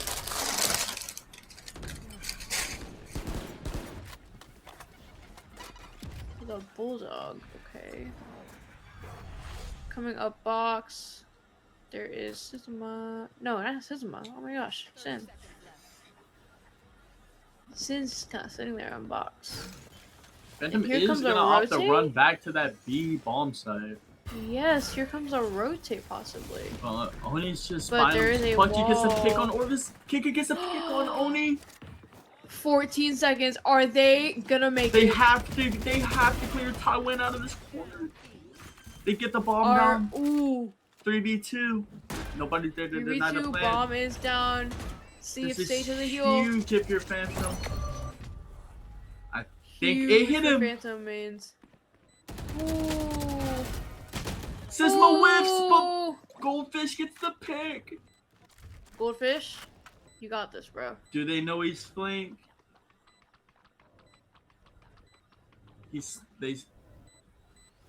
The bulldog. Okay. Coming up box. There is Sizuma. No, not Sizuma. Oh my gosh. Sin. Sin's kind of sitting there on box. Phantom here is comes a gonna opt to rotate? run back to that B bomb site. Yes, here comes a rotate possibly. Oni's just But there is a Bucky gets a pick wall. on Orvis. Kika gets a pick on Oni. 14 seconds. Are they gonna make They it? have to clear Taiwan out of this corner. They get the bomb down. Ooh. 3v2. Nobody's there to deny the 3v2 plan. bomb is down. See if This stay is to the heel. huge if you're Phantom. I think Huge it hit for him. Phantom mains. Ooh. Sisma whiffs, but Goldfish gets the pick. Goldfish, you got this, bro. Do they know he's flank?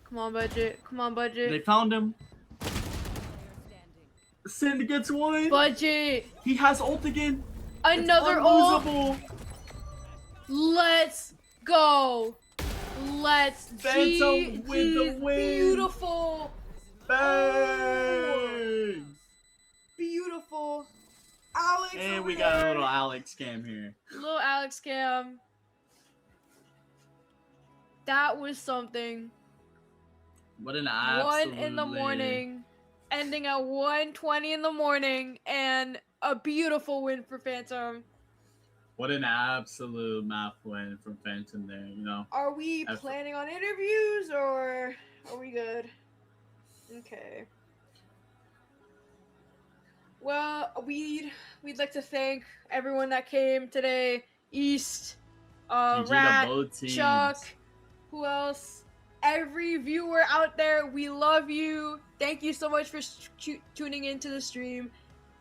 Come on, budget. Come on, budget. They found him. Sin gets one. Budget. He has ult again. Another ult. Let's go. Let's Phantom with the win. Beautiful. Bang. Beautiful. Alex. And we got a little Alex scam here. Little Alex scam. That was something. What an absolute 1 in the morning, ending at 1:20 in the morning, and a beautiful win for Phantom. What an absolute map win from Phantom there, you know. Are we planning on interviews or are we good? Okay. Well, we'd like to thank everyone that came today. East, GG to Rat, both teams. Chuck, who else? Every viewer out there, we love you. Thank you so much for tuning into the stream.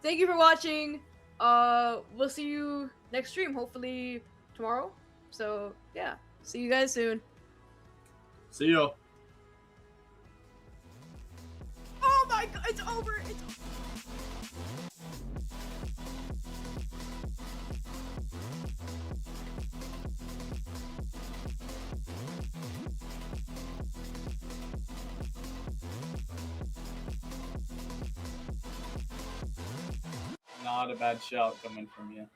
Thank you for watching. We'll see you next stream, hopefully tomorrow. So yeah, see you guys soon. See ya. Oh my god, it's over. It's over. Not a bad shout coming from you.